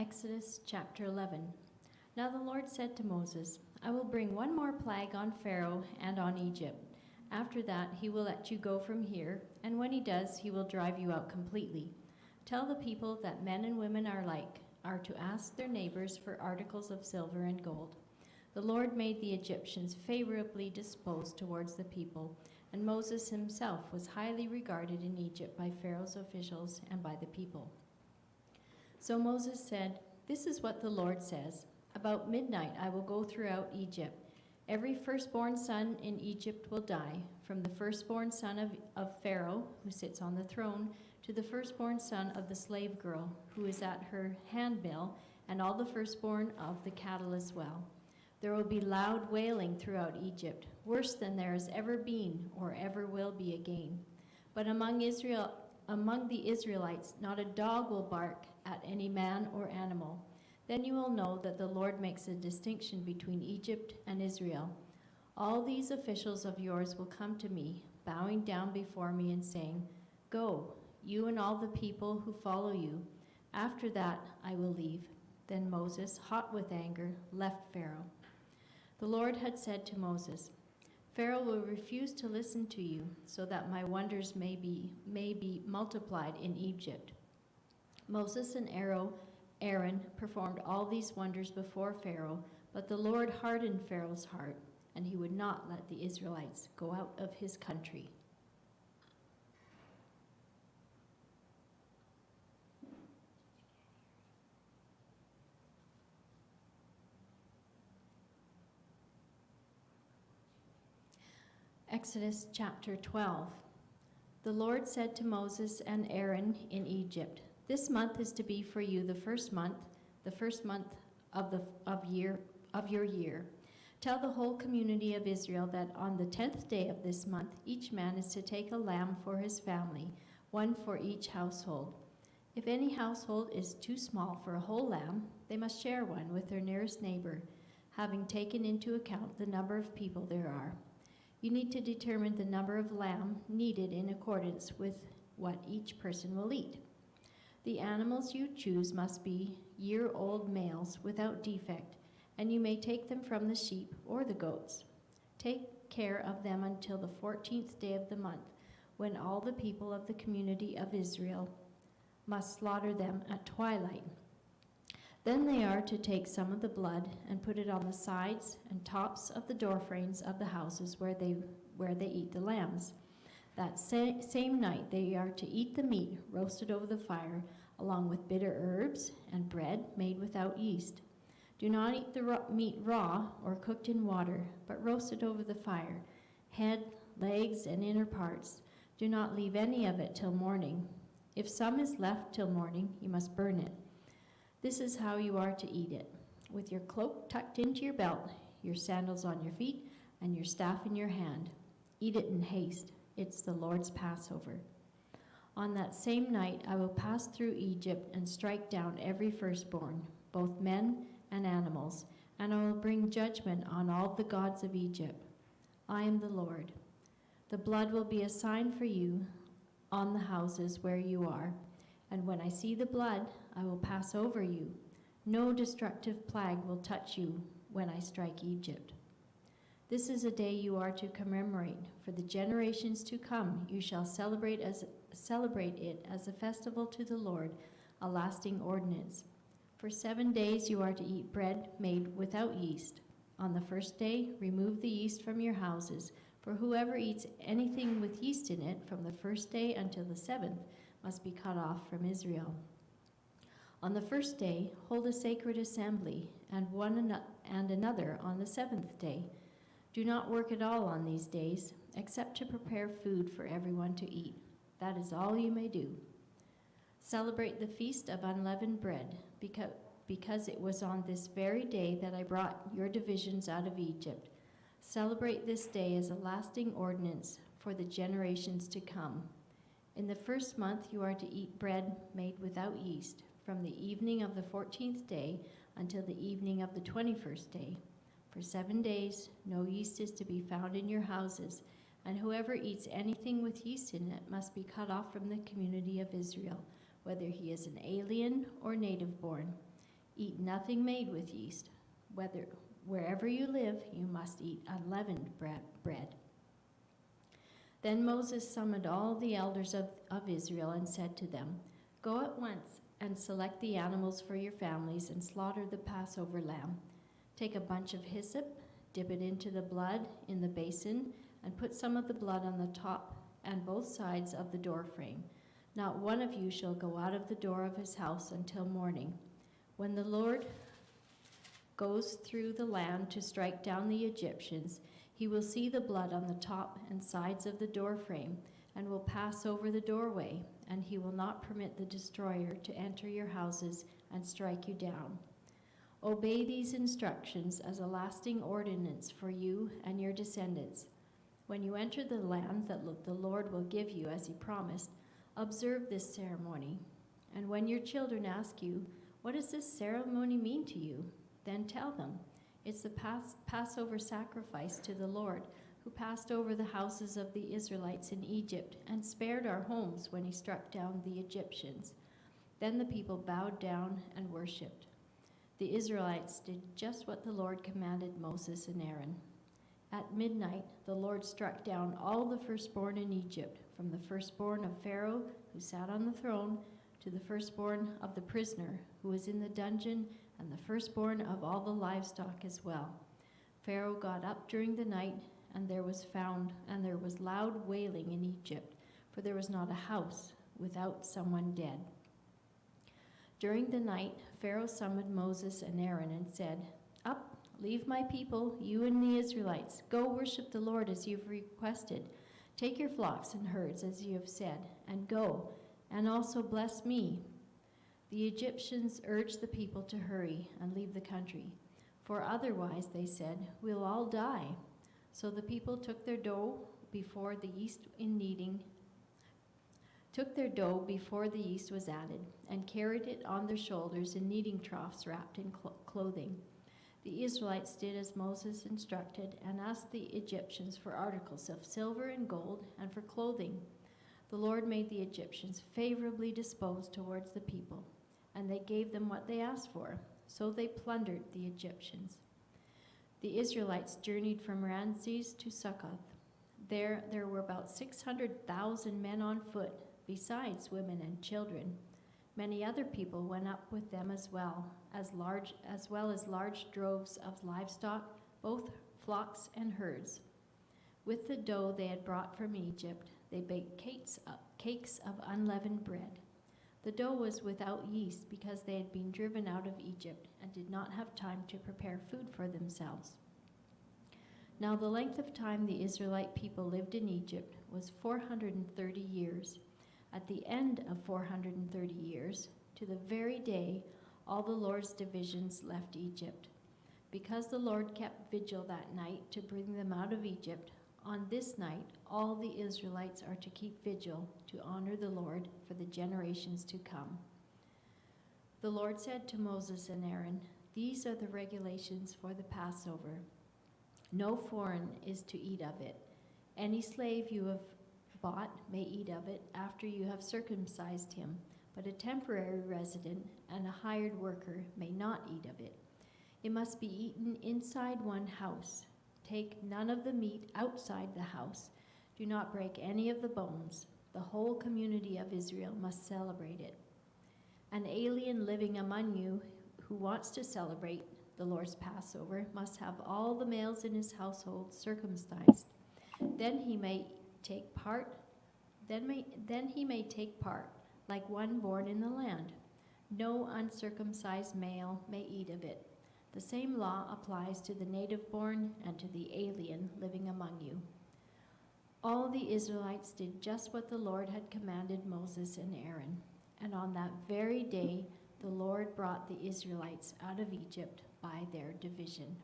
Exodus chapter 11. Now the Lord said to Moses, I will bring one more plague on Pharaoh and on Egypt. After that, he will let you go from here, and when he does, he will drive you out completely. Tell the people that men and women are to ask their neighbors for articles of silver and gold. The Lord made the Egyptians favorably disposed towards the people, and Moses himself was highly regarded in Egypt by Pharaoh's officials and by the people. So Moses said, This is what the Lord says. About midnight I will go throughout Egypt. Every firstborn son in Egypt will die, from the firstborn son of Pharaoh, who sits on the throne, to the firstborn son of the slave girl, who is at her handmill, and all the firstborn of the cattle as well. There will be loud wailing throughout Egypt, worse than there has ever been or ever will be again. But among the Israelites, not a dog will bark at any man or animal. Then you will know that the Lord makes a distinction between Egypt and Israel. All these officials of yours will come to me, bowing down before me and saying, Go, you and all the people who follow you. After that, I will leave. Then Moses, hot with anger, left Pharaoh. The Lord had said to Moses, Pharaoh will refuse to listen to you, so that my wonders may be multiplied in Egypt. Moses and Aaron performed all these wonders before Pharaoh, but the Lord hardened Pharaoh's heart, and he would not let the Israelites go out of his country. Exodus chapter 12. The Lord said to Moses and Aaron in Egypt, This month is to be for you the first month of your year. Tell the whole community of Israel that on the 10th day of this month, each man is to take a lamb for his family, one for each household. If any household is too small for a whole lamb, they must share one with their nearest neighbor, having taken into account the number of people there are. You need to determine the number of lamb needed in accordance with what each person will eat. The animals you choose must be year-old males without defect, and you may take them from the sheep or the goats. Take care of them until the 14th day of the month, when all the people of the community of Israel must slaughter them at twilight. Then they are to take some of the blood and put it on the sides and tops of the doorframes of the houses where they eat the lambs. That same night they are to eat the meat roasted over the fire, along with bitter herbs and bread made without yeast. Do not eat the meat raw or cooked in water, but roast it over the fire, head, legs, and inner parts. Do not leave any of it till morning. If some is left till morning, you must burn it. This is how you are to eat it, with your cloak tucked into your belt, your sandals on your feet, and your staff in your hand. Eat it in haste. It's the Lord's Passover. On that same night I will pass through Egypt and strike down every firstborn, both men and animals, and I will bring judgment on all the gods of Egypt. I am the Lord. The blood will be a sign for you on the houses where you are, and when I see the blood, I will pass over you. No destructive plague will touch you when I strike Egypt. This is a day you are to commemorate. For the generations to come, you shall celebrate it as a festival to the Lord, a lasting ordinance. For 7 days you are to eat bread made without yeast. On the first day, remove the yeast from your houses, for whoever eats anything with yeast in it from the first day until the 7th must be cut off from Israel. On the first day, hold a sacred assembly, and another on the 7th day. Do not work at all on these days, except to prepare food for everyone to eat. That is all you may do. Celebrate the feast of unleavened bread, because it was on this very day that I brought your divisions out of Egypt. Celebrate this day as a lasting ordinance for the generations to come. In the first month you are to eat bread made without yeast, from the evening of the 14th day until the evening of the 21st day. For 7 days no yeast is to be found in your houses, and whoever eats anything with yeast in it must be cut off from the community of Israel, whether he is an alien or native born. Eat nothing made with yeast. Wherever you live, you must eat unleavened bread. Then Moses summoned all the elders of Israel and said to them, Go at once and select the animals for your families and slaughter the Passover lamb. Take a bunch of hyssop, dip it into the blood in the basin, and put some of the blood on the top and both sides of the doorframe. Not one of you shall go out of the door of his house until morning. When the Lord goes through the land to strike down the Egyptians, he will see the blood on the top and sides of the doorframe and will pass over the doorway, and he will not permit the destroyer to enter your houses and strike you down. Obey these instructions as a lasting ordinance for you and your descendants. When you enter the land that the Lord will give you as he promised, observe this ceremony. And when your children ask you, What does this ceremony mean to you? Then tell them, it's the Passover sacrifice to the Lord, who passed over the houses of the Israelites in Egypt and spared our homes when he struck down the Egyptians. Then the people bowed down and worshipped. The Israelites did just what the Lord commanded Moses and Aaron. At midnight, the Lord struck down all the firstborn in Egypt, from the firstborn of Pharaoh, who sat on the throne, to the firstborn of the prisoner, who was in the dungeon, and the firstborn of all the livestock as well. Pharaoh got up during the night, and there was loud wailing in Egypt, for there was not a house without someone dead. During the night, Pharaoh summoned Moses and Aaron and said, Up, leave my people, you and the Israelites. Go worship the Lord as you've requested. Take your flocks and herds as you have said, and go, and also bless me. The Egyptians urged the people to hurry and leave the country, for otherwise, they said, we'll all die. So the people took their dough before the yeast was added, and carried it on their shoulders in kneading troughs wrapped in clothing. The Israelites did as Moses instructed and asked the Egyptians for articles of silver and gold and for clothing. The Lord made the Egyptians favorably disposed towards the people, and they gave them what they asked for, so they plundered the Egyptians. The Israelites journeyed from Ramses to Succoth. There were about 600,000 men on foot, besides women and children. Many other people went up with them as well as large droves of livestock, both flocks and herds. With the dough they had brought from Egypt, they baked cakes of unleavened bread. The dough was without yeast because they had been driven out of Egypt and did not have time to prepare food for themselves. Now the length of time the Israelite people lived in Egypt was 430 years. At the end of 430 years, to the very day, all the Lord's divisions left Egypt. Because the Lord kept vigil that night to bring them out of Egypt, on this night all the Israelites are to keep vigil to honor the Lord for the generations to come. The Lord said to Moses and Aaron, These are the regulations for the Passover. No foreign is to eat of it. Any slave you have bought may eat of it after you have circumcised him, but a temporary resident and a hired worker may not eat of it. It must be eaten inside one house. Take none of the meat outside the house. Do not break any of the bones. The whole community of Israel must celebrate it. An alien living among you who wants to celebrate the Lord's Passover must have all the males in his household circumcised. Then he may take part like one born in the land. No uncircumcised male may eat of it. The same law applies to the native-born and to the alien living among you. All the Israelites did just what the Lord had commanded Moses and Aaron. And on that very day, the Lord brought the Israelites out of Egypt by their division.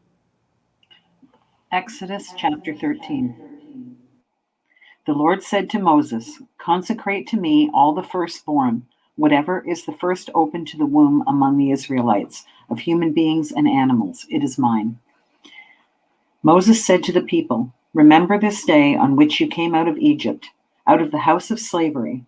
Exodus chapter 13. The Lord said to Moses, Consecrate to me all the firstborn, whatever is the first open to the womb among the Israelites, of human beings and animals. It is mine. Moses said to the people, Remember this day on which you came out of Egypt, out of the house of slavery.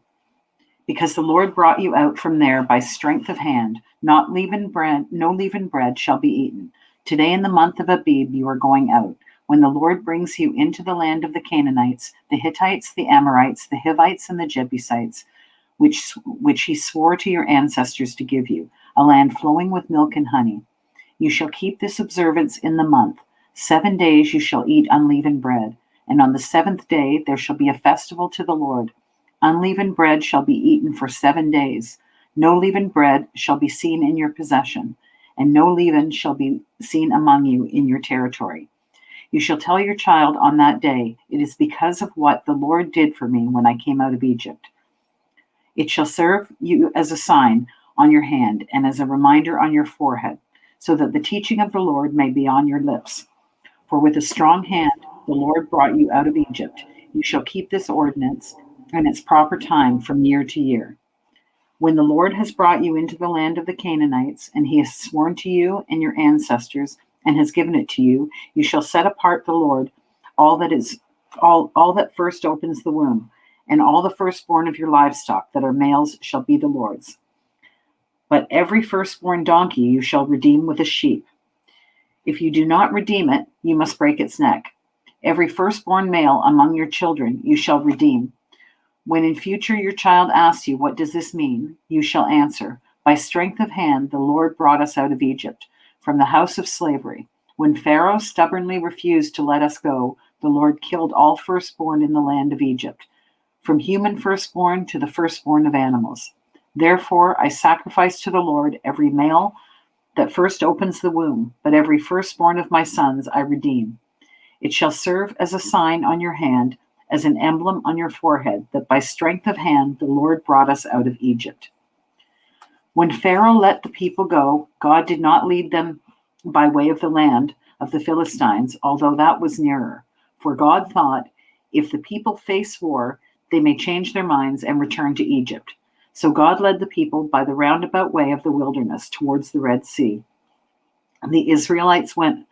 Because the Lord brought you out from there by strength of hand. Not leavened bread, no leavened bread shall be eaten. Today in the month of Abib you are going out, when the Lord brings you into the land of the Canaanites, the Hittites, the Amorites, the Hivites, and the Jebusites, which he swore to your ancestors to give you, a land flowing with milk and honey. You shall keep this observance in the month. 7 days you shall eat unleavened bread, and on the seventh day there shall be a festival to the Lord. Unleavened bread shall be eaten for 7 days. No leavened bread shall be seen in your possession, and no leaven shall be seen among you in your territory. You shall tell your child on that day, it is because of what the Lord did for me when I came out of Egypt. It shall serve you as a sign on your hand and as a reminder on your forehead, so that the teaching of the Lord may be on your lips. For with a strong hand the Lord brought you out of Egypt. You shall keep this ordinance in its proper time from year to year. When the Lord has brought you into the land of the Canaanites, and he has sworn to you and your ancestors, and has given it to you, you shall set apart the Lord all that first opens the womb, and all the firstborn of your livestock that are males shall be the Lord's. But every firstborn donkey you shall redeem with a sheep. If you do not redeem it, you must break its neck. Every firstborn male among your children you shall redeem. When in future your child asks you, what does this mean? You shall answer, by strength of hand the Lord brought us out of Egypt, from the house of slavery. When Pharaoh stubbornly refused to let us go, the Lord killed all firstborn in the land of Egypt, from human firstborn to the firstborn of animals. Therefore I sacrifice to the Lord every male that first opens the womb, but every firstborn of my sons I redeem. It shall serve as a sign on your hand, as an emblem on your forehead, that by strength of hand the Lord brought us out of Egypt. When Pharaoh let the people go, God did not lead them by way of the land of the Philistines, although that was nearer. For God thought, if the people face war, they may change their minds and return to Egypt. So God led the people by the roundabout way of the wilderness towards the Red Sea. The Israelites went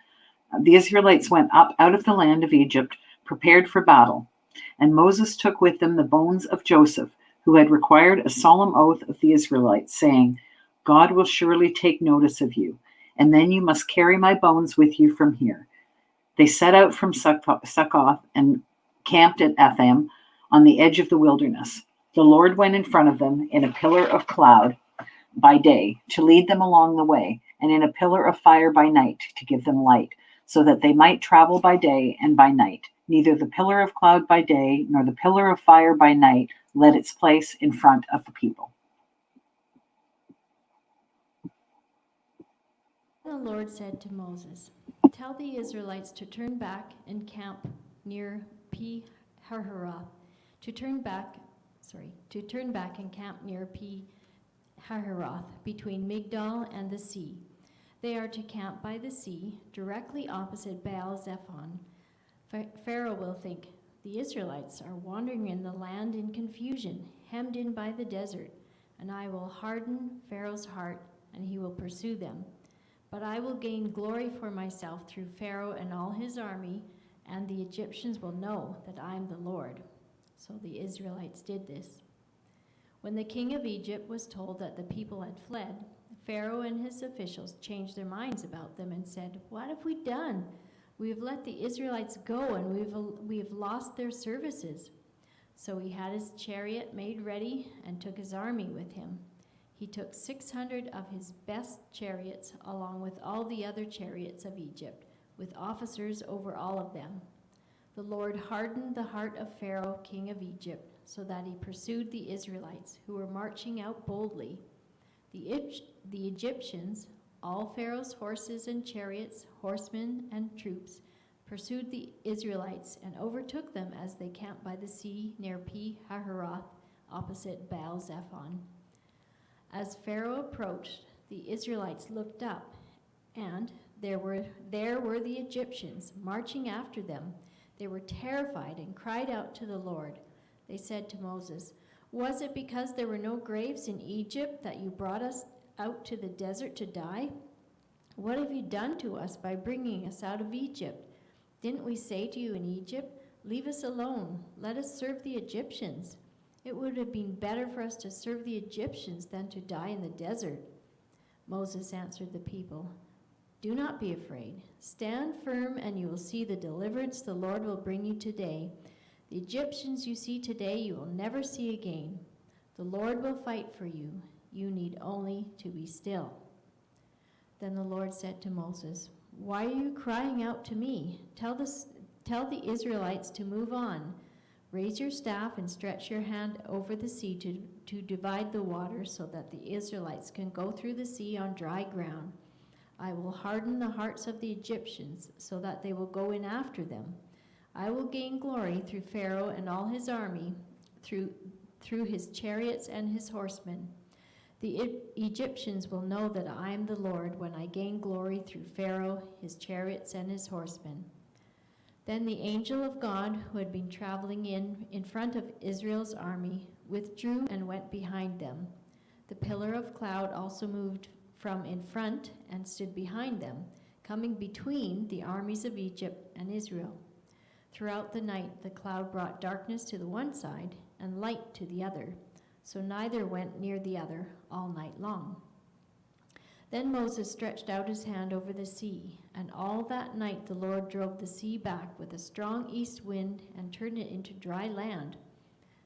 up out of the land of Egypt, prepared for battle. And Moses took with them the bones of Joseph, who had required a solemn oath of the Israelites, saying, God will surely take notice of you, and then you must carry my bones with you from here. They set out from Succoth and camped at Etham on the edge of the wilderness. The Lord went in front of them in a pillar of cloud by day to lead them along the way, and in a pillar of fire by night to give them light, so that they might travel by day and by night. Neither the pillar of cloud by day nor the pillar of fire by night led its place in front of the people. The Lord said to Moses, tell the Israelites to turn back and camp near Pi-hahiroth, to turn back and camp near Pi-hahiroth, between Migdol and the sea. They are to camp by the sea, directly opposite Baal-zephon. Pharaoh will think, the Israelites are wandering in the land in confusion, hemmed in by the desert, and I will harden Pharaoh's heart, and he will pursue them. But I will gain glory for myself through Pharaoh and all his army, and the Egyptians will know that I am the Lord. So the Israelites did this. When the king of Egypt was told that the people had fled, Pharaoh and his officials changed their minds about them and said, what have we done? We have let the Israelites go, and we have lost their services. So he had his chariot made ready and took his army with him. He took 600 of his best chariots, along with all the other chariots of Egypt, with officers over all of them. The Lord hardened the heart of Pharaoh, king of Egypt, so that he pursued the Israelites, who were marching out boldly. The Egyptians, all Pharaoh's horses and chariots, horsemen and troops, pursued the Israelites and overtook them as they camped by the sea near Pi-hahiroth, opposite Baal-zephon. As Pharaoh approached, the Israelites looked up, and there were the Egyptians marching after them. They were terrified and cried out to the Lord. They said to Moses, was it because there were no graves in Egypt that you brought us out to the desert to die? What have you done to us by bringing us out of Egypt? Didn't we say to you in Egypt, leave us alone, let us serve the Egyptians? It would have been better for us to serve the Egyptians than to die in the desert." Moses answered the people, "Do not be afraid. Stand firm, and you will see the deliverance the Lord will bring you today. The Egyptians you see today you will never see again. The Lord will fight for you. You need only to be still." Then the Lord said to Moses, "Why are you crying out to me? Tell the Israelites to move on. Raise your staff and stretch your hand over the sea to divide the water so that the Israelites can go through the sea on dry ground. I will harden the hearts of the Egyptians so that they will go in after them. I will gain glory through Pharaoh and all his army, through his chariots and his horsemen. The Egyptians will know that I am the Lord when I gain glory through Pharaoh, his chariots, and his horsemen." Then the angel of God, who had been traveling in front of Israel's army, withdrew and went behind them. The pillar of cloud also moved from in front and stood behind them, coming between the armies of Egypt and Israel. Throughout the night, the cloud brought darkness to the one side and light to the other, so neither went near the other all night long. Then Moses stretched out his hand over the sea, and all that night the Lord drove the sea back with a strong east wind and turned it into dry land.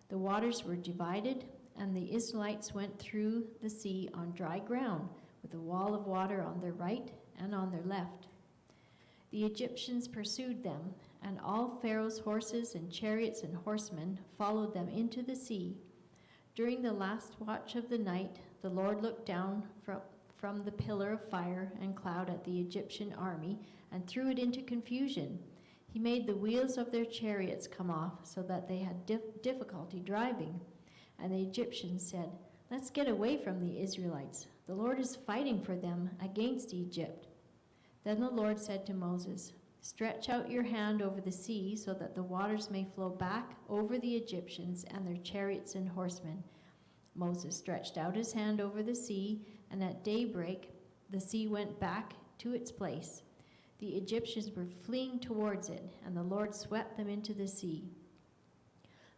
The waters were divided, and the Israelites went through the sea on dry ground, with a wall of water on their right and on their left. The Egyptians pursued them, and all Pharaoh's horses and chariots and horsemen followed them into the sea. During the last watch of the night, the Lord looked down from the pillar of fire and cloud at the Egyptian army and threw it into confusion. He made the wheels of their chariots come off so that they had difficulty driving. And the Egyptians said, "Let's get away from the Israelites. The Lord is fighting for them against Egypt." Then the Lord said to Moses, "Stretch out your hand over the sea so that the waters may flow back over the Egyptians and their chariots and horsemen." Moses stretched out his hand over the sea, and at daybreak the sea went back to its place. The Egyptians were fleeing towards it, and the Lord swept them into the sea.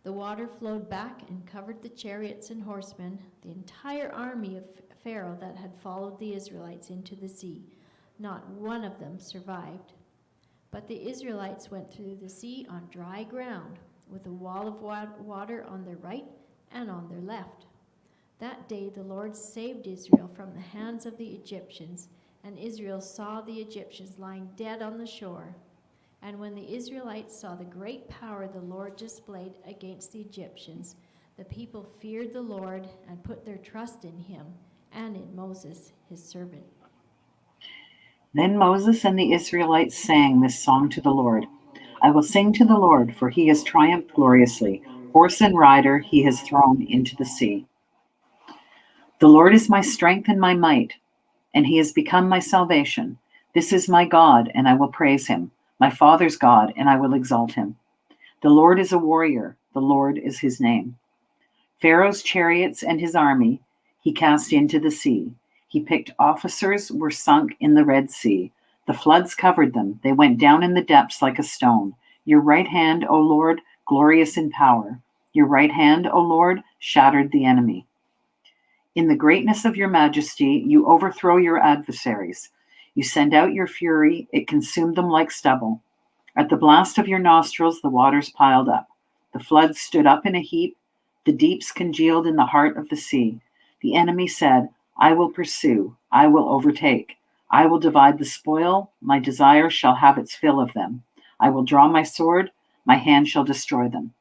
The water flowed back and covered the chariots and horsemen, the entire army of Pharaoh that had followed the Israelites into the sea. Not one of them survived. But the Israelites went through the sea on dry ground, with a wall of water on their right and on their left. That day the Lord saved Israel from the hands of the Egyptians, and Israel saw the Egyptians lying dead on the shore. And when the Israelites saw the great power the Lord displayed against the Egyptians, the people feared the Lord and put their trust in him and in Moses, his servant. Then Moses and the Israelites sang this song to the Lord. "I will sing to the Lord, for he has triumphed gloriously. Horse and rider he has thrown into the sea. The Lord is my strength and my might, and he has become my salvation. This is my God, and I will praise him, my father's God, and I will exalt him. The Lord is a warrior. The Lord is his name. Pharaoh's chariots and his army he cast into the sea. He picked officers were sunk in the Red Sea. The floods covered them. They went down in the depths like a stone. Your right hand, O Lord, glorious in power. Your right hand, O Lord, shattered the enemy. In the greatness of your majesty, you overthrow your adversaries. You send out your fury. It consumed them like stubble. At the blast of your nostrils, the waters piled up. The floods stood up in a heap. The deeps congealed in the heart of the sea. The enemy said, I will pursue. I will overtake. I will divide the spoil. My desire shall have its fill of them. I will draw my sword. My hand shall destroy them.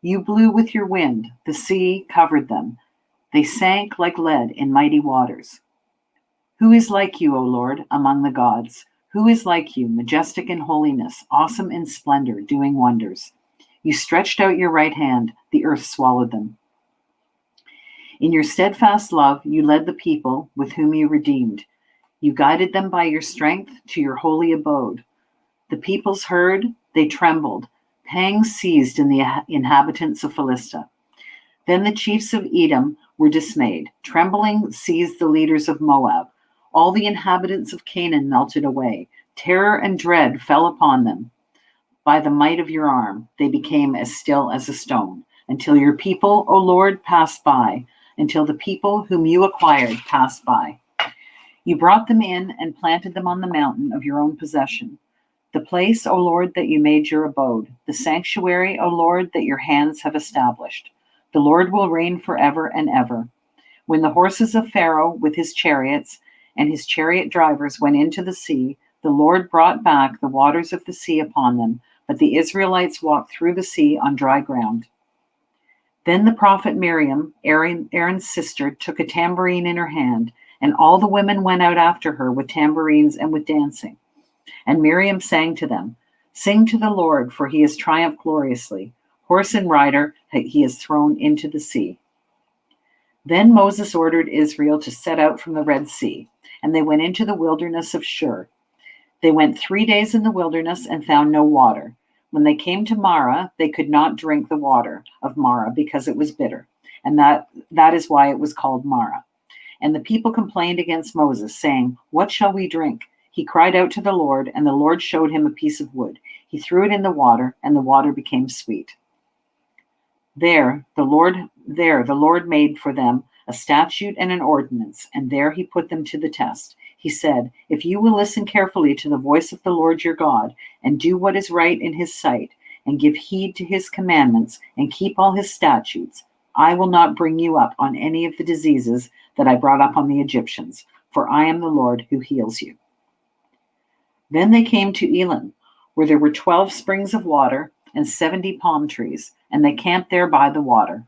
You blew with your wind. The sea covered them. They sank like lead in mighty waters. Who is like you, O Lord, among the gods? Who is like you, majestic in holiness, awesome in splendor, doing wonders? You stretched out your right hand. The earth swallowed them. In your steadfast love, you led the people with whom you redeemed. You guided them by your strength to your holy abode. The peoples heard, they trembled. Pangs seized in the inhabitants of Philistia. Then the chiefs of Edom were dismayed. Trembling seized the leaders of Moab. All the inhabitants of Canaan melted away. Terror and dread fell upon them. By the might of your arm, they became as still as a stone. until your people, O Lord, passed by, until the people whom you acquired passed by. You brought them in and planted them on the mountain of your own possession, the place, O Lord, that you made your abode, the sanctuary, O Lord, that your hands have established. The Lord will reign forever and ever. When the horses of Pharaoh with his chariots and his chariot drivers went into the sea, the Lord brought back the waters of the sea upon them, but the Israelites walked through the sea on dry ground. Then the prophet Miriam, Aaron's sister, took a tambourine in her hand, and all the women went out after her with tambourines and with dancing. And Miriam sang to them, "Sing to the Lord, for he has triumphed gloriously. Horse and rider he has thrown into the sea." Then Moses ordered Israel to set out from the Red Sea, and they went into the wilderness of Shur. They went 3 days in the wilderness and found no water. When they came to Marah, they could not drink the water of Marah because it was bitter, and that is why it was called Marah. And the people complained against Moses, saying, "What shall we drink?" He cried out to the Lord, and the Lord showed him a piece of wood. He threw it in the water, and the water became sweet. There the Lord made for them a statute and an ordinance, and there he put them to the test. He said, "If you will listen carefully to the voice of the Lord your God, and do what is right in his sight, and give heed to his commandments, and keep all his statutes, I will not bring you up on any of the diseases that I brought up on the Egyptians, for I am the Lord who heals you." Then they came to Elim, where there were 12 springs of water and 70 palm trees, and they camped there by the water.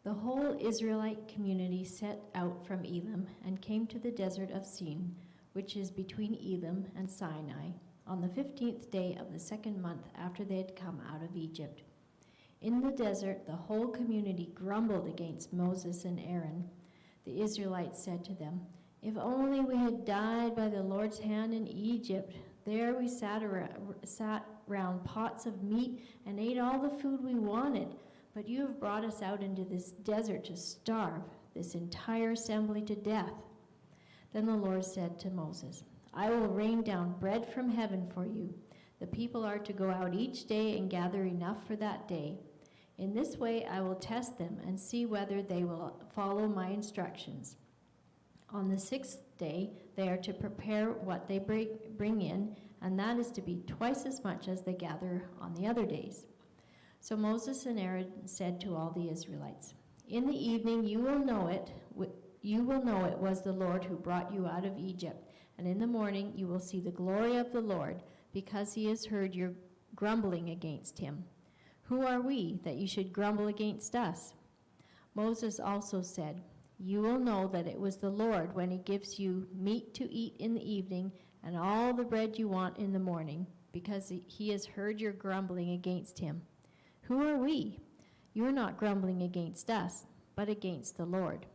The whole Israelite community set out from Elim and came to the desert of Sin, which is between Elim and Sinai, on the 15th day of the second month after they had come out of Egypt. In the desert, the whole community grumbled against Moses and Aaron. The Israelites said to them, "If only we had died by the Lord's hand in Egypt. There we sat around pots of meat and ate all the food we wanted. But you have brought us out into this desert to starve this entire assembly to death." Then the Lord said to Moses, "I will rain down bread from heaven for you. The people are to go out each day and gather enough for that day. In this way I will test them and see whether they will follow my instructions. On the 6th day they are to prepare what they bring in, and that is to be twice as much as they gather on the other days." So Moses and Aaron said to all the Israelites, "In the evening you will know it was the Lord who brought you out of Egypt, and in the morning you will see the glory of the Lord, because he has heard your grumbling against him. Who are we that you should grumble against us?" Moses also said, "You will know that it was the Lord when he gives you meat to eat in the evening and all the bread you want in the morning, because he has heard your grumbling against him. Who are we? You are not grumbling against us, but against the Lord."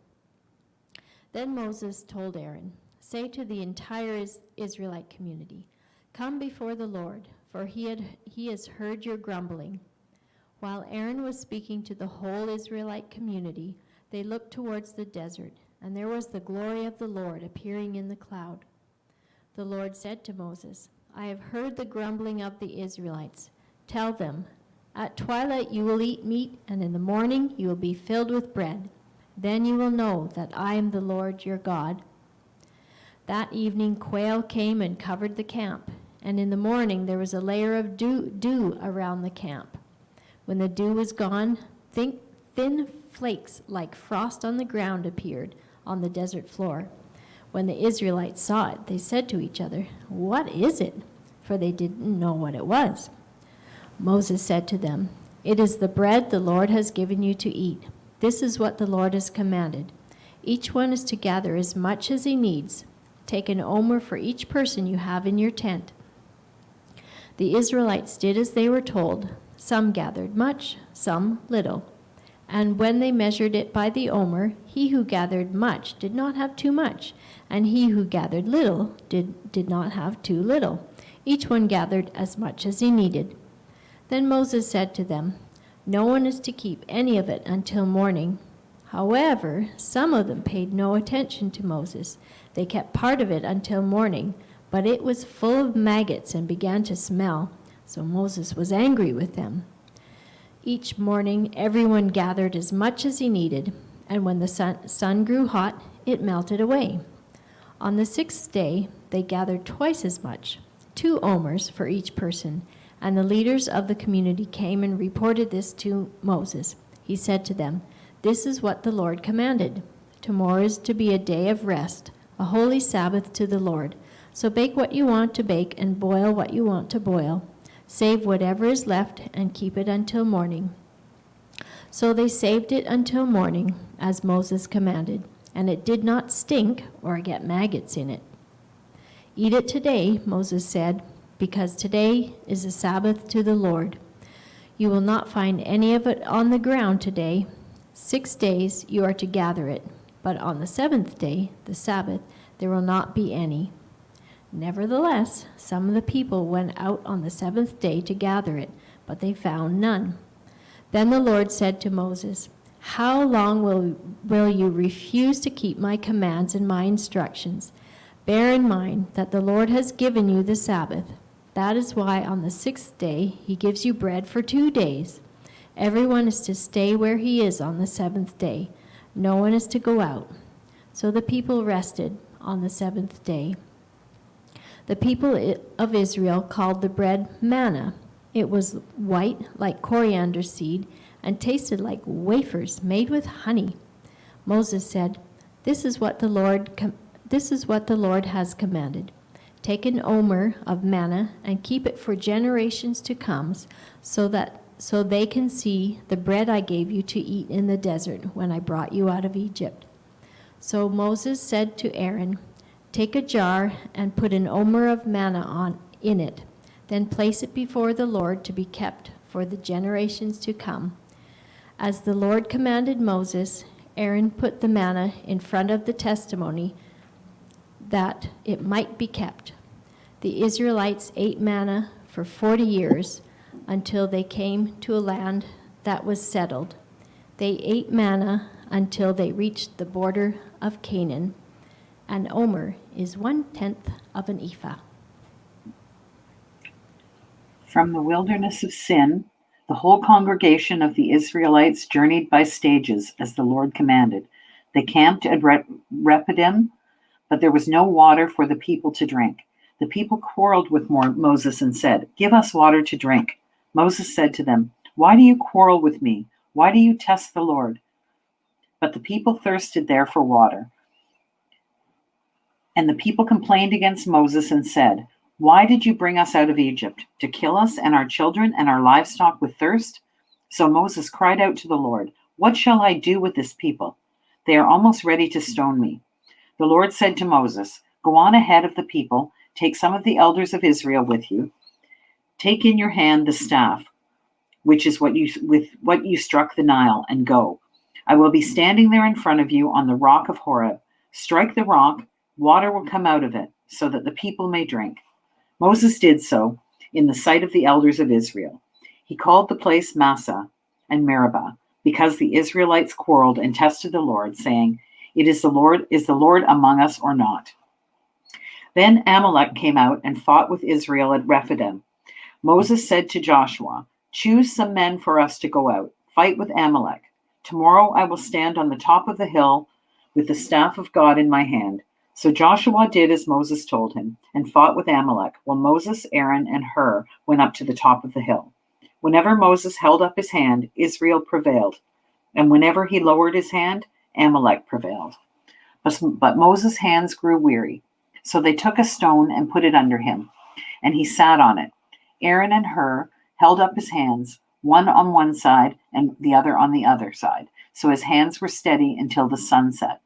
Then Moses told Aaron, "Say to the entire Israelite community, 'Come before the Lord, for he has heard your grumbling.'" While Aaron was speaking to the whole Israelite community, they looked towards the desert, and there was the glory of the Lord appearing in the cloud. The Lord said to Moses, "I have heard the grumbling of the Israelites. Tell them, at twilight you will eat meat, and in the morning you will be filled with bread. Then you will know that I am the Lord your God." That evening quail came and covered the camp, and in the morning there was a layer of dew around the camp. When the dew was gone, thin flakes like frost on the ground appeared on the desert floor. When the Israelites saw it, they said to each other, "What is it?" For they didn't know what it was. Moses said to them, "It is the bread the Lord has given you to eat. This is what the Lord has commanded. Each one is to gather as much as he needs. Take an omer for each person you have in your tent." The Israelites did as they were told. Some gathered much, some little. And when they measured it by the omer, he who gathered much did not have too much, and he who gathered little did not have too little. Each one gathered as much as he needed. Then Moses said to them, "No one is to keep any of it until morning." However, some of them paid no attention to Moses. They kept part of it until morning, but it was full of maggots and began to smell. So Moses was angry with them. Each morning, everyone gathered as much as he needed, and when the sun grew hot, it melted away. On the 6th day, they gathered twice as much, 2 omers for each person, and the leaders of the community came and reported this to Moses. He said to them, "This is what the Lord commanded. Tomorrow is to be a day of rest, a holy Sabbath to the Lord. So bake what you want to bake and boil what you want to boil. Save whatever is left and keep it until morning." So they saved it until morning, as Moses commanded, and it did not stink or get maggots in it. "Eat it today," Moses said, "because today is a Sabbath to the Lord. You will not find any of it on the ground today. 6 days you are to gather it, but on the 7th day, the Sabbath, there will not be any." Nevertheless, some of the people went out on the 7th day to gather it, but they found none. Then the Lord said to Moses, "How long will you refuse to keep my commands and my instructions? Bear in mind that the Lord has given you the Sabbath. That is why on the 6th day he gives you bread for 2 days. Everyone is to stay where he is on the 7th day. No one is to go out." So the people rested on the 7th day. The people of Israel called the bread manna. It was white like coriander seed and tasted like wafers made with honey. Moses said, This is what the Lord has commanded. Take an omer of manna and keep it for generations to come, so they can see the bread I gave you to eat in the desert when I brought you out of Egypt." So Moses said to Aaron, "Take a jar and put an omer of manna in it. Then place it before the Lord to be kept for the generations to come." As the Lord commanded Moses, Aaron put the manna in front of the testimony that it might be kept. The Israelites ate manna for 40 years until they came to a land that was settled. They ate manna until they reached the border of Canaan. An omer is 1/10 of an ephah. From the wilderness of Sin, the whole congregation of the Israelites journeyed by stages as the Lord commanded. They camped at Rephidim, but there was no water for the people to drink. The people quarreled with Moses and said, "Give us water to drink." Moses said to them, "Why do you quarrel with me? Why do you test the Lord?" But the people thirsted there for water. And the people complained against Moses and said, "Why did you bring us out of Egypt? To kill us and our children and our livestock with thirst?" So Moses cried out to the Lord, "What shall I do with this people? They are almost ready to stone me." The Lord said to Moses, "Go on ahead of the people, take some of the elders of Israel with you. Take in your hand the staff, which is what you struck the Nile, and go. I will be standing there in front of you on the rock of Horeb. Strike the rock, water will come out of it, so that the people may drink." Moses did so in the sight of the elders of Israel. He called the place Massah and Meribah, because the Israelites quarreled and tested the Lord, saying, Is the Lord among us or not?" Then Amalek came out and fought with Israel at Rephidim. Moses said to Joshua, "Choose some men for us to go out, fight with Amalek. Tomorrow I will stand on the top of the hill with the staff of God in my hand." So Joshua did as Moses told him and fought with Amalek, while Moses, Aaron, and Hur went up to the top of the hill. Whenever Moses held up his hand, Israel prevailed, and whenever he lowered his hand, Amalek prevailed. But Moses' hands grew weary, so they took a stone and put it under him, and he sat on it. Aaron and Hur held up his hands, one on one side and the other on the other side, so his hands were steady until the sun set.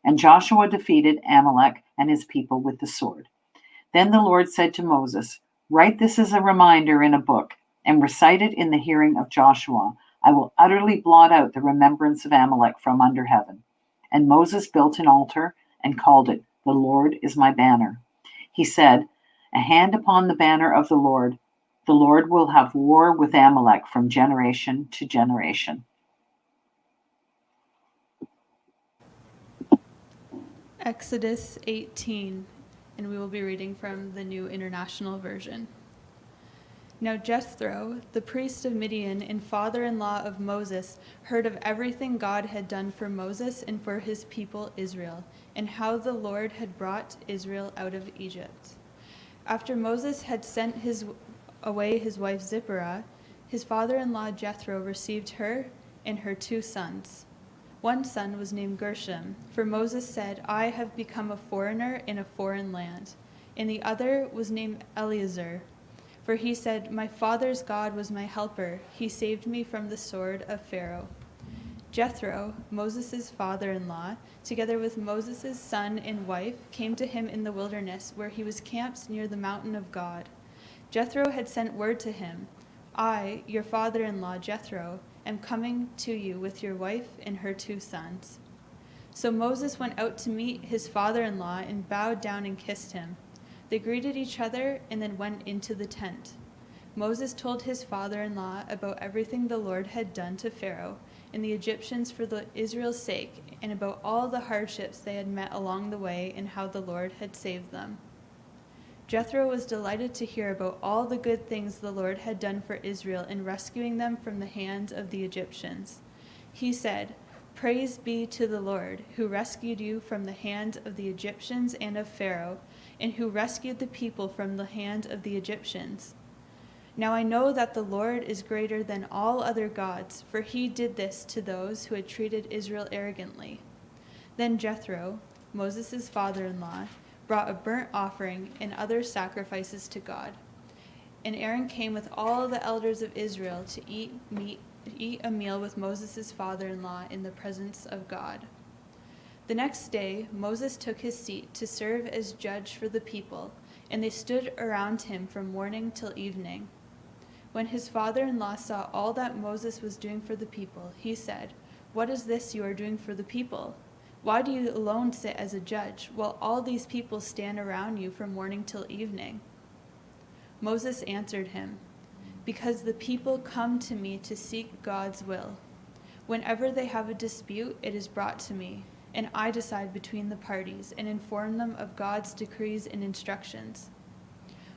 And Joshua defeated Amalek and his people with the sword. Then the Lord said to Moses, "Write this as a reminder in a book and recite it in the hearing of Joshua. I will utterly blot out the remembrance of Amalek from under heaven." And Moses built an altar and called it, "The Lord is my banner." He said, "A hand upon the banner of the Lord. The Lord will have war with Amalek from generation to generation." Exodus 18. and we will be reading from the New International Version. Now Jethro, the priest of Midian and father-in-law of Moses, heard of everything God had done for Moses and for his people Israel, and how the Lord had brought Israel out of Egypt. After Moses had sent away his wife Zipporah, his father-in-law Jethro received her and her 2 sons. One son was named Gershom, for Moses said, I have become a foreigner in a foreign land. And the other was named Eleazar, for he said, my father's God was my helper. He saved me from the sword of Pharaoh. Jethro, Moses' father-in-law, together with Moses' son and wife, came to him in the wilderness, where he was camped near the mountain of God. Jethro had sent word to him, I, your father-in-law Jethro, am coming to you with your wife and her 2 sons. So Moses went out to meet his father-in-law and bowed down and kissed him. They greeted each other and then went into the tent. Moses told his father-in-law about everything the Lord had done to Pharaoh and the Egyptians for Israel's sake, and about all the hardships they had met along the way and how the Lord had saved them. Jethro was delighted to hear about all the good things the Lord had done for Israel in rescuing them from the hands of the Egyptians. He said, Praise be to the Lord, who rescued you from the hand of the Egyptians and of Pharaoh, and who rescued the people from the hand of the Egyptians. Now I know that the Lord is greater than all other gods, for he did this to those who had treated Israel arrogantly. Then Jethro, Moses' father-in-law, brought a burnt offering and other sacrifices to God. And Aaron came with all the elders of Israel to eat a meal with Moses' father-in-law in the presence of God. The next day, Moses took his seat to serve as judge for the people, and they stood around him from morning till evening. When his father-in-law saw all that Moses was doing for the people, he said, What is this you are doing for the people? Why do you alone sit as a judge, while all these people stand around you from morning till evening? Moses answered him, Because the people come to me to seek God's will. Whenever they have a dispute, it is brought to me, and I decide between the parties and inform them of God's decrees and instructions.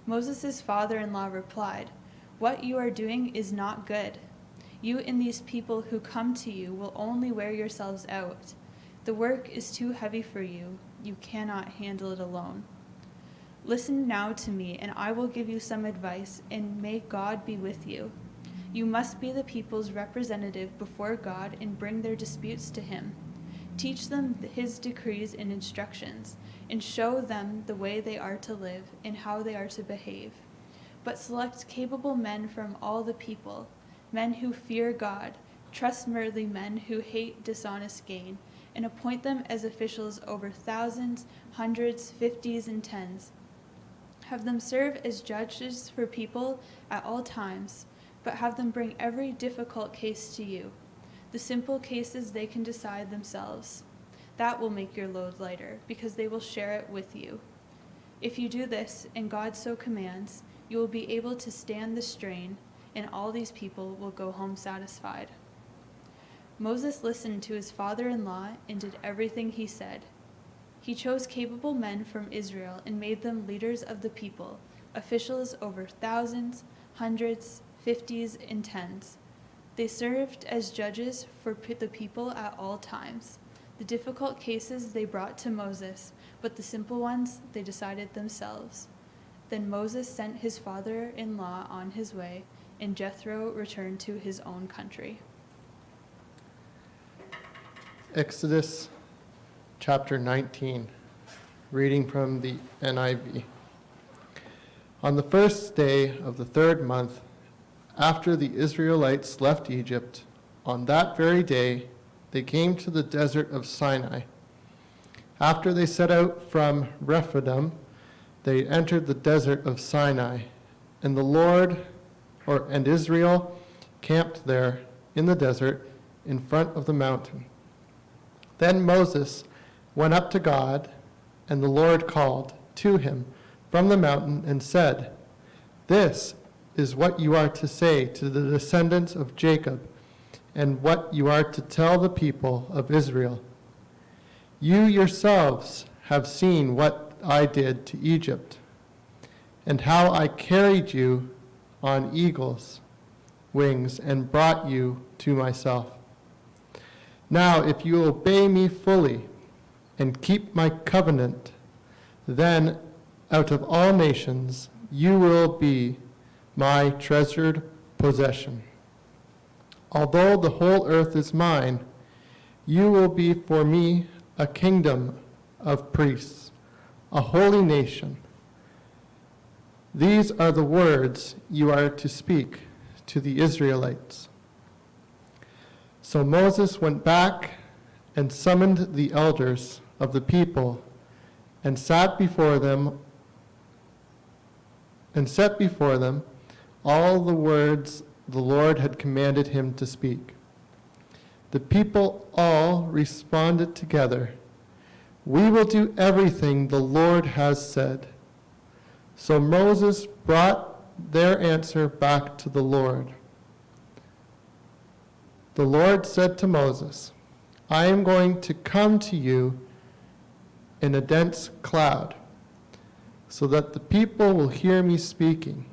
Moses' father-in-law replied, What you are doing is not good. You and these people who come to you will only wear yourselves out. The work is too heavy for you. You cannot handle it alone. Listen now to me, and I will give you some advice, and may God be with you. You must be the people's representative before God and bring their disputes to him. Teach them his decrees and instructions, and show them the way they are to live and how they are to behave. But select capable men from all the people, men who fear God, trustworthy men who hate dishonest gain, and appoint them as officials over thousands, hundreds, fifties, and tens. Have them serve as judges for people at all times, but have them bring every difficult case to you. The simple cases they can decide themselves. That will make your load lighter, because they will share it with you. If you do this, and God so commands, you will be able to stand the strain, and all these people will go home satisfied. Moses listened to his father-in-law and did everything he said. He chose capable men from Israel and made them leaders of the people, officials over thousands, hundreds, fifties, and tens. They served as judges for the people at all times. The difficult cases they brought to Moses, but the simple ones they decided themselves. Then Moses sent his father-in-law on his way, and Jethro returned to his own country. Exodus chapter 19, reading from the NIV. On the first day of the 3rd month, after the Israelites left Egypt, on that very day they came to the desert of Sinai. After they set out from Rephidim, they entered the desert of Sinai, and and Israel camped there in the desert in front of the mountain. Then Moses went up to God, and the Lord called to him from the mountain and said, "This is what you are to say to the descendants of Jacob, and what you are to tell the people of Israel. You yourselves have seen what I did to Egypt, and how I carried you on eagle's wings and brought you to myself. Now, if you obey me fully and keep my covenant, then out of all nations you will be my treasured possession. Although the whole earth is mine, you will be for me a kingdom of priests, a holy nation. These are the words you are to speak to the Israelites. So Moses went back and summoned the elders of the people and set before them all the words the Lord had commanded him to speak. The people all responded together, "We will do everything the Lord has said." So Moses brought their answer back to the Lord. The Lord said to Moses, "I am going to come to you in a dense cloud, so that the people will hear me speaking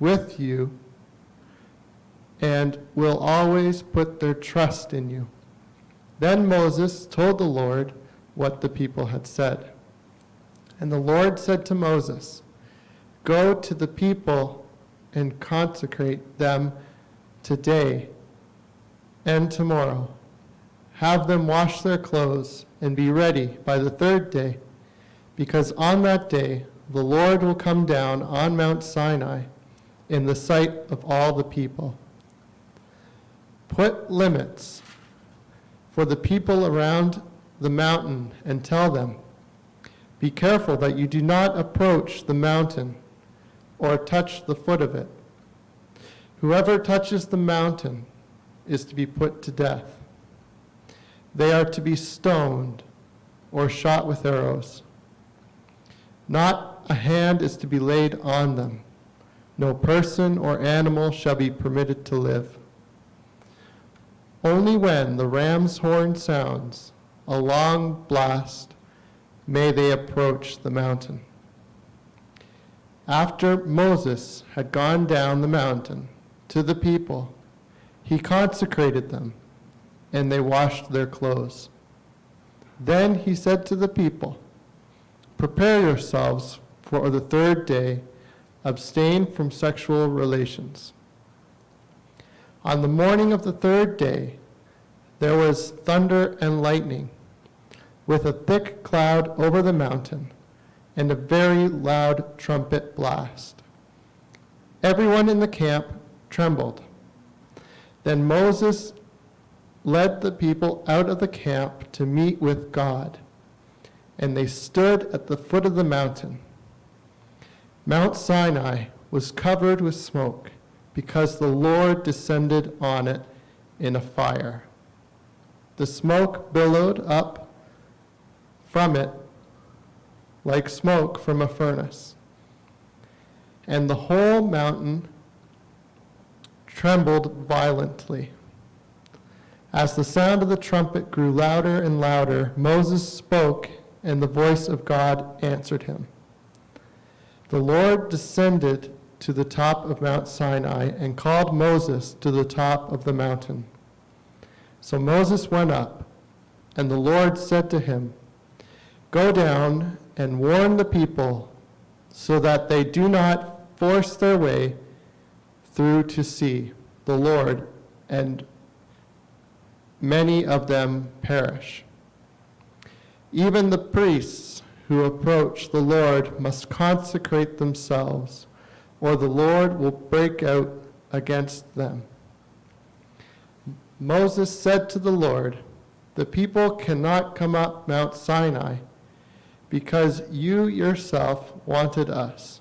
with you and will always put their trust in you." Then Moses told the Lord what the people had said. And the Lord said to Moses, "Go to the people and consecrate them today and tomorrow. Have them wash their clothes and be ready by the third day, because on that day the Lord will come down on Mount Sinai in the sight of all the people. Put limits for the people around the mountain and tell them, 'Be careful that you do not approach the mountain or touch the foot of it. Whoever touches the mountain is to be put to death. They are to be stoned or shot with arrows. Not a hand is to be laid on them. No person or animal shall be permitted to live. Only when the ram's horn sounds a long blast may they approach the mountain." After Moses had gone down the mountain to the people, he consecrated them, and they washed their clothes. Then he said to the people, "Prepare yourselves for the third day, abstain from sexual relations." On the morning of the third day, there was thunder and lightning, with a thick cloud over the mountain, and a very loud trumpet blast. Everyone in the camp trembled. Then Moses led the people out of the camp to meet with God, and they stood at the foot of the mountain. Mount Sinai was covered with smoke, because the Lord descended on it in a fire. The smoke billowed up from it like smoke from a furnace, and the whole mountain trembled violently. As the sound of the trumpet grew louder and louder, Moses spoke, and the voice of God answered him. The Lord descended to the top of Mount Sinai and called Moses to the top of the mountain. So Moses went up, and the Lord said to him, "Go down and warn the people so that they do not force their way through to see the Lord, and many of them perish. Even the priests who approach the Lord must consecrate themselves, or the Lord will break out against them." Moses said to the Lord, "The people cannot come up Mount Sinai, because you yourself wanted us.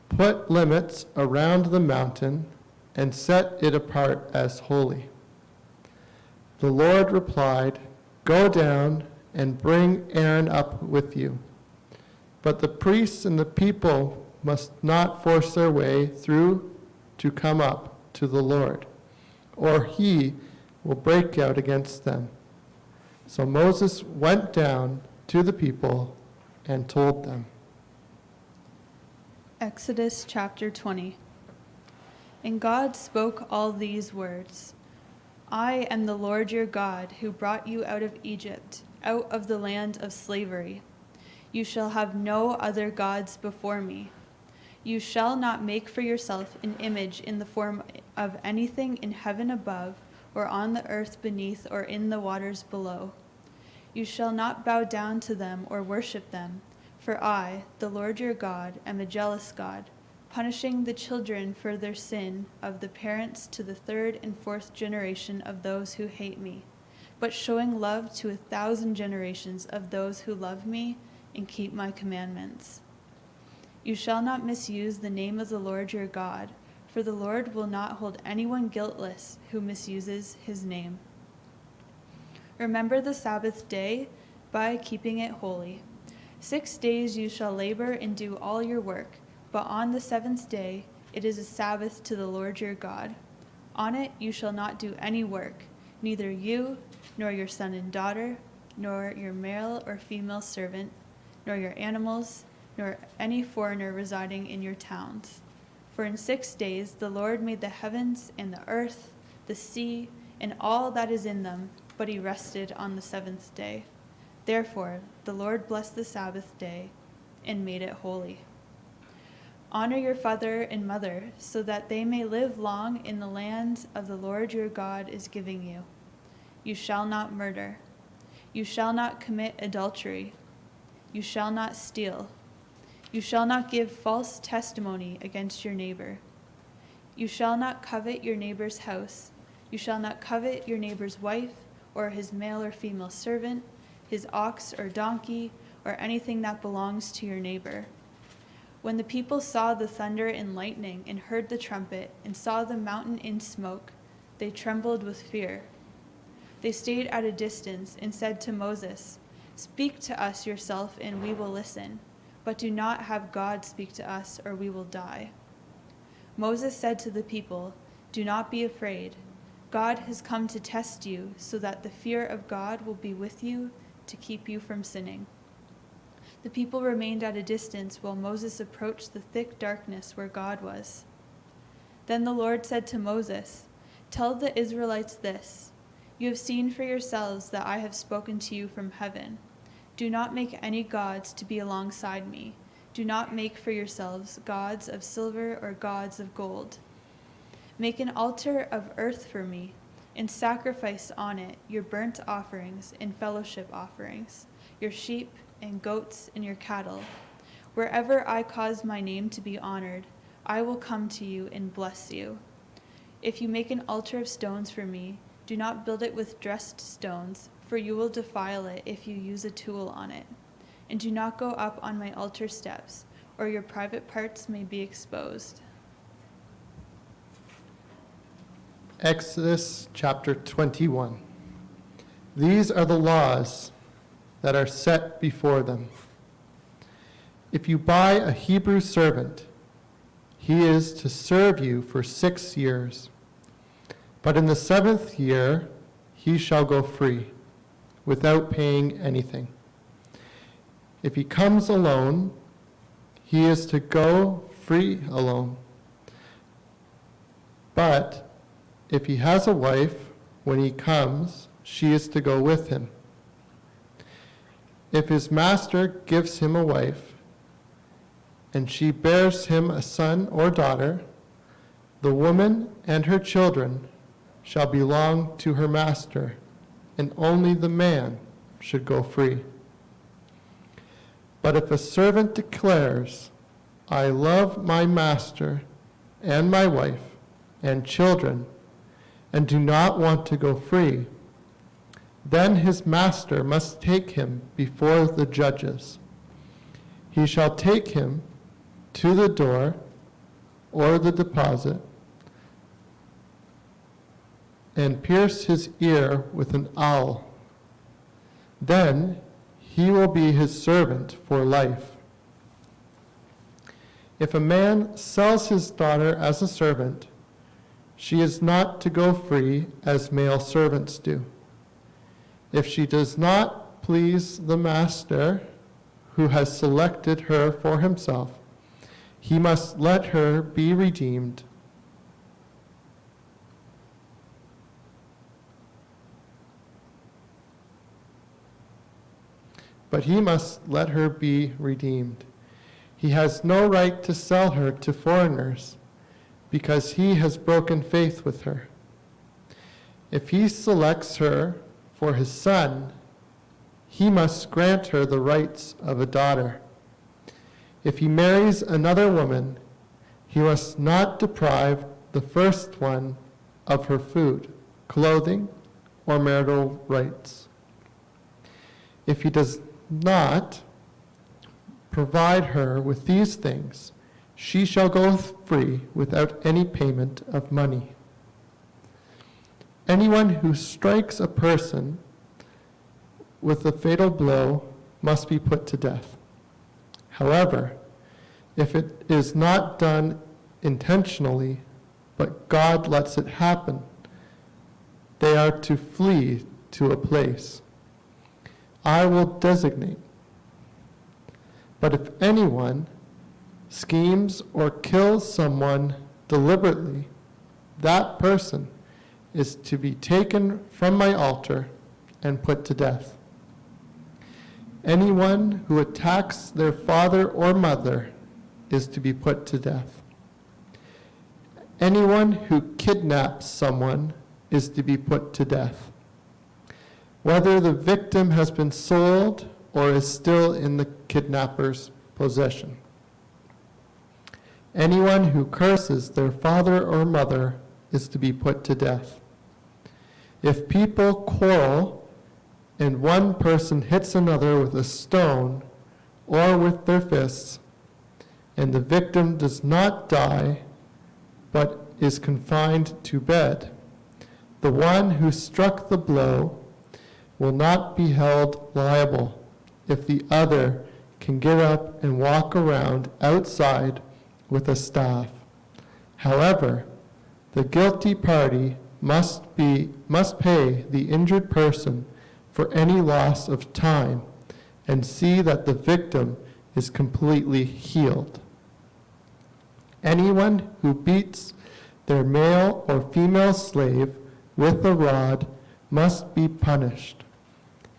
Put limits around the mountain and set it apart as holy." The Lord replied, "Go down and bring Aaron up with you. But the priests and the people must not force their way through to come up to the Lord, or he will break out against them." So Moses went down to the people and told them. Exodus chapter 20. And God spoke all these words. I am the Lord your God, who brought you out of Egypt, out of the land of slavery. You shall have no other gods before me. You shall not make for yourself an image in the form of anything in heaven above, or on the earth beneath, or in the waters below. You shall not bow down to them or worship them, for I, the Lord your God, am a jealous God, punishing the children for their sin of the parents to the third and fourth generation of those who hate me, but showing love to 1,000 generations of those who love me and keep my commandments. You shall not misuse the name of the Lord your God, for the Lord will not hold anyone guiltless who misuses his name. Remember the Sabbath day by keeping it holy. 6 days you shall labor and do all your work, but on the seventh day it is a Sabbath to the Lord your God. On it you shall not do any work, neither you, nor your son and daughter, nor your male or female servant, nor your animals, nor any foreigner residing in your towns. For in 6 days the Lord made the heavens and the earth, the sea, and all that is in them, but he rested on the seventh day. Therefore the Lord blessed the Sabbath day and made it holy. Honor your father and mother, so that they may live long in the land of the Lord your God is giving you. You shall not murder. You shall not commit adultery. You shall not steal. You shall not give false testimony against your neighbor. You shall not covet your neighbor's house. You shall not covet your neighbor's wife, or his male or female servant, his ox or donkey, or anything that belongs to your neighbor. When the people saw the thunder and lightning, and heard the trumpet, and saw the mountain in smoke, they trembled with fear. They stayed at a distance and said to Moses, "Speak to us yourself, and we will listen. But do not have God speak to us, or we will die." Moses said to the people, "Do not be afraid. God has come to test you, so that the fear of God will be with you to keep you from sinning." The people remained at a distance while Moses approached the thick darkness where God was. Then the Lord said to Moses, "Tell the Israelites this: You have seen for yourselves that I have spoken to you from heaven. Do not make any gods to be alongside me. Do not make for yourselves gods of silver or gods of gold. Make an altar of earth for me, and sacrifice on it your burnt offerings and fellowship offerings, your sheep and goats and your cattle. Wherever I cause my name to be honored, I will come to you and bless you. If you make an altar of stones for me, do not build it with dressed stones, for you will defile it if you use a tool on it. And do not go up on my altar steps, or your private parts may be exposed." Exodus chapter 21. These are the laws that are set before them. If you buy a Hebrew servant, he is to serve you for 6 years. But in the 7th year, he shall go free, without paying anything. If he comes alone, he is to go free alone. But if he has a wife, when he comes, she is to go with him. If his master gives him a wife, and she bears him a son or daughter, the woman and her children shall belong to her master, and only the man should go free. But if a servant declares, "I love my master and my wife and children," and do not want to go free, then his master must take him before the judges. He shall take him to the door or the deposit and pierce his ear with an awl. Then he will be his servant for life. If a man sells his daughter as a servant, she is not to go free as male servants do. If she does not please the master who has selected her for himself, he must let her be redeemed. But he must let her be redeemed. He has no right to sell her to foreigners, because he has broken faith with her. If he selects her for his son, he must grant her the rights of a daughter. If he marries another woman, he must not deprive the first one of her food, clothing, or marital rights. If he does not provide her with these things, she shall go free without any payment of money. Anyone who strikes a person with a fatal blow must be put to death. However, if it is not done intentionally, but God lets it happen, they are to flee to a place I will designate. But if anyone schemes or kills someone deliberately, that person is to be taken from my altar and put to death. Anyone who attacks their father or mother is to be put to death. Anyone who kidnaps someone is to be put to death, whether the victim has been sold or is still in the kidnapper's possession. Anyone who curses their father or mother is to be put to death. If people quarrel and one person hits another with a stone or with their fists, and the victim does not die but is confined to bed, the one who struck the blow will not be held liable if the other can get up and walk around outside with a staff. However, the guilty party must pay the injured person for any loss of time and see that the victim is completely healed. Anyone who beats their male or female slave with a rod must be punished.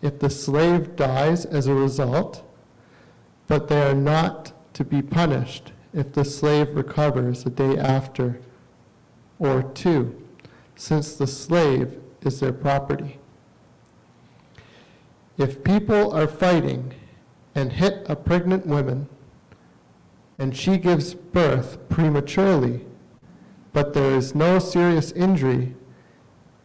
If the slave dies as a result, but they are not to be punished if the slave recovers a day after or two, since the slave is their property. If people are fighting and hit a pregnant woman, and she gives birth prematurely, but there is no serious injury,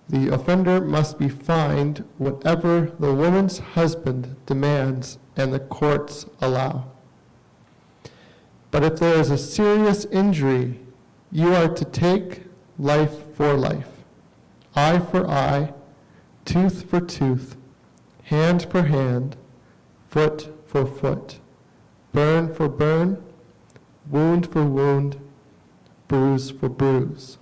the offender must be fined whatever the woman's husband demands and the courts allow. But if there is a serious injury, you are to take life for life, eye for eye, tooth for tooth, hand for hand, foot for foot, burn for burn, wound for wound, bruise for bruise.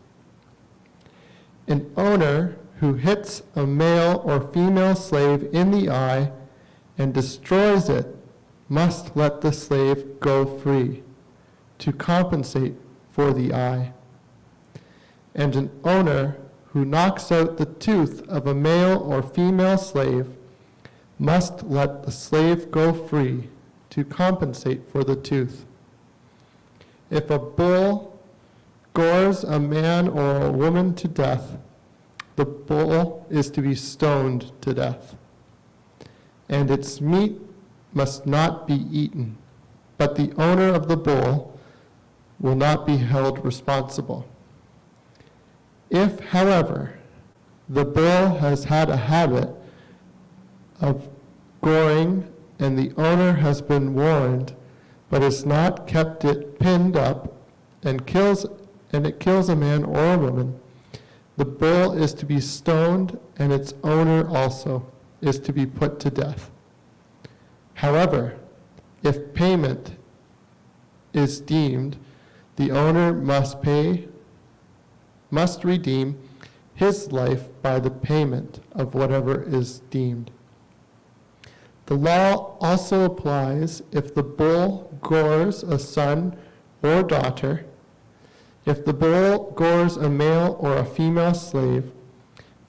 An owner who hits a male or female slave in the eye and destroys it must let the slave go free to compensate for the eye. And an owner who knocks out the tooth of a male or female slave must let the slave go free to compensate for the tooth. If a bull gores a man or a woman to death, the bull is to be stoned to death, and its meat must not be eaten, but the owner of the bull will not be held responsible. If, however, the bull has had a habit of goring and the owner has been warned, but has not kept it pinned up and it kills a man or a woman, the bull is to be stoned and its owner also is to be put to death. However, if payment is deemed, the owner must redeem his life by the payment of whatever is deemed. The law also applies if the bull gores a son or daughter, if the bull gores a male or a female slave,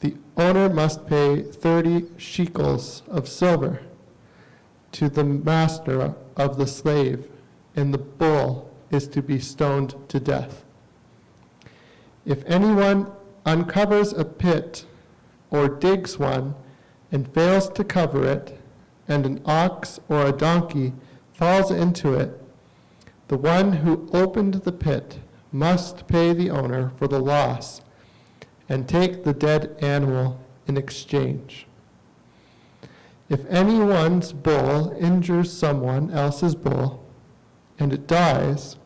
the owner must pay 30 shekels of silver to the master of the slave, and the bull is to be stoned to death. If anyone uncovers a pit or digs one and fails to cover it, and an ox or a donkey falls into it, the one who opened the pit must pay the owner for the loss and take the dead animal in exchange. If anyone's bull injures someone else's bull and it dies,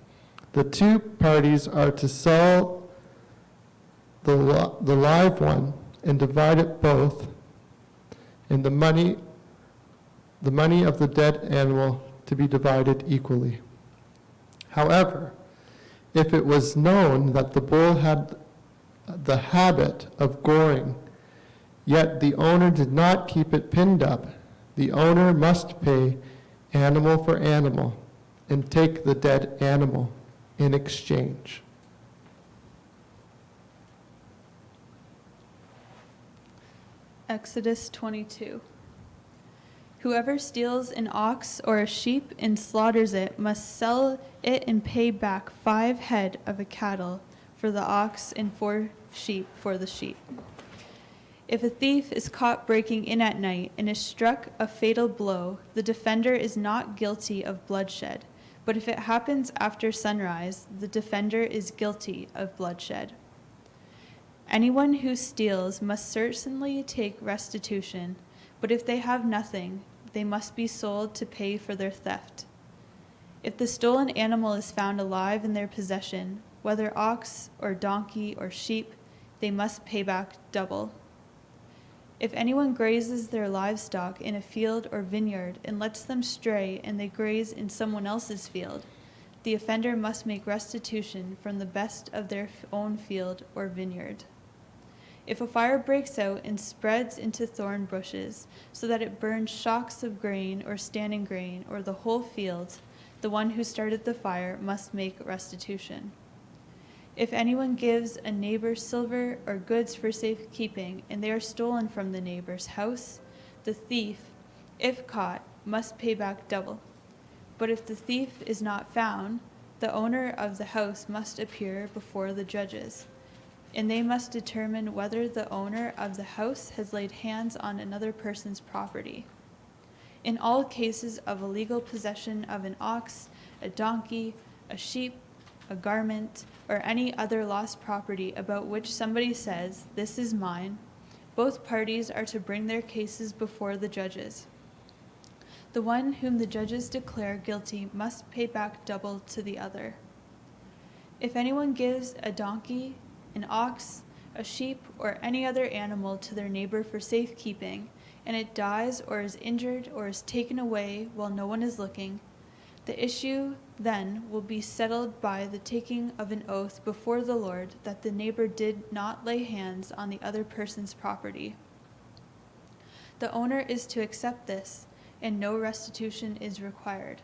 the two parties are to sell the live one and divide it both, and the money of the dead animal to be divided equally. However, if it was known that the bull had the habit of goring, yet the owner did not keep it pinned up, the owner must pay animal for animal and take the dead animal in exchange. Exodus 22. Whoever steals an ox or a sheep and slaughters it must sell it and pay back 5 head of a cattle for the ox and 4 sheep for the sheep. If a thief is caught breaking in at night and is struck a fatal blow, the defender is not guilty of bloodshed. But if it happens after sunrise, the defender is guilty of bloodshed. Anyone who steals must certainly take restitution, but if they have nothing, they must be sold to pay for their theft. If the stolen animal is found alive in their possession, whether ox or donkey or sheep, they must pay back double. If anyone grazes their livestock in a field or vineyard and lets them stray and they graze in someone else's field, the offender must make restitution from the best of their own field or vineyard. If a fire breaks out and spreads into thorn bushes so that it burns shocks of grain or standing grain or the whole field, the one who started the fire must make restitution. If anyone gives a neighbor silver or goods for safekeeping and they are stolen from the neighbor's house, the thief, if caught, must pay back double. But if the thief is not found, the owner of the house must appear before the judges, and they must determine whether the owner of the house has laid hands on another person's property. In all cases of illegal possession of an ox, a donkey, a sheep, a garment, or any other lost property about which somebody says, "This is mine," both parties are to bring their cases before the judges. The one whom the judges declare guilty must pay back double to the other. If anyone gives a donkey, an ox, a sheep, or any other animal to their neighbor for safekeeping, and it dies or is injured or is taken away while no one is looking, the issue then will be settled by the taking of an oath before the Lord that the neighbor did not lay hands on the other person's property. The owner is to accept this, and no restitution is required.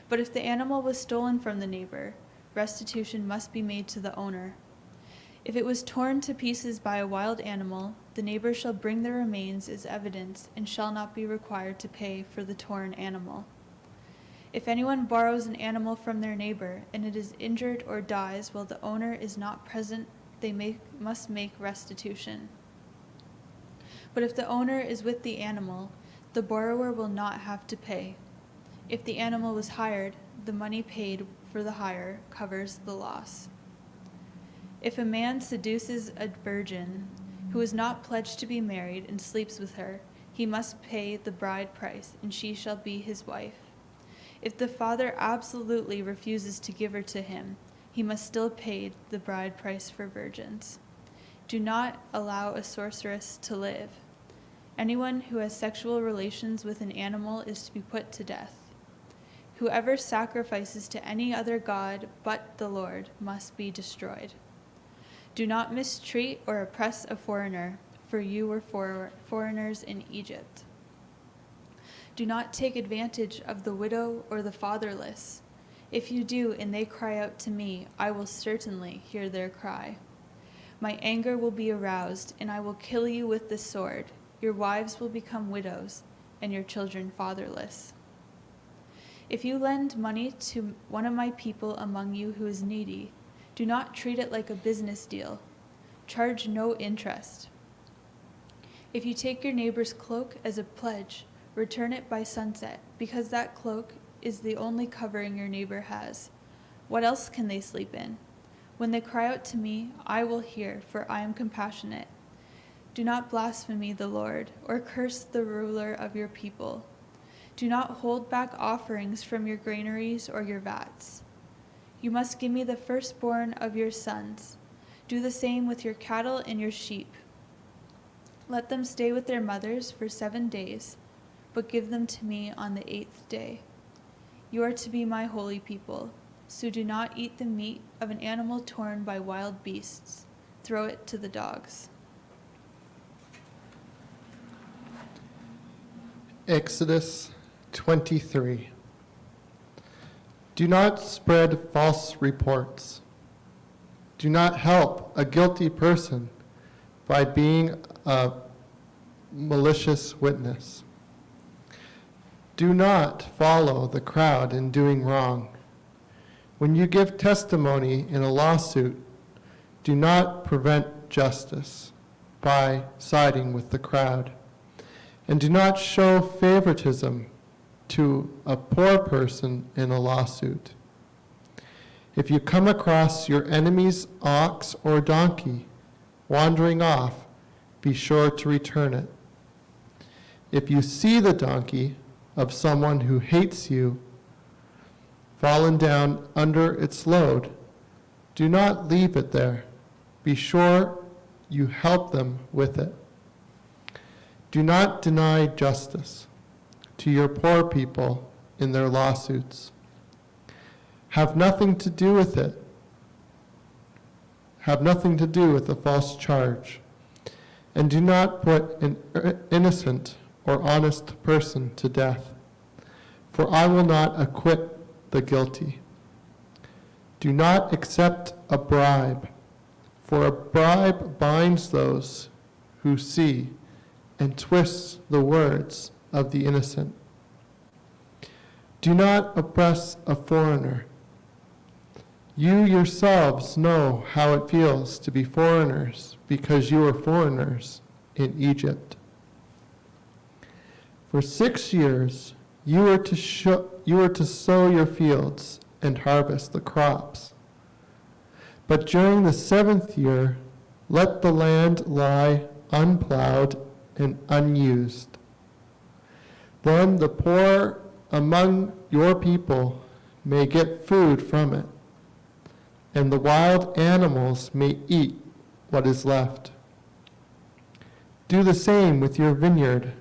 But if the animal was stolen from the neighbor, restitution must be made to the owner. If it was torn to pieces by a wild animal, the neighbor shall bring the remains as evidence and shall not be required to pay for the torn animal. If anyone borrows an animal from their neighbor and it is injured or dies while the owner is not present, they must make restitution. But if the owner is with the animal, the borrower will not have to pay. If the animal was hired, the money paid for the hire covers the loss. If a man seduces a virgin who is not pledged to be married and sleeps with her, he must pay the bride price, and she shall be his wife. If the father absolutely refuses to give her to him, he must still pay the bride price for virgins. Do not allow a sorceress to live. Anyone who has sexual relations with an animal is to be put to death. Whoever sacrifices to any other god but the Lord must be destroyed. Do not mistreat or oppress a foreigner, for you were foreigners in Egypt. Do not take advantage of the widow or the fatherless. If you do and they cry out to me, I will certainly hear their cry. My anger will be aroused, and I will kill you with the sword. Your wives will become widows, and your children fatherless. If you lend money to one of my people among you who is needy, do not treat it like a business deal. Charge no interest. If you take your neighbor's cloak as a pledge, return it by sunset, because that cloak is the only covering your neighbor has. What else can they sleep in? When they cry out to me, I will hear, for I am compassionate. Do not blaspheme the Lord, or curse the ruler of your people. Do not hold back offerings from your granaries or your vats. You must give me the firstborn of your sons. Do the same with your cattle and your sheep. Let them stay with their mothers for 7 days, but give them to me on the 8th day. You are to be my holy people, so do not eat the meat of an animal torn by wild beasts. Throw it to the dogs. Exodus 23. Do not spread false reports. Do not help a guilty person by being a malicious witness. Do not follow the crowd in doing wrong. When you give testimony in a lawsuit, do not prevent justice by siding with the crowd. And do not show favoritism to a poor person in a lawsuit. If you come across your enemy's ox or donkey wandering off, be sure to return it. If you see the donkey of someone who hates you fallen down under its load, do not leave it there. Be sure you help them with it. Do not deny justice to your poor people in their lawsuits. Have nothing to do with it. Have nothing to do with the false charge. And do not put an innocent or honest person to death, for I will not acquit the guilty. Do not accept a bribe, for a bribe binds those who see and twists the words of the innocent. Do not oppress a foreigner. You yourselves know how it feels to be foreigners, because you were foreigners in Egypt. For 6 years you were to sow your fields and harvest the crops. But during the 7th year, let the land lie unplowed and unused. Then the poor among your people may get food from it, and the wild animals may eat what is left. Do the same with your vineyard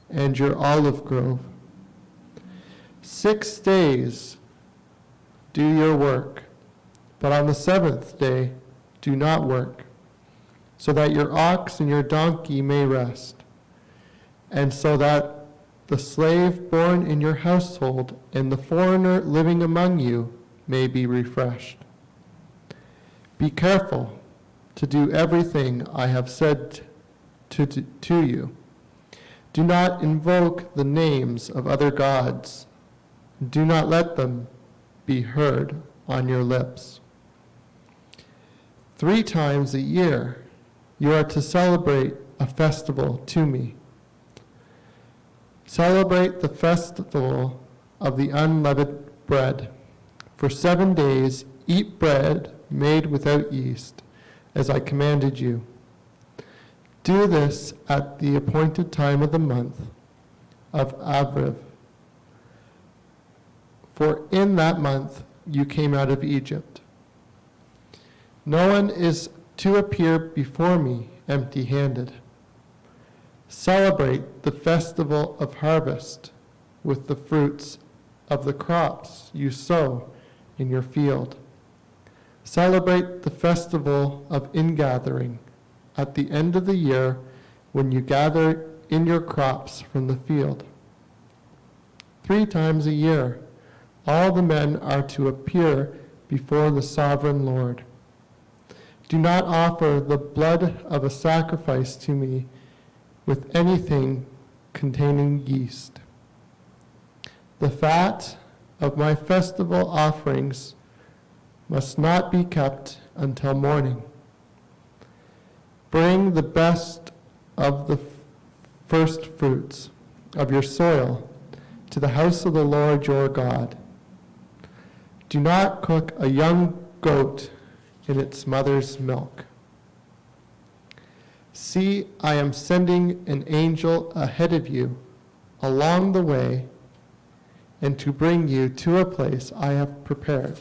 and your olive grove. 6 days do your work, but on the 7th day do not work, so that your ox and your donkey may rest, and so that the slave born in your household and the foreigner living among you may be refreshed. Be careful to do everything I have said to you. Do not invoke the names of other gods. Do not let them be heard on your lips. 3 times a year you are to celebrate a festival to me. Celebrate the festival of the unleavened bread. For 7 days eat bread made without yeast, as I commanded you. Do this at the appointed time of the month of Aviv, for in that month you came out of Egypt. No one is to appear before me empty-handed. Celebrate the festival of harvest with the fruits of the crops you sow in your field. Celebrate the festival of ingathering at the end of the year when you gather in your crops from the field. 3 times a year, all the men are to appear before the sovereign Lord. Do not offer the blood of a sacrifice to me with anything containing yeast. The fat of my festival offerings must not be kept until morning. Bring the best of the first fruits of your soil to the house of the Lord your God. Do not cook a young goat in its mother's milk. See, I am sending an angel ahead of you along the way and to bring you to a place I have prepared.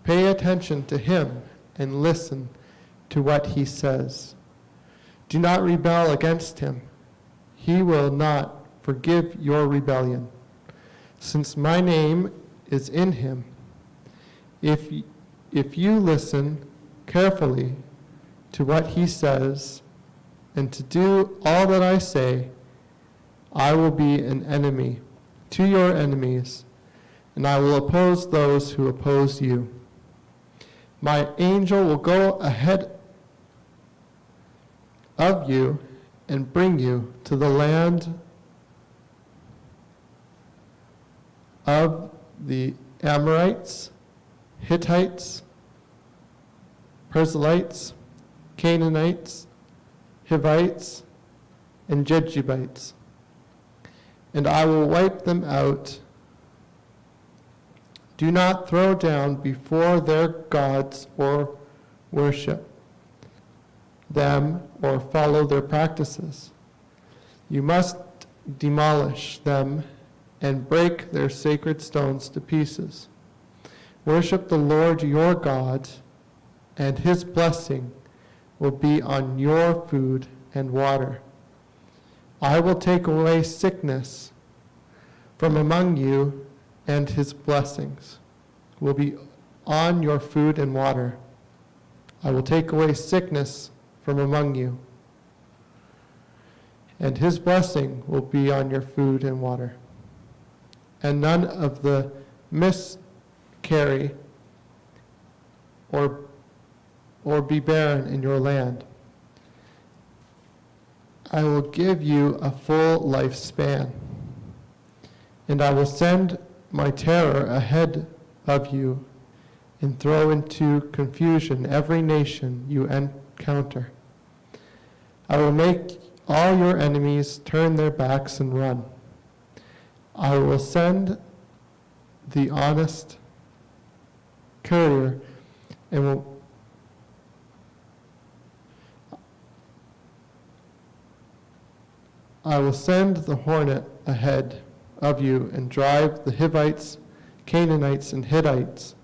Pay attention to him and listen to what he says. Do not rebel against him. He will not forgive your rebellion, since my name is in him. If you listen carefully to what he says and to do all that I say, I will be an enemy to your enemies, and I will oppose those who oppose you. My angel will go ahead of you and bring you to the land of the Amorites, Hittites, Perizzites, Canaanites, Hivites, and Jebusites, and I will wipe them out. Do not throw down before their gods or worship them or follow their practices. You must demolish them and break their sacred stones to pieces. Worship the Lord your God, and his blessing will be on your food and water. I will take away sickness from among you, and his blessings will be on your food and water. I will take away sickness from among you, and his blessing will be on your food and water. And none of the miscarry or be barren in your land. I will give you a full lifespan, and I will send my terror ahead of you and throw into confusion every nation you encounter. I will make all your enemies turn their backs and run. I will send the honest courier and I will send the hornet ahead of you and drive the Hivites, Canaanites, and Hittites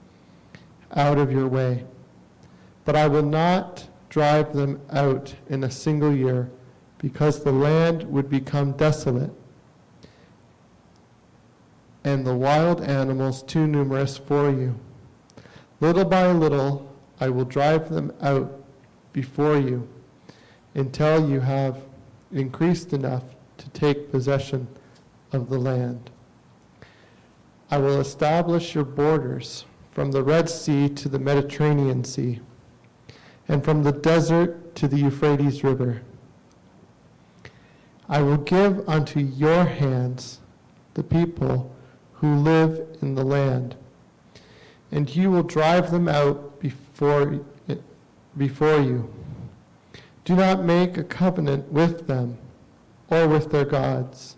out of your way. But I will not drive them out in a single year, because the land would become desolate and the wild animals too numerous for you. Little by little, I will drive them out before you until you have increased enough to take possession of the land. I will establish your borders from the Red Sea to the Mediterranean Sea, and from the desert to the Euphrates River. I will give unto your hands the people who live in the land, and you will drive them out before you. Do not make a covenant with them or with their gods.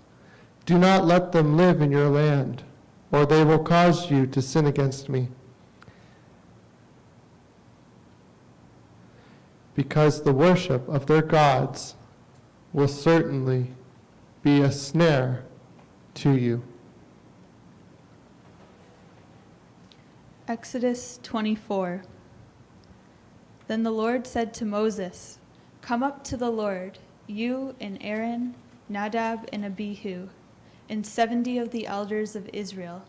Do not let them live in your land, or they will cause you to sin against me. Because the worship of their gods will certainly be a snare to you. Exodus 24. Then the Lord said to Moses, "Come up to the Lord, you and Aaron, Nadab and Abihu, and 70 of the elders of Israel.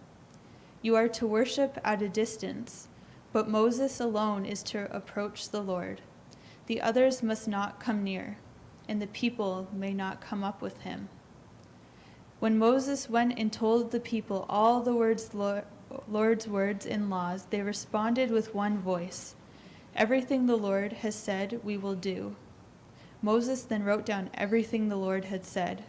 You are to worship at a distance, but Moses alone is to approach the Lord. The others must not come near, and the people may not come up with him. When Moses went and told the people all the Lord's words and laws, they responded with one voice, "Everything the Lord has said, we will do." Moses then wrote down everything the Lord had said.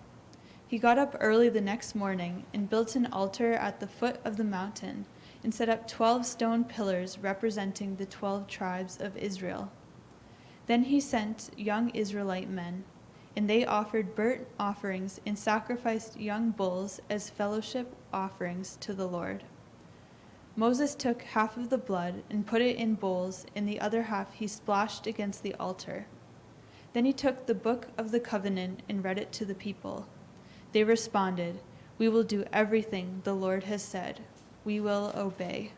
He got up early the next morning and built an altar at the foot of the mountain and set up 12 stone pillars representing the 12 tribes of Israel. Then he sent young Israelite men, and they offered burnt offerings and sacrificed young bulls as fellowship offerings to the Lord. Moses took half of the blood and put it in bowls, and the other half he splashed against the altar. Then he took the book of the covenant and read it to the people. They responded, "We will do everything the Lord has said. We will obey."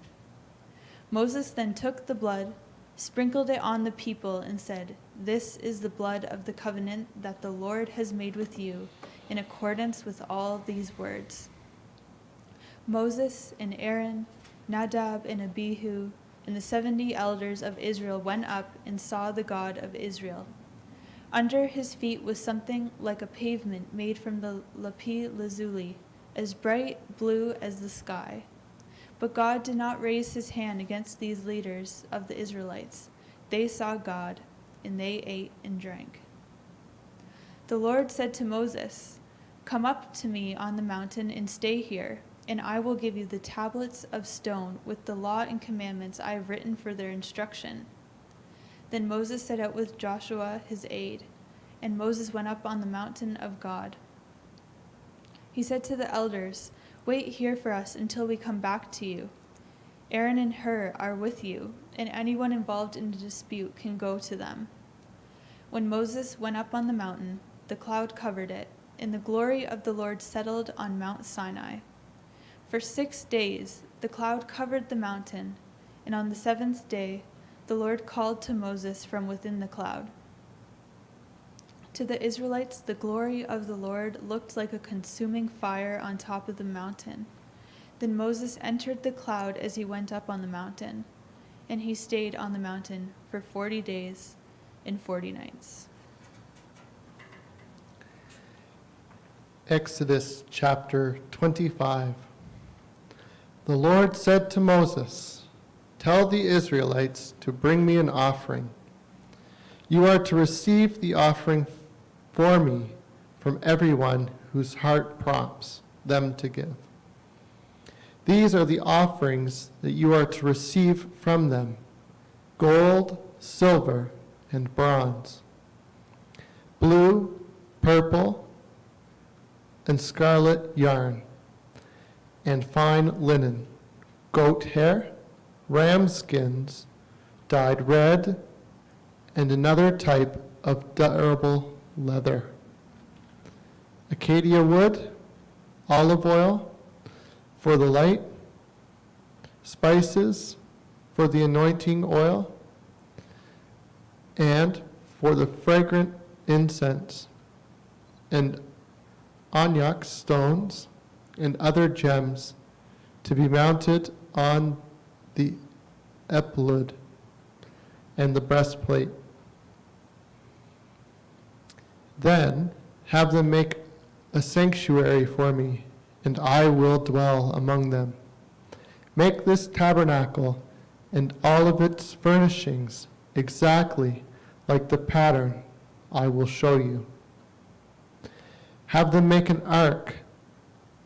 Moses then took the blood, sprinkled it on the people, and said, "This is the blood of the covenant that the Lord has made with you in accordance with all these words." Moses and Aaron, Nadab and Abihu, and the 70 elders of Israel went up and saw the God of Israel. Under his feet was something like a pavement made from the lapis lazuli, as bright blue as the sky. But God did not raise his hand against these leaders of the Israelites. They saw God, and they ate and drank. The Lord said to Moses, "Come up to me on the mountain and stay here, and I will give you the tablets of stone with the law and commandments I have written for their instruction." Then Moses set out with Joshua his aide, and Moses went up on the mountain of God. He said to the elders, "Wait here for us until we come back to you. Aaron and Hur are with you, and anyone involved in a dispute can go to them." When Moses went up on the mountain, the cloud covered it, and the glory of the Lord settled on Mount Sinai. For 6 days the cloud covered the mountain, and on the 7th day the Lord called to Moses from within the cloud. To the Israelites, the glory of the Lord looked like a consuming fire on top of the mountain. Then Moses entered the cloud as he went up on the mountain, and he stayed on the mountain for 40 days and 40 nights. Exodus chapter 25. The Lord said to Moses, "Tell the Israelites to bring me an offering. You are to receive the offering for me from everyone whose heart prompts them to give. These are the offerings that you are to receive from them: gold, silver, and bronze, blue, purple, and scarlet yarn, and fine linen, goat hair, ram skins, dyed red, and another type of durable leather, acacia wood, olive oil for the light, spices for the anointing oil, and for the fragrant incense, and onyx stones and other gems to be mounted on the ephod and the breastplate. Then have them make a sanctuary for me, and I will dwell among them. Make this tabernacle and all of its furnishings exactly like the pattern I will show you. Have them make an ark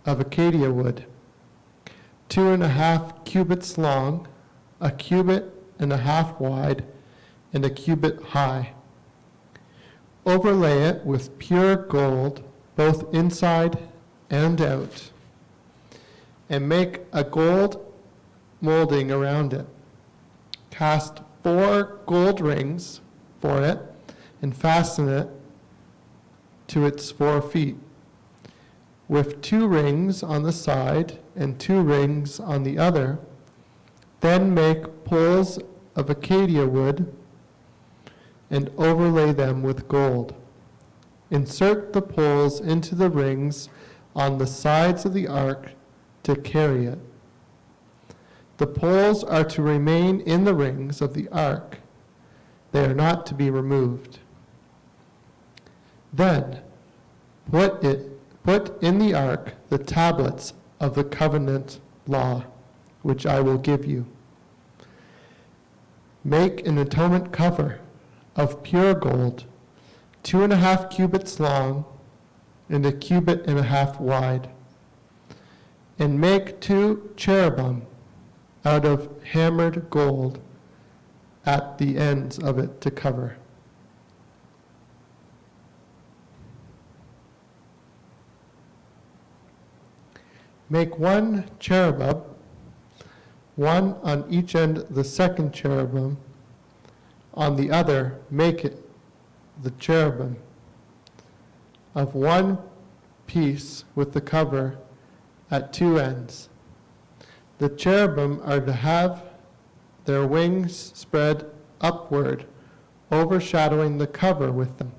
of acacia wood, 2.5 cubits long, 1.5 cubits wide, and 1 cubit high. Overlay it with pure gold, both inside and out, and make a gold molding around it. Cast 4 gold rings for it and fasten it to its 4 feet, with 2 rings on the side and 2 rings on the other. Then make poles of acacia wood and overlay them with gold. Insert the poles into the rings on the sides of the ark to carry it. The poles are to remain in the rings of the ark. They are not to be removed. Then put in the ark the tablets of the covenant law, which I will give you. Make an atonement cover of pure gold, 2.5 cubits long and 1.5 cubits wide. And make 2 cherubim out of hammered gold at the ends of it to cover. Make 1 cherubim, one on each end of the second cherubim, on the other make it the cherubim of 1 piece with the cover at 2 ends. The cherubim are to have their wings spread upward, overshadowing the cover with them.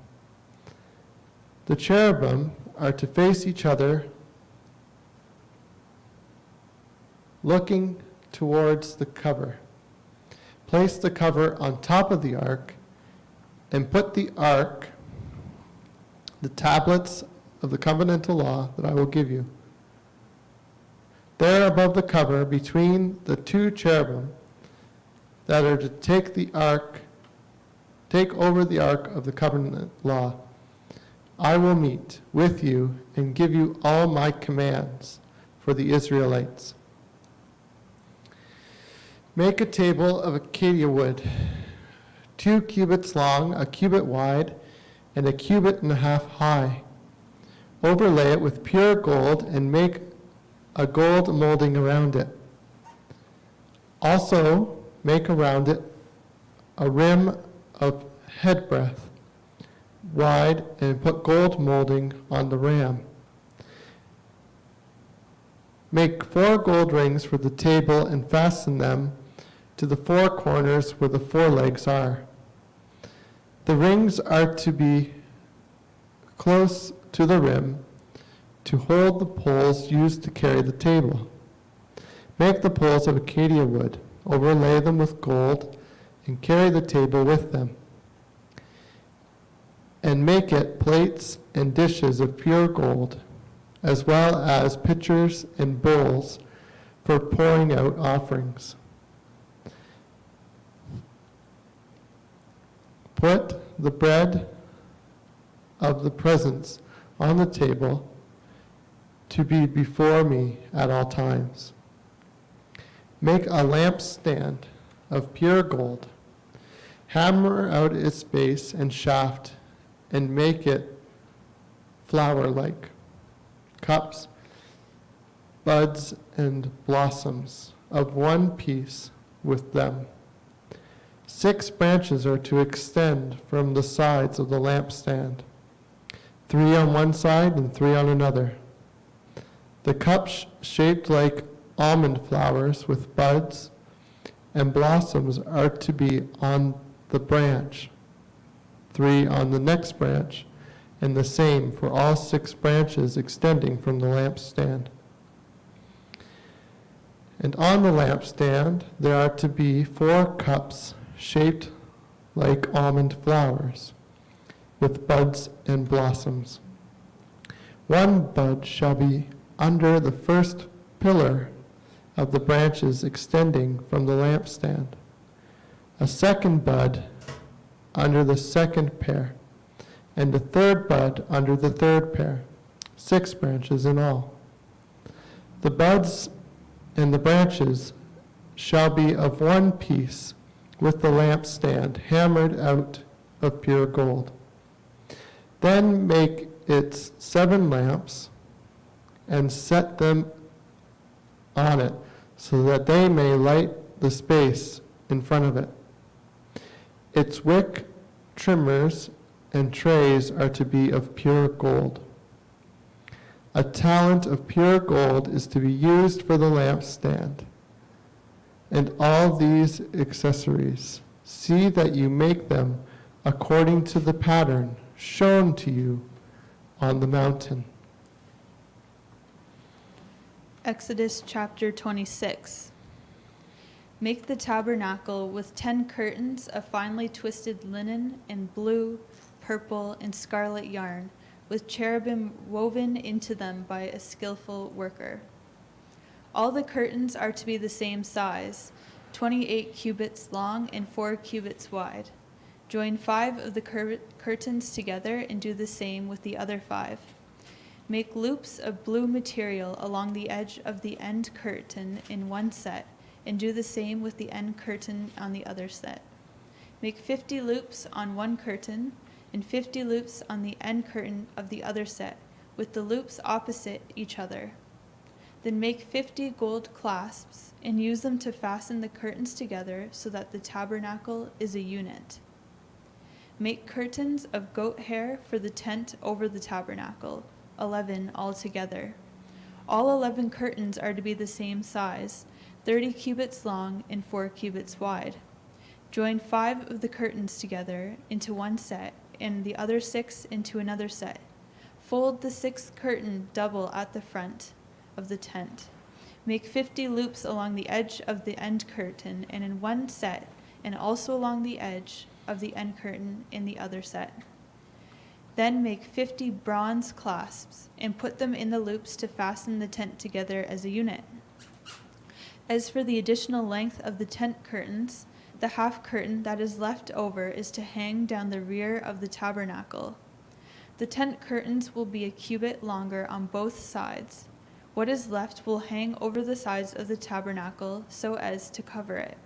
The cherubim are to face each other, looking towards the cover. Place the cover on top of the ark and put the ark, the tablets of the covenantal law that I will give you, there above the cover between the 2 cherubim that are to take over the ark of the covenant law. I will meet with you and give you all my commands for the Israelites. Make a table of acacia wood, 2 cubits long, 1 cubit wide, and 1.5 cubits high. Overlay it with pure gold and make a gold molding around it. Also, make around it a rim of headbreadth wide and put gold molding on the ram. Make 4 gold rings for the table and fasten them to the 4 corners where the 4 legs are. The rings are to be close to the rim to hold the poles used to carry the table. Make the poles of acacia wood, overlay them with gold, and carry the table with them. And make it plates and dishes of pure gold, as well as pitchers and bowls for pouring out offerings. Put the bread of the presence on the table to be before me at all times. Make a lampstand of pure gold. Hammer out its base and shaft and make it flower-like. Cups, buds, and blossoms of 1 piece with them. 6 branches are to extend from the sides of the lampstand, 3 on one side and 3 on another. The cups shaped like almond flowers with buds and blossoms are to be on the branch, 3 on the next branch, and the same for all 6 branches extending from the lampstand. And on the lampstand there are to be 4 cups shaped like almond flowers, with buds and blossoms. 1 bud shall be under the first pillar of the branches extending from the lampstand, a 2nd bud under the 2nd pair, and a 3rd bud under the 3rd pair, 6 branches in all. The buds and the branches shall be of 1 piece with the lampstand hammered out of pure gold. Then make its 7 lamps and set them on it so that they may light the space in front of it. Its wick, trimmers, and trays are to be of pure gold. A talent of pure gold is to be used for the lampstand. And all these accessories, see that you make them according to the pattern shown to you on the mountain. Exodus chapter 26. Make the tabernacle with 10 curtains of finely twisted linen and blue, purple, and scarlet yarn, with cherubim woven into them by a skillful worker. All the curtains are to be the same size, 28 cubits long and 4 cubits wide. Join 5 of the curtains together and do the same with the other 5. Make loops of blue material along the edge of the end curtain in one set, and do the same with the end curtain on the other set. Make 50 loops on one curtain, and 50 loops on the end curtain of the other set, with the loops opposite each other. Then make 50 gold clasps, and use them to fasten the curtains together so that the tabernacle is a unit. Make curtains of goat hair for the tent over the tabernacle, 11 altogether. All 11 curtains are to be the same size, 30 cubits long and 4 cubits wide. Join 5 of the curtains together into one set, and the other 6 into another set. Fold the 6th curtain double at the front of the tent. Make 50 loops along the edge of the end curtain and in one set, and also along the edge of the end curtain in the other set. Then make 50 bronze clasps and put them in the loops to fasten the tent together as a unit. As for the additional length of the tent curtains, the half curtain that is left over is to hang down the rear of the tabernacle. The tent curtains will be a cubit longer on both sides. What is left will hang over the sides of the tabernacle so as to cover it.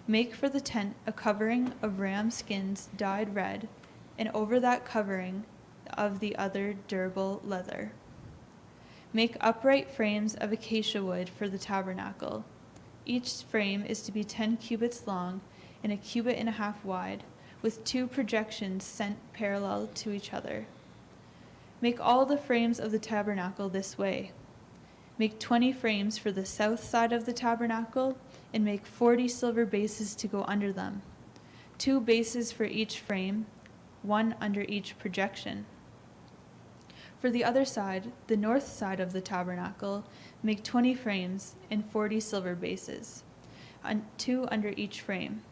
Make for the tent a covering of ram skins dyed red, and over that covering of the other durable leather. Make upright frames of acacia wood for the tabernacle. Each frame is to be 10 cubits long and a cubit and a half wide, with 2 projections sent parallel to each other. Make all the frames of the tabernacle this way. Make 20 frames for the south side of the tabernacle, and make 40 silver bases to go under them, 2 bases for each frame, 1 under each projection. For the other side, the north side of the tabernacle, make 20 frames and 40 silver bases, 2 under each frame.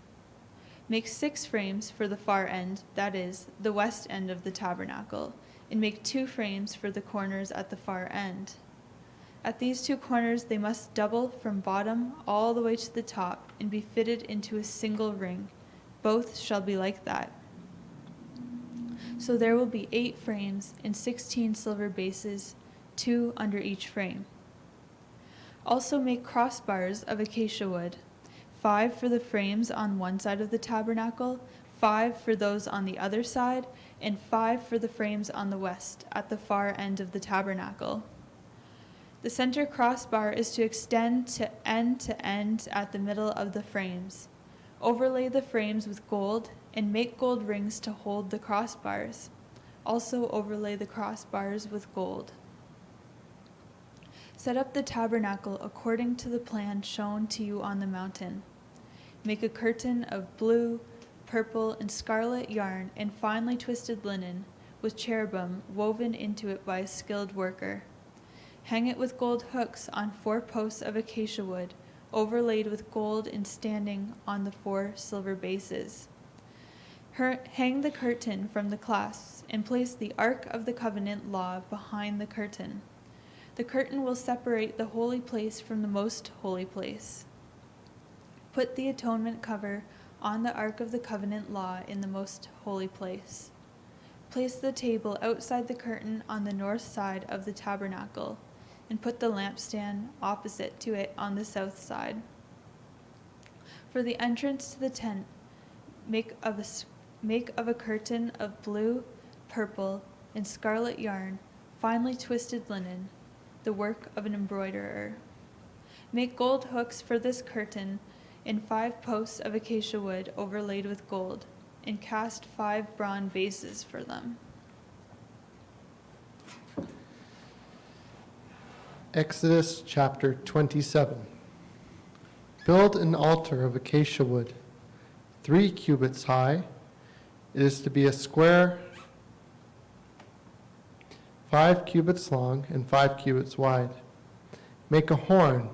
Make 6 frames for the far end, that is, the west end of the tabernacle, and make 2 frames for the corners at the far end. At these 2 corners they must double from bottom all the way to the top and be fitted into a single ring. Both shall be like that. So there will be 8 frames and 16 silver bases, 2 under each frame. Also make crossbars of acacia wood, 5 for the frames on one side of the tabernacle, 5 for those on the other side, and 5 for the frames on the west at the far end of the tabernacle. The center crossbar is to extend to end at the middle of the frames. Overlay the frames with gold and make gold rings to hold the crossbars. Also overlay the crossbars with gold. Set up the tabernacle according to the plan shown to you on the mountain. Make a curtain of blue, purple, and scarlet yarn and finely twisted linen, with cherubim woven into it by a skilled worker. Hang it with gold hooks on 4 posts of acacia wood, overlaid with gold and standing on the 4 silver bases. Hang the curtain from the clasps and place the Ark of the Covenant law behind the curtain. The curtain will separate the holy place from the most holy place. Put the atonement cover on the Ark of the Covenant law in the most holy place. Place the table outside the curtain on the north side of the tabernacle, and put the lampstand opposite to it on the south side. For the entrance to the tent, make of a curtain of blue, purple, and scarlet yarn, finely twisted linen, the work of an embroiderer. Make gold hooks for this curtain and 5 posts of acacia wood overlaid with gold, and cast 5 bronze bases for them. Exodus chapter 27. Build an altar of acacia wood, 3 cubits high. It is to be a square, 5 cubits long and 5 cubits wide. Make a horn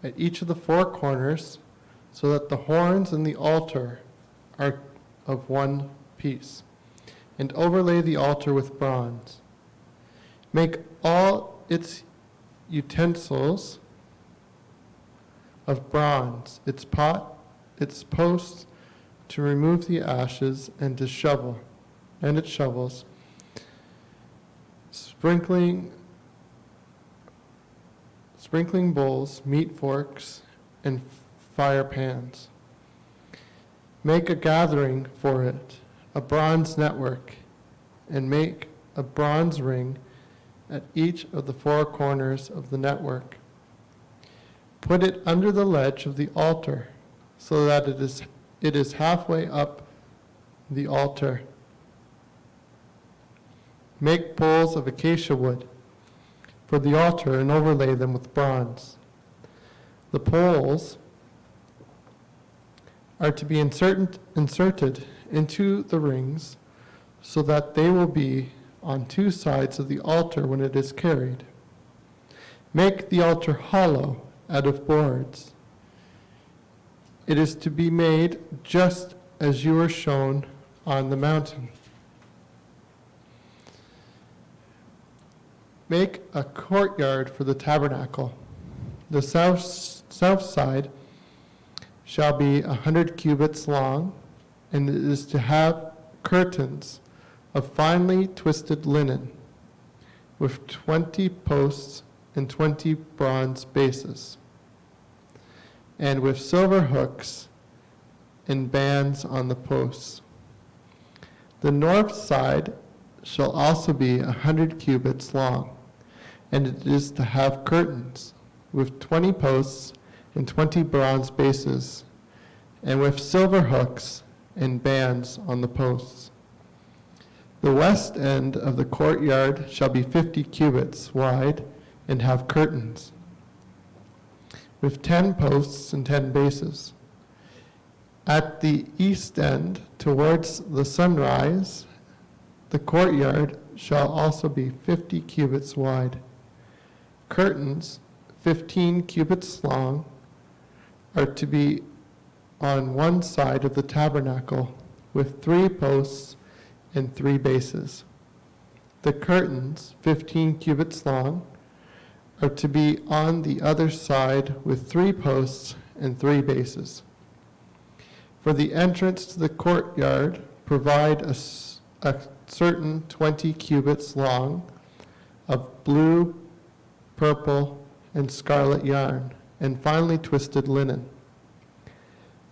at each of the 4 corners so that the horns and the altar are of one piece, and overlay the altar with bronze. Make all its utensils of bronze, its pot, its posts to remove the ashes, and its shovels, sprinkling bowls, meat forks, and fire pans. Make a gathering for it, a bronze network, and make a bronze ring at each of the four corners of the network. Put it under the ledge of the altar, so that it is halfway up the altar. Make poles of acacia wood for the altar and overlay them with bronze. The poles are to be inserted into the rings so that they will be on two sides of the altar when it is carried. Make the altar hollow out of boards. It is to be made just as you were shown on the mountain. Make a courtyard for the tabernacle. The south side shall be 100 cubits long, and it is to have curtains of finely twisted linen, with 20 posts and 20 bronze bases, and with silver hooks and bands on the posts. The north side shall also be 100 cubits long, and it is to have curtains with 20 posts and 20 bronze bases, and with silver hooks and bands on the posts. The west end of the courtyard shall be 50 cubits wide and have curtains, with 10 posts and 10 bases. At the east end, towards the sunrise, the courtyard shall also be 50 cubits wide. Curtains, 15 cubits long, are to be on one side of the tabernacle, with 3 posts and 3 bases. The curtains, 15 cubits long, are to be on the other side with 3 posts and 3 bases. For the entrance to the courtyard, provide a certain 20 cubits long of blue, purple, and scarlet yarn, and finely twisted linen.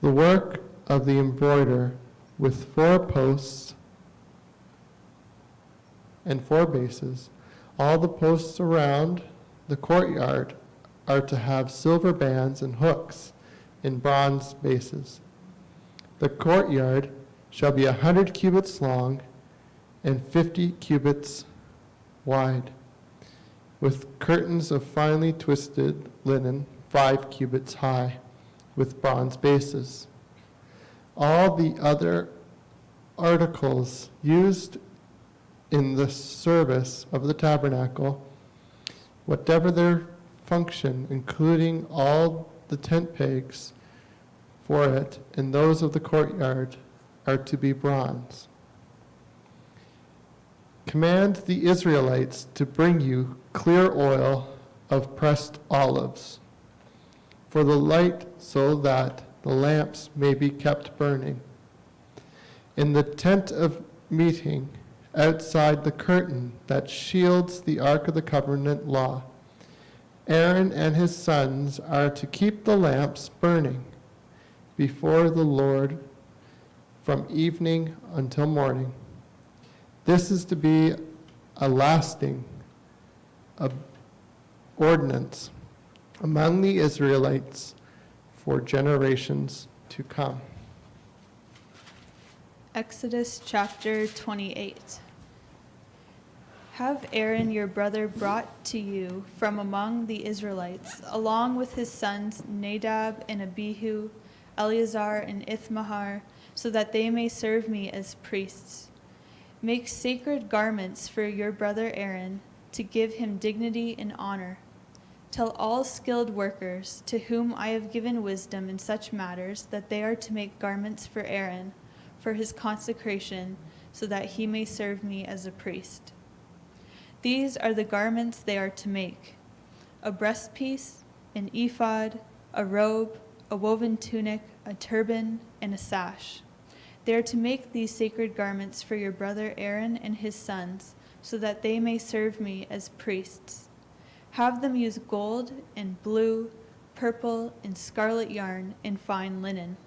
The work of the embroider with 4 posts and 4 bases. All the posts around the courtyard are to have silver bands and hooks in bronze bases. The courtyard shall be 100 cubits long and 50 cubits wide, with curtains of finely twisted linen 5 cubits high, with bronze bases. All the other articles used in the service of the tabernacle, whatever their function, including all the tent pegs for it and those of the courtyard, are to be bronze. Command the Israelites to bring you clear oil of pressed olives for the light, so that the lamps may be kept burning. In the tent of meeting, outside the curtain that shields the Ark of the Covenant law, Aaron and his sons are to keep the lamps burning before the Lord from evening until morning. This is to be a lasting ordinance among the Israelites for generations to come. Exodus chapter 28. Have Aaron your brother brought to you from among the Israelites, along with his sons Nadab and Abihu, Eleazar and Ithamar, so that they may serve me as priests. Make sacred garments for your brother Aaron, to give him dignity and honor. Tell all skilled workers to whom I have given wisdom in such matters that they are to make garments for Aaron, for his consecration, so that he may serve me as a priest. These are the garments they are to make: a breastpiece, an ephod, a robe, a woven tunic, a turban, and a sash. They are to make these sacred garments for your brother Aaron and his sons, so that they may serve me as priests. Have them use gold and blue, purple, and scarlet yarn and fine linen.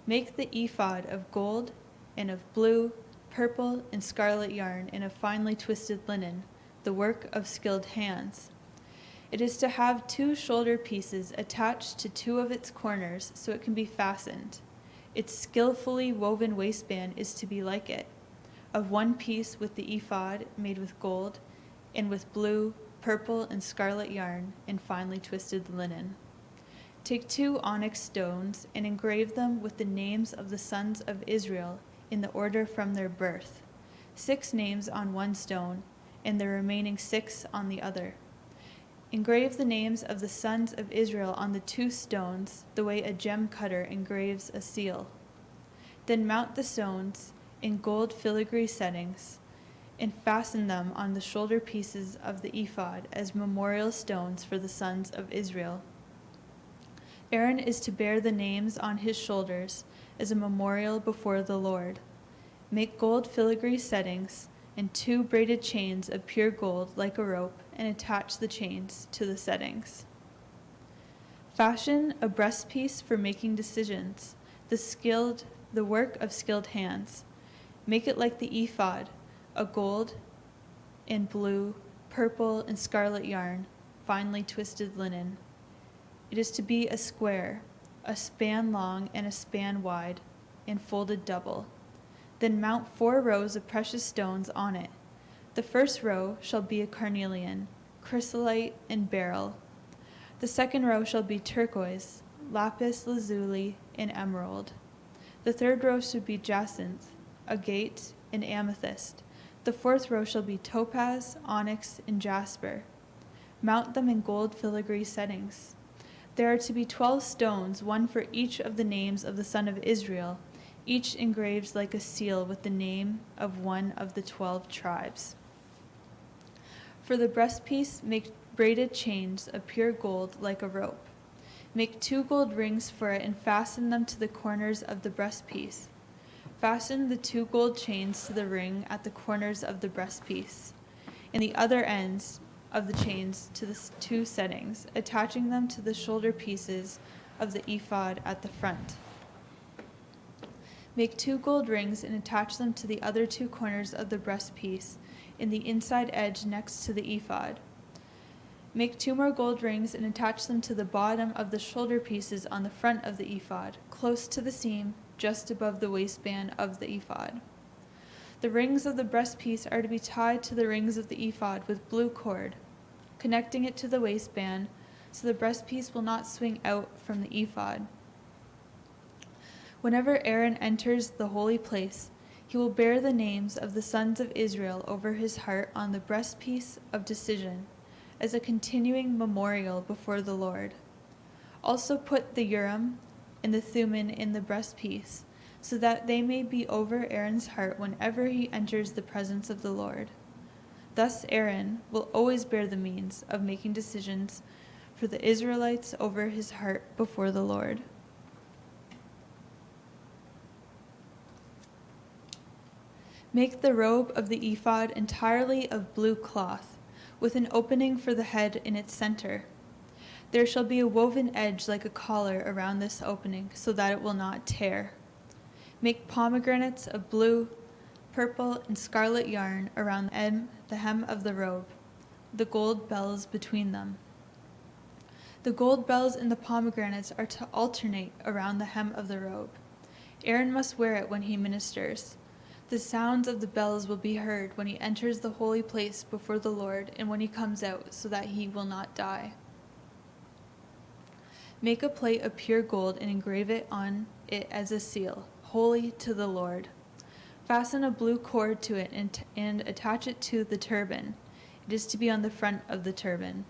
Make the ephod of gold and of blue, purple, and scarlet yarn and of finely twisted linen, the work of skilled hands. It is to have 2 shoulder pieces attached to 2 of its corners so it can be fastened. Its skillfully woven waistband is to be like it, of 1 piece with the ephod made with gold and with blue, purple, and scarlet yarn and finely twisted linen. Take 2 onyx stones and engrave them with the names of the sons of Israel in the order from their birth, 6 names on 1 stone, and the remaining 6 on the other. Engrave the names of the sons of Israel on the 2 stones, the way a gem cutter engraves a seal. Then mount the stones in gold filigree settings, and fasten them on the shoulder pieces of the ephod as memorial stones for the sons of Israel. Aaron is to bear the names on his shoulders as a memorial before the Lord. Make gold filigree settings and 2 braided chains of pure gold like a rope, and attach the chains to the settings. Fashion a breastpiece for making decisions, the work of skilled hands. Make it like the ephod, a gold and blue, purple, and scarlet yarn, finely twisted linen. It is to be a square, a span long and a span wide, and folded double. Then mount 4 rows of precious stones on it. The first row shall be a carnelian, chrysolite, and beryl. The second row shall be turquoise, lapis lazuli, and emerald. The third row should be jacinth, agate, and amethyst. The fourth row shall be topaz, onyx, and jasper. Mount them in gold filigree settings. There are to be 12 stones, 1 for each of the names of the son of Israel, each engraved like a seal with the name of one of the 12 tribes. For the breastpiece, make braided chains of pure gold like a rope. Make 2 gold rings for it and fasten them to the corners of the breastpiece. Fasten the 2 gold chains to the ring at the corners of the breastpiece, and the other ends of the chains to the 2 settings, attaching them to the shoulder pieces of the ephod at the front. Make 2 gold rings and attach them to the other 2 corners of the breastpiece in the inside edge next to the ephod. Make 2 more gold rings and attach them to the bottom of the shoulder pieces on the front of the ephod, close to the seam, just above the waistband of the ephod. The rings of the breastpiece are to be tied to the rings of the ephod with blue cord, connecting it to the waistband, so the breastpiece will not swing out from the ephod. Whenever Aaron enters the holy place, he will bear the names of the sons of Israel over his heart on the breastpiece of decision, as a continuing memorial before the Lord. Also put the Urim and the Thummim in the breastpiece, so that they may be over Aaron's heart whenever he enters the presence of the Lord. Thus Aaron will always bear the means of making decisions for the Israelites over his heart before the Lord. Make the robe of the ephod entirely of blue cloth, with an opening for the head in its center. There shall be a woven edge like a collar around this opening, so that it will not tear. Make pomegranates of blue, purple, and scarlet yarn around the hem of the robe, the gold bells between them. The gold bells and the pomegranates are to alternate around the hem of the robe. Aaron must wear it when he ministers. The sounds of the bells will be heard when he enters the holy place before the Lord and when he comes out, so that he will not die. Make a plate of pure gold and engrave it on it as a seal, holy to the Lord. Fasten a blue cord to it and attach it to the turban. It is to be on the front of the turban.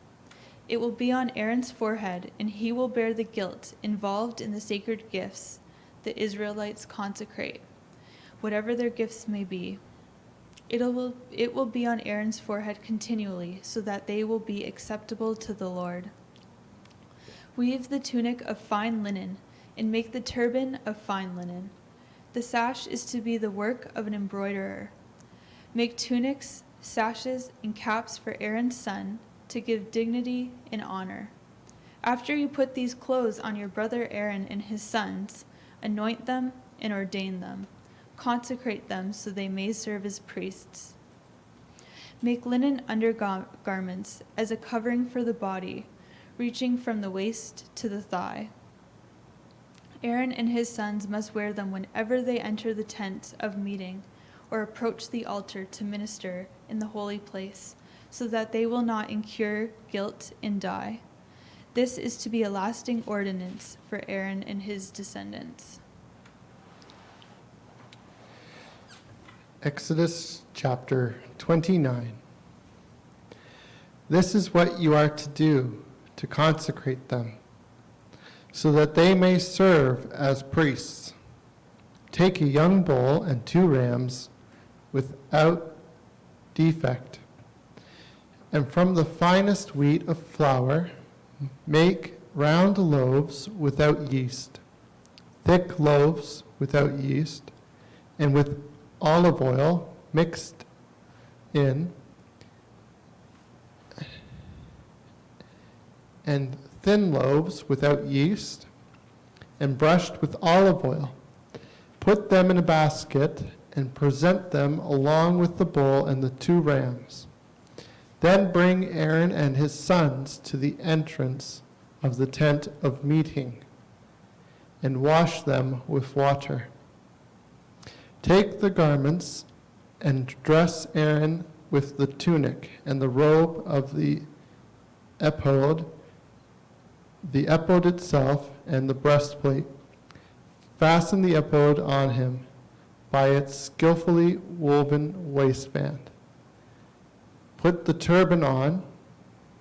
It will be on Aaron's forehead, and he will bear the guilt involved in the sacred gifts the Israelites consecrate, whatever their gifts may be. It will be on Aaron's forehead continually, so that they will be acceptable to the Lord. Weave the tunic of fine linen, and make the turban of fine linen. The sash is to be the work of an embroiderer. Make tunics, sashes, and caps for Aaron's son, to give dignity and honor. After you put these clothes on your brother Aaron and his sons, anoint them and ordain them. Consecrate them so they may serve as priests. Make linen undergarments as a covering for the body, reaching from the waist to the thigh. Aaron and his sons must wear them whenever they enter the tent of meeting or approach the altar to minister in the holy place, so that they will not incur guilt and die. This is to be a lasting ordinance for Aaron and his descendants. Exodus chapter 29. This is what you are to do to consecrate them, so that they may serve as priests. Take a young bull and 2 rams without defect, and from the finest wheat of flour, make round loaves without yeast, thick loaves without yeast, and with olive oil mixed in, and thin loaves without yeast, and brushed with olive oil. Put them in a basket and present them along with the bull and the 2 rams. Then bring Aaron and his sons to the entrance of the tent of meeting and wash them with water. Take the garments and dress Aaron with the tunic and the robe of the ephod itself and the breastplate. Fasten the ephod on him by its skillfully woven waistband. Put the turban on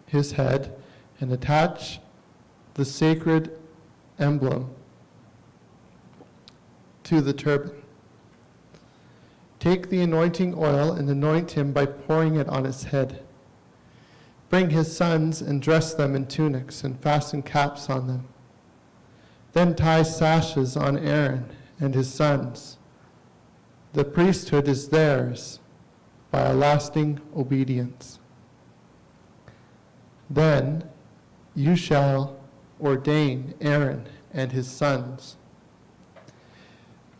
his head and attach the sacred emblem to the turban. Take the anointing oil and anoint him by pouring it on his head. Bring his sons and dress them in tunics and fasten caps on them. Then tie sashes on Aaron and his sons. The priesthood is theirs by a lasting obedience. Then you shall ordain Aaron and his sons.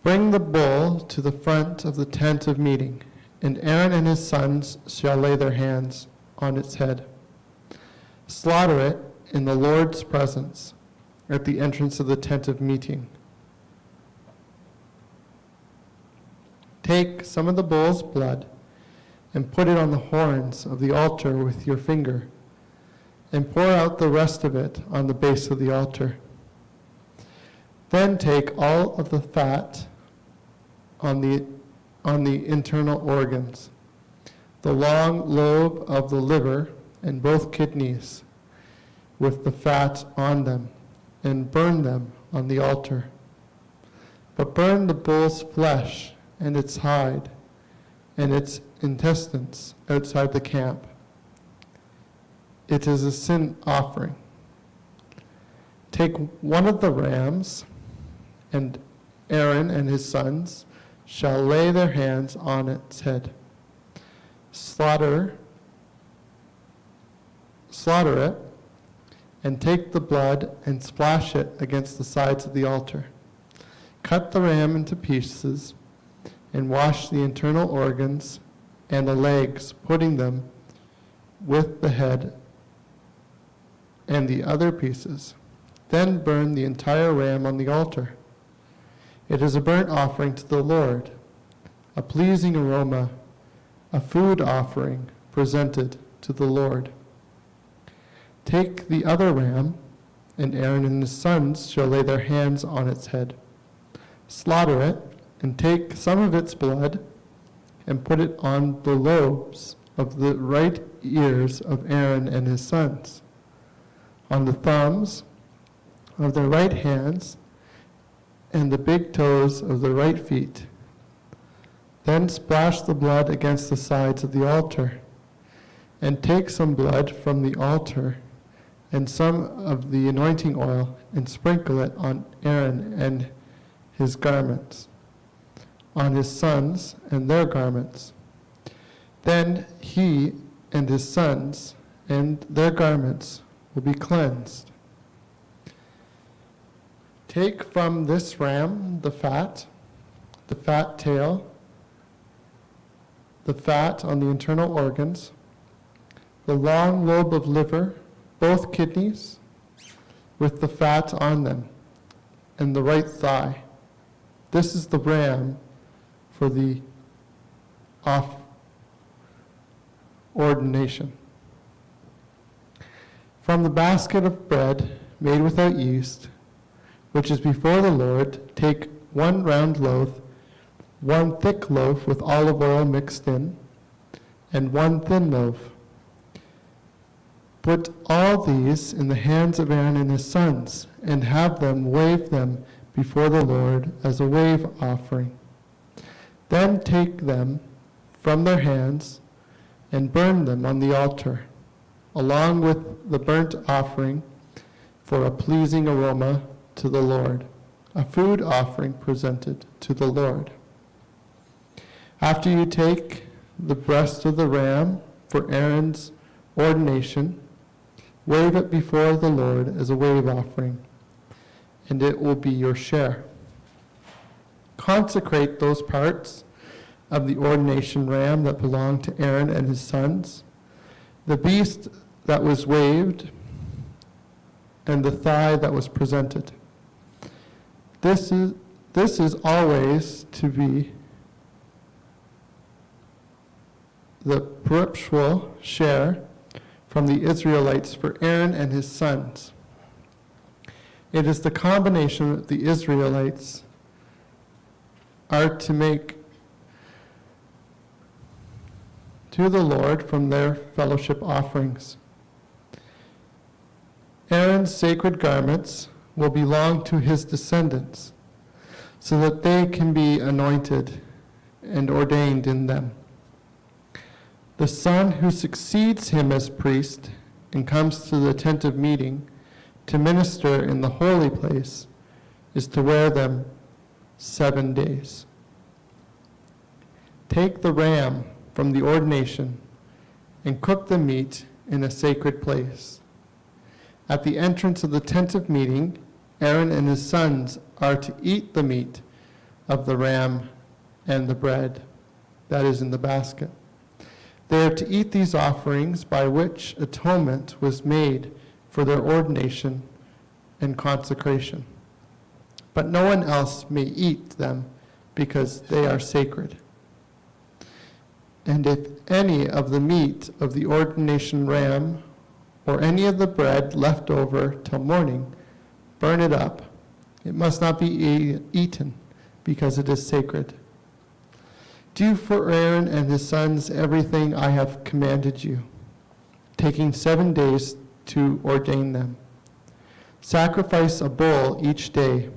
Bring the bull to the front of the tent of meeting, and Aaron and his sons shall lay their hands on its head. Slaughter it in the Lord's presence at the entrance of the tent of meeting. Take some of the bull's blood and put it on the horns of the altar with your finger, and pour out the rest of it on the base of the altar. Then take all of the fat on the internal organs, the long lobe of the liver and both kidneys, with the fat on them, and burn them on the altar. But burn the bull's flesh and its hide and its intestines outside the camp. It is a sin offering. Take one of the rams, and Aaron and his sons shall lay their hands on its head. Slaughter it, and take the blood and splash it against the sides of the altar. Cut the ram into pieces and wash the internal organs and the legs, putting them with the head and the other pieces. Then burn the entire ram on the altar. It is a burnt offering to the Lord, a pleasing aroma, a food offering presented to the Lord. Take the other ram, and Aaron and his sons shall lay their hands on its head. Slaughter it, and take some of its blood, and put it on the lobes of the right ears of Aaron and his sons. on the thumbs of their right hands and the big toes of their right feet. Then splash the blood against the sides of the altar, and take some blood from the altar and some of the anointing oil and sprinkle it on Aaron and his garments, on his sons and their garments. Then he and his sons and their garments will be cleansed. Take from this ram the fat tail, the fat on the internal organs, the long lobe of liver, both kidneys, with the fat on them, and the right thigh. This is the ram for the ordination. From the basket of bread made without yeast, which is before the Lord, take 1 round loaf, 1 thick loaf with olive oil mixed in, and 1 thin loaf. Put all these in the hands of Aaron and his sons, and have them wave them before the Lord as a wave offering. Then take them from their hands and burn them on the altar, along with the burnt offering for a pleasing aroma to the Lord, a food offering presented to the Lord. After you take the breast of the ram for Aaron's ordination, wave it before the Lord as a wave offering, and it will be your share. Consecrate those parts of the ordination ram that belong to Aaron and his sons, the beast that was waved, and the thigh that was presented. This is always to be the perpetual share from the Israelites for Aaron and his sons. It is the combination that the Israelites are to make to the Lord from their fellowship offerings. Aaron's sacred garments will belong to his descendants, so that they can be anointed and ordained in them. The son who succeeds him as priest and comes to the tent of meeting to minister in the holy place is to wear them 7 days. Take the ram from the ordination and cook the meat in a sacred place. At the entrance of the tent of meeting, Aaron and his sons are to eat the meat of the ram and the bread that is in the basket. They are to eat these offerings by which atonement was made for their ordination and consecration. But no one else may eat them because they are sacred. And if any of the meat of the ordination ram or any of the bread left over till morning, burn it up. It must not be eaten because it is sacred. Do for Aaron and his sons everything I have commanded you, taking 7 days to ordain them. Sacrifice a bull each day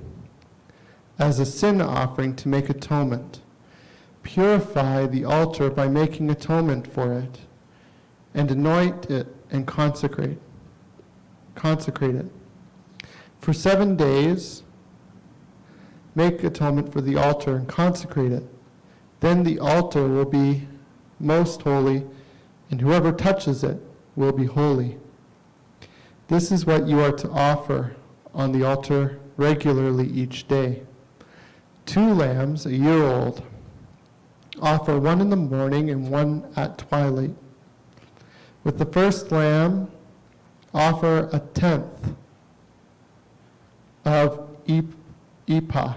as a sin offering to make atonement. Purify the altar by making atonement for it, and anoint it and consecrate it. For 7 days, make atonement for the altar and consecrate it. Then the altar will be most holy, and whoever touches it will be holy. This is what you are to offer on the altar regularly each day. 2 lambs, a year old. Offer 1 in the morning and 1 at twilight. With the first lamb, offer 1/10 of ephah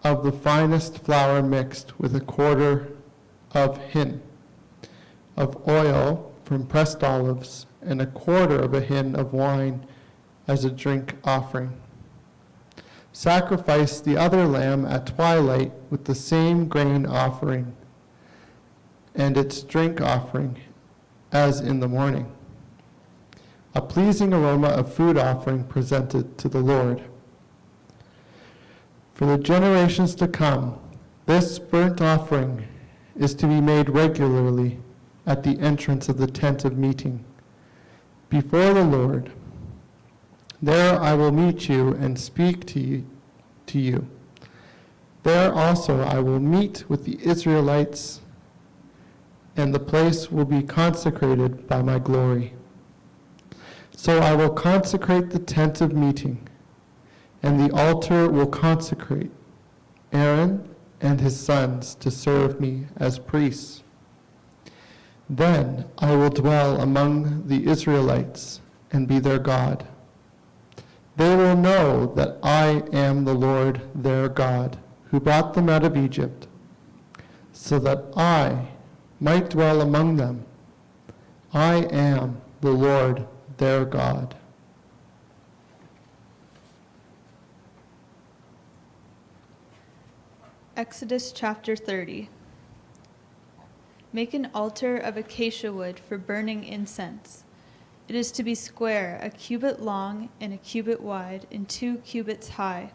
of the finest flour mixed with 1/4 of hin of oil from pressed olives, and 1/4 of a hin of wine as a drink offering. Sacrifice the other lamb at twilight with the same grain offering and its drink offering as in the morning. a pleasing aroma of food offering presented to the Lord. For the generations to come, this burnt offering is to be made regularly at the entrance of the tent of meeting, before the Lord. There I will meet you and speak to you. There also I will meet with the Israelites, and the place will be consecrated by my glory. So I will consecrate the tent of meeting, and the altar will consecrate Aaron and his sons to serve me as priests. Then I will dwell among the Israelites and be their God. They will know that I am the Lord their God, who brought them out of Egypt, so that I might dwell among them. I am the Lord their God. Exodus chapter 30. Make an altar of acacia wood for burning incense. It is to be square, a cubit long and a cubit wide, and 2 cubits high.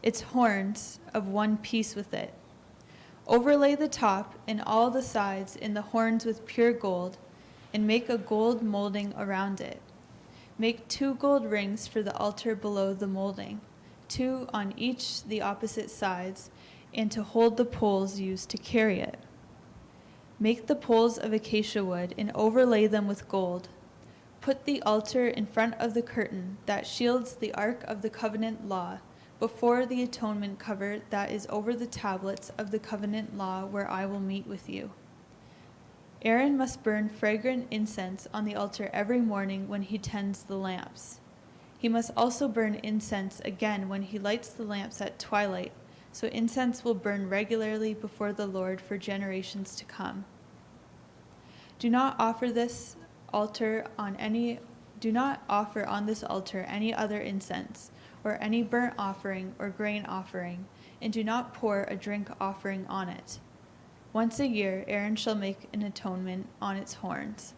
Its horns of one piece with it. Overlay the top and all the sides in the horns with pure gold, and make a gold molding around it. Make 2 gold rings for the altar below the molding, 2 on each the opposite sides, and to hold the poles used to carry it. Make the poles of acacia wood and overlay them with gold. Put the altar in front of the curtain that shields the Ark of the Covenant law, before the atonement cover that is over the tablets of the covenant law where I will meet with you. Aaron must burn fragrant incense on the altar every morning when he tends the lamps. He must also burn incense again when he lights the lamps at twilight, so incense will burn regularly before the Lord for generations to come. Do not offer on this altar any other incense, or any burnt offering or grain offering, and do not pour a drink offering on it. Once a year Aaron shall make an atonement on its horns.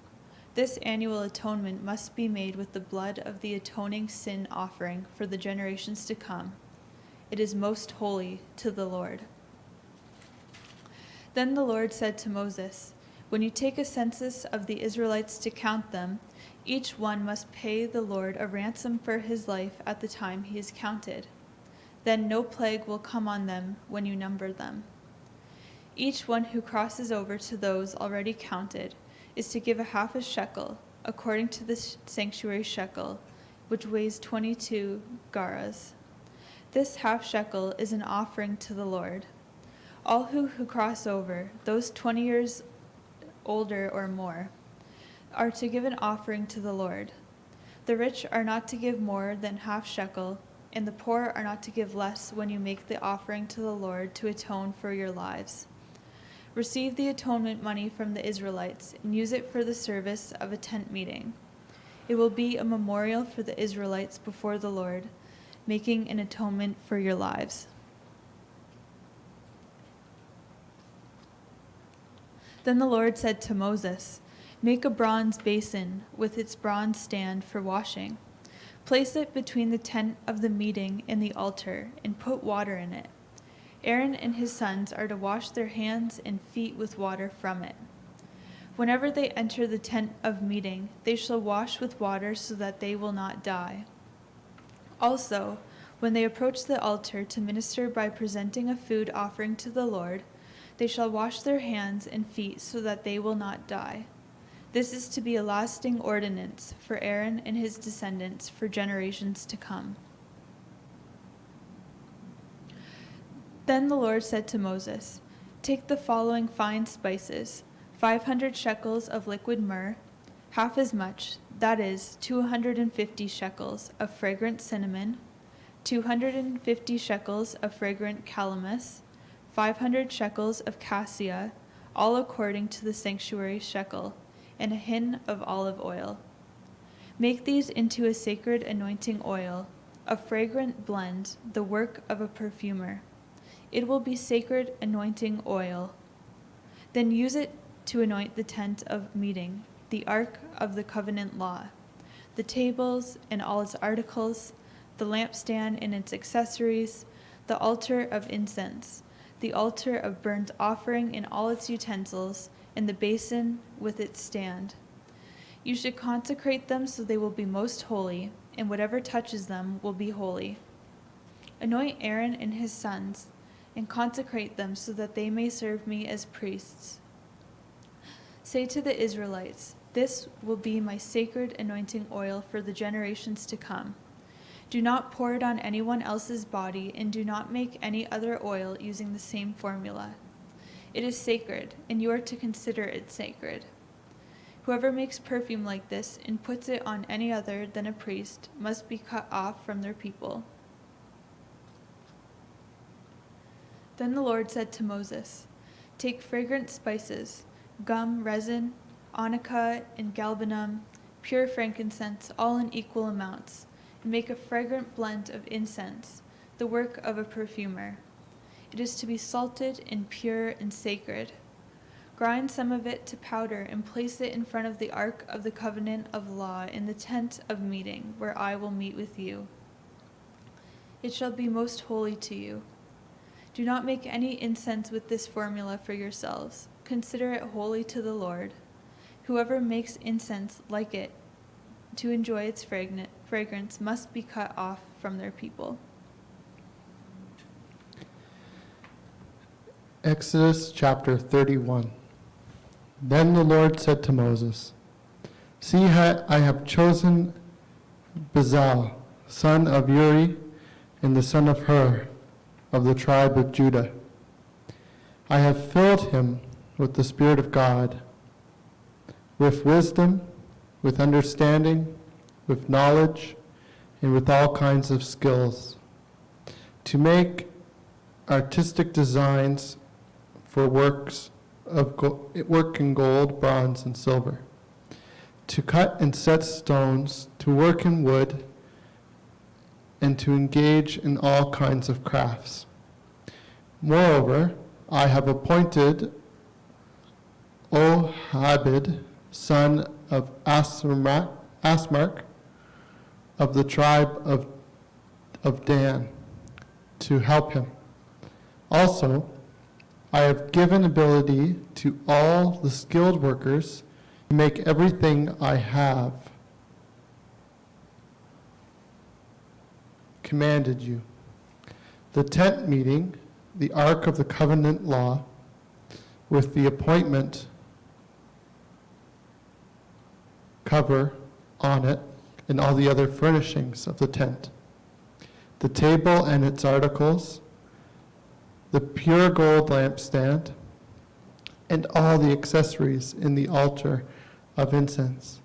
This annual atonement must be made with the blood of the atoning sin offering for the generations to come. It is most holy to the Lord. Then the Lord said to Moses, when you take a census of the Israelites to count them, each one must pay the Lord a ransom for his life at the time he is counted. Then no plague will come on them when you number them. Each one who crosses over to those already counted is to give a half a shekel, according to the sanctuary shekel, which weighs 22 garas. This half shekel is an offering to the Lord. All who cross over, those 20 years older or more, are to give an offering to the Lord. The rich are not to give more than half shekel, and the poor are not to give less when you make the offering to the Lord to atone for your lives. Receive the atonement money from the Israelites and use it for the service of a tent meeting. It will be a memorial for the Israelites before the Lord, making an atonement for your lives. Then the Lord said to Moses, make a bronze basin with its bronze stand for washing. Place it between the tent of the meeting and the altar, and put water in it. Aaron and his sons are to wash their hands and feet with water from it. Whenever they enter the tent of meeting, they shall wash with water so that they will not die. Also, when they approach the altar to minister by presenting a food offering to the Lord, they shall wash their hands and feet so that they will not die. This is to be a lasting ordinance for Aaron and his descendants for generations to come. Then the Lord said to Moses, take the following fine spices, 500 shekels of liquid myrrh, half as much, that is, 250 shekels of fragrant cinnamon, 250 shekels of fragrant calamus, 500 shekels of cassia, all according to the sanctuary shekel, and a hin of olive oil. Make these into a sacred anointing oil, a fragrant blend, the work of a perfumer. It will be sacred anointing oil. Then use it to anoint the tent of meeting, the Ark of the Covenant law, the tables and all its articles, the lampstand and its accessories, the altar of incense, the altar of burnt offering and all its utensils, and the basin with its stand. You should consecrate them so they will be most holy, and whatever touches them will be holy. Anoint Aaron and his sons, and consecrate them so that they may serve me as priests. Say to the Israelites, this will be my sacred anointing oil for the generations to come. Do not pour it on anyone else's body, and do not make any other oil using the same formula. It is sacred, and you are to consider it sacred. Whoever makes perfume like this and puts it on any other than a priest must be cut off from their people. Then the Lord said to Moses, take fragrant spices, gum, resin, onycha, and galbanum, pure frankincense, all in equal amounts, and make a fragrant blend of incense, the work of a perfumer. It is to be salted and pure and sacred. Grind some of it to powder and place it in front of the ark of the covenant of law in the tent of meeting, where I will meet with you. It shall be most holy to you. Do not make any incense with this formula for yourselves. Consider it holy to the Lord. Whoever makes incense like it to enjoy its fragrance must be cut off from their people. Exodus chapter 31. Then the Lord said to Moses, see, I have chosen Bezalel, son of Uri, and the son of Hur, of the tribe of Judah. I have filled him with the Spirit of God, with wisdom, with understanding, with knowledge, and with all kinds of skills, to make artistic designs for work in gold, bronze, and silver, to cut and set stones, to work in wood, and to engage in all kinds of crafts. Moreover, I have appointed Ohad, son of Asmark, of the tribe of Dan, to help him. Also, I have given ability to all the skilled workers to make everything I have commanded you: the tent meeting, the ark of the covenant law, with the appointment cover on it, and all the other furnishings of the tent, the table and its articles, the pure gold lampstand, and all the accessories in the altar of incense,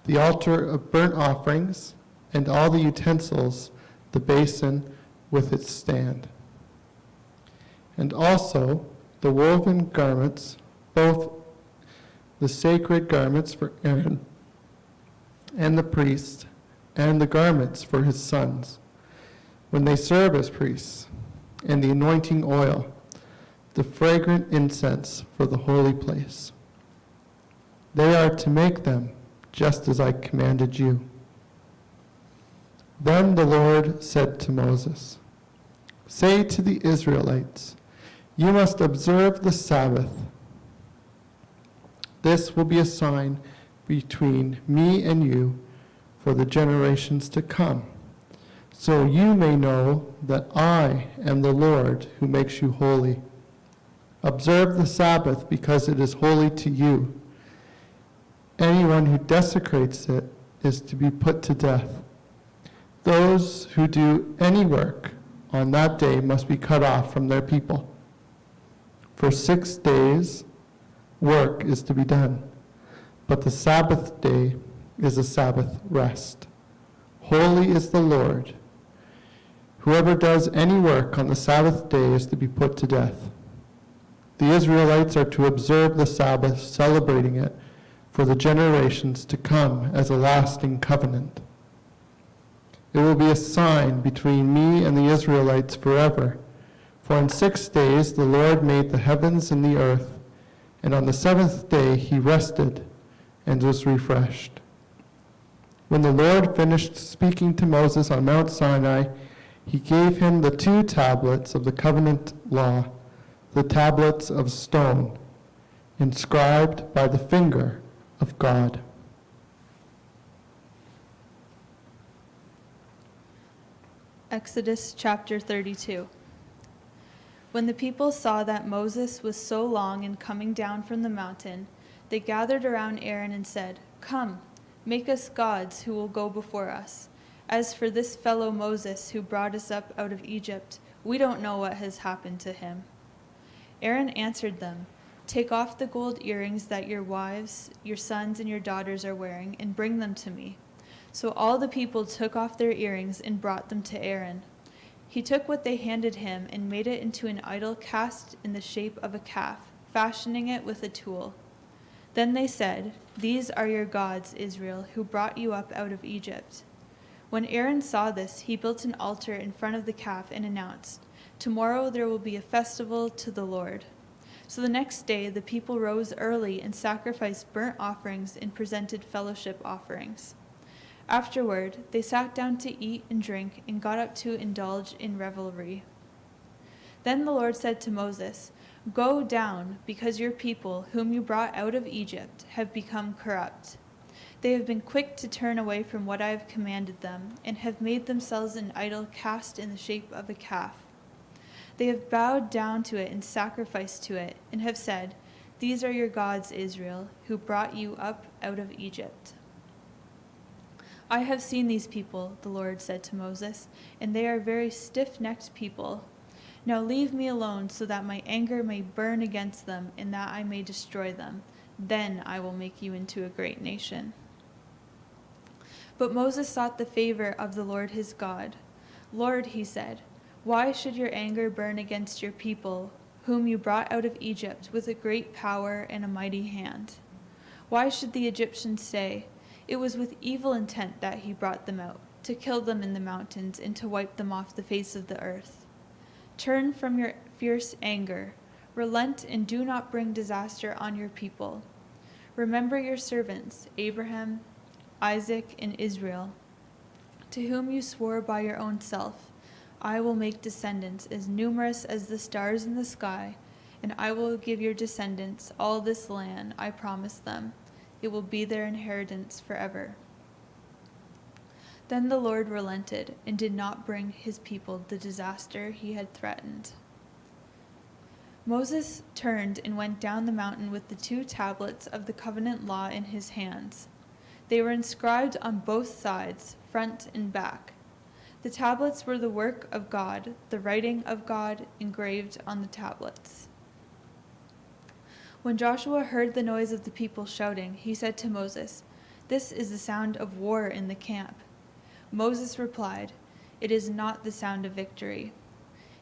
the altar of burnt offerings, and all the utensils, the basin with its stand. And also the woven garments, both the sacred garments for Aaron and the priest, and the garments for his sons, when they serve as priests, and the anointing oil, the fragrant incense for the holy place. They are to make them just as I commanded you. Then the Lord said to Moses, say to the Israelites, you must observe the Sabbath. This will be a sign between me and you for the generations to come, so you may know that I am the Lord who makes you holy. Observe the Sabbath because it is holy to you. Anyone who desecrates it is to be put to death. Those who do any work on that day must be cut off from their people. For 6 days work is to be done, but the Sabbath day is a Sabbath rest. Holy is the Lord. Whoever does any work on the Sabbath day is to be put to death. The Israelites are to observe the Sabbath, celebrating it for the generations to come as a lasting covenant. It will be a sign between me and the Israelites forever. For in 6 days the Lord made the heavens and the earth, and on the seventh day he rested and was refreshed. When the Lord finished speaking to Moses on Mount Sinai, he gave him the 2 tablets of the covenant law, the tablets of stone, inscribed by the finger of God. Exodus chapter 32. When the people saw that Moses was so long in coming down from the mountain, they gathered around Aaron and said, "Come, make us gods who will go before us. As for this fellow Moses who brought us up out of Egypt, we don't know what has happened to him." Aaron answered them, "Take off the gold earrings that your wives, your sons, and your daughters are wearing, and bring them to me." So all the people took off their earrings and brought them to Aaron. He took what they handed him and made it into an idol cast in the shape of a calf, fashioning it with a tool. Then they said, "These are your gods, Israel, who brought you up out of Egypt." When Aaron saw this, he built an altar in front of the calf and announced, "Tomorrow there will be a festival to the Lord." So the next day the people rose early and sacrificed burnt offerings and presented fellowship offerings. Afterward, they sat down to eat and drink and got up to indulge in revelry. Then the Lord said to Moses, "Go down, because your people, whom you brought out of Egypt, have become corrupt. They have been quick to turn away from what I have commanded them, and have made themselves an idol cast in the shape of a calf. They have bowed down to it and sacrificed to it, and have said, 'These are your gods, Israel, who brought you up out of Egypt.' I have seen these people," the Lord said to Moses, "and they are very stiff-necked people. Now leave me alone so that my anger may burn against them and that I may destroy them. Then I will make you into a great nation." But Moses sought the favor of the Lord his God. "Lord," he said, "why should your anger burn against your people, whom you brought out of Egypt with a great power and a mighty hand? Why should the Egyptians say, 'It was with evil intent that he brought them out, to kill them in the mountains and to wipe them off the face of the earth'? Turn from your fierce anger, relent, and do not bring disaster on your people. Remember your servants, Abraham, Isaac, and Israel, to whom you swore by your own self, 'I will make descendants as numerous as the stars in the sky, and I will give your descendants all this land I promised them. It will be their inheritance forever.' Then the Lord relented and did not bring his people the disaster he had threatened. Moses turned and went down the mountain with the 2 tablets of the covenant law in his hands. They were inscribed on both sides, front and back. The tablets were the work of God, the writing of God engraved on the tablets. When Joshua heard the noise of the people shouting, he said to Moses, "This is the sound of war in the camp." Moses replied, "It is not the sound of victory.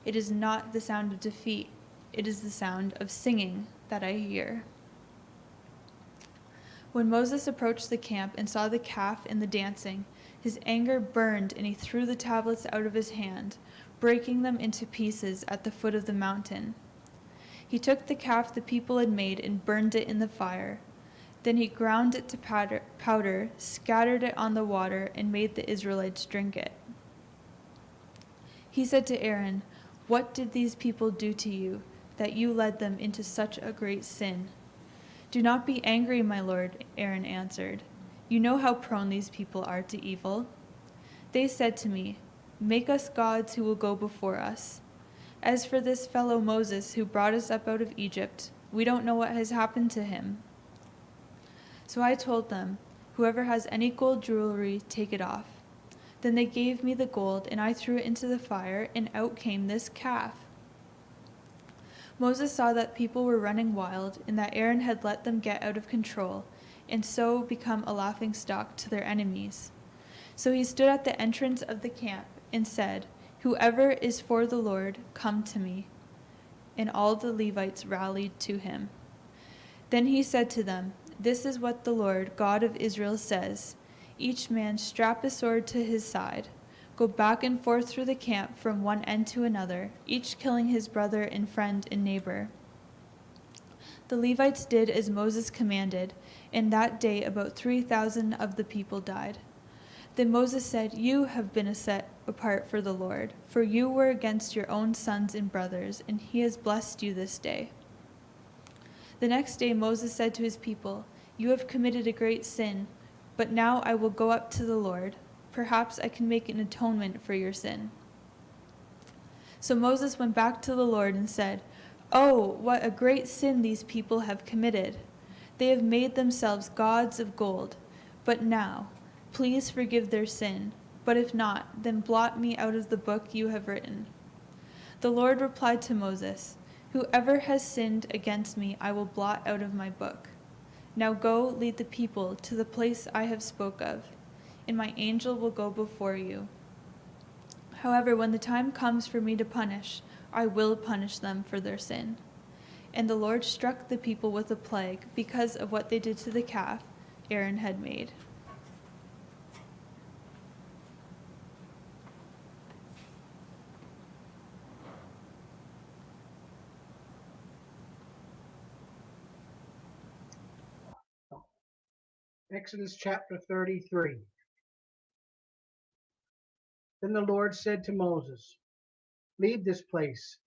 It is not the sound of defeat. It is the sound of singing that I hear." When Moses approached the camp and saw the calf and the dancing, his anger burned and he threw the tablets out of his hand, breaking them into pieces at the foot of the mountain. He took the calf the people had made and burned it in the fire. Then he ground it to powder, scattered it on the water, and made the Israelites drink it. He said to Aaron, "What did these people do to you, that you led them into such a great sin?" "Do not be angry, my lord," Aaron answered. "You know how prone these people are to evil. They said to me, 'Make us gods who will go before us.' As for this fellow Moses who brought us up out of Egypt, we don't know what has happened to him." So I told them, "Whoever has any gold jewelry, take it off." Then they gave me the gold, and I threw it into the fire, and out came this calf. Moses saw that people were running wild, and that Aaron had let them get out of control, and so become a laughingstock to their enemies. So he stood at the entrance of the camp and said, "Whoever is for the Lord, come to me." And all the Levites rallied to him. Then he said to them, "This is what the Lord, God of Israel, says. Each man strap a sword to his side. Go back and forth through the camp from one end to another, each killing his brother and friend and neighbor." The Levites did as Moses commanded, and that day about 3,000 of the people died. Then Moses said, "You have been set apart for the Lord, for you were against your own sons and brothers, and he has blessed you this day." The next day Moses said to his people, "You have committed a great sin, but now I will go up to the Lord. Perhaps I can make an atonement for your sin." So Moses went back to the Lord and said, "Oh, what a great sin these people have committed! They have made themselves gods of gold. But now, please forgive their sin. But if not, then blot me out of the book you have written." The Lord replied to Moses, "Whoever has sinned against me, I will blot out of my book. Now go, lead the people to the place I have spoke of, and my angel will go before you. However, when the time comes for me to punish, I will punish them for their sin." And the Lord struck the people with a plague because of what they did to the calf Aaron had made. Exodus chapter 33. Then the Lord said to Moses, "Leave this place,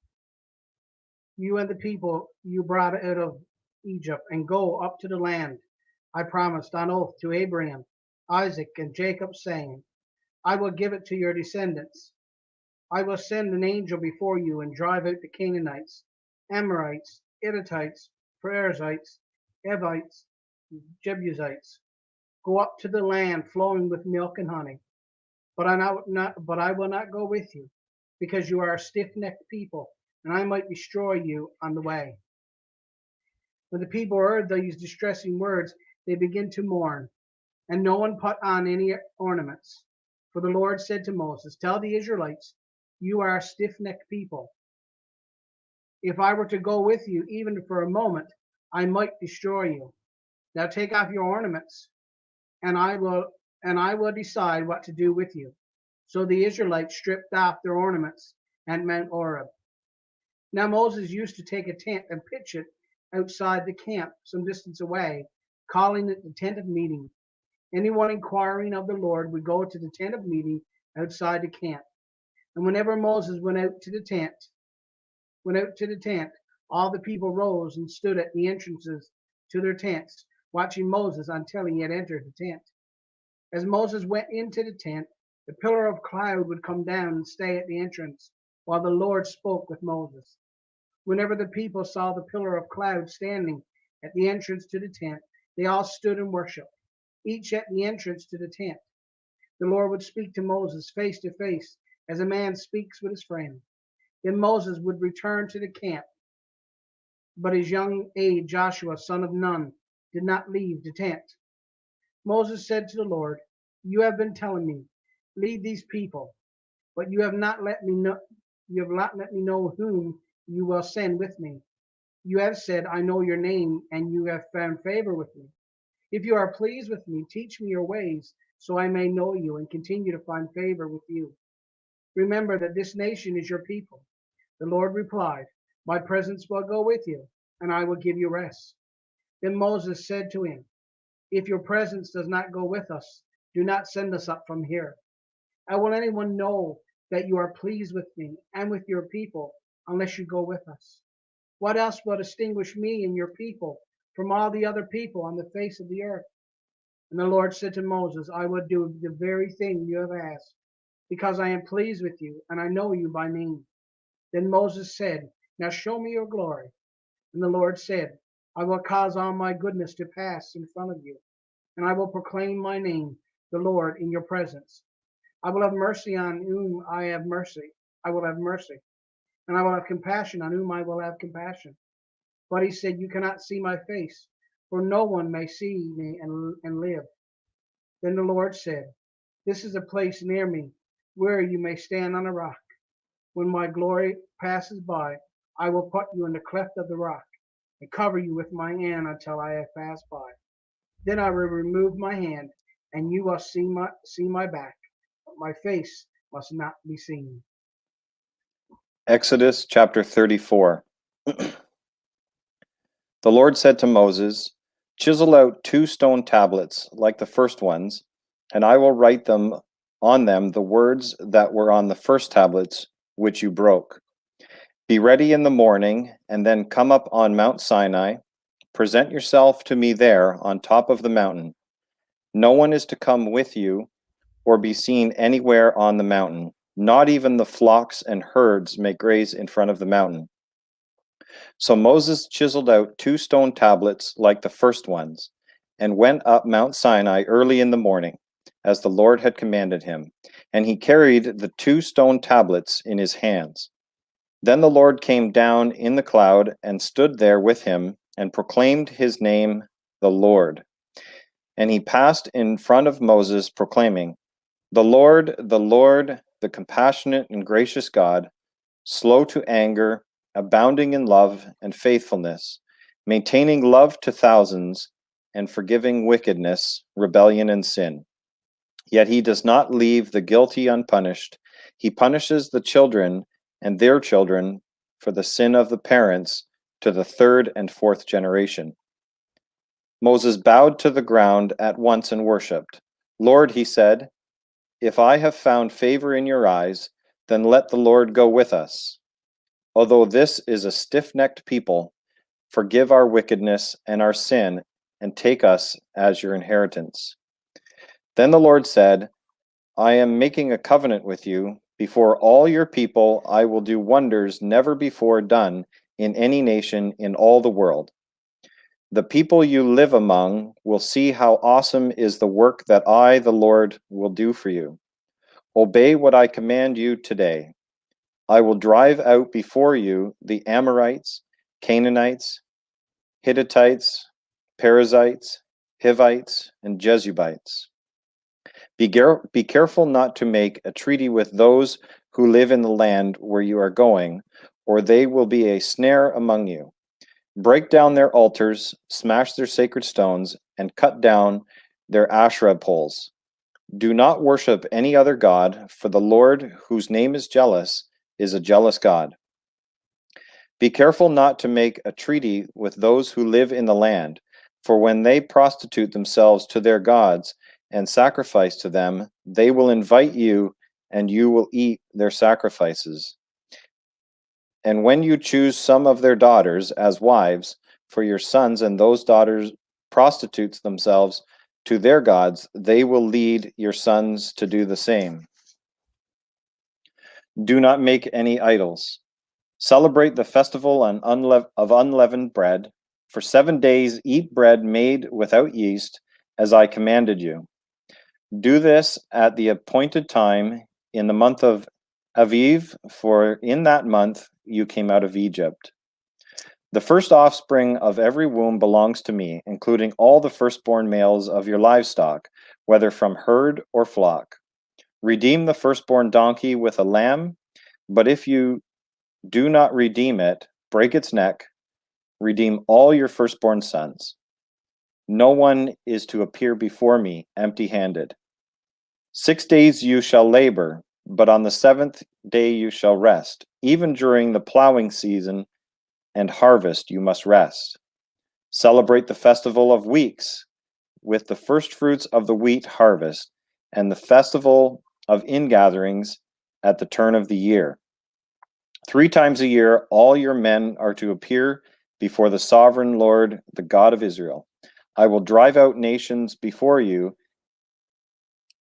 you and the people you brought out of Egypt, and go up to the land I promised on oath to Abraham, Isaac, and Jacob, saying, I will give it to your descendants. I will send an angel before you and drive out the Canaanites, Amorites, Hittites, Perizzites, Evites, Jebusites. Go up to the land flowing with milk and honey. But I will not go with you, because you are a stiff-necked people, and I might destroy you on the way." When the people heard these distressing words, they began to mourn, and no one put on any ornaments. For the Lord said to Moses, "Tell the Israelites, you are a stiff-necked people. If I were to go with you, even for a moment, I might destroy you. Now take off your ornaments, and I will decide what to do with you." So the Israelites stripped off their ornaments at Mount Horeb. Now Moses used to take a tent and pitch it outside the camp some distance away, calling it the tent of meeting. Anyone inquiring of the Lord would go to the tent of meeting outside the camp. And whenever Moses went out to the tent, all the people rose and stood at the entrances to their tents, watching Moses until he had entered the tent. As Moses went into the tent, the pillar of cloud would come down and stay at the entrance, while the Lord spoke with Moses. Whenever the people saw the pillar of cloud standing at the entrance to the tent, they all stood and worshiped, each at the entrance to the tent. The Lord would speak to Moses face to face, as a man speaks with his friend. Then Moses would return to the camp, but his young aide Joshua, son of Nun, did not leave the tent. Moses said to the Lord, "You have been telling me, lead these people, but you have not let me know whom you will send with me. You have said, I know your name, and you have found favor with me. If you are pleased with me, teach me your ways, so I may know you and continue to find favor with you. Remember that this nation is your people." The Lord replied, "My presence will go with you, and I will give you rest." Then Moses said to him, "If your presence does not go with us, do not send us up from here. How will anyone know that you are pleased with me and with your people unless you go with us? What else will distinguish me and your people from all the other people on the face of the earth?" And the Lord said to Moses, "I will do the very thing you have asked, because I am pleased with you and I know you by name." Then Moses said, "Now show me your glory." And the Lord said, "I will cause all my goodness to pass in front of you, and I will proclaim my name, the Lord, in your presence. I will have mercy on whom I will have mercy, and I will have compassion on whom I will have compassion." But he said, "You cannot see my face, for no one may see me and live." Then the Lord said, "This is a place near me where you may stand on a rock. When my glory passes by, I will put you in the cleft of the rock and cover you with my hand until I have passed by. Then I will remove my hand, and you will see my back, but my face must not be seen." Exodus chapter 34. The Lord said to Moses, "Chisel out 2 stone tablets like the first ones and I will write them on them the words that were on the first tablets which you broke. Be ready in the morning, and then come up on Mount Sinai. Present yourself to me there on top of the mountain. No one is to come with you or be seen anywhere on the mountain. Not even the flocks and herds may graze in front of the mountain. So Moses chiseled out 2 stone tablets like the first ones, and went up Mount Sinai early in the morning, as the Lord had commanded him. And he carried the 2 stone tablets in his hands. Then the Lord came down in the cloud and stood there with him, and proclaimed his name, the Lord. And he passed in front of Moses, proclaiming, the Lord, the compassionate and gracious God, slow to anger, abounding in love and faithfulness, maintaining love to thousands, and forgiving wickedness, rebellion, and sin. Yet he does not leave the guilty unpunished. He punishes the children and their children for the sin of the parents to the 3rd and 4th generation. Moses bowed to the ground at once and worshipped. Lord, he said, if I have found favor in your eyes, then let the Lord go with us. Although this is a stiff-necked people, forgive our wickedness and our sin, and take us as your inheritance. Then the Lord said, I am making a covenant with you. Before all your people, I will do wonders never before done in any nation in all the world. The people you live among will see how awesome is the work that I, the Lord, will do for you. Obey what I command you today. I will drive out before you the Amorites, Canaanites, Hittites, Perizzites, Hivites, and Jebusites. Be careful not to make a treaty with those who live in the land where you are going, or they will be a snare among you. Break down their altars, smash their sacred stones, and cut down their Asherah poles. Do not worship any other god, for the Lord, whose name is jealous, is a jealous God. Be careful not to make a treaty with those who live in the land, for when they prostitute themselves to their gods and sacrifice to them, they will invite you, and you will eat their sacrifices. And when you choose some of their daughters as wives for your sons, and those daughters prostitutes themselves to their gods, they will lead your sons to do the same. Do not make any idols. Celebrate the festival of unleavened bread. For 7 days eat bread made without yeast, as I commanded you. Do this at the appointed time in the month of Aviv, for in that month you came out of Egypt. The first offspring of every womb belongs to me, including all the firstborn males of your livestock, whether from herd or flock. Redeem the firstborn donkey with a lamb, but if you do not redeem it, break its neck. Redeem all your firstborn sons. No one is to appear before me empty-handed. 6 days you shall labor, but on the 7th day you shall rest. Even during the plowing season and harvest you must rest. Celebrate the festival of weeks with the first fruits of the wheat harvest, and the festival of ingatherings at the turn of the year. 3 times a year all your men are to appear before the sovereign Lord, the God of Israel. I will drive out nations before you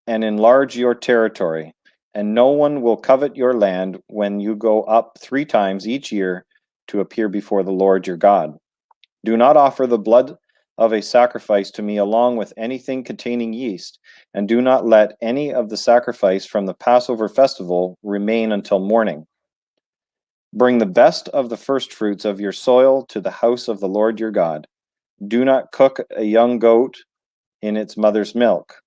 and enlarge your territory, and no one will covet your land when you go up 3 times each year to appear before the Lord your God. Do not offer the blood of a sacrifice to me along with anything containing yeast, and do not let any of the sacrifice from the Passover festival remain until morning. Bring the best of the firstfruits of your soil to the house of the Lord your God. Do not cook a young goat in its mother's milk.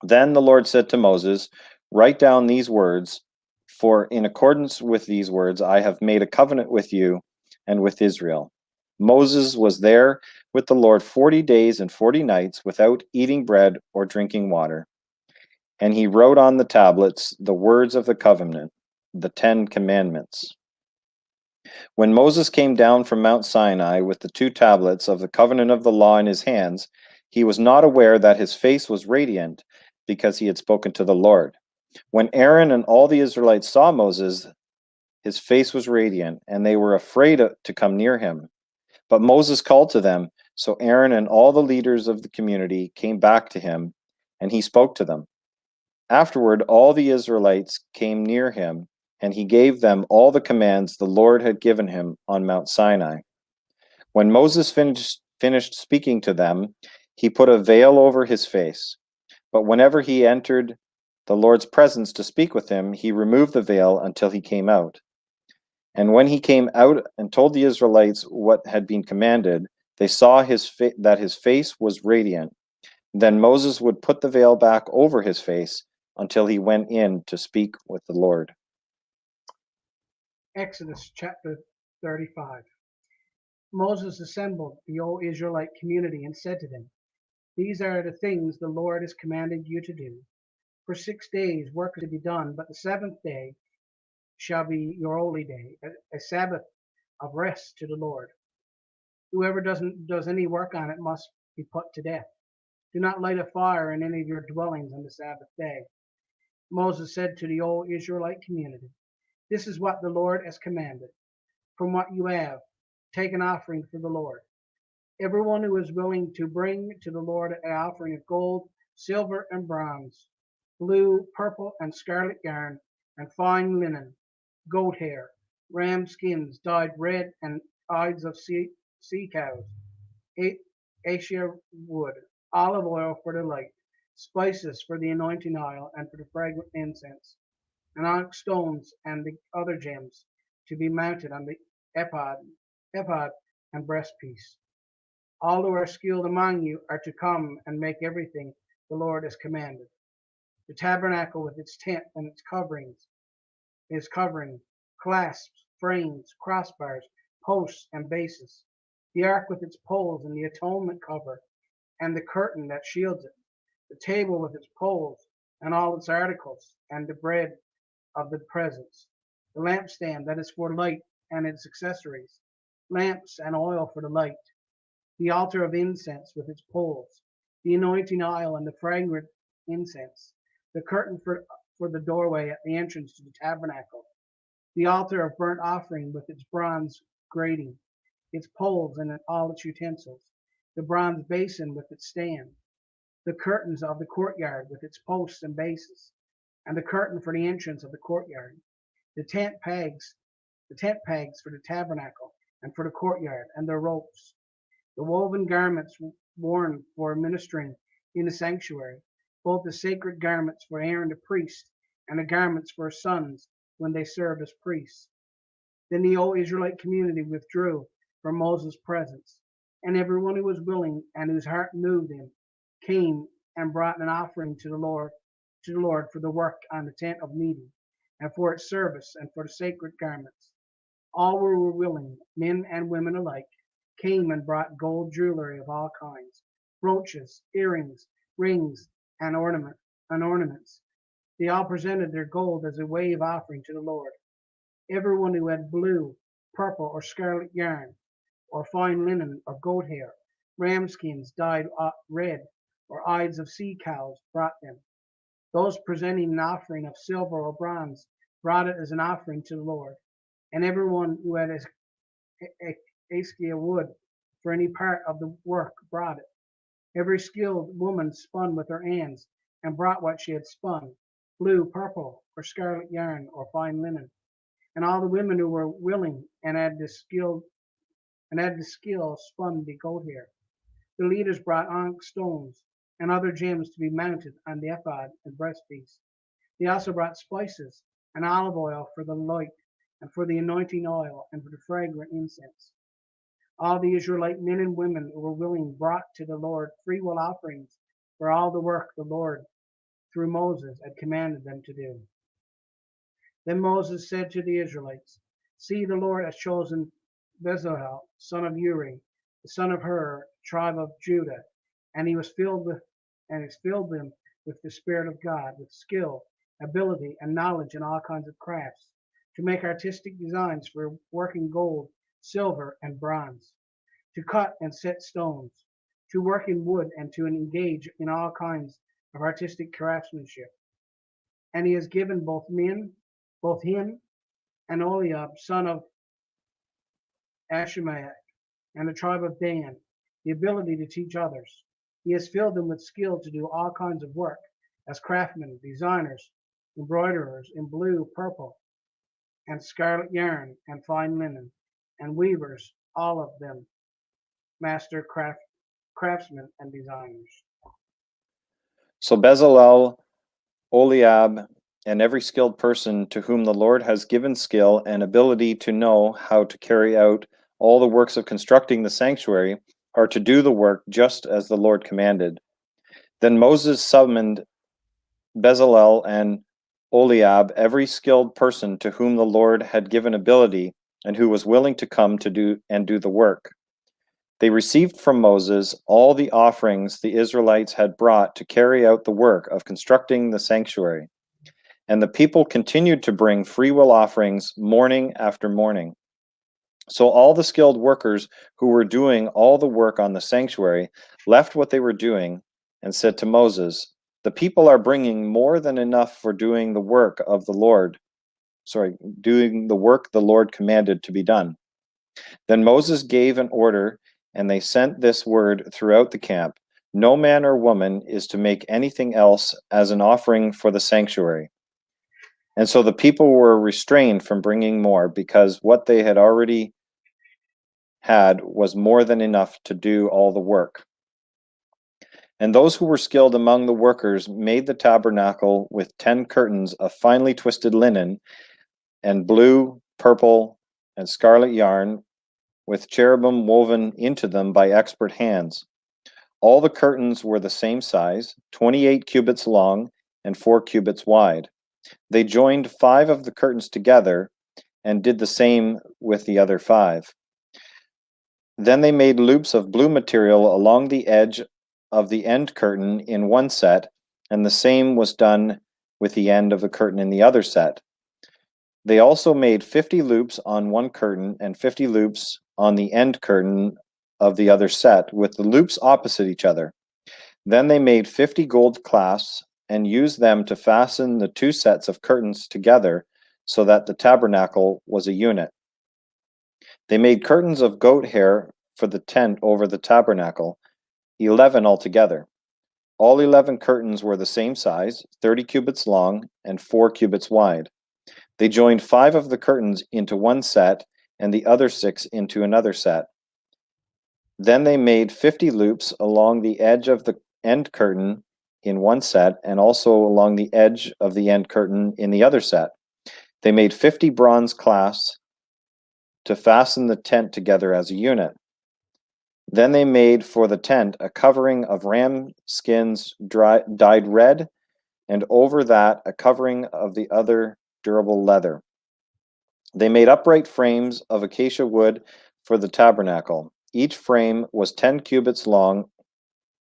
Then the Lord said to Moses, write down these words, for in accordance with these words I have made a covenant with you and with Israel. Moses was there with the Lord 40 days and 40 nights without eating bread or drinking water. And he wrote on the tablets the words of the covenant, the 10 commandments. When Moses came down from Mount Sinai with the 2 tablets of the covenant of the law in his hands, he was not aware that his face was radiant because he had spoken to the Lord. When Aaron and all the Israelites saw Moses, his face was radiant, and they were afraid to come near him. But Moses called to them, so Aaron and all the leaders of the community came back to him, and he spoke to them. Afterward, all the Israelites came near him, and he gave them all the commands the Lord had given him on Mount Sinai. When Moses finished speaking to them, he put a veil over his face. But whenever he entered the Lord's presence to speak with him, he removed the veil until he came out. And when he came out and told the Israelites what had been commanded, they saw that his face was radiant. Then Moses would put the veil back over his face until he went in to speak with the Lord. Exodus chapter 35. Moses assembled the whole Israelite community and said to them, "These are the things the Lord has commanded you to do. For 6 days work is to be done, but the seventh day shall be your holy day, a Sabbath of rest to the Lord. Whoever does any work on it must be put to death. Do not light a fire in any of your dwellings on the Sabbath day." Moses said to the whole Israelite community, "This is what the Lord has commanded. From what you have, take an offering for the Lord. Everyone who is willing to bring to the Lord an offering of gold, silver, and bronze, blue, purple, and scarlet yarn, and fine linen, goat hair, ram skins dyed red, and hides of sea cows, acacia wood, olive oil for the light, spices for the anointing oil and for the fragrant incense, and onyx stones and the other gems to be mounted on the ephod and breastpiece. All who are skilled among you are to come and make everything the Lord has commanded. The tabernacle with its tent and its covering, clasps, frames, crossbars, posts, and bases. The ark with its poles and the atonement cover and the curtain that shields it. The table with its poles and all its articles and the bread of the presence. The lampstand that is for light and its accessories. Lamps and oil for the light. The altar of incense with its poles, the anointing oil and the fragrant incense, the curtain for the doorway at the entrance to the tabernacle, the altar of burnt offering with its bronze grating, its poles and all its utensils, the bronze basin with its stand, the curtains of the courtyard with its posts and bases, and the curtain for the entrance of the courtyard, the tent pegs for the tabernacle and for the courtyard, and their ropes, the woven garments worn for ministering in the sanctuary, both the sacred garments for Aaron the priest and the garments for his sons when they served as priests. Then the whole Israelite community withdrew from Moses' presence, and everyone who was willing and whose heart moved him came and brought an offering to the Lord for the work on the tent of meeting, and for its service, and for the sacred garments. All who were willing, men and women alike, came and brought gold jewelry of all kinds, brooches, earrings, rings, and ornaments. They all presented their gold as a wave offering to the Lord. Everyone who had blue, purple, or scarlet yarn, or fine linen, or goat hair, ram skins dyed red, or hides of sea cows brought them. Those presenting an offering of silver or bronze brought it as an offering to the Lord. And everyone who had acacia wood for any part of the work brought it. Every skilled woman spun with her hands and brought what she had spun, blue, purple, or scarlet yarn, or fine linen. And all the women who were willing and had the skill spun the goat hair. The leaders brought onyx stones and other gems to be mounted on the ephod and breastpiece. They also brought spices and olive oil for the light, and for the anointing oil, and for the fragrant incense. All the Israelite men and women who were willing brought to the Lord freewill offerings for all the work the Lord, through Moses, had commanded them to do. Then Moses said to the Israelites, "See, the Lord has chosen Bezalel, son of Uri, the son of Hur, tribe of Judah, and is filled them with the Spirit of God, with skill, ability, and knowledge in all kinds of crafts, to make artistic designs for working gold, silver, and bronze, to cut and set stones, to work in wood, and to engage in all kinds of artistic craftsmanship. And he has given both him and Oliab, son of Ashimai, and the tribe of Dan, the ability to teach others. He has filled them with skill to do all kinds of work as craftsmen, designers, embroiderers in blue, purple, and scarlet yarn and fine linen, and weavers, all of them master craftsmen and designers. So Bezalel, Oliab, and every skilled person to whom the Lord has given skill and ability to know how to carry out all the works of constructing the sanctuary are to do the work just as the Lord commanded. Then Moses summoned Bezalel and Oliab, every skilled person to whom the Lord had given ability and who was willing to come to do the work. They received from Moses all the offerings the Israelites had brought to carry out the work of constructing the sanctuary. And the people continued to bring freewill offerings morning after morning. So all the skilled workers who were doing all the work on the sanctuary left what they were doing and said to Moses, "The people are bringing more than enough for doing the work of the Lord. Doing the work the Lord commanded to be done." Then Moses gave an order, and they sent this word throughout the camp: "No man or woman is to make anything else as an offering for the sanctuary." And so the people were restrained from bringing more, because what they had already had was more than enough to do all the work. And those who were skilled among the workers made the tabernacle with 10 curtains of finely twisted linen and blue, purple, and scarlet yarn, with cherubim woven into them by expert hands. All the curtains were the same size, 28 cubits long and 4 cubits wide. They joined 5 of the curtains together and did the same with the other 5. Then they made loops of blue material along the edge of the end curtain in one set, and the same was done with the end of the curtain in the other set. They also made 50 loops on one curtain and 50 loops on the end curtain of the other set, with the loops opposite each other. Then they made 50 gold clasps and used them to fasten the 2 sets of curtains together so that the tabernacle was a unit. They made curtains of goat hair for the tent over the tabernacle, 11 altogether. All 11 curtains were the same size, 30 cubits long and 4 cubits wide. They joined 5 of the curtains into one set and the other 6 into another set. Then they made 50 loops along the edge of the end curtain in one set, and also along the edge of the end curtain in the other set. They made 50 bronze clasps to fasten the tent together as a unit. Then they made for the tent a covering of ram skins dyed red, and over that a covering of the other durable leather. They made upright frames of acacia wood for the tabernacle. Each frame was 10 cubits long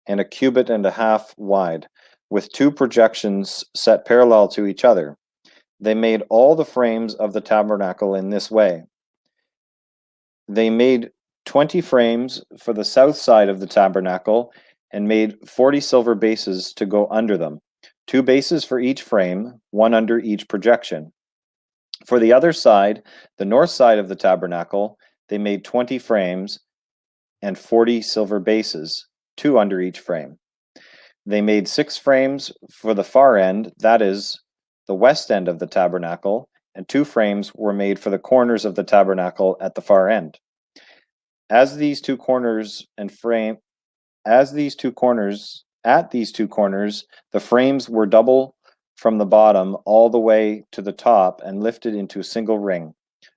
and a cubit and a half wide, with 2 projections set parallel to each other. They made all the frames of the tabernacle in this way. They made 20 frames for the south side of the tabernacle and made 40 silver bases to go under them, 2 bases for each frame, 1 under each projection. For the other side, the north side of the tabernacle, they made 20 frames and 40 silver bases, 2 under each frame. They made 6 frames for the far end, that is, the west end of the tabernacle, and 2 frames were made for the corners of the tabernacle at the far end. At these two corners, the frames were double from the bottom all the way to the top and lifted into a single ring.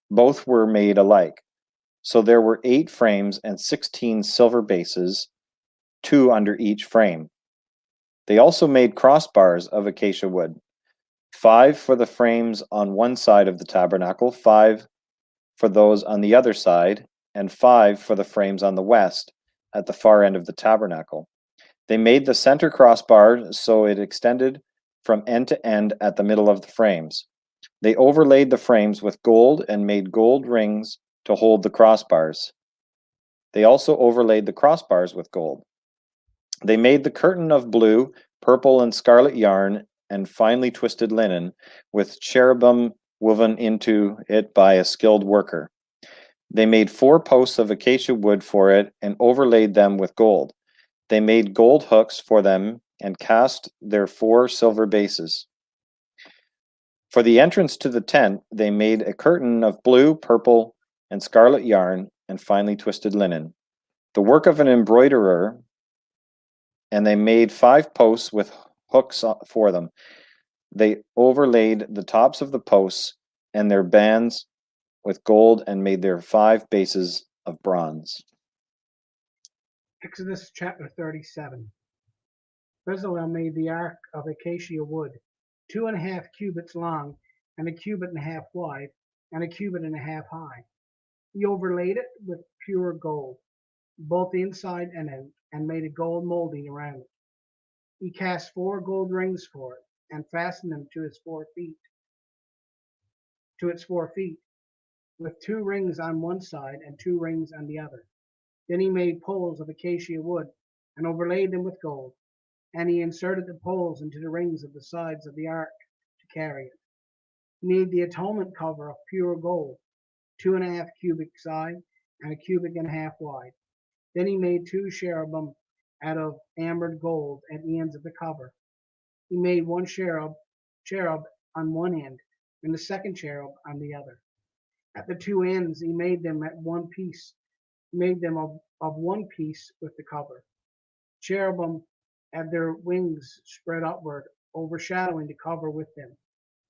Both were made alike. So there were 8 frames and 16 silver bases, 2 under each frame. They also made crossbars of acacia wood, 5 for the frames on one side of the tabernacle, 5 for those on the other side, and 5 for the frames on the west, at the far end of the tabernacle. They made the center crossbar so it extended from end to end at the middle of the frames. They overlaid the frames with gold and made gold rings to hold the crossbars. They also overlaid the crossbars with gold. They made the curtain of blue purple and scarlet yarn, and finely twisted linen, with cherubim woven into it by a skilled worker. They made 4 posts of acacia wood for it and overlaid them with gold. They made gold hooks for them and cast their 4 silver bases. For the entrance to the tent, they made a curtain of blue, purple, and scarlet yarn and finely twisted linen, the work of an embroiderer, and they made 5 posts with hooks for them. They overlaid the tops of the posts and their bands with gold and made their 5 bases of bronze. Exodus chapter 37. Bezalel made the ark of acacia wood, 2.5 cubits long, and 1.5 cubits wide, and 1.5 cubits high. He overlaid it with pure gold, both inside and out, and made a gold molding around it. He cast 4 gold rings for it, and fastened them to its 4 feet, with 2 rings on one side and 2 rings on the other. Then he made poles of acacia wood, and overlaid them with gold. And he inserted the poles into the rings of the sides of the ark to carry it. He made the atonement cover of pure gold, 2.5 cubits high and 1.5 cubits wide. Then he made 2 cherubim out of ambered gold at the ends of the cover. He made 1 cherub on one end, and the second cherub on the other. At the 2 ends he made them at one piece. He made them of one piece with the cover. Cherubim had their wings spread upward, overshadowing the cover with them.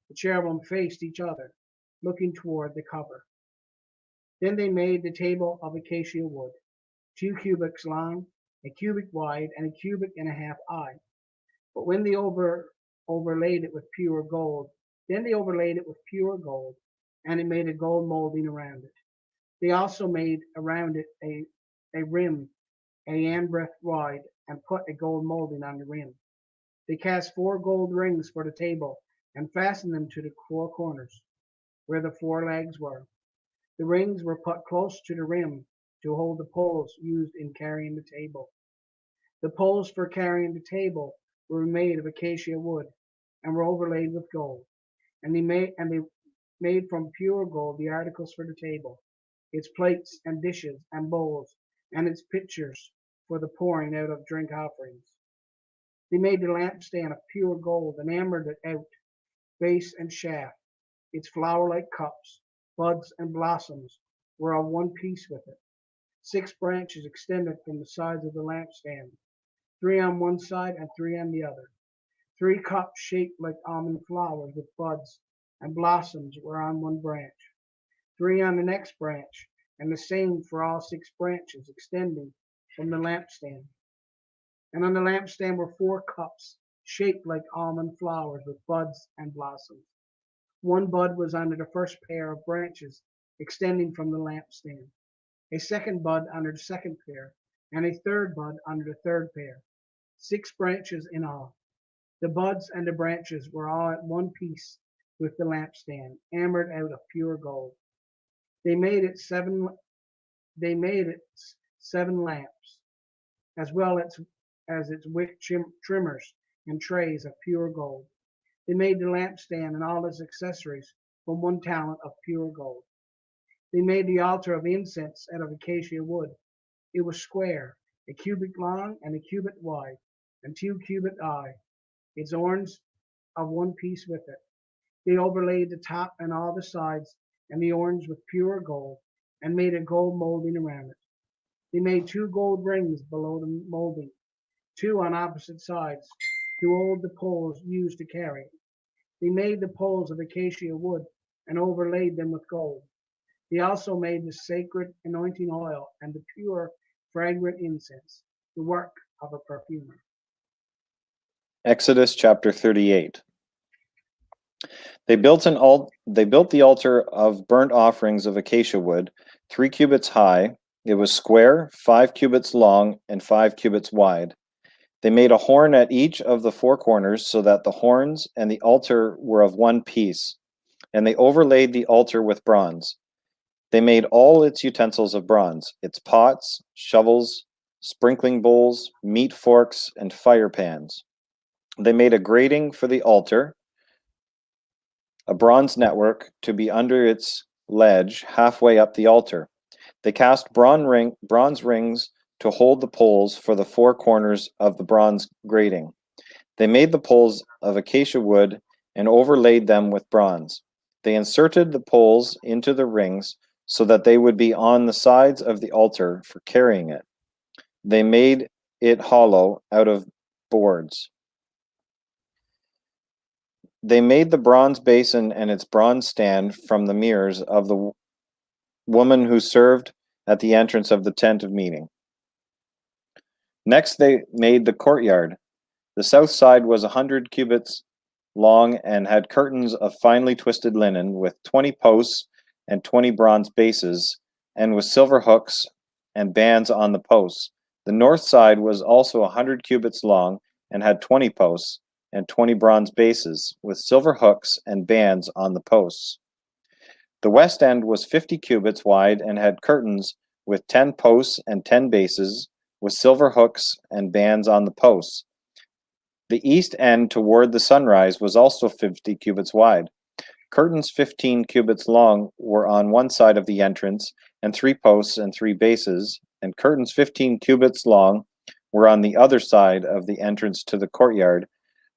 The cherubim faced each other, looking toward the cover. Then they made the table of acacia wood, 2 cubits long, 1 cubit wide, and 1.5 cubits high. But when they overlaid it with pure gold, and it made a gold molding around it. They also made around it a rim, a handbreadth wide, and put a gold molding on the rim. They cast 4 gold rings for the table and fastened them to the 4 corners, where the 4 legs were. The rings were put close to the rim to hold the poles used in carrying the table. The poles for carrying the table were made of acacia wood and were overlaid with gold. And they made from pure gold the articles for the table, its plates and dishes and bowls, and its pitchers for the pouring out of drink offerings. They made the lampstand of pure gold and hammered it out, base and shaft. Its flower-like cups, buds, and blossoms were of one piece with it. 6 branches extended from the sides of the lampstand, 3 on one side and 3 on the other. 3 cups shaped like almond flowers with buds and blossoms were on one branch, 3 on the next branch, and the same for all 6 branches extending from the lampstand. And on the lampstand were 4 cups shaped like almond flowers with buds and blossoms. 1 bud was under the first pair of branches extending from the lampstand, a 2nd bud under the 2nd pair, and a 3rd bud under the 3rd pair. 6 branches in all. The buds and the branches were all at one piece with the lampstand, hammered out of pure gold. They made it 7 lamps, as well as its wick trimmers and trays of pure gold. They made the lampstand and all its accessories from 1 talent of pure gold. They made the altar of incense out of acacia wood. It was square, 1 cubit long and 1 cubit wide, and 2 cubits high. Its horns of one piece with it. They overlaid the top and all the sides and the horns with pure gold, and made a gold molding around it. They made 2 gold rings below the molding, 2 on opposite sides, to hold the poles used to carry it. They made the poles of acacia wood and overlaid them with gold. They also made the sacred anointing oil and the pure, fragrant incense, the work of a perfumer. Exodus chapter 38. They built the altar of burnt offerings of acacia wood, 3 cubits high. It was square, 5 cubits long, and 5 cubits wide. They made a horn at each of the 4 corners, so that the horns and the altar were of one piece, and they overlaid the altar with bronze. They made all its utensils of bronze, its pots, shovels, sprinkling bowls, meat forks, and fire pans. They made a grating for the altar, a bronze network to be under its ledge halfway up the altar. They cast bronze rings to hold the poles for the four corners of the bronze grating. They made the poles of acacia wood and overlaid them with bronze. They inserted the poles into the rings so that they would be on the sides of the altar for carrying it. They made it hollow out of boards. They made the bronze basin and its bronze stand from the mirrors of the woman who served at the entrance of the tent of meeting. Next, they made the courtyard. The south side was 100 cubits long and had curtains of finely twisted linen with 20 posts and 20 bronze bases, and with silver hooks and bands on the posts. The north side was also 100 cubits long and had 20 posts and 20 bronze bases, with silver hooks and bands on the posts. The west end was 50 cubits wide and had curtains with 10 posts and 10 bases, with silver hooks and bands on the posts. The east end toward the sunrise was also 50 cubits wide. Curtains 15 cubits long were on one side of the entrance, and 3 posts and 3 bases, and curtains 15 cubits long were on the other side of the entrance to the courtyard,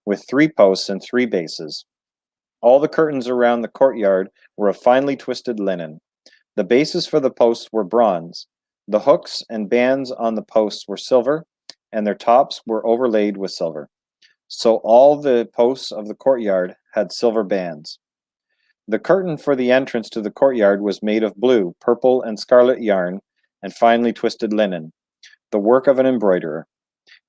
with 3 posts and 3 bases. All the curtains around the courtyard were of finely twisted linen. The bases for the posts were bronze. The hooks and bands on the posts were silver, and their tops were overlaid with silver. So all the posts of the courtyard had silver bands. The curtain for the entrance to the courtyard was made of blue, purple, and scarlet yarn and finely twisted linen, the work of an embroiderer.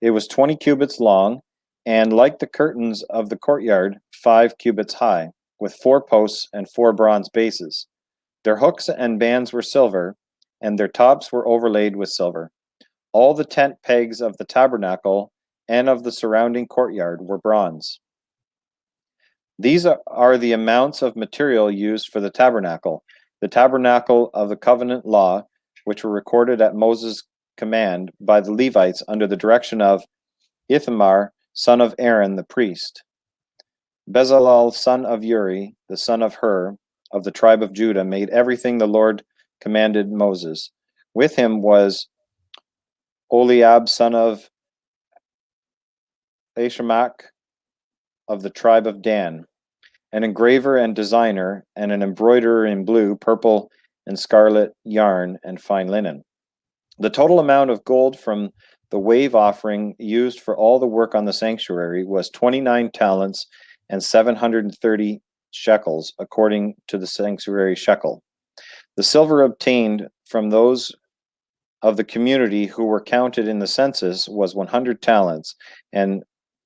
It was 20 cubits long, and like the curtains of the courtyard, 5 cubits high, with 4 posts and 4 bronze bases. Their hooks and bands were silver, and their tops were overlaid with silver. All the tent pegs of the tabernacle and of the surrounding courtyard were bronze. These are the amounts of material used for the tabernacle of the covenant law, which were recorded at Moses' command by the Levites under the direction of Ithamar, son of Aaron the priest. Bezalel, son of Uri, the son of Hur, of the tribe of Judah, made everything the Lord commanded Moses. With him was Oliab, son of Ahisamach, of the tribe of Dan, an engraver and designer, and an embroiderer in blue, purple, and scarlet yarn and fine linen. The total amount of gold from the wave offering used for all the work on the sanctuary was 29 talents and 730 shekels, according to the sanctuary shekel. The silver obtained from those of the community who were counted in the census was 100 talents and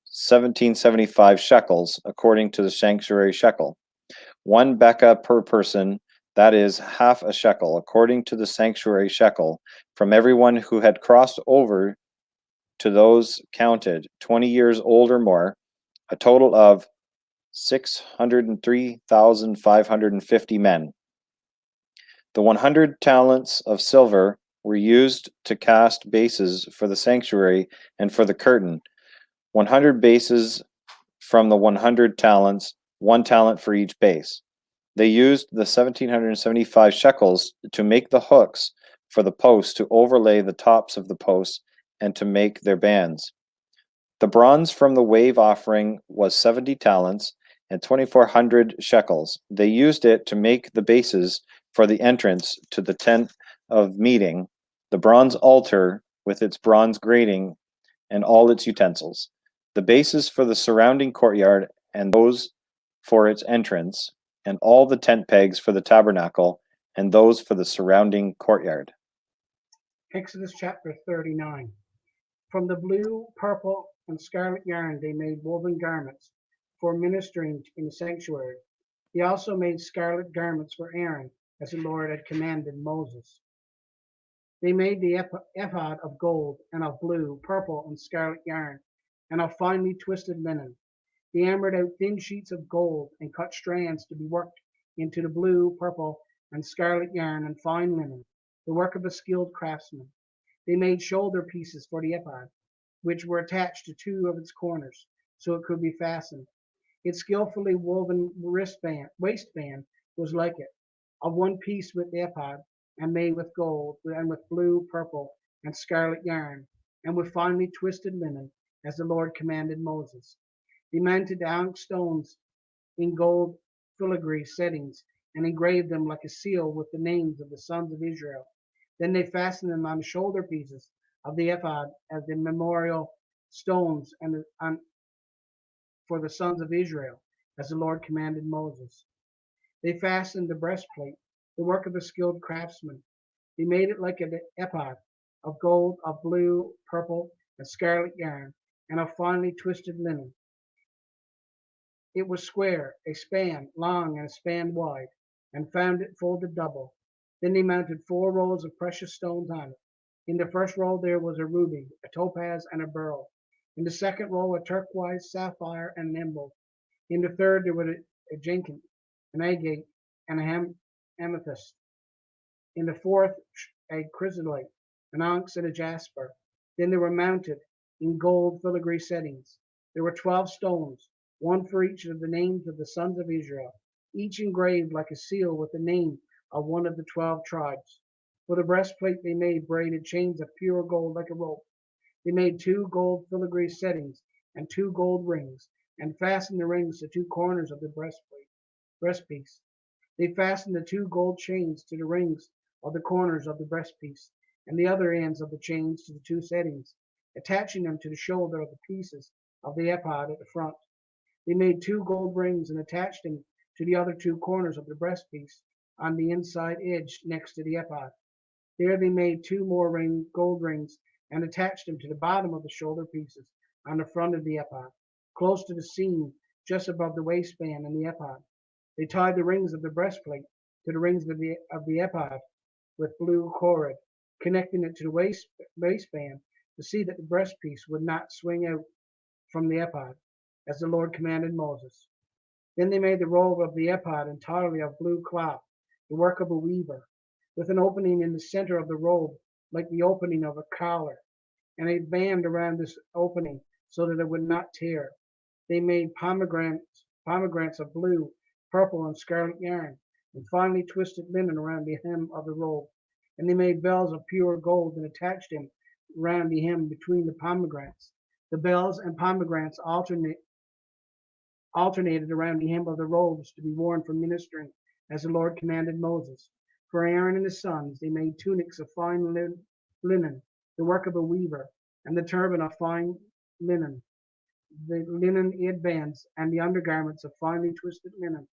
1775 shekels, according to the sanctuary shekel. 1 bekah per person, that is half a shekel, according to the sanctuary shekel, from everyone who had crossed over to those counted 20 years old or more, a total of 603,550 men. The 100 talents of silver were used to cast bases for the sanctuary and for the curtain. 100 bases from the 100 talents, 1 talent for each base. They used the 1,775 shekels to make the hooks for the posts, to overlay the tops of the posts, and to make their bands. The bronze from the wave offering was 70 talents and 2,400 shekels. They used it to make the bases for the entrance to the tent of meeting, the bronze altar with its bronze grating and all its utensils, the bases for the surrounding courtyard and those for its entrance, and all the tent pegs for the tabernacle and those for the surrounding courtyard. Exodus chapter 39. From the blue, purple, and scarlet yarn they made woven garments for ministering in the sanctuary. They also made scarlet garments for Aaron, as the Lord had commanded Moses. They made the ephod of gold and of blue, purple, and scarlet yarn, and of finely twisted linen. They hammered out thin sheets of gold and cut strands to be worked into the blue, purple, and scarlet yarn and fine linen, the work of a skilled craftsman. They made shoulder pieces for the ephod, which were attached to 2 of its corners. so it could be fastened. Its skillfully woven waistband was like it, of one piece with the ephod, and made with gold, and with blue, purple, and scarlet yarn, and with finely twisted linen, as the Lord commanded Moses. They mounted the onyx stones in gold filigree settings, and engraved them like a seal with the names of the sons of Israel. Then they fastened them on the shoulder pieces of the ephod as the memorial stones for the sons of Israel, as the Lord commanded Moses. They fastened the breastplate, the work of a skilled craftsman. They made it like an ephod of gold, of blue, purple, and scarlet yarn, and of finely twisted linen. It was square, a span long and a span wide, and found it folded double. Then they mounted 4 rows of precious stones on it. In the first row there was a ruby, a topaz, and a beryl. In the second row a turquoise, sapphire, and an emerald. In the third there was a jacinth, an agate, and a amethyst. In the fourth a chrysolite, an onyx, and a jasper. Then they were mounted in gold filigree settings. There were 12 stones, one for each of the names of the sons of Israel, each engraved like a seal with the name of one of the 12 tribes. For the breastplate they made braided chains of pure gold like a rope. They made 2 gold filigree settings and 2 gold rings, and fastened the rings to 2 corners of the breastpiece. They fastened the 2 gold chains to the rings of the corners of the breastpiece, and the other ends of the chains to the 2 settings, attaching them to the shoulder of the pieces of the ephod at the front. They made 2 gold rings and attached them to the other 2 corners of the breastpiece on the inside edge next to the ephod. There they made 2 more gold rings and attached them to the bottom of the shoulder pieces on the front of the ephod, close to the seam just above the waistband and the ephod. They tied the rings of the breastplate to the rings of the ephod with blue cord, connecting it to the waistband to see that the breastpiece would not swing out from the ephod, as the Lord commanded Moses. Then they made the robe of the ephod entirely of blue cloth, the work of a weaver, with an opening in the center of the robe like the opening of a collar, and a band around this opening so that it would not tear. They made pomegranates of blue, purple, and scarlet yarn, and finely twisted linen around the hem of the robe. And they made bells of pure gold and attached them round the hem between the pomegranates. The bells and pomegranates alternated around the hem of the robes to be worn for ministering, as the Lord commanded Moses. For Aaron and his sons, they made tunics of fine linen, the work of a weaver, and the turban of fine linen, the linen headbands, and the undergarments of finely twisted linen.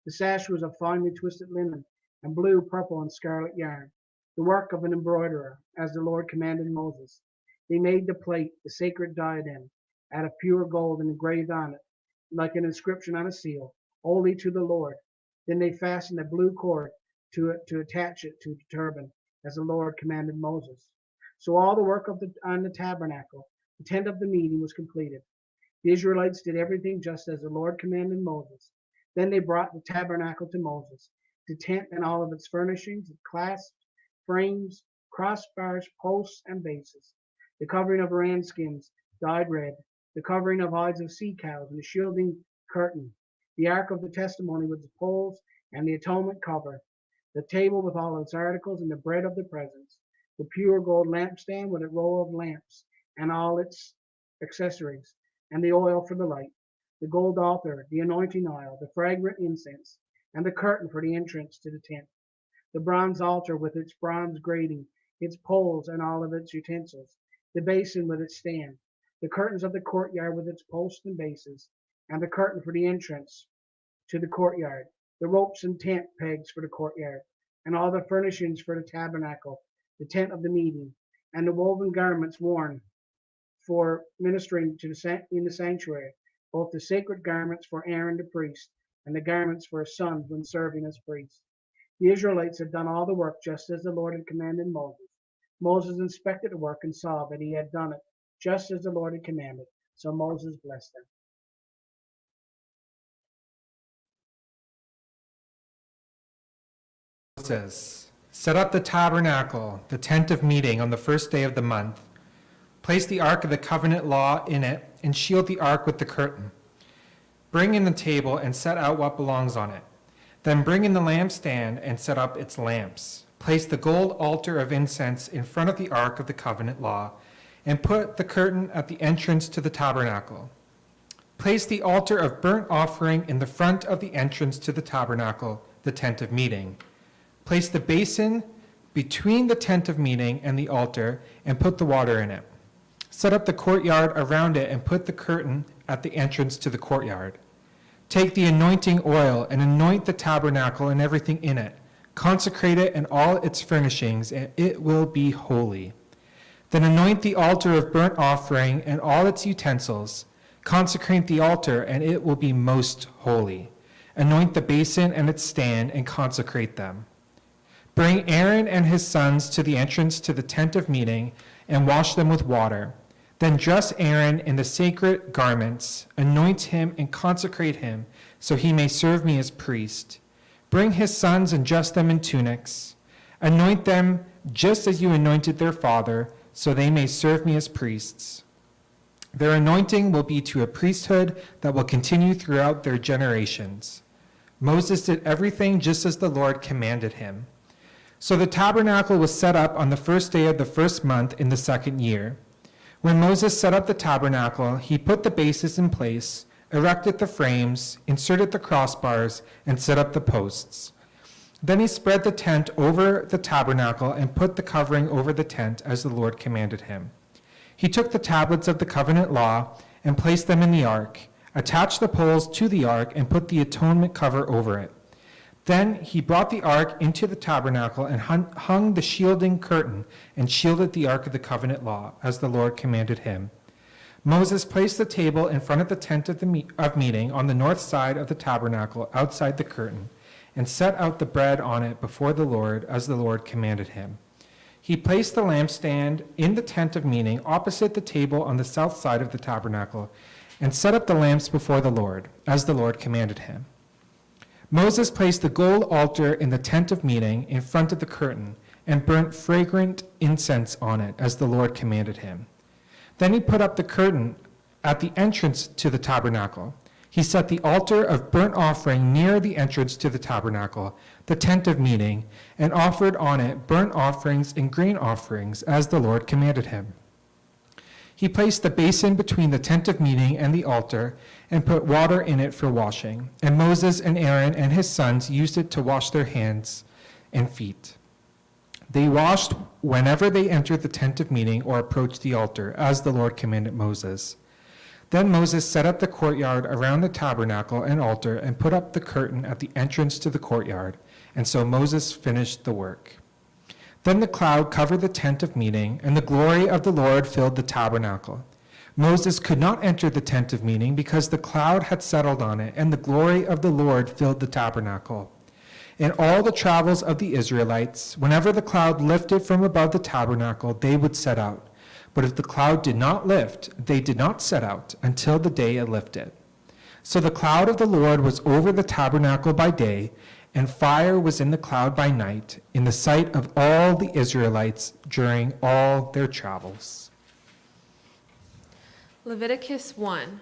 The sash was of finely twisted linen, and blue, purple, and scarlet yarn, the work of an embroiderer, as the Lord commanded Moses. They made the plate, the sacred diadem, out of pure gold and engraved on it, like an inscription on a seal, holy to the Lord. Then they fastened a blue cord to attach it to the turban, as the Lord commanded Moses. So all the work on the tabernacle, the tent of the meeting, was completed. The Israelites did everything just as the Lord commanded Moses. Then they brought the tabernacle to Moses, the tent and all of its furnishings, clasps, frames, crossbars, posts, and bases, the covering of ram skins dyed red, the covering of hides of sea cows, and the shielding curtain, the ark of the testimony with its poles and the atonement cover, the table with all its articles, and the bread of the presence, the pure gold lampstand with a row of lamps and all its accessories, and the oil for the light, the gold altar, the anointing oil, the fragrant incense, and the curtain for the entrance to the tent, the bronze altar with its bronze grating, its poles and all of its utensils, the basin with its stand, the curtains of the courtyard with its posts and bases, and the curtain for the entrance to the courtyard, the ropes and tent pegs for the courtyard, and all the furnishings for the tabernacle, the tent of the meeting, and the woven garments worn for ministering in the sanctuary, both the sacred garments for Aaron the priest and the garments for his sons when serving as priests. The Israelites had done all the work just as the Lord had commanded Moses. Moses inspected the work and saw that he had done it just as the Lord had commanded. So Moses blessed them. Says, set up the tabernacle, the tent of meeting, on the first day of the month. Place the ark of the covenant law in it, and shield the ark with the curtain. Bring in the table and set out what belongs on it. Then bring in the lampstand and set up its lamps. Place the gold altar of incense in front of the ark of the covenant law, and put the curtain at the entrance to the tabernacle. Place the altar of burnt offering in the front of the entrance to the tabernacle, the tent of meeting. Place the basin between the tent of meeting and the altar, and put the water in it. Set up the courtyard around it and put the curtain at the entrance to the courtyard. Take the anointing oil and anoint the tabernacle and everything in it. Consecrate it and all its furnishings, and it will be holy. Then anoint the altar of burnt offering and all its utensils. Consecrate the altar, and it will be most holy. Anoint the basin and its stand, and consecrate them. Bring Aaron and his sons to the entrance to the tent of meeting, and wash them with water. Then dress Aaron in the sacred garments, anoint him and consecrate him, so he may serve me as priest. Bring his sons and dress them in tunics. Anoint them just as you anointed their father, so they may serve me as priests. Their anointing will be to a priesthood that will continue throughout their generations. Moses did everything just as the Lord commanded him. So the tabernacle was set up on the first day of the first month in the second year. When Moses set up the tabernacle, he put the bases in place, erected the frames, inserted the crossbars, and set up the posts. Then he spread the tent over the tabernacle and put the covering over the tent as the Lord commanded him. He took the tablets of the covenant law and placed them in the ark, attached the poles to the ark, and put the atonement cover over it. Then he brought the ark into the tabernacle and hung the shielding curtain and shielded the ark of the covenant law, as the Lord commanded him. Moses placed the table in front of the tent of meeting on the north side of the tabernacle outside the curtain, and set out the bread on it before the Lord, as the Lord commanded him. He placed the lampstand in the tent of meeting opposite the table on the south side of the tabernacle, and set up the lamps before the Lord, as the Lord commanded him. Moses placed the gold altar in the tent of meeting in front of the curtain, and burnt fragrant incense on it, as the Lord commanded him. Then he put up the curtain at the entrance to the tabernacle. He set the altar of burnt offering near the entrance to the tabernacle, the tent of meeting, and offered on it burnt offerings and grain offerings, as the Lord commanded him. He placed the basin between the tent of meeting and the altar, and put water in it for washing. And Moses and Aaron and his sons used it to wash their hands and feet. They washed whenever they entered the tent of meeting or approached the altar, as the Lord commanded Moses. Then Moses set up the courtyard around the tabernacle and altar, and put up the curtain at the entrance to the courtyard. And so Moses finished the work. Then the cloud covered the tent of meeting, and the glory of the Lord filled the tabernacle. Moses could not enter the tent of meeting because the cloud had settled on it, and the glory of the Lord filled the tabernacle. In all the travels of the Israelites, whenever the cloud lifted from above the tabernacle, they would set out. But if the cloud did not lift, they did not set out until the day it lifted. So the cloud of the Lord was over the tabernacle by day, and fire was in the cloud by night, in the sight of all the Israelites during all their travels. Leviticus 1.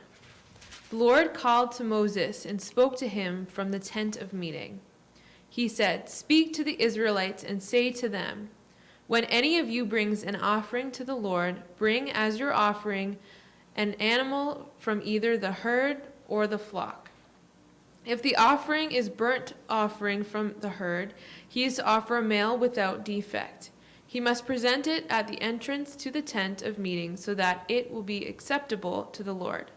The Lord called to Moses and spoke to him from the tent of meeting. He said, "Speak to the Israelites and say to them, when any of you brings an offering to the Lord, bring as your offering an animal from either the herd or the flock. If the offering is burnt offering from the herd, he is to offer a male without defect. He must present it at the entrance to the tent of meeting so that it will be acceptable to the Lord.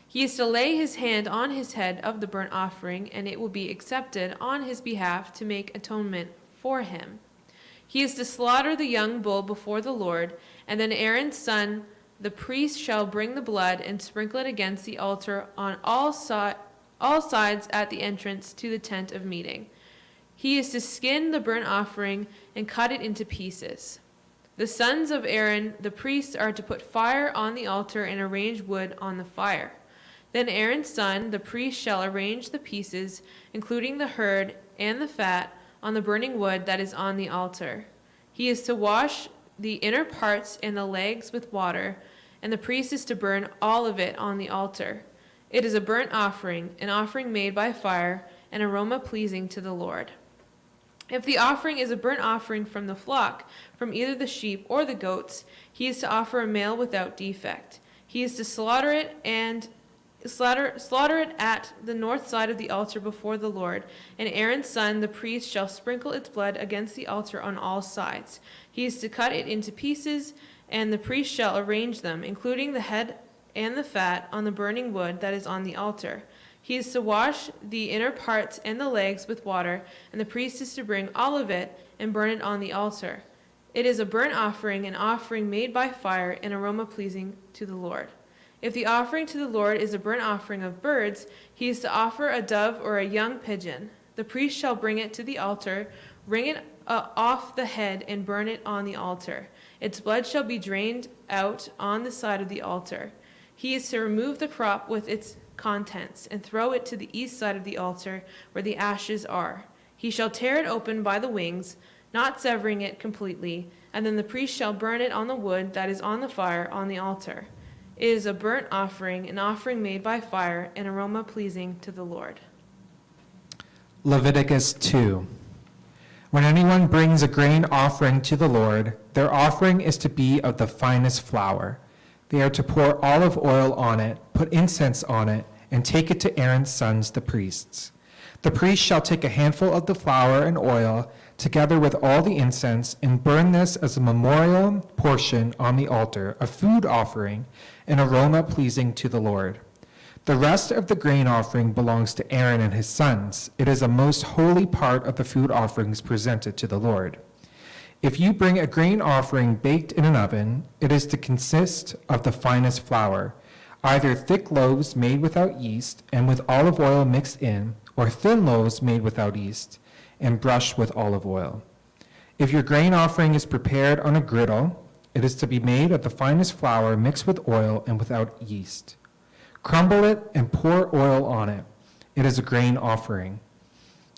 He is to lay his hand on his head of the burnt offering, and it will be accepted on his behalf to make atonement for him. He is to slaughter the young bull before the Lord, and then Aaron's son, the priest, shall bring the blood and sprinkle it against the altar on all sides at the entrance to the tent of meeting. He is to skin the burnt offering and cut it into pieces. The sons of Aaron, the priests, are to put fire on the altar and arrange wood on the fire. Then Aaron's son, the priest, shall arrange the pieces, including the herd and the fat, on the burning wood that is on the altar. He is to wash the inner parts and the legs with water, and the priest is to burn all of it on the altar. It is a burnt offering, an offering made by fire, an aroma pleasing to the Lord. If the offering is a burnt offering from the flock, from either the sheep or the goats, he is to offer a male without defect. He is to slaughter it at the north side of the altar before the Lord, and Aaron's son, the priest, shall sprinkle its blood against the altar on all sides. He is to cut it into pieces, and the priest shall arrange them, including the head and the fat, on the burning wood that is on the altar. He is to wash the inner parts and the legs with water, and the priest is to bring all of it and burn it on the altar. It is a burnt offering, an offering made by fire, an aroma pleasing to the Lord. If the offering to the Lord is a burnt offering of birds, he is to offer a dove or a young pigeon. The priest shall bring it to the altar, wring it off the head, and burn it on the altar. Its blood shall be drained out on the side of the altar. He is to remove the crop with its contents and throw it to the east side of the altar where the ashes are. He shall tear it open by the wings, not severing it completely, and then the priest shall burn it on the wood that is on the fire on the altar. It is a burnt offering, an offering made by fire, an aroma pleasing to the Lord. Leviticus 2. When anyone brings a grain offering to the Lord, their offering is to be of the finest flour. They are to pour olive oil on it, put incense on it, and take it to Aaron's sons, the priests. The priest shall take a handful of the flour and oil, together with all the incense, and burn this as a memorial portion on the altar, a food offering, an aroma pleasing to the Lord. The rest of the grain offering belongs to Aaron and his sons. It is a most holy part of the food offerings presented to the Lord. If you bring a grain offering baked in an oven, it is to consist of the finest flour, either thick loaves made without yeast and with olive oil mixed in, or thin loaves made without yeast and brushed with olive oil. If your grain offering is prepared on a griddle, it is to be made of the finest flour mixed with oil and without yeast. Crumble it and pour oil on it. It is a grain offering.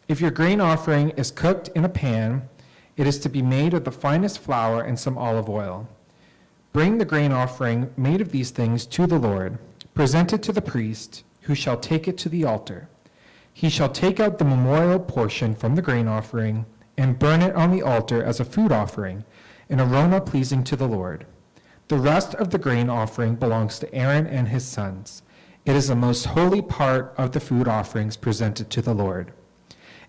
If your grain offering is cooked in a pan, it is to be made of the finest flour and some olive oil. Bring the grain offering made of these things to the Lord. Present it to the priest, who shall take it to the altar. He shall take out the memorial portion from the grain offering and burn it on the altar as a food offering, an aroma pleasing to the Lord. The rest of the grain offering belongs to Aaron and his sons. It is the most holy part of the food offerings presented to the Lord.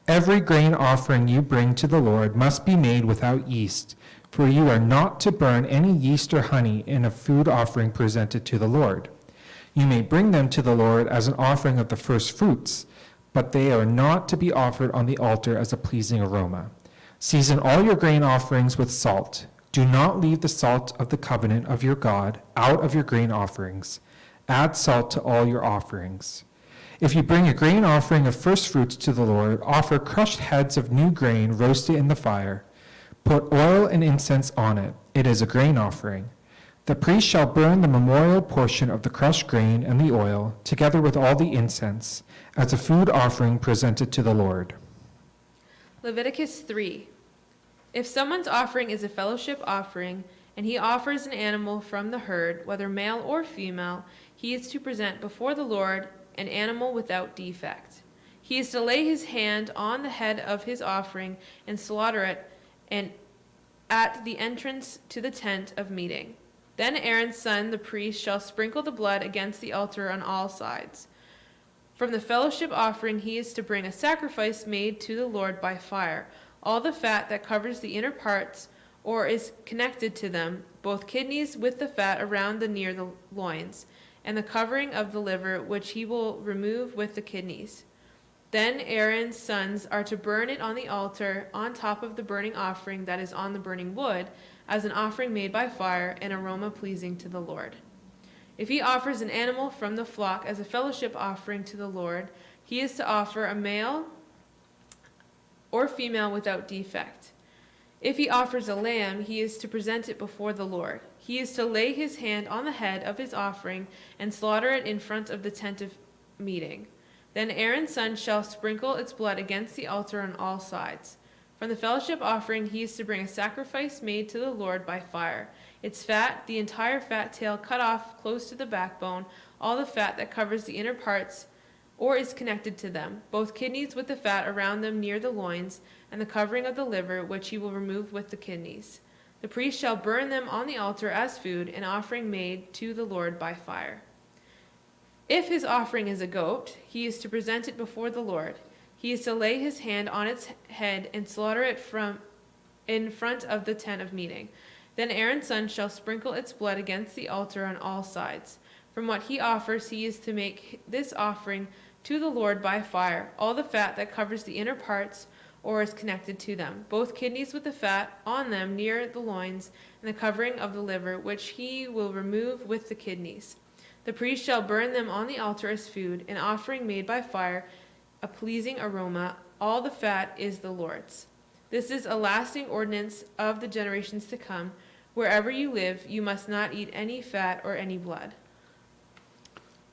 Every grain offering you bring to the Lord must be made without yeast, for you are not to burn any yeast or honey in a food offering presented to the Lord. You may bring them to the Lord as an offering of the first fruits, but they are not to be offered on the altar as a pleasing aroma. Season all your grain offerings with salt. Do not leave the salt of the covenant of your God out of your grain offerings. Add salt to all your offerings. If you bring a grain offering of first fruits to the Lord, offer crushed heads of new grain roasted in the fire. Put oil and incense on it. It is a grain offering. The priest shall burn the memorial portion of the crushed grain and the oil, together with all the incense, as a food offering presented to the Lord. Leviticus 3. If someone's offering is a fellowship offering, and he offers an animal from the herd, whether male or female, he is to present before the Lord an animal without defect. He is to lay his hand on the head of his offering and slaughter it at the entrance to the tent of meeting. Then Aaron's son, the priest, shall sprinkle the blood against the altar on all sides. From the fellowship offering he is to bring a sacrifice made to the Lord by fire, all the fat that covers the inner parts or is connected to them, both kidneys with the fat around the near the loins, and the covering of the liver, which he will remove with the kidneys. Then Aaron's sons are to burn it on the altar on top of the burning offering that is on the burning wood, as an offering made by fire, an aroma pleasing to the Lord. If he offers an animal from the flock as a fellowship offering to the Lord, he is to offer a male or female without defect. If he offers a lamb, he is to present it before the Lord. He is to lay his hand on the head of his offering and slaughter it in front of the tent of meeting. Then Aaron's son shall sprinkle its blood against the altar on all sides. From the fellowship offering he is to bring a sacrifice made to the Lord by fire. Its fat, the entire fat tail cut off close to the backbone, all the fat that covers the inner parts or is connected to them, both kidneys with the fat around them near the loins, and the covering of the liver, which he will remove with the kidneys. The priest shall burn them on the altar as food, an offering made to the Lord by fire. If his offering is a goat, he is to present it before the Lord. He is to lay his hand on its head and slaughter it in front of the tent of meeting. Then Aaron's son shall sprinkle its blood against the altar on all sides. From what he offers, he is to make this offering to the Lord by fire, all the fat that covers the inner parts or is connected to them, both kidneys with the fat on them near the loins, and the covering of the liver, which he will remove with the kidneys. The priest shall burn them on the altar as food, an offering made by fire, a pleasing aroma. All the fat is the Lord's. This is a lasting ordinance of the generations to come. Wherever you live, you must not eat any fat or any blood.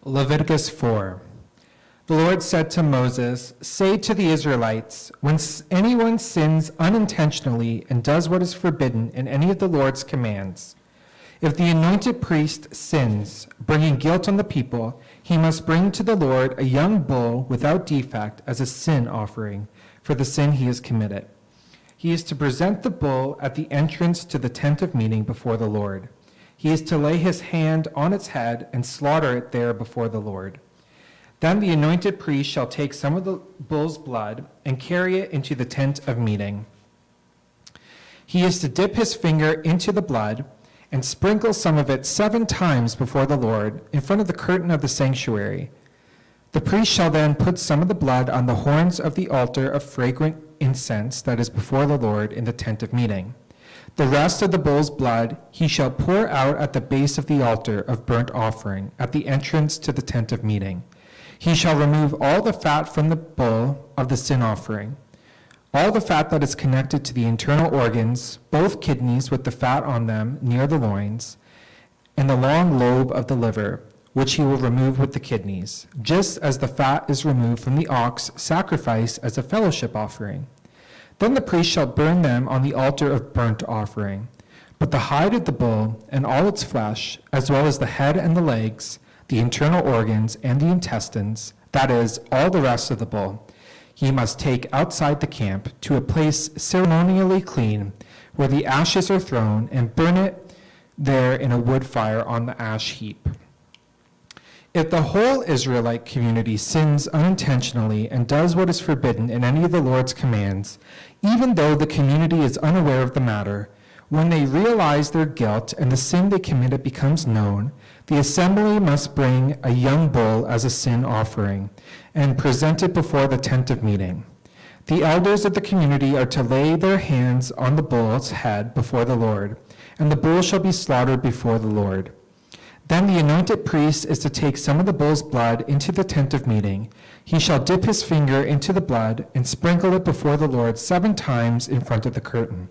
Leviticus 4. The Lord said to Moses, "Say to the Israelites, when anyone sins unintentionally and does what is forbidden in any of the Lord's commands, if the anointed priest sins, bringing guilt on the people, he must bring to the Lord a young bull without defect as a sin offering for the sin he has committed. He is to present the bull at the entrance to the tent of meeting before the Lord. He is to lay his hand on its head and slaughter it there before the Lord. Then the anointed priest shall take some of the bull's blood and carry it into the tent of meeting. He is to dip his finger into the blood and sprinkle some of it 7 times before the Lord in front of the curtain of the sanctuary. The priest shall then put some of the blood on the horns of the altar of fragrant incense that is before the Lord in the tent of meeting. The rest of the bull's blood he shall pour out at the base of the altar of burnt offering at the entrance to the tent of meeting. He shall remove all the fat from the bull of the sin offering, all the fat that is connected to the internal organs, both kidneys with the fat on them near the loins, and the long lobe of the liver, which he will remove with the kidneys, just as the fat is removed from the ox sacrificed as a fellowship offering. Then the priest shall burn them on the altar of burnt offering. But the hide of the bull and all its flesh, as well as the head and the legs, the internal organs and the intestines, that is, all the rest of the bull, he must take outside the camp to a place ceremonially clean, where the ashes are thrown, and burn it there in a wood fire on the ash heap. If the whole Israelite community sins unintentionally and does what is forbidden in any of the Lord's commands, even though the community is unaware of the matter, when they realize their guilt and the sin they committed becomes known, the assembly must bring a young bull as a sin offering and present it before the tent of meeting. The elders of the community are to lay their hands on the bull's head before the Lord, and the bull shall be slaughtered before the Lord. Then the anointed priest is to take some of the bull's blood into the tent of meeting. He shall dip his finger into the blood and sprinkle it before the Lord 7 times in front of the curtain.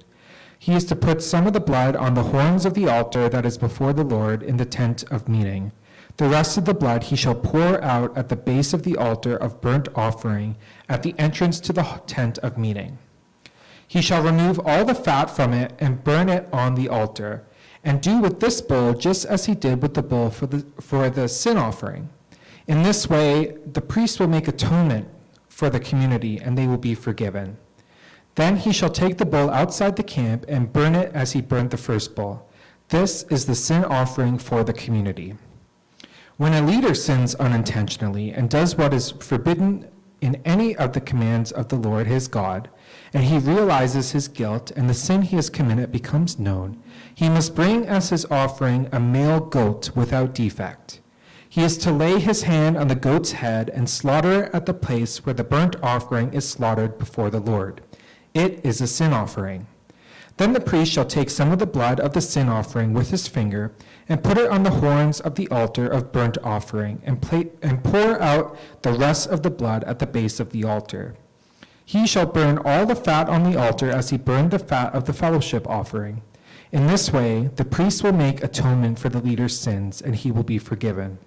He is to put some of the blood on the horns of the altar that is before the Lord in the tent of meeting. The rest of the blood he shall pour out at the base of the altar of burnt offering at the entrance to the tent of meeting. He shall remove all the fat from it and burn it on the altar, and do with this bull just as he did with the bull for the sin offering. In this way, the priest will make atonement for the community, and they will be forgiven. Then he shall take the bull outside the camp and burn it as he burnt the first bull. This is the sin offering for the community. When a leader sins unintentionally and does what is forbidden in any of the commands of the Lord his God, and he realizes his guilt and the sin he has committed becomes known, he must bring as his offering a male goat without defect. He is to lay his hand on the goat's head and slaughter it at the place where the burnt offering is slaughtered before the Lord. It is a sin offering. Then the priest shall take some of the blood of the sin offering with his finger and put it on the horns of the altar of burnt offering and pour out the rest of the blood at the base of the altar. He shall burn all the fat on the altar as he burned the fat of the fellowship offering. In this way, the priest will make atonement for the leader's sins, and he will be forgiven.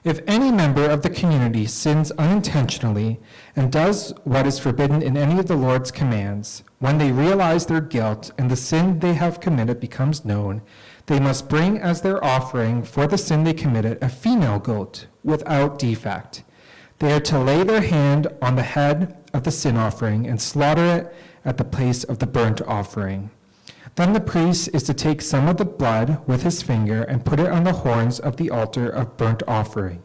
If any member of the community sins unintentionally and does what is forbidden in any of the Lord's commands, when they realize their guilt and the sin they have committed becomes known, they must bring as their offering for the sin they committed a female goat without defect. They are to lay their hand on the head of the sin offering and slaughter it at the place of the burnt offering. Then the priest is to take some of the blood with his finger and put it on the horns of the altar of burnt offering,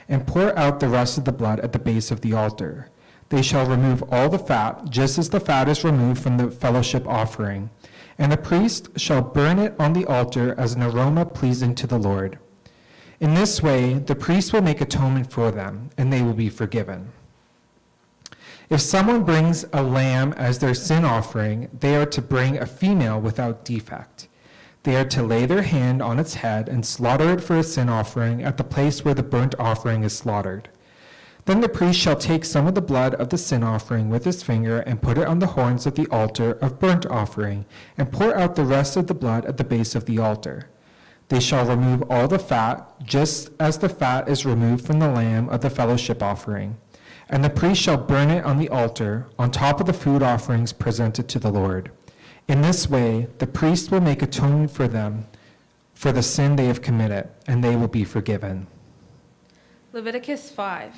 and pour out the rest of the blood at the base of the altar. They shall remove all the fat, just as the fat is removed from the fellowship offering, and the priest shall burn it on the altar as an aroma pleasing to the Lord. In this way, the priest will make atonement for them, and they will be forgiven. If someone brings a lamb as their sin offering, they are to bring a female without defect. They are to lay their hand on its head and slaughter it for a sin offering at the place where the burnt offering is slaughtered. Then the priest shall take some of the blood of the sin offering with his finger and put it on the horns of the altar of burnt offering, and pour out the rest of the blood at the base of the altar. They shall remove all the fat, just as the fat is removed from the lamb of the fellowship offering. And the priest shall burn it on the altar, on top of the food offerings presented to the Lord. In this way, the priest will make atonement for them for the sin they have committed, and they will be forgiven. Leviticus 5.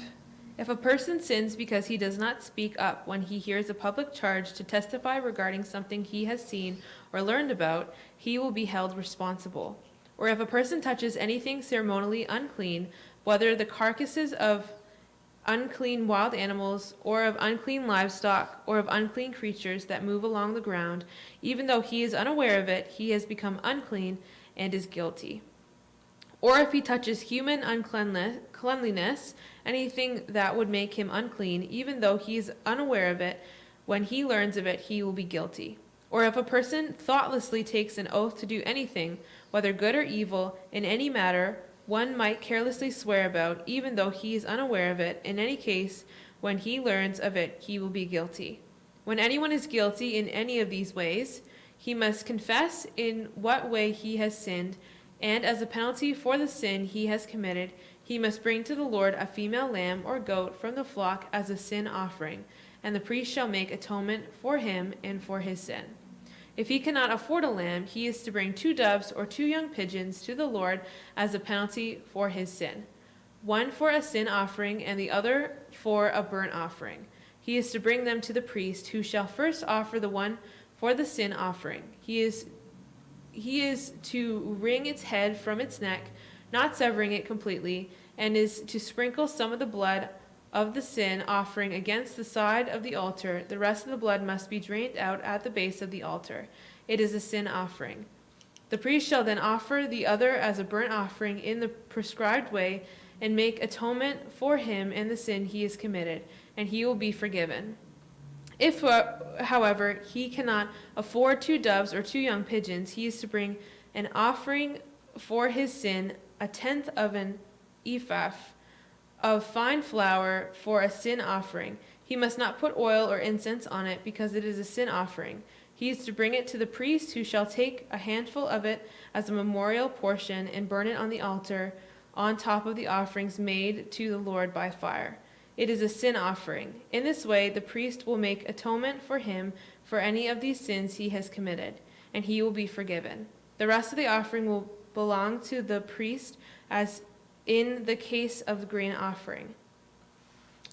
If a person sins because he does not speak up when he hears a public charge to testify regarding something he has seen or learned about, he will be held responsible. Or if a person touches anything ceremonially unclean, whether the carcasses of unclean wild animals, or of unclean livestock, or of unclean creatures that move along the ground, even though he is unaware of it, he has become unclean and is guilty. Or if he touches human uncleanliness, anything that would make him unclean, even though he is unaware of it, when he learns of it, he will be guilty. Or if a person thoughtlessly takes an oath to do anything, whether good or evil, in any matter, one might carelessly swear about, even though he is unaware of it. In any case, when he learns of it, he will be guilty. When anyone is guilty in any of these ways, he must confess in what way he has sinned, and as a penalty for the sin he has committed, he must bring to the Lord a female lamb or goat from the flock as a sin offering, and the priest shall make atonement for him and for his sin. If he cannot afford a lamb, he is to bring 2 doves or 2 young pigeons to the Lord as a penalty for his sin, one for a sin offering and the other for a burnt offering. He is to bring them to the priest, who shall first offer the one for the sin offering. He is to wring its head from its neck, not severing it completely, and is to sprinkle some of the blood of the sin offering against the side of the altar. The rest of the blood must be drained out at the base of the altar. It is a sin offering. The priest shall then offer the other as a burnt offering in the prescribed way and make atonement for him and the sin he has committed, and he will be forgiven. If, however, he cannot afford 2 doves or 2 young pigeons, he is to bring an offering for his sin, 1/10 of an ephah of fine flour for a sin offering. He must not put oil or incense on it, because it is a sin offering. He is to bring it to the priest, who shall take a handful of it as a memorial portion and burn it on the altar on top of the offerings made to the Lord by fire. It is a sin offering. In this way, the priest will make atonement for him for any of these sins he has committed, and he will be forgiven. The rest of the offering will belong to the priest, as in the case of the grain offering.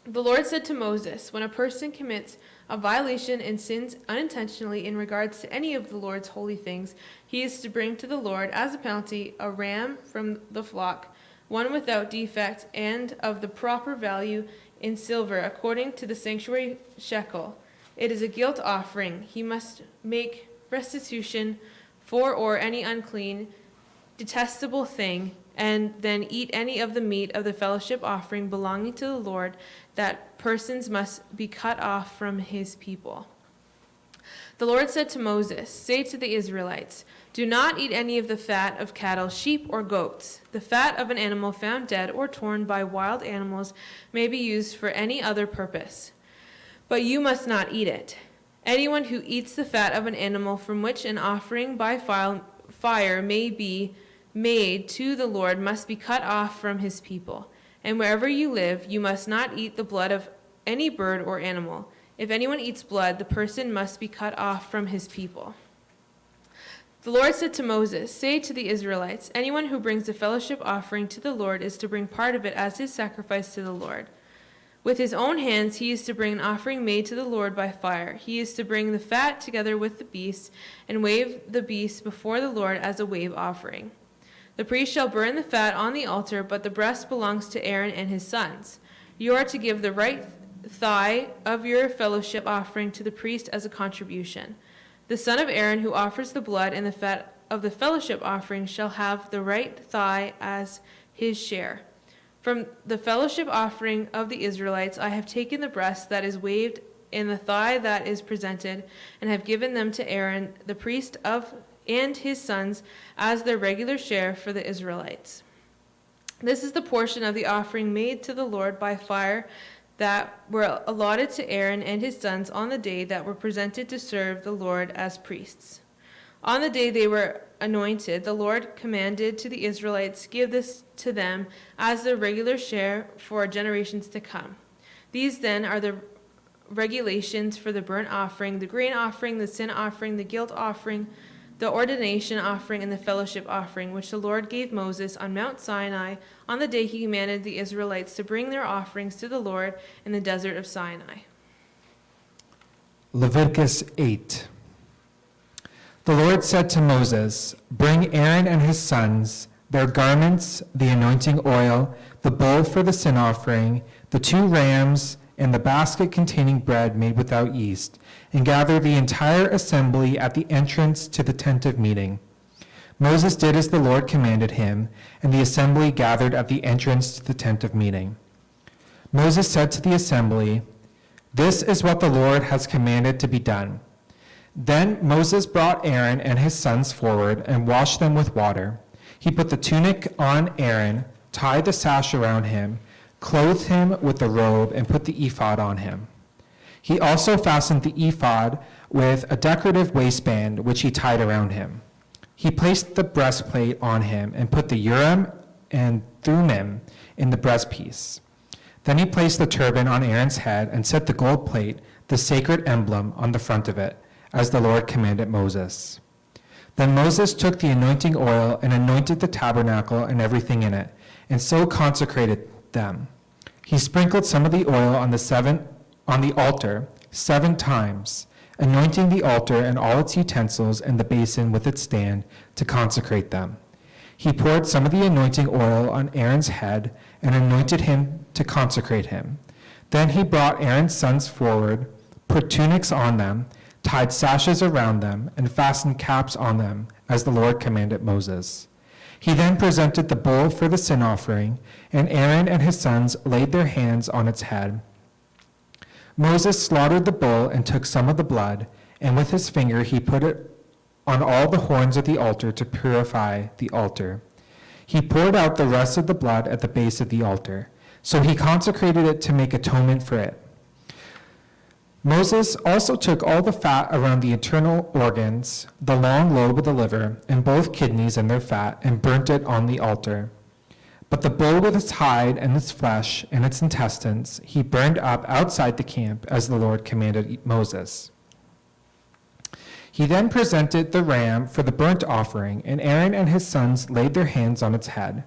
The Lord said to Moses, when a person commits a violation and sins unintentionally in regards to any of the Lord's holy things, he is to bring to the Lord as a penalty a ram from the flock, one without defect and of the proper value in silver, according to the sanctuary shekel. It is a guilt offering. He must make restitution for or any unclean, detestable thing, and then eat any of the meat of the fellowship offering belonging to the Lord. That persons must be cut off from his people. The Lord said to Moses, say to the Israelites, do not eat any of the fat of cattle, sheep, or goats. The fat of an animal found dead or torn by wild animals may be used for any other purpose, but you must not eat it. Anyone who eats the fat of an animal from which an offering by fire may be made to the Lord must be cut off from his people. And wherever you live, you must not eat the blood of any bird or animal. If anyone eats blood, the person must be cut off from his people. The Lord said to Moses, "Say to the Israelites, anyone who brings a fellowship offering to the Lord is to bring part of it as his sacrifice to the Lord. With his own hands he is to bring an offering made to the Lord by fire. He is to bring the fat together with the beast and wave the beast before the Lord as a wave offering. The priest shall burn the fat on the altar, but the breast belongs to Aaron and his sons. You are to give the right thigh of your fellowship offering to the priest as a contribution. The son of Aaron who offers the blood and the fat of the fellowship offering shall have the right thigh as his share. From the fellowship offering of the Israelites, I have taken the breast that is waved and the thigh that is presented, and have given them to Aaron, the priest and his sons, as their regular share for the Israelites. This is the portion of the offering made to the Lord by fire that were allotted to Aaron and his sons on the day that were presented to serve the Lord as priests. On the day they were anointed, the Lord commanded to the Israelites, give this to them as their regular share for generations to come. These then are the regulations for the burnt offering, the grain offering, the sin offering, the guilt offering, the ordination offering, and the fellowship offering, which the Lord gave Moses on Mount Sinai on the day he commanded the Israelites to bring their offerings to the Lord in the desert of Sinai. Leviticus 8. The Lord said to Moses, "Bring Aaron and his sons, their garments, the anointing oil, the bull for the sin offering, the 2 rams, and the basket containing bread made without yeast, and gather the entire assembly at the entrance to the tent of meeting." Moses did as the Lord commanded him, and the assembly gathered at the entrance to the tent of meeting. Moses said to the assembly, "This is what the Lord has commanded to be done." Then Moses brought Aaron and his sons forward and washed them with water. He put the tunic on Aaron, tied the sash around him, clothed him with the robe, and put the ephod on him. He also fastened the ephod with a decorative waistband, which he tied around him. He placed the breastplate on him and put the Urim and Thummim in the breastpiece. Then he placed the turban on Aaron's head and set the gold plate, the sacred emblem, on the front of it, as the Lord commanded Moses. Then Moses took the anointing oil and anointed the tabernacle and everything in it, and so consecrated them. He sprinkled some of the oil on the altar 7 times, anointing the altar and all its utensils and the basin with its stand to consecrate them. He poured some of the anointing oil on Aaron's head and anointed him to consecrate him. Then he brought Aaron's sons forward, put tunics on them, tied sashes around them, and fastened caps on them, as the Lord commanded Moses. He then presented the bull for the sin offering, and Aaron and his sons laid their hands on its head. Moses slaughtered the bull and took some of the blood, and with his finger he put it on all the horns of the altar to purify the altar. He poured out the rest of the blood at the base of the altar. So he consecrated it to make atonement for it. Moses also took all the fat around the internal organs, the long lobe of the liver, and both kidneys and their fat, and burnt it on the altar. But the bull with its hide and its flesh and its intestines he burned up outside the camp, as the Lord commanded Moses. He then presented the ram for the burnt offering, and Aaron and his sons laid their hands on its head.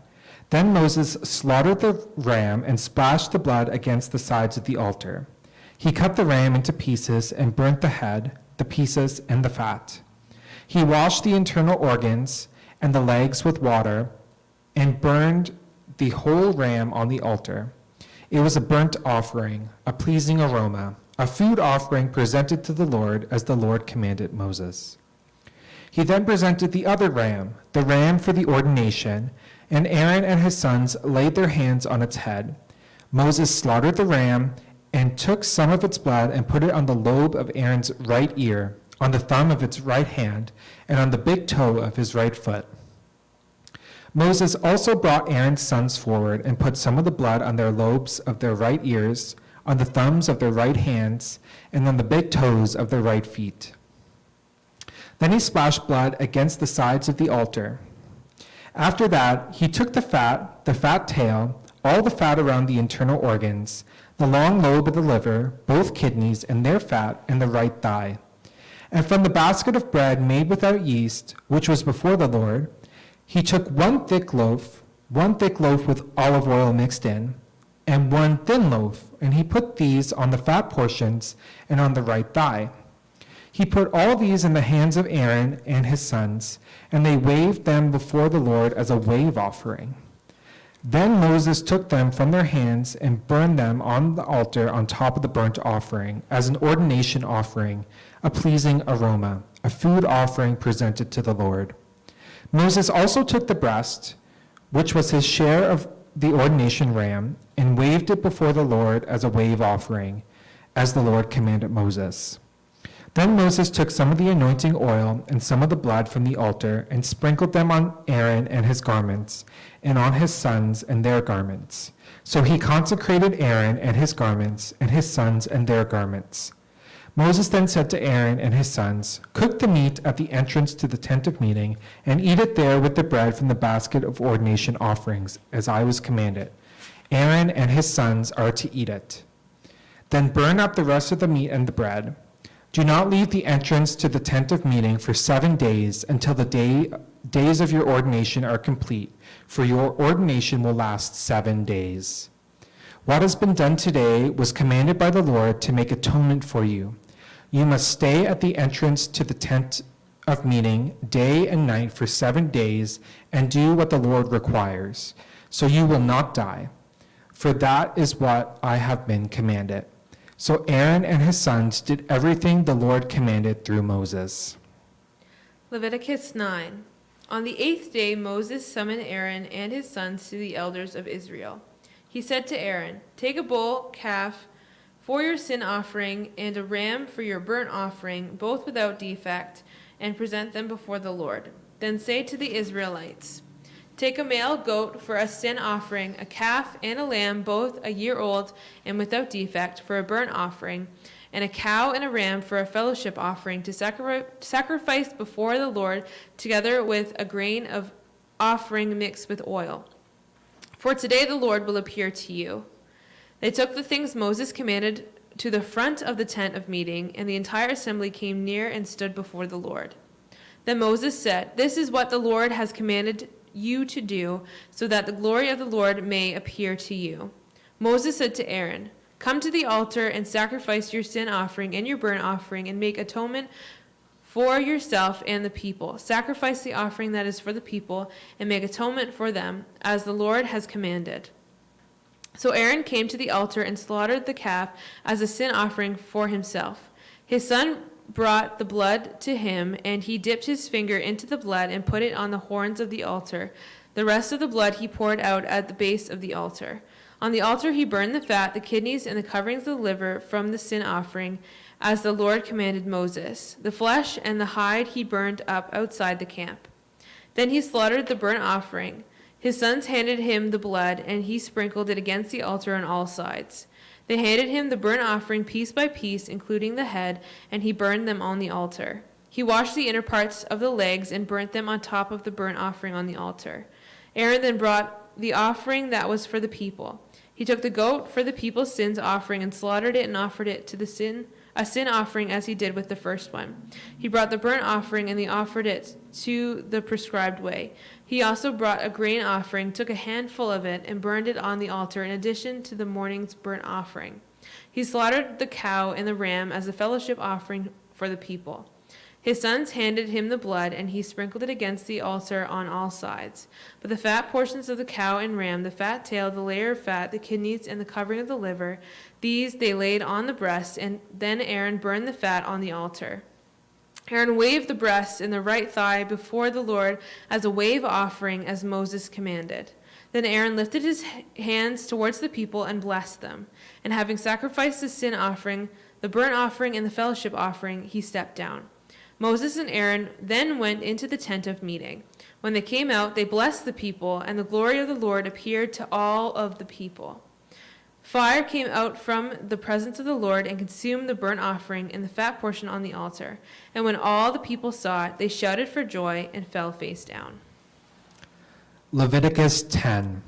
Then Moses slaughtered the ram and splashed the blood against the sides of the altar. He cut the ram into pieces and burnt the head, the pieces, and the fat. He washed the internal organs and the legs with water and burned the whole ram on the altar. It was a burnt offering, a pleasing aroma, a food offering presented to the Lord as the Lord commanded Moses. He then presented the other ram, the ram for the ordination, and Aaron and his sons laid their hands on its head. Moses slaughtered the ram and took some of its blood and put it on the lobe of Aaron's right ear, on the thumb of its right hand, and on the big toe of his right foot. Moses also brought Aaron's sons forward and put some of the blood on their lobes of their right ears, on the thumbs of their right hands, and on the big toes of their right feet. Then he splashed blood against the sides of the altar. After that, he took the fat tail, all the fat around the internal organs, the long lobe of the liver, both kidneys and their fat, and the right thigh. And from the basket of bread made without yeast, which was before the Lord, he took one thick loaf with olive oil mixed in, and one thin loaf, and he put these on the fat portions and on the right thigh. He put all these in the hands of Aaron and his sons, and they waved them before the Lord as a wave offering. Then Moses took them from their hands and burned them on the altar on top of the burnt offering as an ordination offering, a pleasing aroma, a food offering presented to the Lord. Moses also took the breast, which was his share of the ordination ram, and waved it before the Lord as a wave offering, as the Lord commanded Moses. Then Moses took some of the anointing oil and some of the blood from the altar and sprinkled them on Aaron and his garments, and on his sons and their garments. So he consecrated Aaron and his garments, and his sons and their garments. Moses then said to Aaron and his sons, "Cook the meat at the entrance to the tent of meeting, and eat it there with the bread from the basket of ordination offerings, as I was commanded. Aaron and his sons are to eat it. Then burn up the rest of the meat and the bread. Do not leave the entrance to the tent of meeting for 7 days until the days of your ordination are complete, for your ordination will last 7 days. What has been done today was commanded by the Lord to make atonement for you. You must stay at the entrance to the tent of meeting day and night for 7 days and do what the Lord requires, so you will not die. For that is what I have been commanded." So Aaron and his sons did everything the Lord commanded through Moses. Leviticus 9. On the 8th day, Moses summoned Aaron and his sons to the elders of Israel. He said to Aaron, "Take a bull calf for your sin offering and a ram for your burnt offering, both without defect, and present them before the Lord. Then say to the Israelites, take a male goat for a sin offering, a calf and a lamb, both a year old and without defect, for a burnt offering, and a cow and a ram for a fellowship offering to sacrifice before the Lord, together with a grain of offering mixed with oil. For today the Lord will appear to you." They took the things Moses commanded to the front of the tent of meeting, and the entire assembly came near and stood before the Lord. Then Moses said, "This is what the Lord has commanded you to do, so that the glory of the Lord may appear to you." Moses said to Aaron, "Come to the altar and sacrifice your sin offering and your burnt offering, and make atonement for yourself and the people. Sacrifice the offering that is for the people, and make atonement for them, as the Lord has commanded." So Aaron came to the altar and slaughtered the calf as a sin offering for himself. His son brought the blood to him, and he dipped his finger into the blood and put it on the horns of the altar. The rest of the blood he poured out at the base of the altar. On the altar he burned the fat, the kidneys, and the coverings of the liver from the sin offering, as the Lord commanded Moses. The flesh and the hide he burned up outside the camp. Then he slaughtered the burnt offering. His sons handed him the blood, and he sprinkled it against the altar on all sides. They handed him the burnt offering piece by piece, including the head, and he burned them on the altar. He washed the inner parts of the legs and burnt them on top of the burnt offering on the altar. Aaron then brought the offering that was for the people. He took the goat for the people's sins offering and slaughtered it and offered it to a sin offering as he did with the first one. He brought the burnt offering and he offered it to the prescribed way. He also brought a grain offering, took a handful of it, and burned it on the altar in addition to the morning's burnt offering. He slaughtered the cow and the ram as a fellowship offering for the people. His sons handed him the blood, and he sprinkled it against the altar on all sides. But the fat portions of the cow and ram, the fat tail, the layer of fat, the kidneys, and the covering of the liver, these they laid on the breast, and then Aaron burned the fat on the altar. Aaron waved the breast and the right thigh before the Lord as a wave offering, as Moses commanded. Then Aaron lifted his hands towards the people and blessed them. And having sacrificed the sin offering, the burnt offering, and the fellowship offering, he stepped down. Moses and Aaron then went into the tent of meeting. When they came out, they blessed the people, and the glory of the Lord appeared to all of the people. Fire came out from the presence of the Lord and consumed the burnt offering and the fat portion on the altar. And when all the people saw it, they shouted for joy and fell face down. Leviticus 10.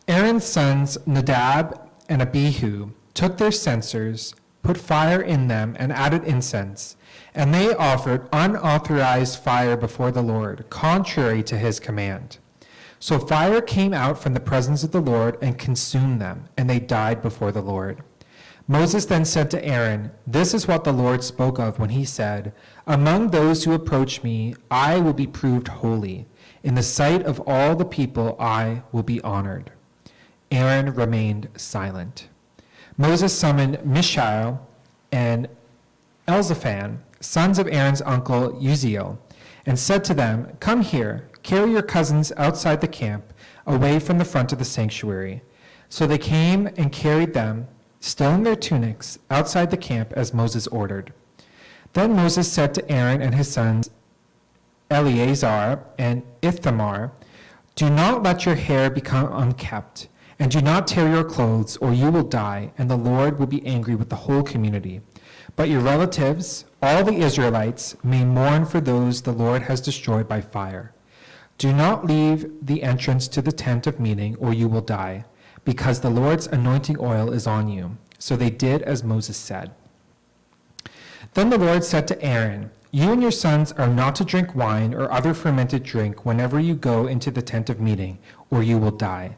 Aaron's sons Nadab and Abihu took their censers, put fire in them, and added incense, and they offered unauthorized fire before the Lord, contrary to his command. So fire came out from the presence of the Lord and consumed them, and they died before the Lord. Moses then said to Aaron, "This is what the Lord spoke of when he said, 'Among those who approach me, I will be proved holy. In the sight of all the people, I will be honored.'" Aaron remained silent. Moses summoned Mishael and Elzaphan, sons of Aaron's uncle Uziel, and said to them, "Come here, carry your cousins outside the camp, away from the front of the sanctuary." So they came and carried them, still in their tunics, outside the camp as Moses ordered. Then Moses said to Aaron and his sons Eleazar and Ithamar, "Do not let your hair become unkempt, and do not tear your clothes, or you will die, and the Lord will be angry with the whole community. But your relatives, all the Israelites, may mourn for those the Lord has destroyed by fire. Do not leave the entrance to the tent of meeting, or you will die, because the Lord's anointing oil is on you." So they did as Moses said. Then the Lord said to Aaron, "You and your sons are not to drink wine or other fermented drink whenever you go into the tent of meeting, or you will die.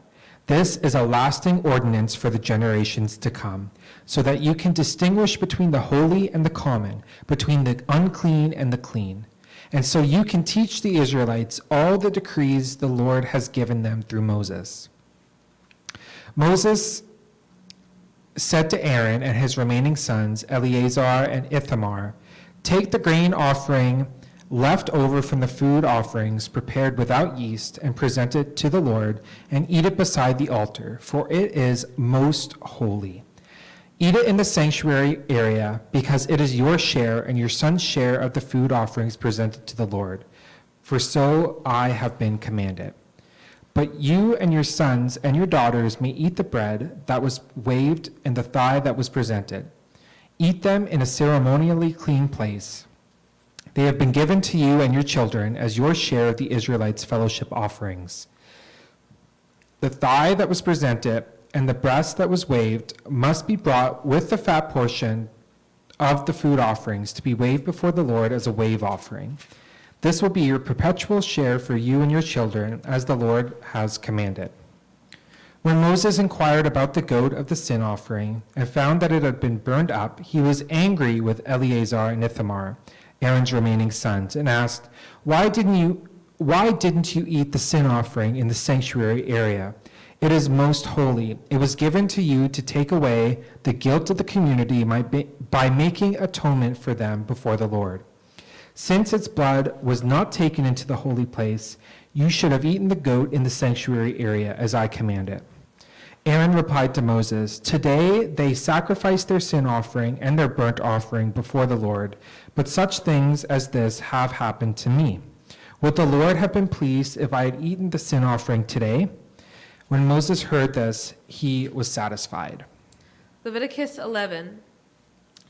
This is a lasting ordinance for the generations to come, so that you can distinguish between the holy and the common, between the unclean and the clean. And so you can teach the Israelites all the decrees the Lord has given them through Moses." Moses said to Aaron and his remaining sons, Eleazar and Ithamar, "Take the grain offering left over from the food offerings prepared without yeast and present it to the Lord, and eat it beside the altar, for it is most holy. Eat it in the sanctuary area, because it is your share and your son's share of the food offerings presented to the Lord, for so I have been commanded. But you and your sons and your daughters may eat the bread that was waved and the thigh that was presented. Eat them in a ceremonially clean place. They have been given to you and your children as your share of the Israelites' fellowship offerings. The thigh that was presented and the breast that was waved must be brought with the fat portion of the food offerings to be waved before the Lord as a wave offering. This will be your perpetual share for you and your children, as the Lord has commanded." When Moses inquired about the goat of the sin offering and found that it had been burned up, he was angry with Eleazar and Ithamar, Aaron's remaining sons, and asked, Why didn't you eat the sin offering in the sanctuary area? It is most holy. It was given to you to take away the guilt of the community by making atonement for them before the Lord. Since its blood was not taken into the holy place, you should have eaten the goat in the sanctuary area, as I commanded. Aaron replied to Moses, "Today they sacrifice their sin offering and their burnt offering before the Lord, but such things as this have happened to me. Would the Lord have been pleased if I had eaten the sin offering today?" When Moses heard this, he was satisfied. Leviticus 11.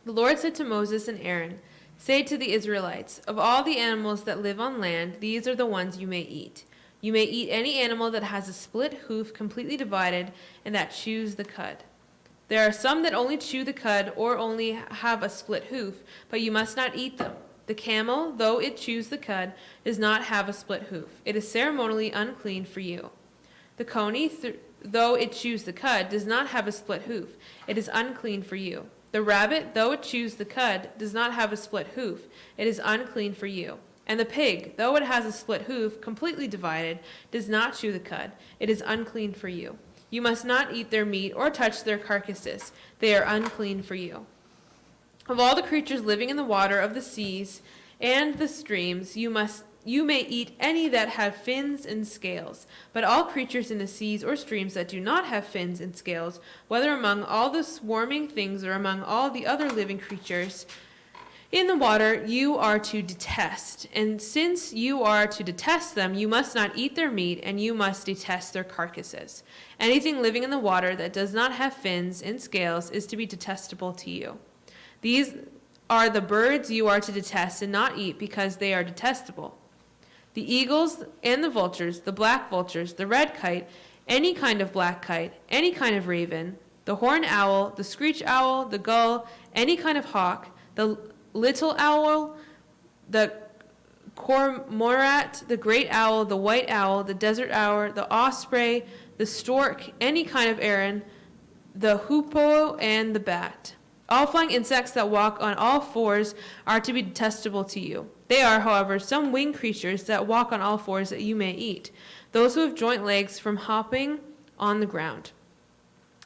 The Lord said to Moses and Aaron, "Say to the Israelites, of all the animals that live on land, these are the ones you may eat. You may eat any animal that has a split hoof completely divided and that chews the cud. There are some that only chew the cud or only have a split hoof, but you must not eat them. The camel, though it chews the cud, does not have a split hoof. It is ceremonially unclean for you. The coney, though it chews the cud, does not have a split hoof. It is unclean for you. The rabbit, though it chews the cud, does not have a split hoof. It is unclean for you. And the pig, though it has a split hoof, completely divided, does not chew the cud. It is unclean for you. You must not eat their meat or touch their carcasses. They are unclean for you. Of all the creatures living in the water of the seas and the streams, you may eat any that have fins and scales. But all creatures in the seas or streams that do not have fins and scales, whether among all the swarming things or among all the other living creatures in the water, you are to detest. And since you are to detest them, you must not eat their meat, and you must detest their carcasses. Anything living in the water that does not have fins and scales is to be detestable to you. These are the birds you are to detest and not eat, because they are detestable: the eagles and the vultures, the black vultures, the red kite, any kind of black kite, any kind of raven, the horned owl, the screech owl, the gull, any kind of hawk, the little owl, the cormorant, the great owl, the white owl, the desert owl, the osprey, the stork, any kind of heron, the hoopoe, and the bat. All flying insects that walk on all fours are to be detestable to you. They are, however, some winged creatures that walk on all fours that you may eat, those who have joint legs from hopping on the ground.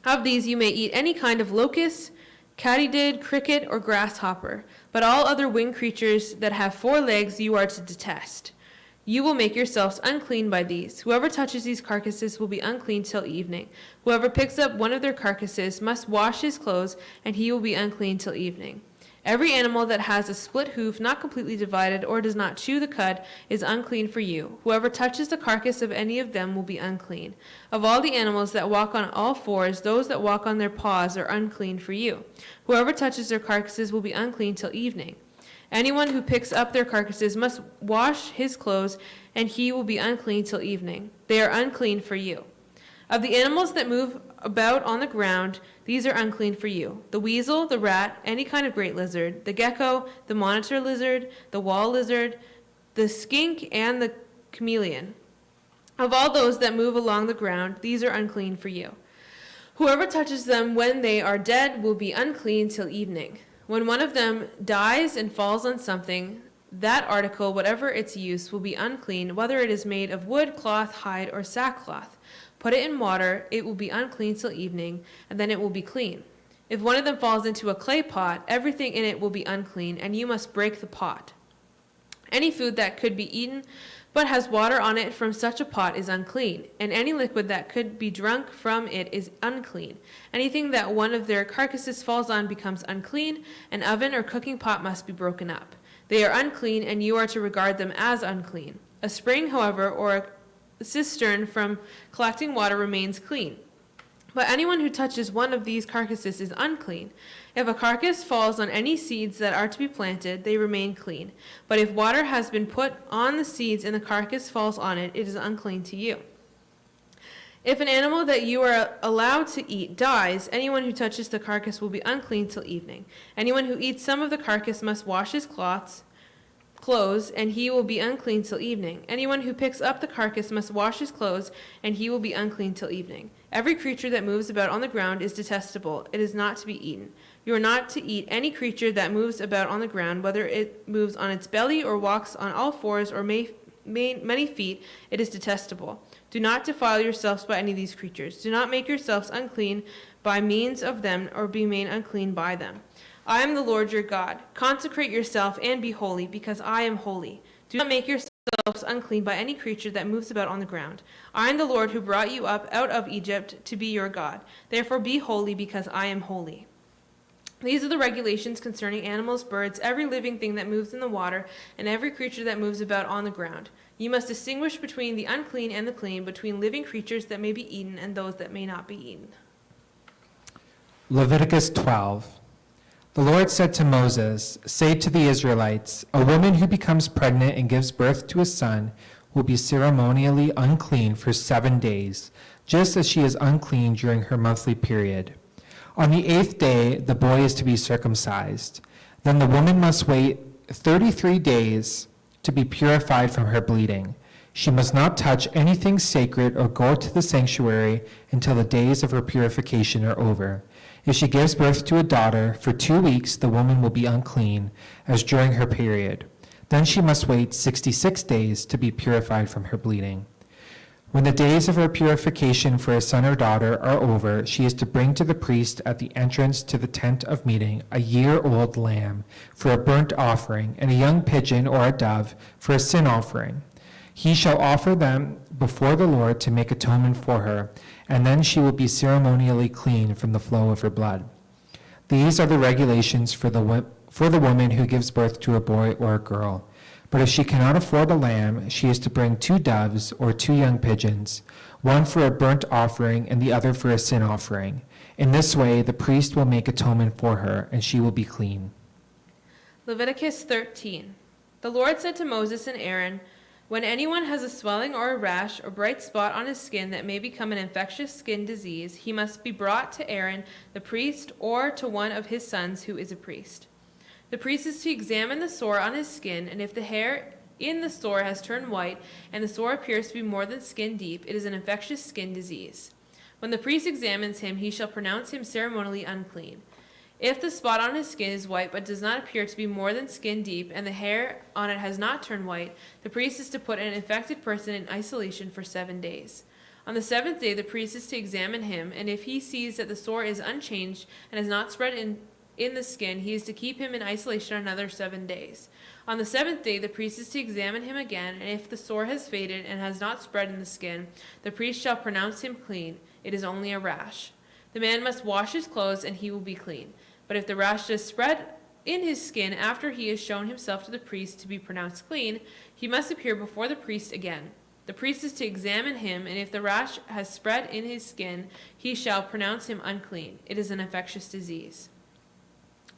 Of these you may eat any kind of locust, katydid, cricket, or grasshopper, but all other winged creatures that have 4 legs you are to detest. You will make yourselves unclean by these. Whoever touches these carcasses will be unclean till evening. Whoever picks up one of their carcasses must wash his clothes, and he will be unclean till evening. Every animal that has a split hoof, not completely divided, or does not chew the cud, is unclean for you. Whoever touches the carcass of any of them will be unclean. Of all the animals that walk on all fours, those that walk on their paws are unclean for you. Whoever touches their carcasses will be unclean till evening. Anyone who picks up their carcasses must wash his clothes, and he will be unclean till evening. They are unclean for you. Of the animals that move about on the ground, these are unclean for you: the weasel, the rat, any kind of great lizard, the gecko, the monitor lizard, the wall lizard, the skink, and the chameleon. Of all those that move along the ground, these are unclean for you. Whoever touches them when they are dead will be unclean till evening. When one of them dies and falls on something, that article, whatever its use, will be unclean, whether it is made of wood, cloth, hide, or sackcloth. Put it in water, it will be unclean till evening, and then it will be clean. If one of them falls into a clay pot, everything in it will be unclean, and you must break the pot. Any food that could be eaten but has water on it from such a pot is unclean, and any liquid that could be drunk from it is unclean. Anything that one of their carcasses falls on becomes unclean. An oven or cooking pot must be broken up. They are unclean, and you are to regard them as unclean. A spring, however, or a cistern from collecting water remains clean. But anyone who touches one of these carcasses is unclean. If a carcass falls on any seeds that are to be planted, they remain clean. But if water has been put on the seeds and the carcass falls on it, it is unclean to you. If an animal that you are allowed to eat dies, anyone who touches the carcass will be unclean till evening. Anyone who eats some of the carcass must wash his clothes, and he will be unclean till evening. Anyone who picks up the carcass must wash his clothes, and he will be unclean till evening. Every creature that moves about on the ground is detestable. It is not to be eaten. You are not to eat any creature that moves about on the ground, whether it moves on its belly or walks on all fours or many feet. It is detestable. Do not defile yourselves by any of these creatures. Do not make yourselves unclean by means of them, or be made unclean by them. I am the Lord your God. Consecrate yourself and be holy, because I am holy. Do not make yourselves unclean by any creature that moves about on the ground. I am the Lord who brought you up out of Egypt to be your God. Therefore be holy, because I am holy. These are the regulations concerning animals, birds, every living thing that moves in the water, and every creature that moves about on the ground. You must distinguish between the unclean and the clean, between living creatures that may be eaten and those that may not be eaten. Leviticus 12. The Lord said to Moses, "Say to the Israelites, a woman who becomes pregnant and gives birth to a son will be ceremonially unclean for 7 days, just as she is unclean during her monthly period. On the 8th day, the boy is to be circumcised. Then the woman must wait 33 days to be purified from her bleeding. She must not touch anything sacred or go to the sanctuary until the days of her purification are over. If she gives birth to a daughter, for 2 weeks the woman will be unclean, as during her period. Then she must wait 66 days to be purified from her bleeding. When the days of her purification for a son or daughter are over, she is to bring to the priest at the entrance to the tent of meeting a year-old lamb for a burnt offering, and a young pigeon or a dove for a sin offering. He shall offer them before the Lord to make atonement for her, and then she will be ceremonially clean from the flow of her blood. These are the regulations for the woman who gives birth to a boy or a girl. But if she cannot afford a lamb, she is to bring 2 doves or 2 young pigeons, one for a burnt offering and the other for a sin offering. In this way, the priest will make atonement for her, and she will be clean." Leviticus 13. The Lord said to Moses and Aaron, When anyone has a swelling or a rash or bright spot on his skin that may become an infectious skin disease, he must be brought to Aaron the priest or to one of his sons who is a priest. The priest is to examine the sore on his skin, and if the hair in the sore has turned white and the sore appears to be more than skin deep, it is an infectious skin disease. When the priest examines him, he shall pronounce him ceremonially unclean. If the spot on his skin is white but does not appear to be more than skin deep, and the hair on it has not turned white, the priest is to put an infected person in isolation for 7 days. On the 7th day, the priest is to examine him, and if he sees that the sore is unchanged and has not spread in the skin, he is to keep him in isolation another 7 days. On the 7th day, the priest is to examine him again, and if the sore has faded and has not spread in the skin, the priest shall pronounce him clean. It is only a rash. The man must wash his clothes, and he will be clean. But if the rash does spread in his skin after he has shown himself to the priest to be pronounced clean, he must appear before the priest again. The priest is to examine him, and if the rash has spread in his skin, he shall pronounce him unclean. It is an infectious disease.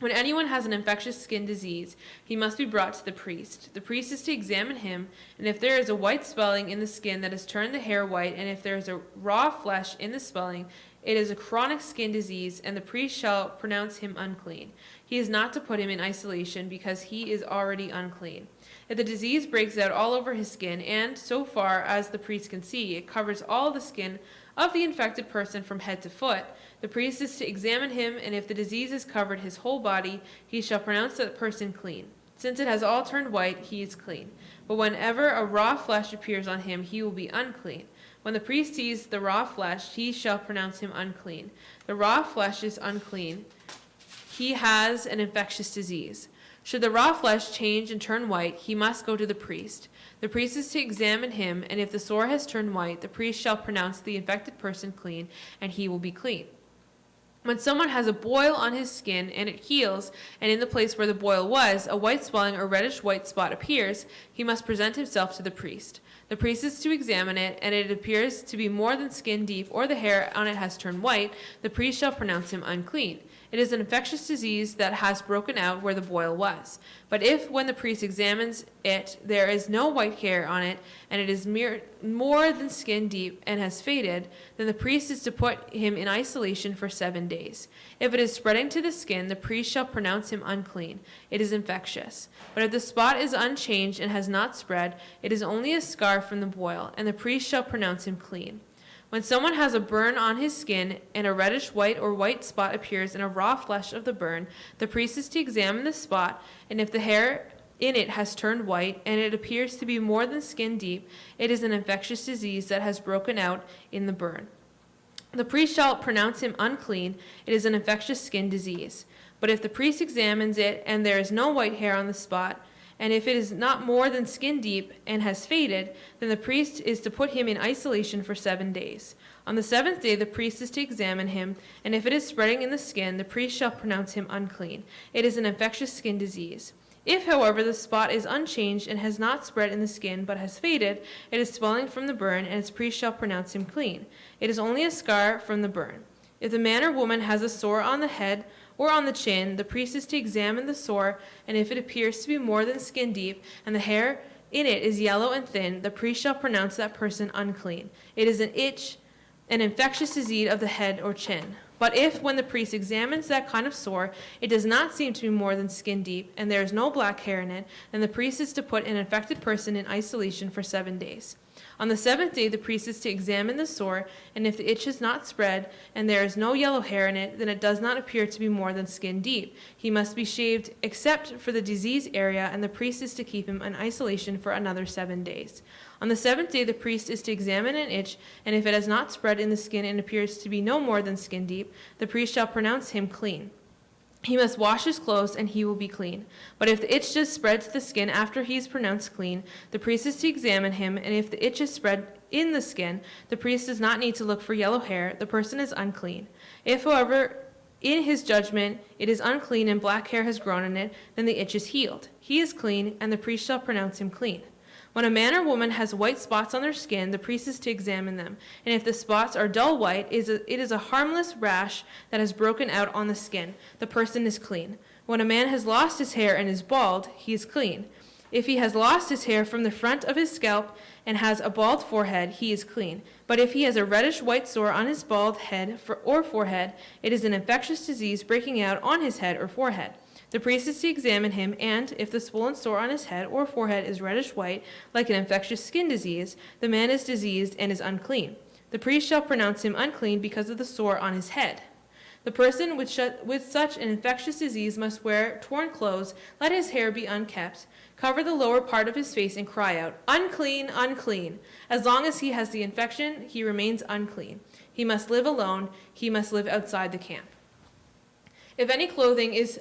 When anyone has an infectious skin disease, he must be brought to the priest. The priest is to examine him, and if there is a white swelling in the skin that has turned the hair white, and if there is a raw flesh in the swelling, it is a chronic skin disease, and the priest shall pronounce him unclean. He is not to put him in isolation because he is already unclean. If the disease breaks out all over his skin, and, so far as the priest can see, it covers all the skin of the infected person from head to foot, the priest is to examine him, and if the disease has covered his whole body, he shall pronounce that person clean. Since it has all turned white, he is clean. But whenever a raw flesh appears on him, he will be unclean. When the priest sees the raw flesh, he shall pronounce him unclean. The raw flesh is unclean. He has an infectious disease. Should the raw flesh change and turn white, he must go to the priest. The priest is to examine him, and if the sore has turned white, the priest shall pronounce the infected person clean, and he will be clean. When someone has a boil on his skin and it heals, and in the place where the boil was, a white swelling or reddish white spot appears, he must present himself to the priest. The priest is to examine it, and it appears to be more than skin deep, or the hair on it has turned white, the priest shall pronounce him unclean. It is an infectious disease that has broken out where the boil was. But if, when the priest examines it, there is no white hair on it, and it is more than skin deep and has faded, then the priest is to put him in isolation for 7 days. If it is spreading to the skin, the priest shall pronounce him unclean. It is infectious. But if the spot is unchanged and has not spread, it is only a scar from the boil, and the priest shall pronounce him clean. When someone has a burn on his skin, and a reddish white or white spot appears in a raw flesh of the burn, the priest is to examine the spot, and if the hair in it has turned white, and it appears to be more than skin deep, it is an infectious disease that has broken out in the burn. The priest shall pronounce him unclean. It is an infectious skin disease. But if the priest examines it, and there is no white hair on the spot, and if it is not more than skin deep and has faded, then the priest is to put him in isolation for 7 days. On the 7th day, the priest is to examine him, and if it is spreading in the skin, the priest shall pronounce him unclean. It is an infectious skin disease. If, however, the spot is unchanged and has not spread in the skin but has faded, it is swelling from the burn, and its priest shall pronounce him clean. It is only a scar from the burn. If the man or woman has a sore on the head or on the chin, the priest is to examine the sore, and if it appears to be more than skin deep, and the hair in it is yellow and thin, the priest shall pronounce that person unclean. It is an itch, an infectious disease of the head or chin. But if, when the priest examines that kind of sore, it does not seem to be more than skin deep, and there is no black hair in it, then the priest is to put an infected person in isolation for 7 days. On the 7th day, the priest is to examine the sore, and if the itch has not spread, and there is no yellow hair in it, then it does not appear to be more than skin deep. He must be shaved except for the disease area, and the priest is to keep him in isolation for another 7 days. On the 7th day, the priest is to examine an itch, and if it has not spread in the skin and appears to be no more than skin deep, the priest shall pronounce him clean. He must wash his clothes, and he will be clean. But if the itch does spread to the skin after he is pronounced clean, the priest is to examine him, and if the itch is spread in the skin, the priest does not need to look for yellow hair. The person is unclean. If, however, in his judgment it is unclean and black hair has grown in it, then the itch is healed. He is clean, and the priest shall pronounce him clean. When a man or woman has white spots on their skin, the priest is to examine them, and if the spots are dull white, it is a harmless rash that has broken out on the skin. The person is clean. When a man has lost his hair and is bald, he is clean. If he has lost his hair from the front of his scalp and has a bald forehead, he is clean. But if he has a reddish-white sore on his bald head or forehead, it is an infectious disease breaking out on his head or forehead. The priest is to examine him, and if the swollen sore on his head or forehead is reddish-white, like an infectious skin disease, the man is diseased and is unclean. The priest shall pronounce him unclean because of the sore on his head. The person with such an infectious disease must wear torn clothes, let his hair be unkept, cover the lower part of his face, and cry out, "Unclean, unclean." As long as he has the infection, he remains unclean. He must live alone. He must live outside the camp. If any clothing is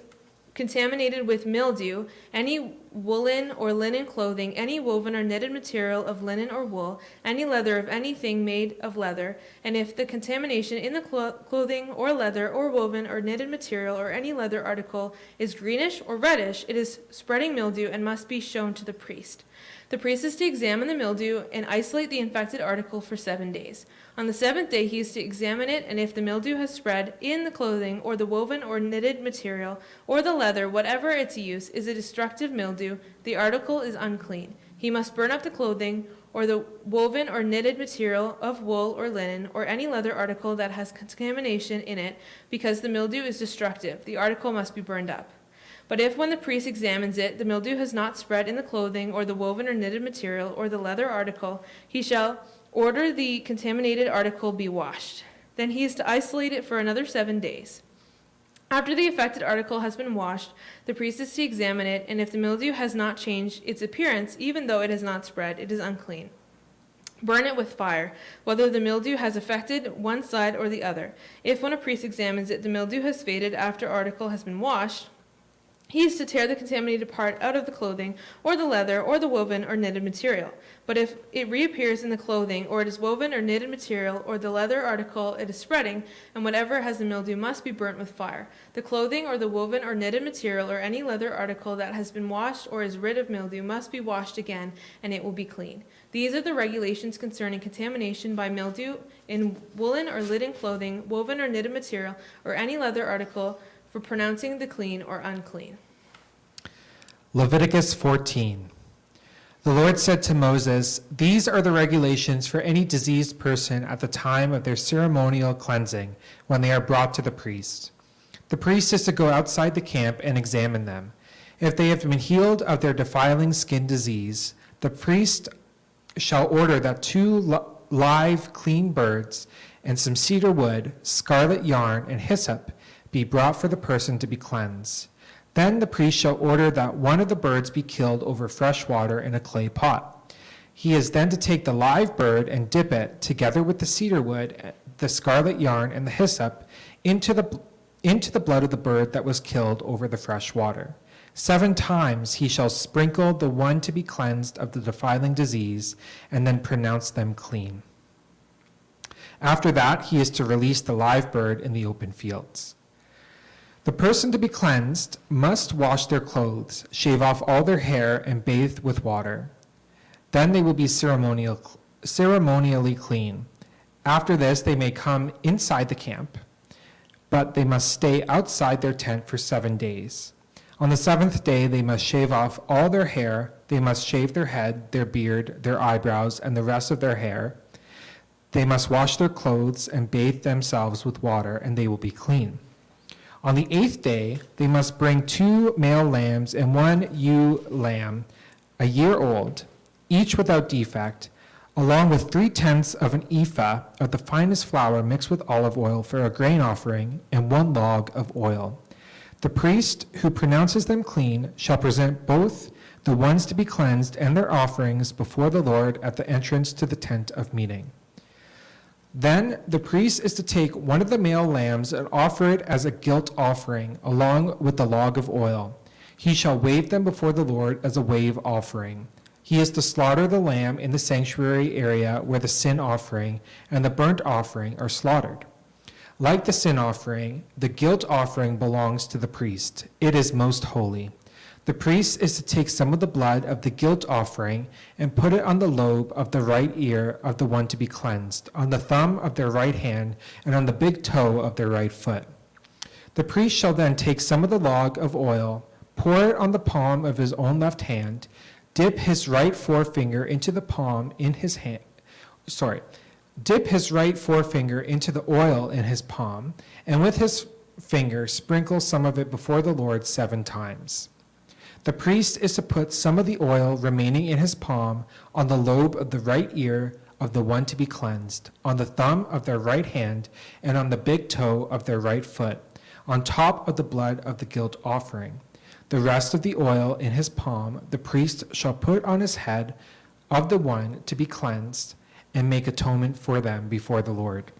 contaminated with mildew, any woolen or linen clothing, any woven or knitted material of linen or wool, any leather of anything made of leather, and if the contamination in the clothing or leather or woven or knitted material or any leather article is greenish or reddish, it is spreading mildew and must be shown to the priest. The priest is to examine the mildew and isolate the infected article for 7 days. On the 7th day he is to examine it, and if the mildew has spread in the clothing or the woven or knitted material or the leather, whatever its use, is a destructive mildew, the article is unclean. He must burn up the clothing or the woven or knitted material of wool or linen or any leather article that has contamination in it, because the mildew is destructive. The article must be burned up. But if when the priest examines it, the mildew has not spread in the clothing or the woven or knitted material or the leather article, he shall order the contaminated article be washed. Then he is to isolate it for another 7 days. After the affected article has been washed, the priest is to examine it, and if the mildew has not changed its appearance, even though it has not spread, it is unclean. Burn it with fire, whether the mildew has affected one side or the other. If when a priest examines it, the mildew has faded after article has been washed, he is to tear the contaminated part out of the clothing, or the leather, or the woven or knitted material. But if it reappears in the clothing, or it is woven or knitted material, or the leather article, it is spreading, and whatever has the mildew must be burnt with fire. The clothing, or the woven or knitted material, or any leather article that has been washed or is rid of mildew must be washed again, and it will be clean. These are the regulations concerning contamination by mildew in woolen or linen clothing, woven or knitted material, or any leather article, for pronouncing the clean or unclean. Leviticus 14. The Lord said to Moses, "These are the regulations for any diseased person at the time of their ceremonial cleansing when they are brought to the priest. The priest is to go outside the camp and examine them. If they have been healed of their defiling skin disease, the priest shall order that 2 live clean birds and some cedar wood, scarlet yarn, and hyssop be brought for the person to be cleansed. Then the priest shall order that one of the birds be killed over fresh water in a clay pot. He is then to take the live bird and dip it, together with the cedar wood, the scarlet yarn, and the hyssop, into the blood of the bird that was killed over the fresh water. 7 times he shall sprinkle the one to be cleansed of the defiling disease, and then pronounce them clean. After that, he is to release the live bird in the open fields. The person to be cleansed must wash their clothes, shave off all their hair, and bathe with water. Then they will be ceremonially clean. After this, they may come inside the camp, but they must stay outside their tent for 7 days. On the 7th day, they must shave off all their hair. They must shave their head, their beard, their eyebrows, and the rest of their hair. They must wash their clothes and bathe themselves with water, and they will be clean. On the 8th day, they must bring 2 male lambs and 1 ewe lamb, a year old, each without defect, along with 3/10 of an ephah of the finest flour mixed with olive oil for a grain offering, and 1 log of oil. The priest who pronounces them clean shall present both the ones to be cleansed and their offerings before the Lord at the entrance to the tent of meeting. Then the priest is to take one of the male lambs and offer it as a guilt offering, along with the log of oil. He shall wave them before the Lord as a wave offering. He is to slaughter the lamb in the sanctuary area where the sin offering and the burnt offering are slaughtered. Like the sin offering, the guilt offering belongs to the priest. It is most holy. The priest is to take some of the blood of the guilt offering and put it on the lobe of the right ear of the one to be cleansed, on the thumb of their right hand, and on the big toe of their right foot. The priest shall then take some of the log of oil, pour it on the palm of his own left hand, dip his right forefinger into the palm in his hand. Dip his right forefinger into the oil in his palm, and with his finger sprinkle some of it before the Lord 7 times. The priest is to put some of the oil remaining in his palm on the lobe of the right ear of the one to be cleansed, on the thumb of their right hand, and on the big toe of their right foot, on top of the blood of the guilt offering. The rest of the oil in his palm the priest shall put on his head of the one to be cleansed, and make atonement for them before the Lord.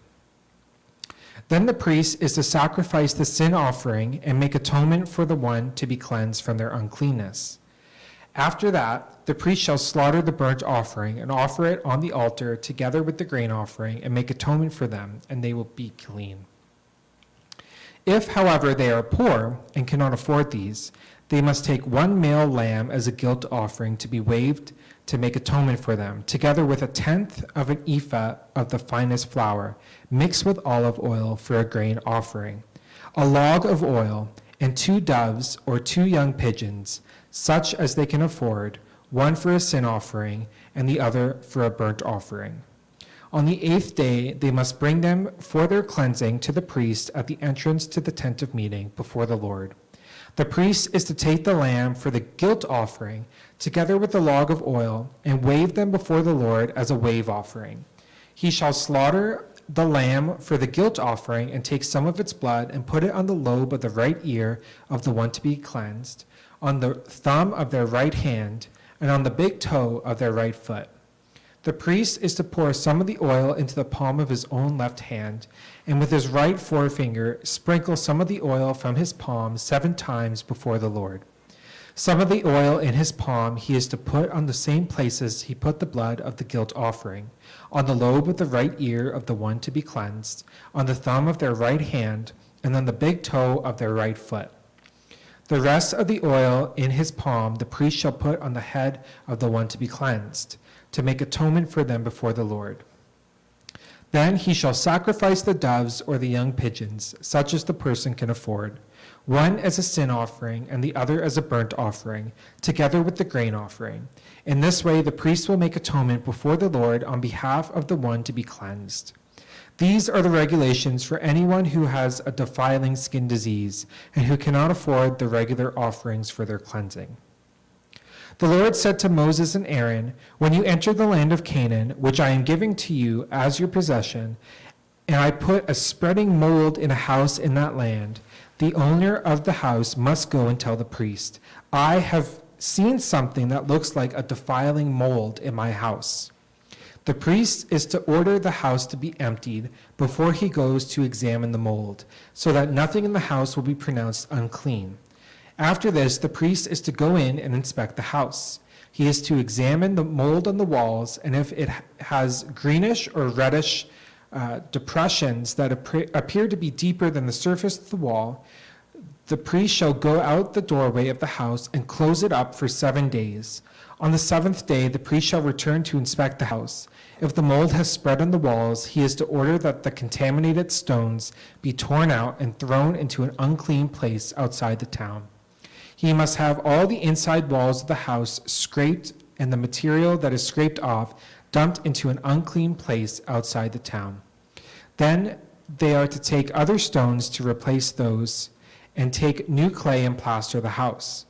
Then the priest is to sacrifice the sin offering and make atonement for the one to be cleansed from their uncleanness. After that, the priest shall slaughter the burnt offering and offer it on the altar together with the grain offering and make atonement for them, and they will be clean. If, however, they are poor and cannot afford these, they must take 1 male lamb as a guilt offering to be waved to make atonement for them, together with 1/10 of an ephah of the finest flour, mixed with olive oil for a grain offering, a log of oil, and 2 doves or 2 young pigeons, such as they can afford, one for a sin offering and the other for a burnt offering. On the 8th day, they must bring them for their cleansing to the priest at the entrance to the tent of meeting before the Lord. The priest is to take the lamb for the guilt offering, together with the log of oil, and wave them before the Lord as a wave offering. He shall slaughter the lamb for the guilt offering and take some of its blood and put it on the lobe of the right ear of the one to be cleansed, on the thumb of their right hand, and on the big toe of their right foot. The priest is to pour some of the oil into the palm of his own left hand, and with his right forefinger sprinkle some of the oil from his palm 7 times before the Lord. Some of the oil in his palm he is to put on the same places he put the blood of the guilt offering, on the lobe of the right ear of the one to be cleansed, on the thumb of their right hand, and on the big toe of their right foot. The rest of the oil in his palm the priest shall put on the head of the one to be cleansed, to make atonement for them before the Lord. Then he shall sacrifice the doves or the young pigeons, such as the person can afford, one as a sin offering and the other as a burnt offering, together with the grain offering. In this way the priest will make atonement before the Lord on behalf of the one to be cleansed. These are the regulations for anyone who has a defiling skin disease and who cannot afford the regular offerings for their cleansing. The Lord said to Moses and Aaron, "When you enter the land of Canaan, which I am giving to you as your possession, and I put a spreading mold in a house in that land, the owner of the house must go and tell the priest, 'I have seen something that looks like a defiling mold in my house.' The priest is to order the house to be emptied before he goes to examine the mold, so that nothing in the house will be pronounced unclean. After this, the priest is to go in and inspect the house. He is to examine the mold on the walls, and if it has greenish or reddish depressions that appear to be deeper than the surface of the wall, the priest shall go out the doorway of the house and close it up for 7 days. On the 7th day, the priest shall return to inspect the house. If the mold has spread on the walls, he is to order that the contaminated stones be torn out and thrown into an unclean place outside the town. He must have all the inside walls of the house scraped and the material that is scraped off dumped into an unclean place outside the town. Then they are to take other stones to replace those and take new clay and plaster the house.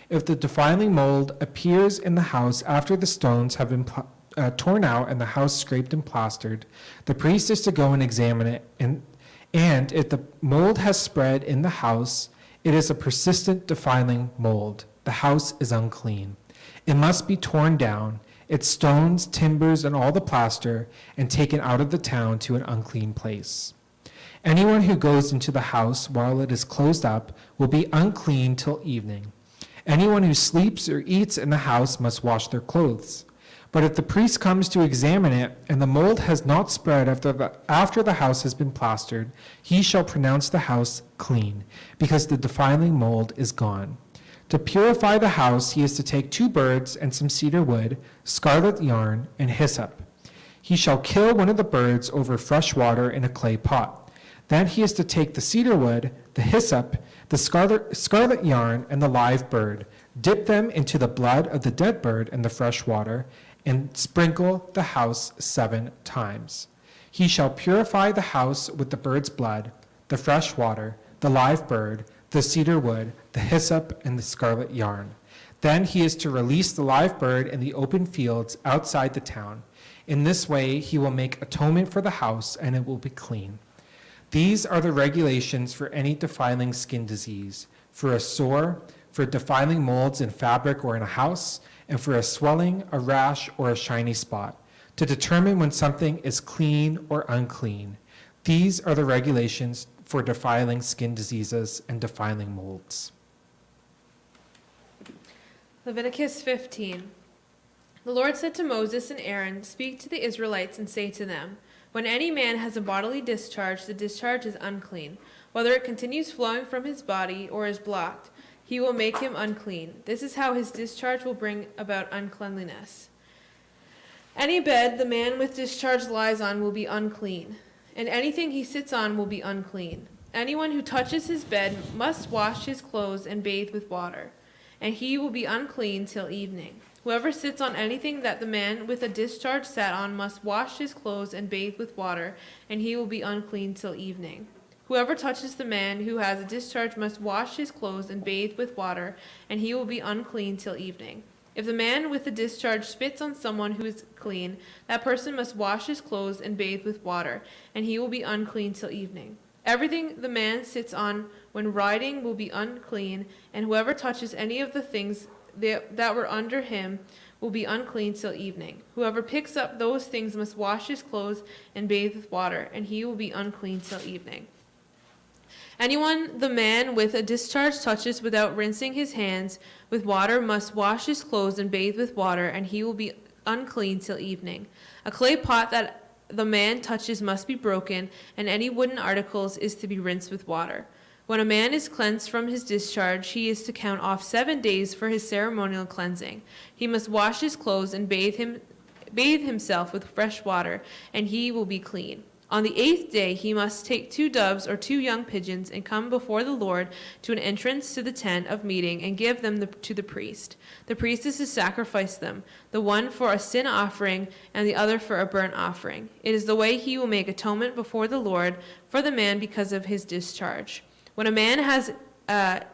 If the defiling mold appears in the house after the stones have been torn out and the house scraped and plastered, the priest is to go and examine it, and if the mold has spread in the house, it is a persistent defiling mold. The house is unclean. It must be torn down, its stones, timbers, and all the plaster, and taken out of the town to an unclean place. Anyone who goes into the house while it is closed up will be unclean till evening. Anyone who sleeps or eats in the house must wash their clothes. But if the priest comes to examine it, and the mold has not spread after the house has been plastered, he shall pronounce the house clean, because the defiling mold is gone. To purify the house, he is to take 2 birds and some cedar wood, scarlet yarn, and hyssop. He shall kill one of the birds over fresh water in a clay pot. Then he is to take the cedar wood, the hyssop, the scarlet yarn, and the live bird, Dip them into the blood of the dead bird and the fresh water, and sprinkle the house 7 times. He shall purify the house with the bird's blood, the fresh water, the live bird, the cedar wood, the hyssop, and the scarlet yarn. Then he is to release the live bird in the open fields outside the town. In this way he will make atonement for the house, and it will be clean. These are the regulations for any defiling skin disease, for a sore, for defiling molds in fabric or in a house, and for a swelling, a rash, or a shiny spot, to determine when something is clean or unclean. These are the regulations for defiling skin diseases and defiling molds. Leviticus 15. The Lord said to Moses and Aaron, "Speak to the Israelites and say to them, when any man has a bodily discharge, the discharge is unclean. Whether it continues flowing from his body or is blocked, he will make him unclean. This is how his discharge will bring about uncleanliness. Any bed the man with discharge lies on will be unclean, and anything he sits on will be unclean. Anyone who touches his bed must wash his clothes and bathe with water, and he will be unclean till evening. Whoever sits on anything that the man with a discharge sat on must wash his clothes and bathe with water, and he will be unclean till evening. Whoever touches the man who has a discharge must wash his clothes and bathe with water, and he will be unclean till evening. If the man with the discharge spits on someone who is clean, that person must wash his clothes and bathe with water, and he will be unclean till evening. Everything the man sits on when riding will be unclean, and whoever touches any of the things that were under him will be unclean till evening. Whoever picks up those things must wash his clothes and bathe with water, and he will be unclean till evening. Anyone the man with a discharge touches without rinsing his hands with water must wash his clothes and bathe with water, and he will be unclean till evening. A clay pot that the man touches must be broken, and any wooden articles is to be rinsed with water. When a man is cleansed from his discharge, he is to count off 7 days for his ceremonial cleansing. He must wash his clothes and bathe himself with fresh water, and he will be clean. On the 8th day he must take 2 doves or 2 young pigeons and come before the Lord to an entrance to the tent of meeting and give them to the priest. The priest is to sacrifice them, the one for a sin offering and the other for a burnt offering. It is the way he will make atonement before the Lord for the man because of his discharge. When a man has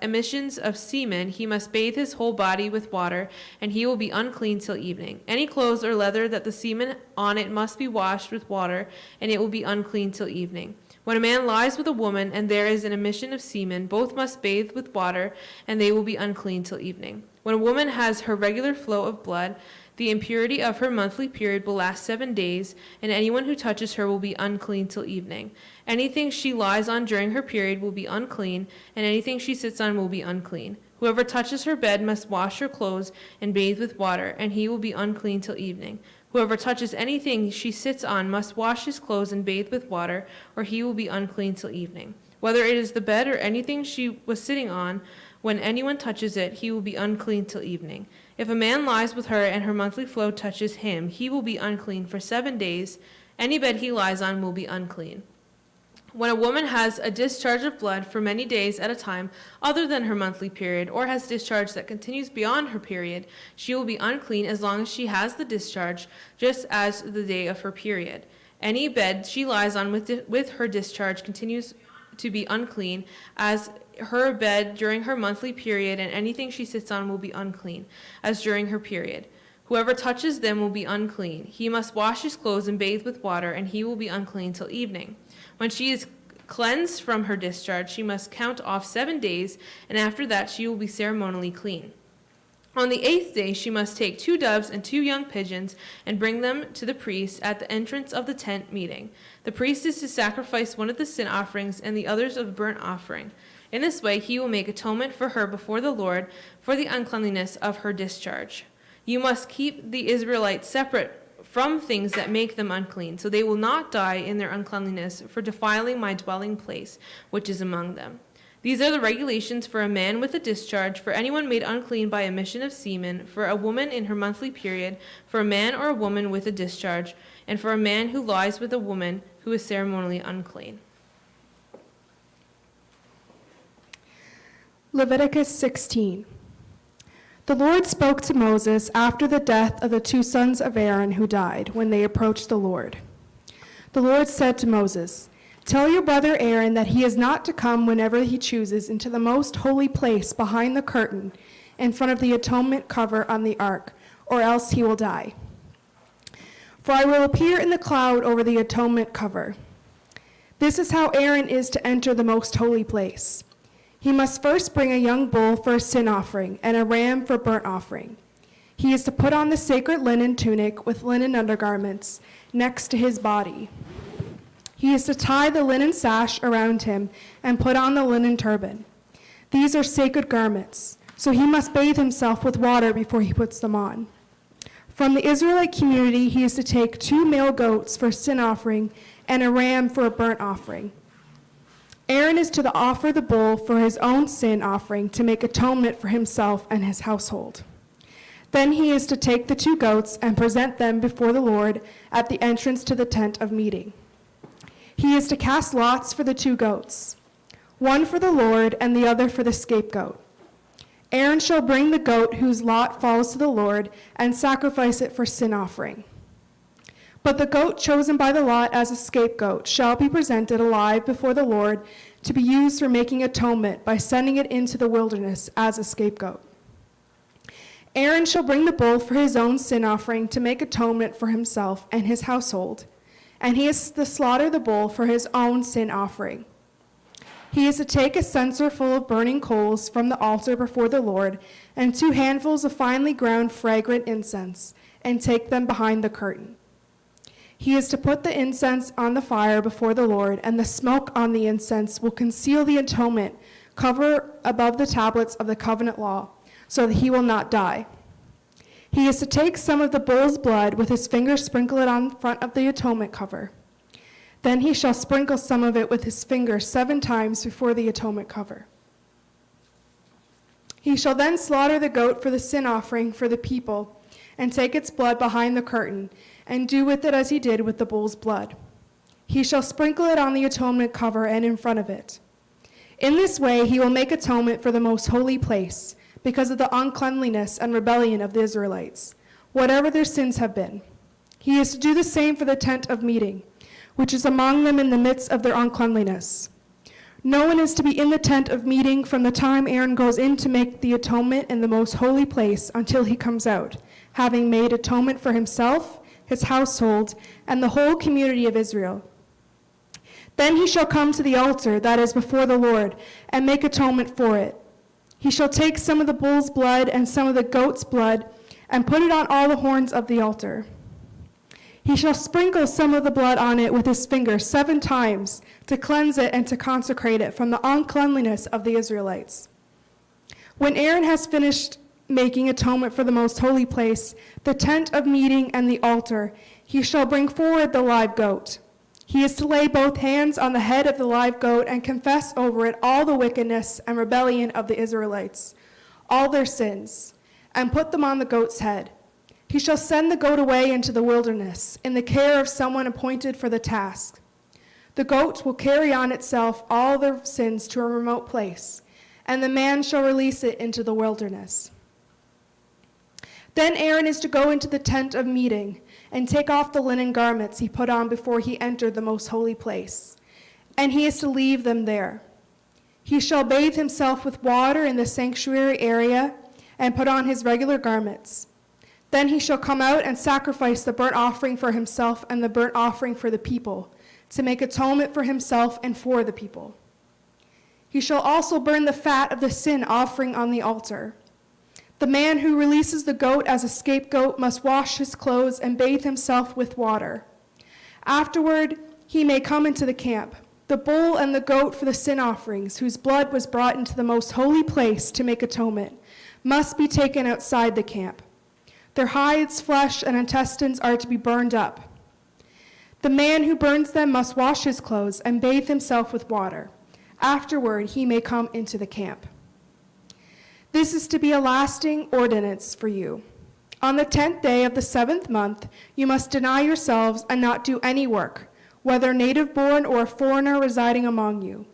emissions of semen, he must bathe his whole body with water, and he will be unclean till evening. Any clothes or leather that the semen on it must be washed with water, and it will be unclean till evening. When a man lies with a woman, and there is an emission of semen, both must bathe with water, and they will be unclean till evening. When a woman has her regular flow of blood, the impurity of her monthly period will last 7 days, and anyone who touches her will be unclean till evening. Anything she lies on during her period will be unclean, and anything she sits on will be unclean. Whoever touches her bed must wash her clothes and bathe with water, and he will be unclean till evening. Whoever touches anything she sits on must wash his clothes and bathe with water, or he will be unclean till evening. Whether it is the bed or anything she was sitting on, when anyone touches it, he will be unclean till evening. If a man lies with her and her monthly flow touches him, he will be unclean for 7 days. Any bed he lies on will be unclean. When a woman has a discharge of blood for many days at a time other than her monthly period, or has discharge that continues beyond her period, she will be unclean as long as she has the discharge, just as the day of her period. Any bed she lies on with her discharge continues to be unclean as her bed during her monthly period, and anything she sits on will be unclean as during her period. Whoever touches them will be unclean. He must wash his clothes and bathe with water, and he will be unclean till evening. When she is cleansed from her discharge, she must count off 7 days, and after that she will be ceremonially clean. On the 8th day she must take 2 doves and 2 young pigeons and bring them to the priest at the entrance of the tent meeting. The priest is to sacrifice one of the sin offerings and the others of burnt offering. In this way he will make atonement for her before the Lord for the uncleanliness of her discharge. You must keep the Israelites separate from things that make them unclean, so they will not die in their uncleanliness for defiling my dwelling place, which is among them. These are the regulations for a man with a discharge, for anyone made unclean by emission of semen, for a woman in her monthly period, for a man or a woman with a discharge, and for a man who lies with a woman who is ceremonially unclean. Leviticus 16. The Lord spoke to Moses after the death of the 2 sons of Aaron who died when they approached the Lord. The Lord said to Moses, "Tell your brother Aaron that he is not to come whenever he chooses into the most holy place behind the curtain in front of the atonement cover on the ark, or else he will die. For I will appear in the cloud over the atonement cover. This is how Aaron is to enter the most holy place. He must first bring a young bull for a sin offering and a ram for burnt offering. He is to put on the sacred linen tunic with linen undergarments next to his body. He is to tie the linen sash around him and put on the linen turban. These are sacred garments, so he must bathe himself with water before he puts them on. From the Israelite community, he is to take 2 male goats for a sin offering and a ram for a burnt offering. Aaron is to offer the bull for his own sin offering to make atonement for himself and his household. Then he is to take the 2 goats and present them before the Lord at the entrance to the tent of meeting. He is to cast lots for the 2 goats, one for the Lord and the other for the scapegoat. Aaron shall bring the goat whose lot falls to the Lord and sacrifice it for sin offering. But the goat chosen by the lot as a scapegoat shall be presented alive before the Lord to be used for making atonement by sending it into the wilderness as a scapegoat. Aaron shall bring the bull for his own sin offering to make atonement for himself and his household, and he is to slaughter the bull for his own sin offering. He is to take a censer full of burning coals from the altar before the Lord and 2 handfuls of finely ground fragrant incense and take them behind the curtain. He is to put the incense on the fire before the Lord, and the smoke on the incense will conceal the atonement cover above the tablets of the covenant law, so that he will not die. He is to take some of the bull's blood with his finger, sprinkle it on front of the atonement cover. Then he shall sprinkle some of it with his finger 7 times before the atonement cover. He shall then slaughter the goat for the sin offering for the people and take its blood behind the curtain and do with it as he did with the bull's blood. He shall sprinkle it on the atonement cover and in front of it. In this way he will make atonement for the most holy place because of the uncleanliness and rebellion of the Israelites, whatever their sins have been. He is to do the same for the tent of meeting, which is among them in the midst of their uncleanliness. No one is to be in the tent of meeting from the time Aaron goes in to make the atonement in the most holy place until he comes out, having made atonement for himself, his household, and the whole community of Israel. Then he shall come to the altar that is before the Lord and make atonement for it. He shall take some of the bull's blood and some of the goat's blood and put it on all the horns of the altar. He shall sprinkle some of the blood on it with his finger 7 times to cleanse it and to consecrate it from the uncleanliness of the Israelites. When Aaron has finished making atonement for the most holy place, the tent of meeting and the altar, he shall bring forward the live goat. He is to lay both hands on the head of the live goat and confess over it all the wickedness and rebellion of the Israelites, all their sins, and put them on the goat's head. He shall send the goat away into the wilderness in the care of someone appointed for the task. The goat will carry on itself all their sins to a remote place, and the man shall release it into the wilderness. Then Aaron is to go into the tent of meeting and take off the linen garments he put on before he entered the most holy place, and he is to leave them there. He shall bathe himself with water in the sanctuary area and put on his regular garments. Then he shall come out and sacrifice the burnt offering for himself and the burnt offering for the people, to make atonement for himself and for the people. He shall also burn the fat of the sin offering on the altar. The man who releases the goat as a scapegoat must wash his clothes and bathe himself with water. Afterward, he may come into the camp. The bull and the goat for the sin offerings, whose blood was brought into the most holy place to make atonement, must be taken outside the camp. Their hides, flesh, and intestines are to be burned up. The man who burns them must wash his clothes and bathe himself with water. Afterward, he may come into the camp. This is to be a lasting ordinance for you. On the 10th day of the 7th month, you must deny yourselves and not do any work, whether native-born or a foreigner residing among you,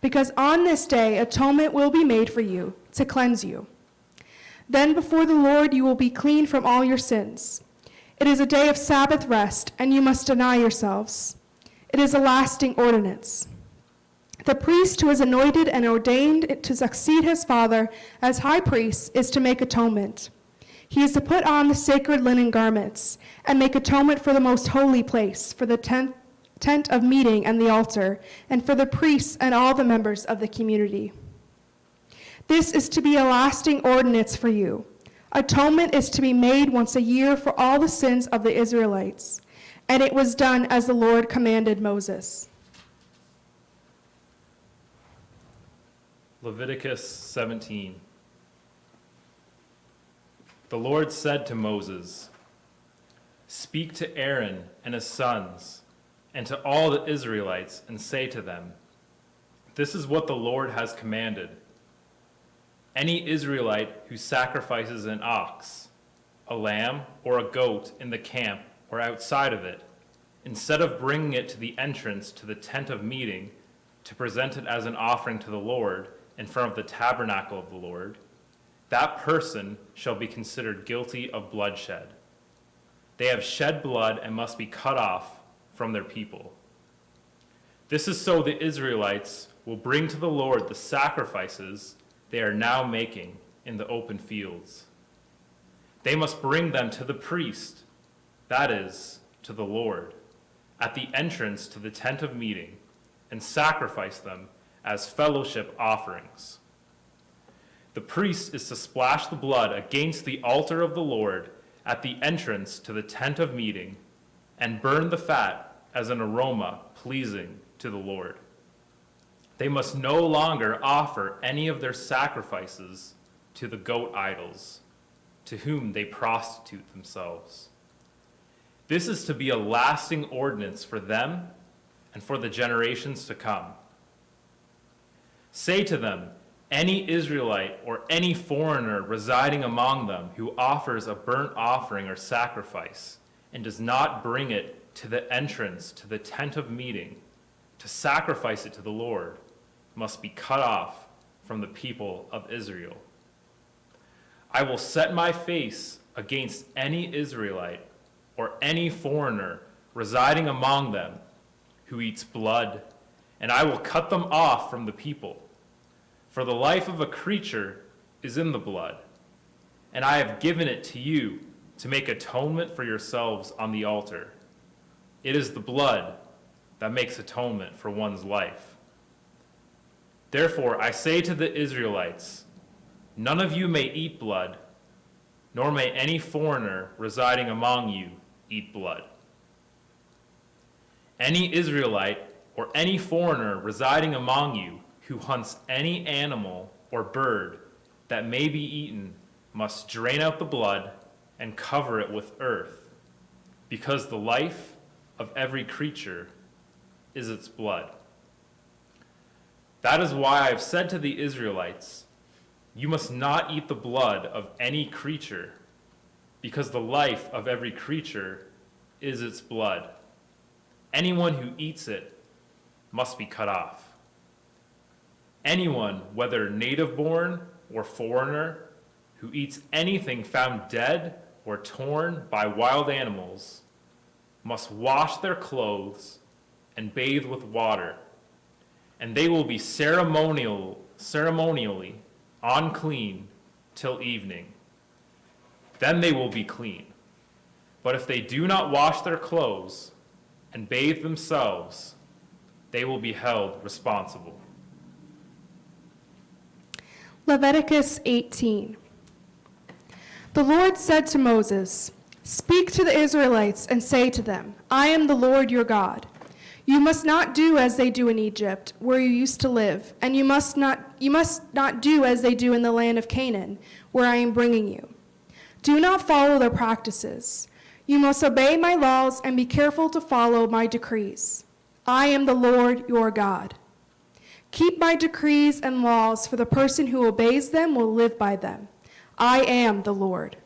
because on this day atonement will be made for you to cleanse you. Then before the Lord you will be clean from all your sins. It is a day of Sabbath rest, and you must deny yourselves. It is a lasting ordinance. The priest who is anointed and ordained to succeed his father as high priest is to make atonement. He is to put on the sacred linen garments and make atonement for the most holy place, for the tent of meeting and the altar, and for the priests and all the members of the community. This is to be a lasting ordinance for you. Atonement is to be made once a year for all the sins of the Israelites, and it was done as the Lord commanded Moses. Leviticus 17. The Lord said to Moses, "Speak to Aaron and his sons, and to all the Israelites, and say to them, 'This is what the Lord has commanded. Any Israelite who sacrifices an ox, a lamb, or a goat in the camp or outside of it, instead of bringing it to the entrance to the tent of meeting to present it as an offering to the Lord in front of the tabernacle of the Lord, that person shall be considered guilty of bloodshed. They have shed blood and must be cut off from their people. This is so the Israelites will bring to the Lord the sacrifices they are now making in the open fields. They must bring them to the priest, that is, to the Lord, at the entrance to the tent of meeting, and sacrifice them as fellowship offerings. The priest is to splash the blood against the altar of the Lord at the entrance to the tent of meeting, and burn the fat as an aroma pleasing to the Lord. They must no longer offer any of their sacrifices to the goat idols, to whom they prostitute themselves. This is to be a lasting ordinance for them and for the generations to come. Say to them, any Israelite or any foreigner residing among them who offers a burnt offering or sacrifice and does not bring it to the entrance to the tent of meeting to sacrifice it to the Lord must be cut off from the people of Israel. I will set my face against any Israelite or any foreigner residing among them who eats blood, and I will cut them off from the people. For the life of a creature is in the blood, and I have given it to you to make atonement for yourselves on the altar. It is the blood that makes atonement for one's life. Therefore, I say to the Israelites, none of you may eat blood, nor may any foreigner residing among you eat blood. Any Israelite or any foreigner residing among you who hunts any animal or bird that may be eaten must drain out the blood and cover it with earth, because the life of every creature is its blood. That is why I have said to the Israelites, you must not eat the blood of any creature, because the life of every creature is its blood. Anyone who eats it must be cut off. Anyone, whether native-born or foreigner, who eats anything found dead or torn by wild animals, must wash their clothes and bathe with water, and they will be ceremonially unclean till evening. Then they will be clean. But if they do not wash their clothes and bathe themselves, they will be held responsible. Leviticus 18. The Lord said to Moses, "Speak to the Israelites and say to them, I am the Lord your God. You must not do as they do in Egypt, where you used to live, and you must not do as they do in the land of Canaan, where I am bringing you. Do not follow their practices. You must obey my laws and be careful to follow my decrees. I am the Lord your God. Keep my decrees and laws, for the person who obeys them will live by them. I am the Lord.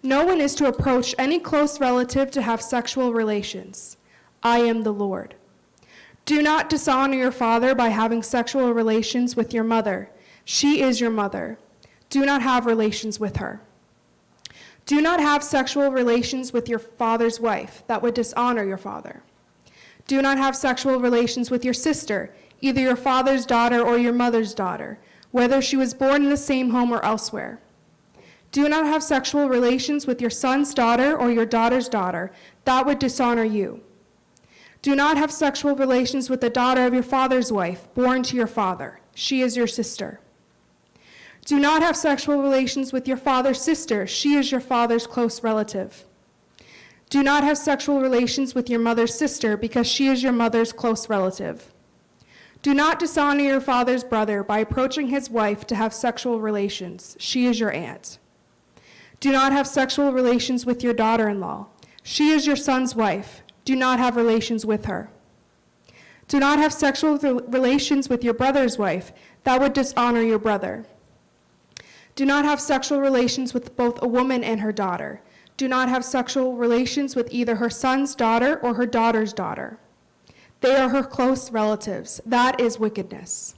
No one is to approach any close relative to have sexual relations. I am the Lord. Do not dishonor your father by having sexual relations with your mother. She is your mother. Do not have relations with her. Do not have sexual relations with your father's wife. That would dishonor your father. Do not have sexual relations with your sister, either your father's daughter or your mother's daughter, whether she was born in the same home or elsewhere. Do not have sexual relations with your son's daughter or your daughter's daughter. That would dishonor you. Do not have sexual relations with the daughter of your father's wife, born to your father. She is your sister. Do not have sexual relations with your father's sister. She is your father's close relative. Do not have sexual relations with your mother's sister, because she is your mother's close relative. Do not dishonor your father's brother by approaching his wife to have sexual relations. She is your aunt. Do not have sexual relations with your daughter-in-law. She is your son's wife. Do not have relations with her. Do not have sexual relations with your brother's wife. That would dishonor your brother. Do not have sexual relations with both a woman and her daughter. Do not have sexual relations with either her son's daughter or her daughter's daughter. They are her close relatives. That is wickedness.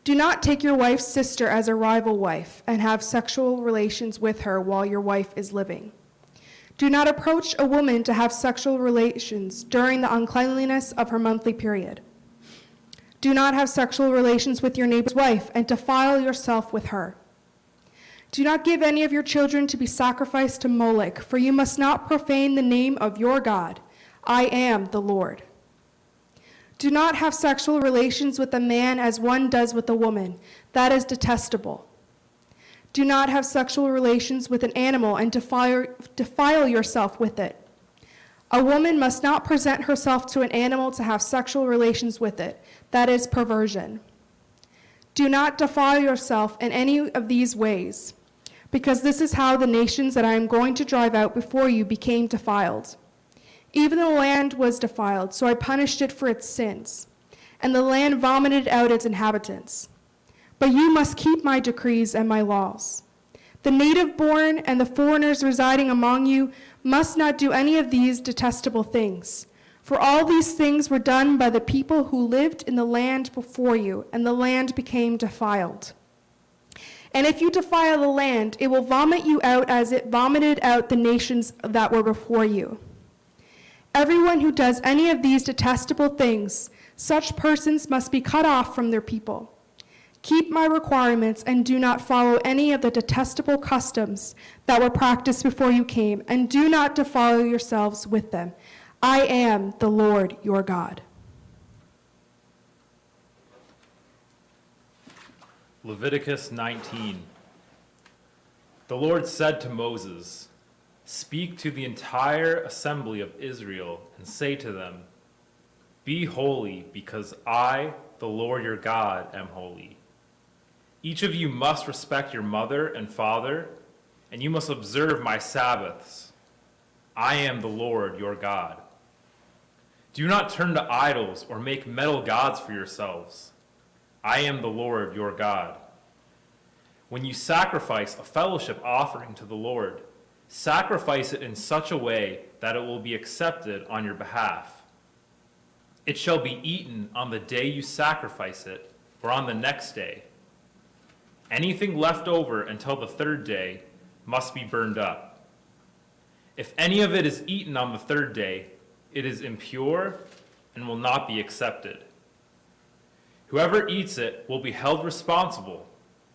Do not take your wife's sister as a rival wife and have sexual relations with her while your wife is living. Do not approach a woman to have sexual relations during the uncleanliness of her monthly period. Do not have sexual relations with your neighbor's wife and defile yourself with her. Do not give any of your children to be sacrificed to Molech, for you must not profane the name of your God. I am the Lord. Do not have sexual relations with a man as one does with a woman. That is detestable. Do not have sexual relations with an animal and defile yourself with it. A woman must not present herself to an animal to have sexual relations with it. That is perversion. Do not defile yourself in any of these ways, because this is how the nations that I am going to drive out before you became defiled. Even the land was defiled, so I punished it for its sins, and the land vomited out its inhabitants. But you must keep my decrees and my laws. The native-born and the foreigners residing among you must not do any of these detestable things, for all these things were done by the people who lived in the land before you, and the land became defiled. And if you defile the land, it will vomit you out as it vomited out the nations that were before you. Everyone who does any of these detestable things, such persons must be cut off from their people. Keep my requirements and do not follow any of the detestable customs that were practiced before you came, and do not defile yourselves with them. I am the Lord your God. Leviticus 19. The Lord said to Moses, "Speak to the entire assembly of Israel and say to them, 'Be holy, because I, the Lord your God, am holy. Each of you must respect your mother and father, and you must observe my Sabbaths. I am the Lord your God. Do not turn to idols or make metal gods for yourselves. I am the Lord your God. When you sacrifice a fellowship offering to the Lord, sacrifice it in such a way that it will be accepted on your behalf. It shall be eaten on the day you sacrifice it, or on the next day. Anything left over until the third day must be burned up. If any of it is eaten on the third day, it is impure and will not be accepted. Whoever eats it will be held responsible,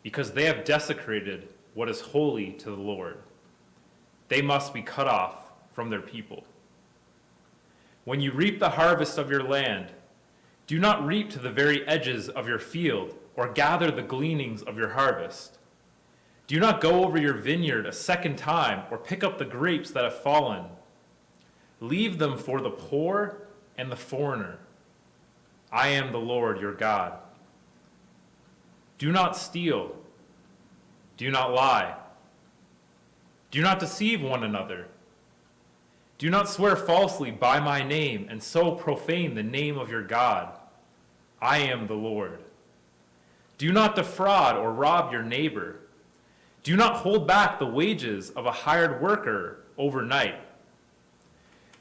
because they have desecrated what is holy to the Lord. They must be cut off from their people. When you reap the harvest of your land, do not reap to the very edges of your field or gather the gleanings of your harvest. Do not go over your vineyard a second time or pick up the grapes that have fallen. Leave them for the poor and the foreigner. I am the Lord your God. Do not steal. Do not lie. Do not deceive one another. Do not swear falsely by my name and so profane the name of your God. I am the Lord. Do not defraud or rob your neighbor. Do not hold back the wages of a hired worker overnight.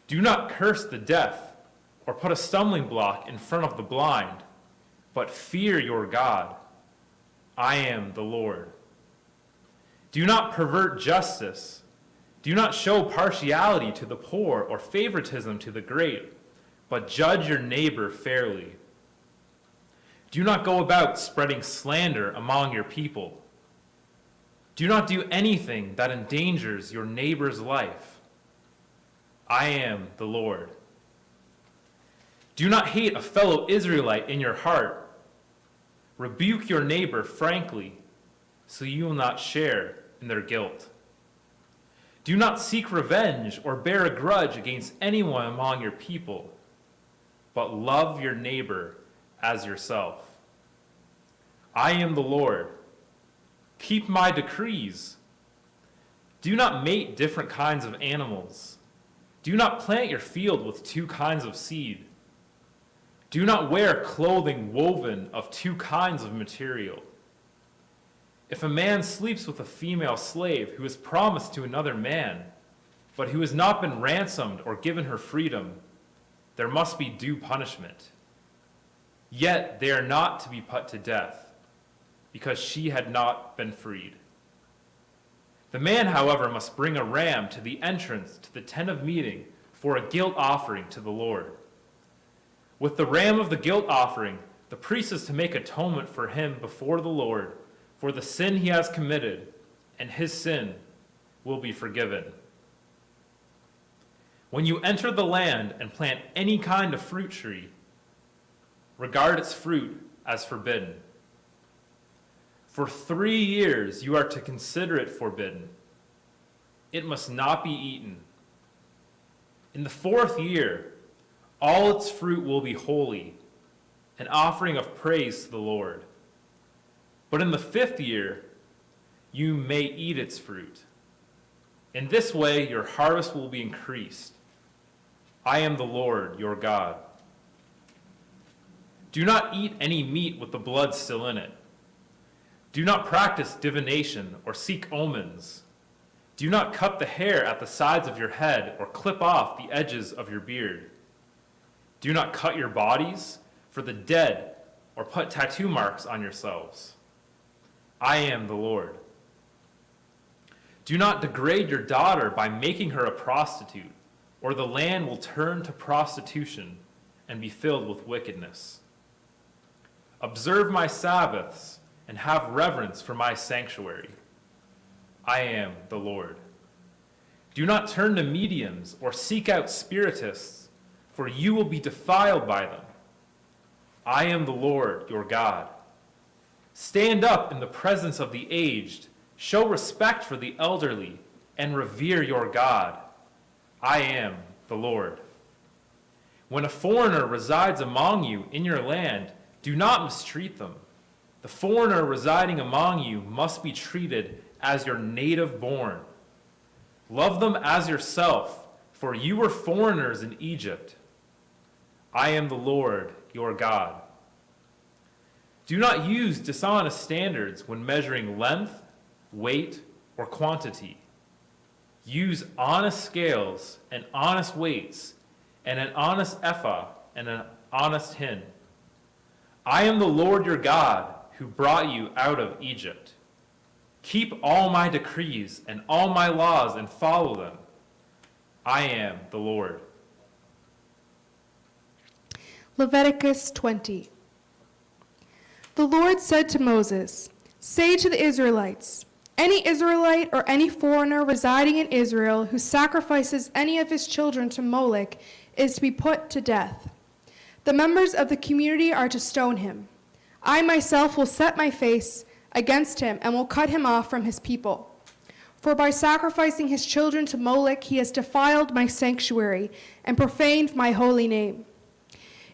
Do not curse the deaf or put a stumbling block in front of the blind, but fear your God. I am the Lord. Do not pervert justice. Do not show partiality to the poor or favoritism to the great, but judge your neighbor fairly. Do not go about spreading slander among your people. Do not do anything that endangers your neighbor's life. I am the Lord. Do not hate a fellow Israelite in your heart. Rebuke your neighbor frankly, so you will not share in their guilt. Do not seek revenge or bear a grudge against anyone among your people, but love your neighbor as yourself. I am the Lord. Keep my decrees. Do not mate different kinds of animals. Do not plant your field with two kinds of seed. Do not wear clothing woven of two kinds of material. If a man sleeps with a female slave who is promised to another man, but who has not been ransomed or given her freedom, there must be due punishment. Yet they are not to be put to death, because she had not been freed. The man, however, must bring a ram to the entrance to the tent of meeting for a guilt offering to the Lord. With the ram of the guilt offering, the priest is to make atonement for him before the Lord for the sin he has committed, and his sin will be forgiven. When you enter the land and plant any kind of fruit tree, regard its fruit as forbidden. For 3 years you are to consider it forbidden. It must not be eaten. In the 4th year, all its fruit will be holy, an offering of praise to the Lord. But in the 5th year, you may eat its fruit. In this way, your harvest will be increased. I am the Lord, your God. Do not eat any meat with the blood still in it. Do not practice divination or seek omens. Do not cut the hair at the sides of your head or clip off the edges of your beard. Do not cut your bodies for the dead or put tattoo marks on yourselves. I am the Lord. Do not degrade your daughter by making her a prostitute, or the land will turn to prostitution and be filled with wickedness. Observe my Sabbaths and have reverence for my sanctuary. I am the Lord. Do not turn to mediums or seek out spiritists, for you will be defiled by them. I am the Lord, your God. Stand up in the presence of the aged, show respect for the elderly, and revere your God. I am the Lord. When a foreigner resides among you in your land, do not mistreat them. The foreigner residing among you must be treated as your native born. Love them as yourself, for you were foreigners in Egypt. I am the Lord, your God. Do not use dishonest standards when measuring length, weight, or quantity. Use honest scales and honest weights, and an honest ephah and an honest hin. I am the Lord your God, who brought you out of Egypt. Keep all my decrees and all my laws and follow them. I am the Lord. Leviticus 20. The Lord said to Moses, "Say to the Israelites, any Israelite or any foreigner residing in Israel who sacrifices any of his children to Molech is to be put to death. The members of the community are to stone him. I myself will set my face against him and will cut him off from his people. For by sacrificing his children to Molech, he has defiled my sanctuary and profaned my holy name.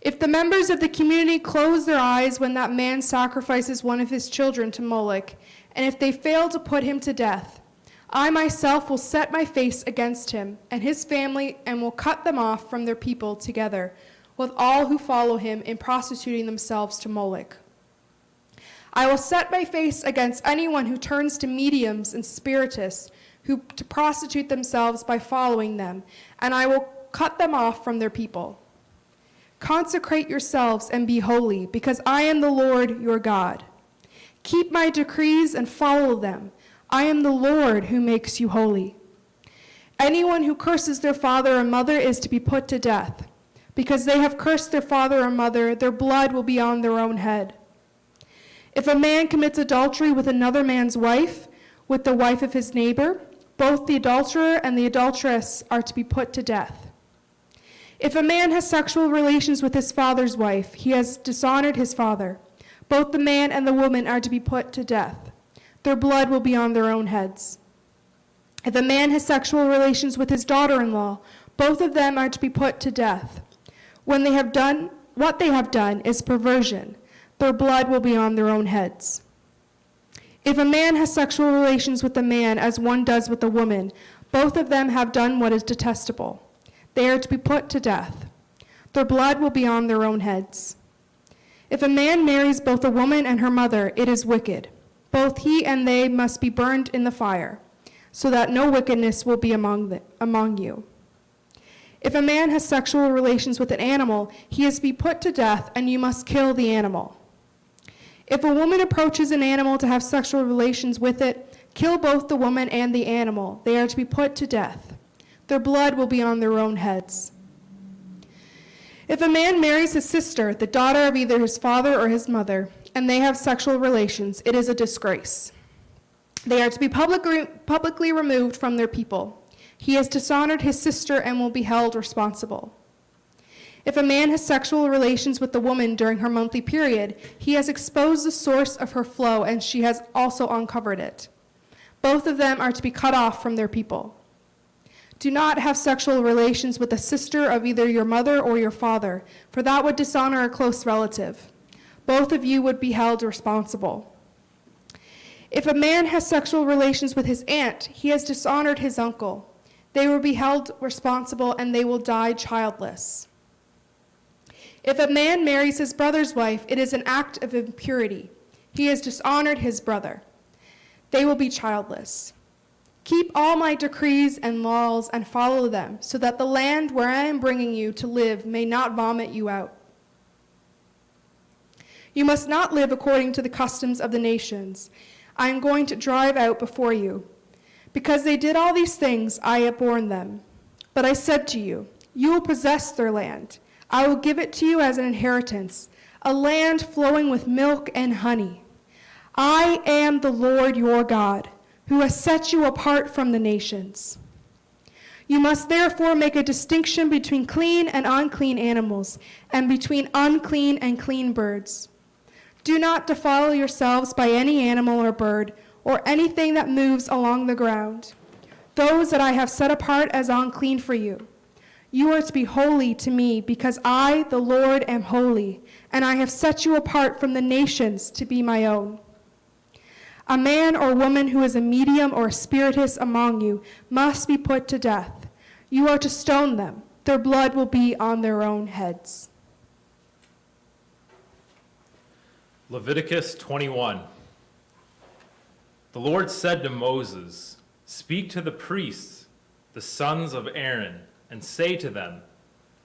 If the members of the community close their eyes when that man sacrifices one of his children to Molech, and if they fail to put him to death, I myself will set my face against him and his family and will cut them off from their people together with all who follow him in prostituting themselves to Molech. I will set my face against anyone who turns to mediums and spiritists who to prostitute themselves by following them, and I will cut them off from their people. Consecrate yourselves and be holy, because I am the Lord your God. Keep my decrees and follow them. I am the Lord who makes you holy. Anyone who curses their father or mother is to be put to death. Because they have cursed their father or mother, their blood will be on their own head. If a man commits adultery with another man's wife, with the wife of his neighbor, both the adulterer and the adulteress are to be put to death. If a man has sexual relations with his father's wife, he has dishonored his father. Both the man and the woman are to be put to death. Their blood will be on their own heads. If a man has sexual relations with his daughter-in-law, both of them are to be put to death. When they have done what they have done is perversion. Their blood will be on their own heads. If a man has sexual relations with a man as one does with a woman, both of them have done what is detestable. They are to be put to death. Their blood will be on their own heads. If a man marries both a woman and her mother, it is wicked. Both he and they must be burned in the fire, so that no wickedness will be among you. If a man has sexual relations with an animal, he is to be put to death, and you must kill the animal. If a woman approaches an animal to have sexual relations with it, kill both the woman and the animal. They are to be put to death. Their blood will be on their own heads. If a man marries his sister, the daughter of either his father or his mother, and they have sexual relations, it is a disgrace. They are to be publicly removed from their people. He has dishonored his sister and will be held responsible. If a man has sexual relations with the woman during her monthly period, he has exposed the source of her flow, and she has also uncovered it. Both of them are to be cut off from their people. Do not have sexual relations with a sister of either your mother or your father, for that would dishonor a close relative. Both of you would be held responsible. If a man has sexual relations with his aunt, he has dishonored his uncle. They will be held responsible, and they will die childless. If a man marries his brother's wife, it is an act of impurity. He has dishonored his brother. They will be childless. Keep all my decrees and laws and follow them, so that the land where I am bringing you to live may not vomit you out. You must not live according to the customs of the nations I am going to drive out before you. Because they did all these things, I abhorred them. But I said to you, you will possess their land. I will give it to you as an inheritance, a land flowing with milk and honey. I am the Lord your God, who has set you apart from the nations. You must therefore make a distinction between clean and unclean animals, and between unclean and clean birds. Do not defile yourselves by any animal or bird, or anything that moves along the ground. Those that I have set apart as unclean for you. You are to be holy to me, because I, the Lord, am holy, and I have set you apart from the nations to be my own. A man or woman who is a medium or a spiritist among you must be put to death. You are to stone them. Their blood will be on their own heads. Leviticus 21. The Lord said to Moses, "Speak to the priests, the sons of Aaron, and say to them,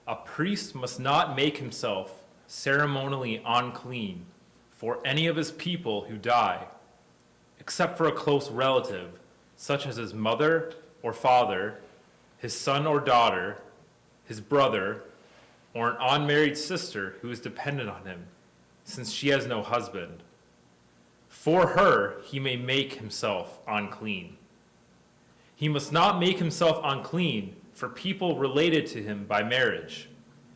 a priest must not make himself ceremonially unclean for any of his people who die, except for a close relative, such as his mother or father, his son or daughter, his brother, or an unmarried sister who is dependent on him, since she has no husband. For her he may make himself unclean. He must not make himself unclean for people related to him by marriage,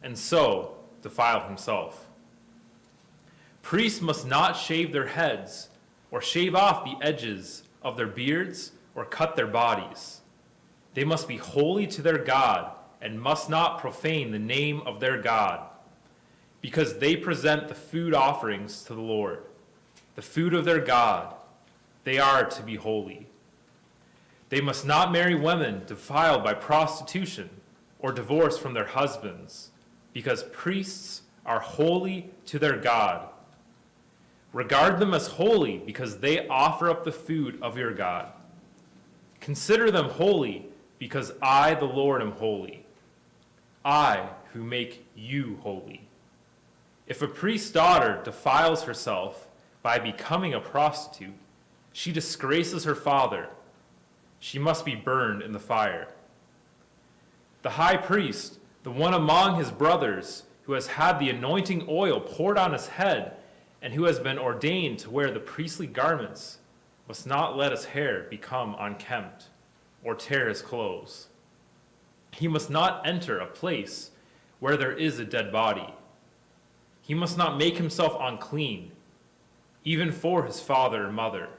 and so defile himself. Priests must not shave their heads, or shave off the edges of their beards, or cut their bodies. They must be holy to their God, and must not profane the name of their God, because they present the food offerings to the Lord, the food of their God. They are to be holy. They must not marry women defiled by prostitution or divorced from their husbands, because priests are holy to their God. Regard them as holy, because they offer up the food of your God. Consider them holy, because I, the Lord, am holy. I who make you holy. If a priest's daughter defiles herself by becoming a prostitute, She disgraces her father. She must be burned in the fire. The high priest, the one among his brothers who has had the anointing oil poured on his head and who has been ordained to wear the priestly garments, must not let his hair become unkempt or tear his clothes. He must not enter a place where there is a dead body. He must not make himself unclean, even for his father and mother,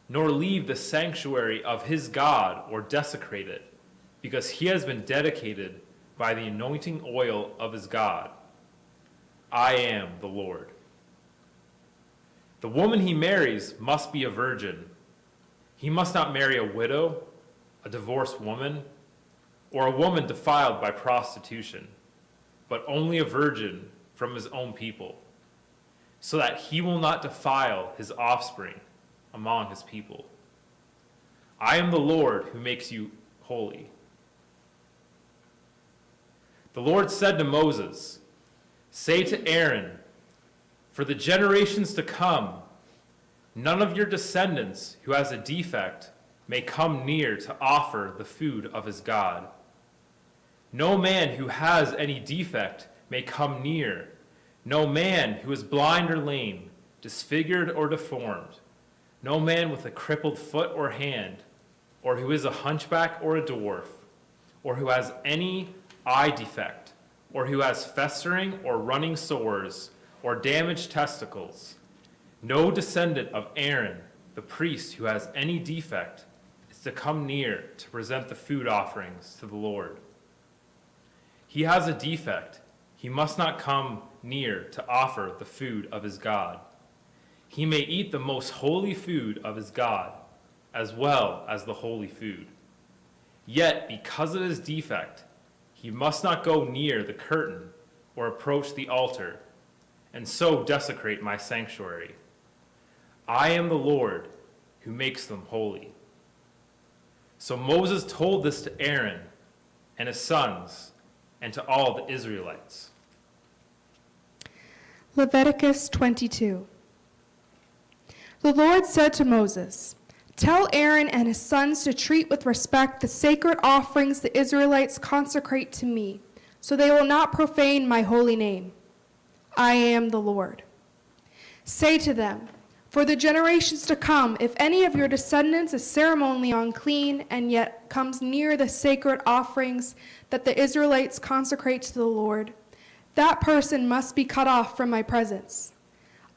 nor leave the sanctuary of his God or desecrate it, because he has been dedicated by the anointing oil of his God. I am the Lord. The woman he marries must be a virgin. He must not marry a widow, a divorced woman, or a woman defiled by prostitution, but only a virgin from his own people, so that he will not defile his offspring among his people. I am the Lord who makes you holy. The Lord said to Moses, "Say to Aaron, for the generations to come, none of your descendants who has a defect may come near to offer the food of his God. No man who has any defect may come near, no man who is blind or lame, disfigured or deformed, no man with a crippled foot or hand, or who is a hunchback or a dwarf, or who has any eye defect, or who has festering or running sores, or damaged testicles. No descendant of Aaron, the priest, who has any defect, is to come near to present the food offerings to the Lord. He has a defect. He must not come near to offer the food of his God. He may eat the most holy food of his God, as well as the holy food. Yet, because of his defect, he must not go near the curtain or approach the altar, and so desecrate my sanctuary. I am the Lord who makes them holy." So Moses told this to Aaron and his sons and to all the Israelites. Leviticus 22. The Lord said to Moses, "Tell Aaron and his sons to treat with respect the sacred offerings the Israelites consecrate to me, so they will not profane my holy name. I am the Lord. Say to them, for the generations to come, if any of your descendants is ceremonially unclean and yet comes near the sacred offerings that the Israelites consecrate to the Lord, that person must be cut off from my presence.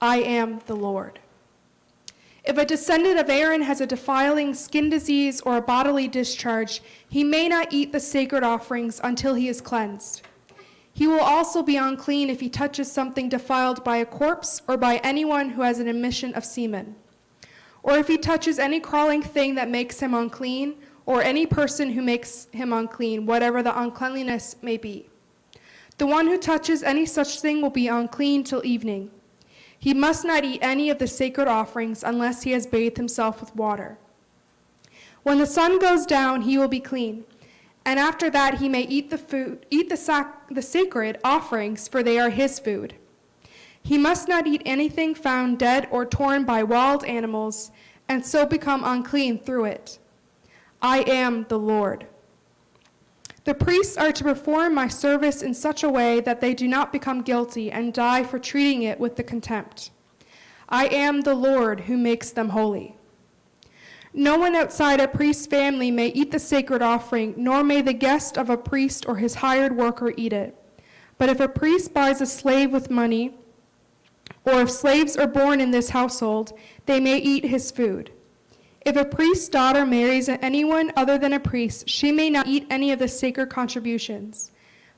I am the Lord. If a descendant of Aaron has a defiling skin disease or a bodily discharge, he may not eat the sacred offerings until he is cleansed. He will also be unclean if he touches something defiled by a corpse or by anyone who has an emission of semen, or if he touches any crawling thing that makes him unclean, or any person who makes him unclean, whatever the uncleanliness may be. The one who touches any such thing will be unclean till evening. He must not eat any of the sacred offerings unless he has bathed himself with water. When the sun goes down, he will be clean, and after that he may eat the sacred offerings, for they are his food. He must not eat anything found dead or torn by wild animals, and so become unclean through it. I am the Lord. The priests are to perform my service in such a way that they do not become guilty and die for treating it with the contempt. I am the Lord who makes them holy. No one outside a priest's family may eat the sacred offering, nor may the guest of a priest or his hired worker eat it. But if a priest buys a slave with money, or if slaves are born in this household, they may eat his food. If a priest's daughter marries anyone other than a priest, she may not eat any of the sacred contributions.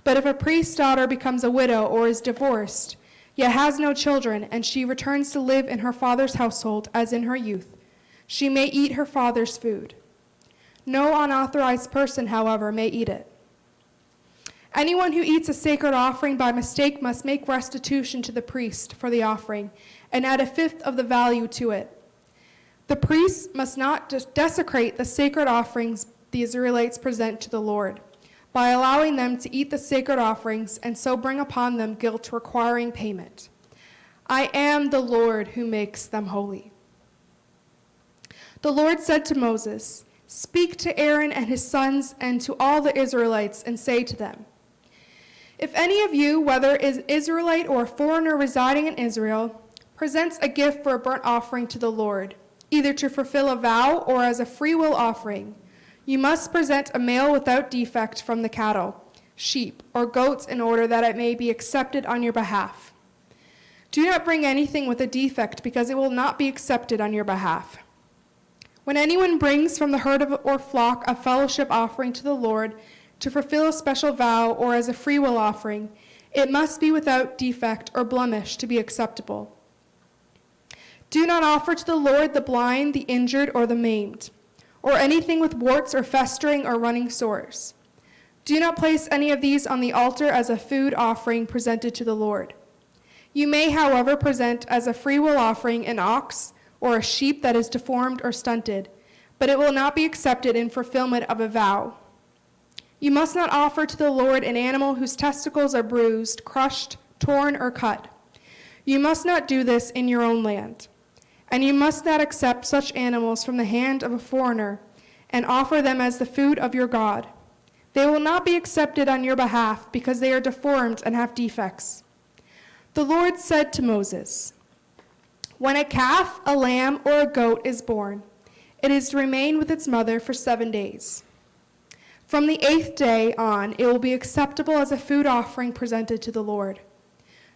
But if a priest's daughter becomes a widow or is divorced, yet has no children, and she returns to live in her father's household as in her youth, she may eat her father's food. No unauthorized person, however, may eat it. Anyone who eats a sacred offering by mistake must make restitution to the priest for the offering and add a fifth of the value to it. The priests must not desecrate the sacred offerings the Israelites present to the Lord by allowing them to eat the sacred offerings and so bring upon them guilt requiring payment. I am the Lord who makes them holy. The Lord said to Moses, "Speak to Aaron and his sons and to all the Israelites and say to them, if any of you, whether is Israelite or a foreigner residing in Israel, presents a gift for a burnt offering to the Lord, either to fulfill a vow or as a freewill offering, you must present a male without defect from the cattle, sheep, or goats in order that it may be accepted on your behalf. Do not bring anything with a defect because it will not be accepted on your behalf. When anyone brings from the herd or flock a fellowship offering to the Lord to fulfill a special vow or as a freewill offering, it must be without defect or blemish to be acceptable. Do not offer to the Lord the blind, the injured, or the maimed, or anything with warts or festering or running sores. Do not place any of these on the altar as a food offering presented to the Lord. You may, however, present as a freewill offering an ox or a sheep that is deformed or stunted, but it will not be accepted in fulfillment of a vow. You must not offer to the Lord an animal whose testicles are bruised, crushed, torn, or cut. You must not do this in your own land. And you must not accept such animals from the hand of a foreigner and offer them as the food of your God. They will not be accepted on your behalf because they are deformed and have defects. The Lord said to Moses, when a calf, a lamb, or a goat is born, it is to remain with its mother for 7 days. From the 8th day on, it will be acceptable as a food offering presented to the Lord.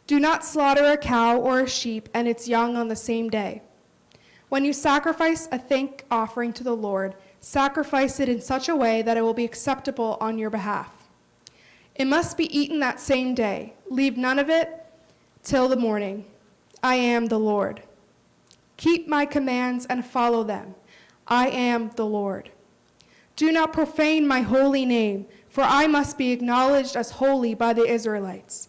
Do not slaughter a cow or a sheep and its young on the same day. When you sacrifice a thank offering to the Lord, sacrifice it in such a way that it will be acceptable on your behalf. It must be eaten that same day. Leave none of it till the morning. I am the Lord. Keep my commands and follow them. I am the Lord. Do not profane my holy name, for I must be acknowledged as holy by the Israelites.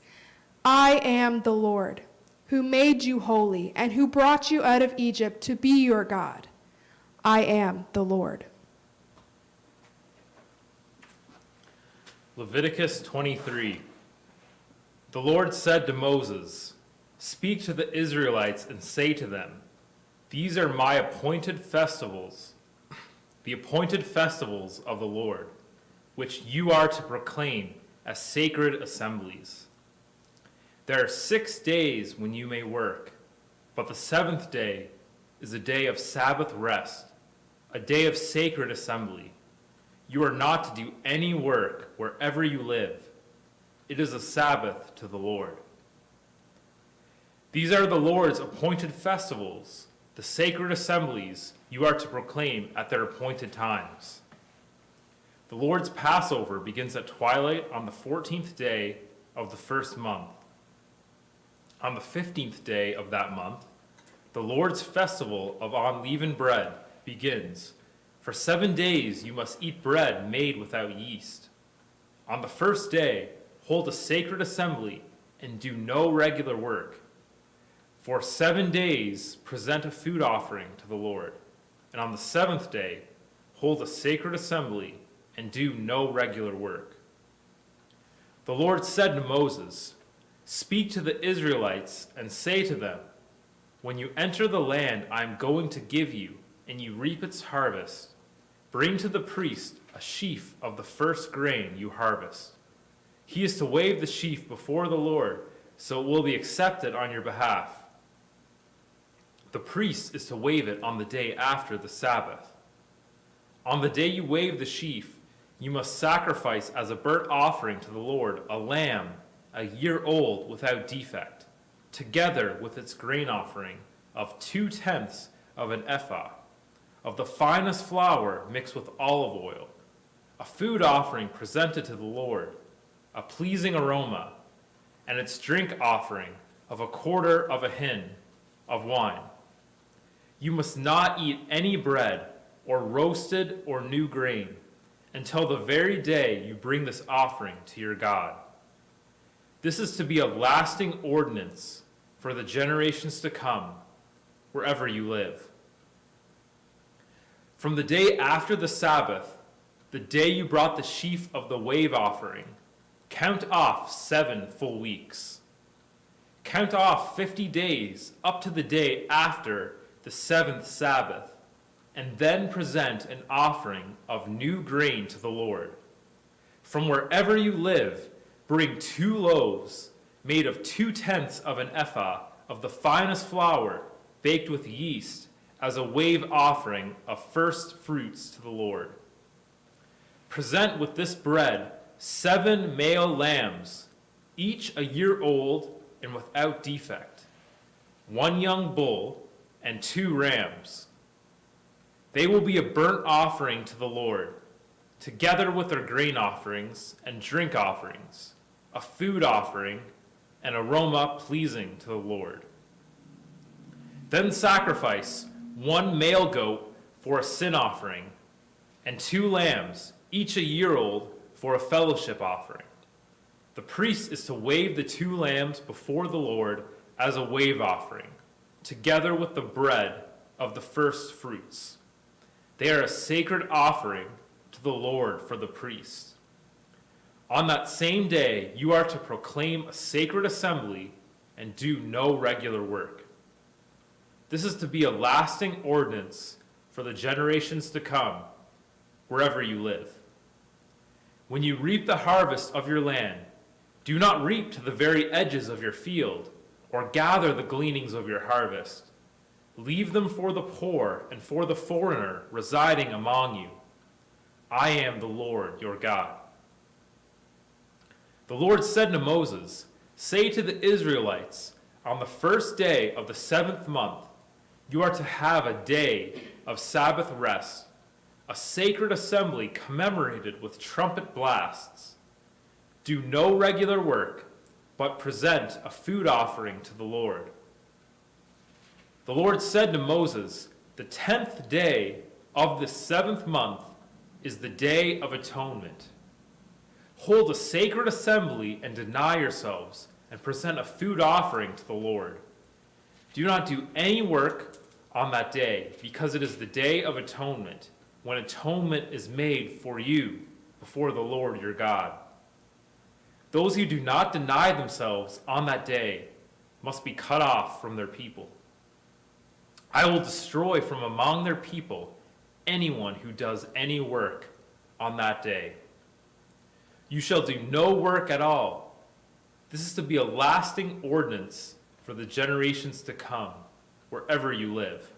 I am the Lord, who made you holy and who brought you out of Egypt to be your God. I am the Lord. Leviticus 23. The Lord said to Moses, "Speak to the Israelites and say to them, these are my appointed festivals, the appointed festivals of the Lord, which you are to proclaim as sacred assemblies. There are 6 days when you may work, but the 7th day is a day of Sabbath rest, a day of sacred assembly. You are not to do any work wherever you live. It is a Sabbath to the Lord. These are the Lord's appointed festivals, the sacred assemblies you are to proclaim at their appointed times. The Lord's Passover begins at twilight on the 14th day of the first month. On the 15th day of that month, the Lord's festival of unleavened bread begins. For 7 days you must eat bread made without yeast. On the first day, hold a sacred assembly and do no regular work. For 7 days, present a food offering to the Lord. And on the 7th day, hold a sacred assembly and do no regular work. The Lord said to Moses, speak to the Israelites and say to them, when you enter the land I am going to give you, and you reap its harvest, bring to the priest a sheaf of the first grain you harvest. He is to wave the sheaf before the Lord, so it will be accepted on your behalf. The priest is to wave it on the day after the Sabbath. On the day you wave the sheaf, you must sacrifice as a burnt offering to the Lord a lamb, a year old without defect, together with its grain offering of 2/10 of an ephah, of the finest flour mixed with olive oil, a food offering presented to the Lord, a pleasing aroma, and its drink offering of 1/4 of a hin of wine. You must not eat any bread or roasted or new grain until the very day you bring this offering to your God. This is to be a lasting ordinance for the generations to come, wherever you live. From the day after the Sabbath, the day you brought the sheaf of the wave offering, count off 7 full weeks. Count off 50 days up to the day after the 7th Sabbath, and then present an offering of new grain to the Lord. From wherever you live, bring 2 loaves made of 2/10 of an ephah of the finest flour, baked with yeast, as a wave offering of first fruits to the Lord. Present with this bread 7 male lambs, each a year old and without defect, 1 young bull, and 2 rams. They will be a burnt offering to the Lord, together with their grain offerings and drink offerings, a food offering, an aroma pleasing to the Lord. Then sacrifice 1 male goat for a sin offering, and 2 lambs, each a year old, for a fellowship offering. The priest is to wave the 2 lambs before the Lord as a wave offering, together with the bread of the first fruits. They are a sacred offering to the Lord for the priest. On that same day, you are to proclaim a sacred assembly and do no regular work. This is to be a lasting ordinance for the generations to come, wherever you live. When you reap the harvest of your land, do not reap to the very edges of your field, or gather the gleanings of your harvest. Leave them for the poor and for the foreigner residing among you. I am the Lord your God. The Lord said to Moses, "Say to the Israelites, on the first day of the 7th month, you are to have a day of Sabbath rest, a sacred assembly commemorated with trumpet blasts. Do no regular work, but present a food offering to the Lord." The Lord said to Moses, "The 10th day of the 7th month is the Day of Atonement. Hold a sacred assembly and deny yourselves, and present a food offering to the Lord. Do not do any work on that day, because it is the Day of Atonement, when atonement is made for you before the Lord your God. Those who do not deny themselves on that day must be cut off from their people. I will destroy from among their people anyone who does any work on that day. You shall do no work at all. This is to be a lasting ordinance for the generations to come, wherever you live.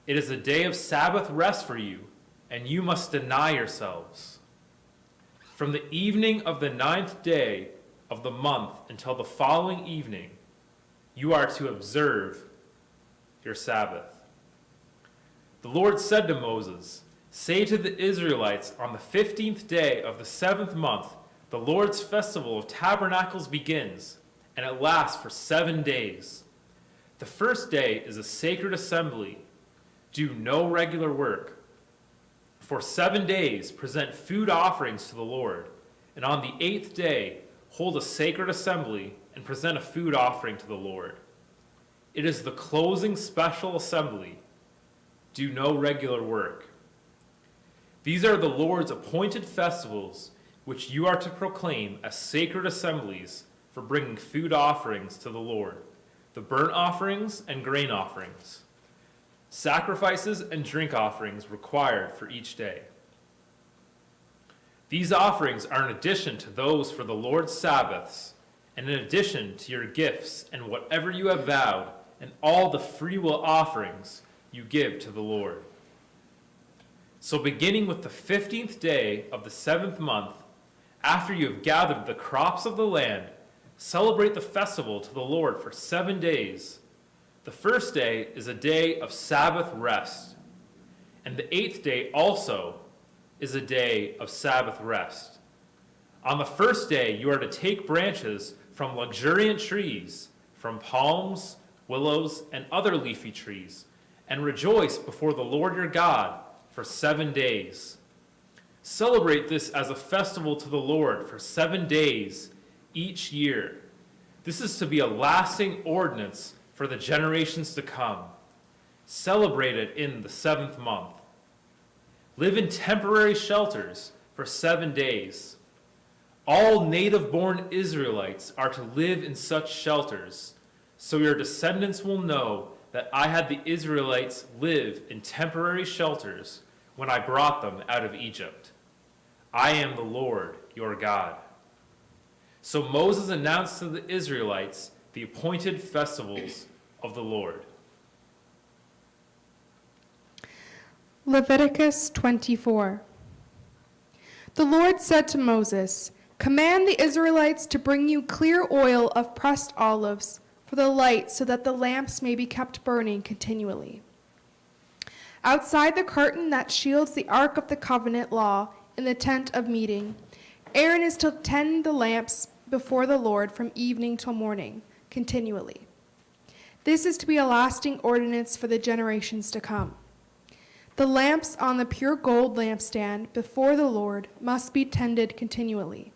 It is a day of Sabbath rest for you, and you must deny yourselves. From the evening of the 9th day of the month until the following evening, you are to observe your Sabbath." The Lord said to Moses, "Say to the Israelites, on the 15th day of the 7th month, the Lord's festival of tabernacles begins, and it lasts for 7 days. The first day is a sacred assembly. Do no regular work. For 7 days, present food offerings to the Lord, and on the 8th day, hold a sacred assembly and present a food offering to the Lord. It is the closing special assembly. Do no regular work. These are the Lord's appointed festivals, which you are to proclaim as sacred assemblies for bringing food offerings to the Lord, the burnt offerings and grain offerings, sacrifices and drink offerings required for each day. These offerings are in addition to those for the Lord's Sabbaths, and in addition to your gifts and whatever you have vowed, and all the freewill offerings you give to the Lord. So beginning with the 15th day of the 7th month, after you have gathered the crops of the land, celebrate the festival to the Lord for 7 days. The first day is a day of Sabbath rest, and the 8th day also is a day of Sabbath rest. On the first day you are to take branches from luxuriant trees, from palms, willows, and other leafy trees, and rejoice before the Lord your God for 7 days. Celebrate this as a festival to the Lord for 7 days each year. This is to be a lasting ordinance for the generations to come. Celebrate it in the 7th month. Live in temporary shelters for 7 days. All native-born Israelites are to live in such shelters, so your descendants will know that I had the Israelites live in temporary shelters when I brought them out of Egypt. I am the Lord, your God. So Moses announced to the Israelites the appointed festivals of the Lord. Leviticus 24. The Lord said to Moses, "Command the Israelites to bring you clear oil of pressed olives for the light, so that the lamps may be kept burning continually. Outside the curtain that shields the Ark of the Covenant law in the tent of meeting, Aaron is to tend the lamps before the Lord from evening till morning, continually. This is to be a lasting ordinance for the generations to come. The lamps on the pure gold lampstand before the Lord must be tended continually.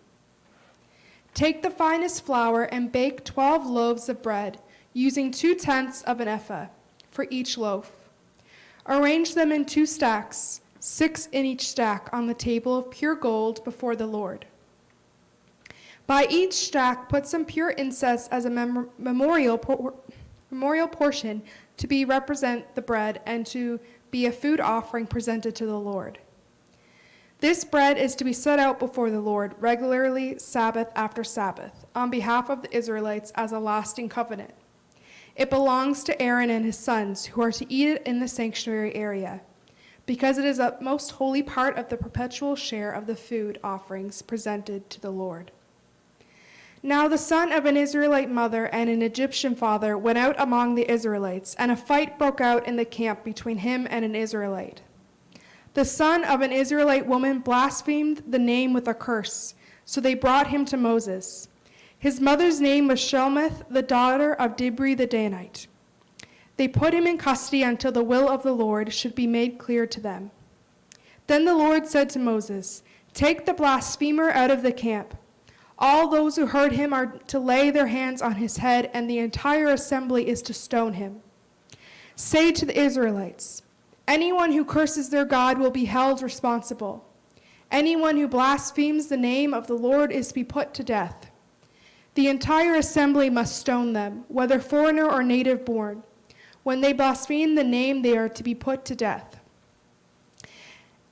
Take the finest flour and bake 12 loaves of bread, using 2/10 of an ephah for each loaf. Arrange them in 2 stacks, 6 in each stack, on the table of pure gold before the Lord. By each stack, put some pure incense as a memorial portion to be represent the bread and to be a food offering presented to the Lord. This bread is to be set out before the Lord regularly, Sabbath after Sabbath, on behalf of the Israelites as a lasting covenant. It belongs to Aaron and his sons, who are to eat it in the sanctuary area, because it is a most holy part of the perpetual share of the food offerings presented to the Lord." Now the son of an Israelite mother and an Egyptian father went out among the Israelites, and a fight broke out in the camp between him and an Israelite. The son of an Israelite woman blasphemed the name with a curse, so they brought him to Moses. His mother's name was Shelomith, the daughter of Dibri the Danite. They put him in custody until the will of the Lord should be made clear to them. Then the Lord said to Moses, "Take the blasphemer out of the camp. All those who heard him are to lay their hands on his head, and the entire assembly is to stone him. Say to the Israelites, anyone who curses their God will be held responsible. Anyone who blasphemes the name of the Lord is to be put to death. The entire assembly must stone them, whether foreigner or native born. When they blaspheme the name, they are to be put to death.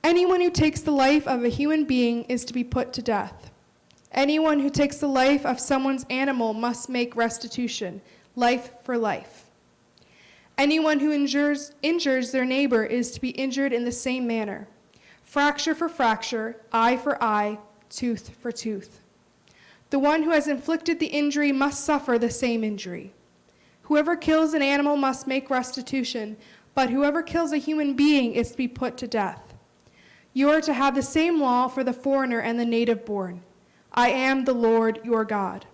Anyone who takes the life of a human being is to be put to death. Anyone who takes the life of someone's animal must make restitution, life for life. Anyone who injures their neighbor is to be injured in the same manner. Fracture for fracture, eye for eye, tooth for tooth. The one who has inflicted the injury must suffer the same injury. Whoever kills an animal must make restitution, but whoever kills a human being is to be put to death. You are to have the same law for the foreigner and the native born. I am the Lord your God."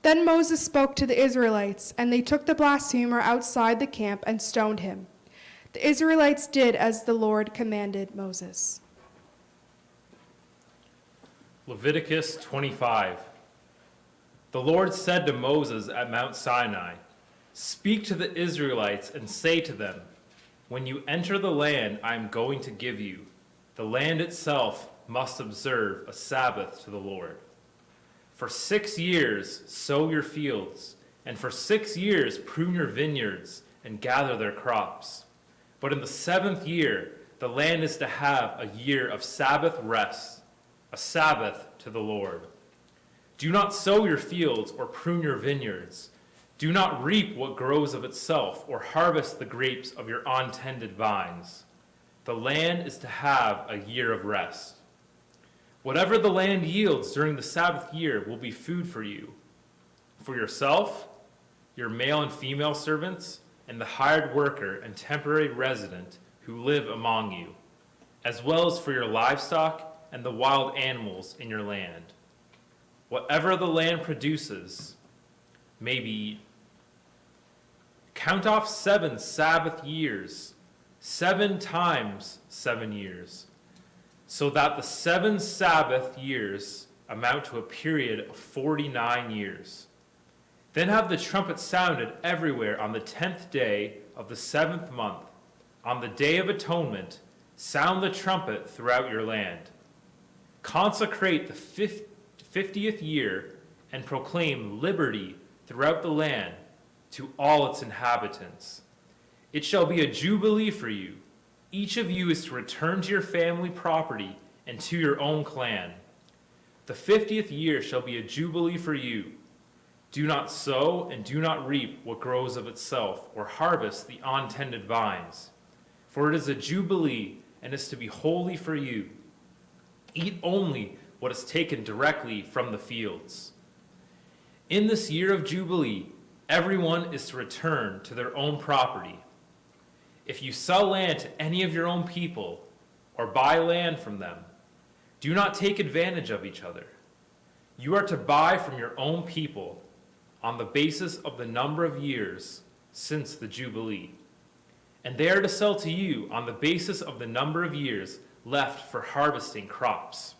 Then Moses spoke to the Israelites, and they took the blasphemer outside the camp and stoned him. The Israelites did as the Lord commanded Moses. Leviticus 25. The Lord said to Moses at Mount Sinai, "Speak to the Israelites and say to them, when you enter the land I am going to give you, the land itself must observe a Sabbath to the Lord. For 6 years sow your fields, and for 6 years prune your vineyards and gather their crops. But in the 7th year, the land is to have a year of Sabbath rest, a Sabbath to the Lord. Do not sow your fields or prune your vineyards. Do not reap what grows of itself or harvest the grapes of your untended vines. The land is to have a year of rest. Whatever the land yields during the Sabbath year will be food for you, for yourself, your male and female servants, and the hired worker and temporary resident who live among you, as well as for your livestock and the wild animals in your land. Whatever the land produces may be eaten. Count off 7 Sabbath years, 7 times 7 years, so that the 7 Sabbath years amount to a period of 49 years. Then have the trumpet sounded everywhere on the 10th day of the 7th month. On the Day of Atonement, sound the trumpet throughout your land. Consecrate the 50th year and proclaim liberty throughout the land to all its inhabitants. It shall be a jubilee for you. Each of you is to return to your family property and to your own clan. The 50th year shall be a jubilee for you. Do not sow and do not reap what grows of itself, or harvest the untended vines. For it is a jubilee, and is to be holy for you. Eat only what is taken directly from the fields. In this year of jubilee, everyone is to return to their own property. If you sell land to any of your own people, or buy land from them, do not take advantage of each other. You are to buy from your own people on the basis of the number of years since the Jubilee. And they are to sell to you on the basis of the number of years left for harvesting crops.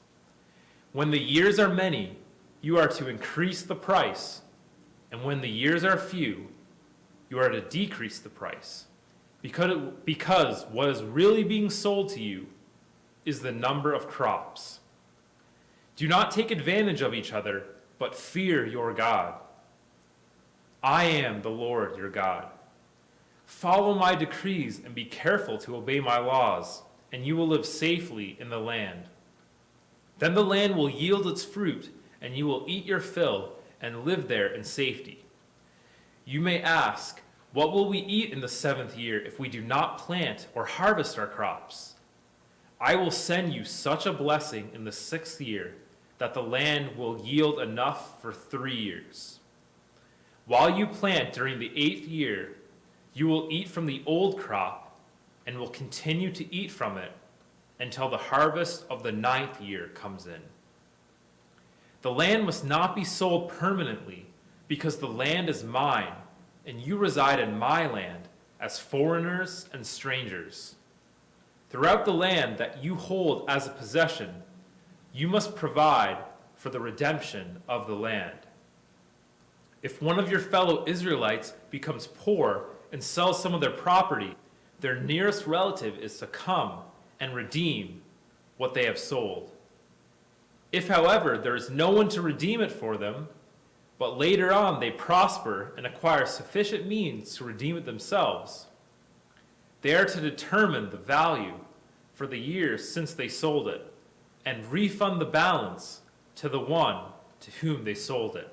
When the years are many, you are to increase the price, and when the years are few, you are to decrease the price, because what is really being sold to you is the number of crops. Do not take advantage of each other, but fear your God. I am the Lord your God. Follow my decrees and be careful to obey my laws, and you will live safely in the land. Then the land will yield its fruit, and you will eat your fill and live there in safety. You may ask, what will we eat in the 7th year if we do not plant or harvest our crops? I will send you such a blessing in the 6th year that the land will yield enough for 3 years. While you plant during the 8th year, you will eat from the old crop and will continue to eat from it until the harvest of the 9th year comes in. The land must not be sold permanently, because the land is mine, and you reside in my land as foreigners and strangers. Throughout the land that you hold as a possession, you must provide for the redemption of the land. If one of your fellow Israelites becomes poor and sells some of their property, their nearest relative is to come and redeem what they have sold. If, however, there is no one to redeem it for them, but later on they prosper and acquire sufficient means to redeem it themselves, they are to determine the value for the years since they sold it and refund the balance to the one to whom they sold it.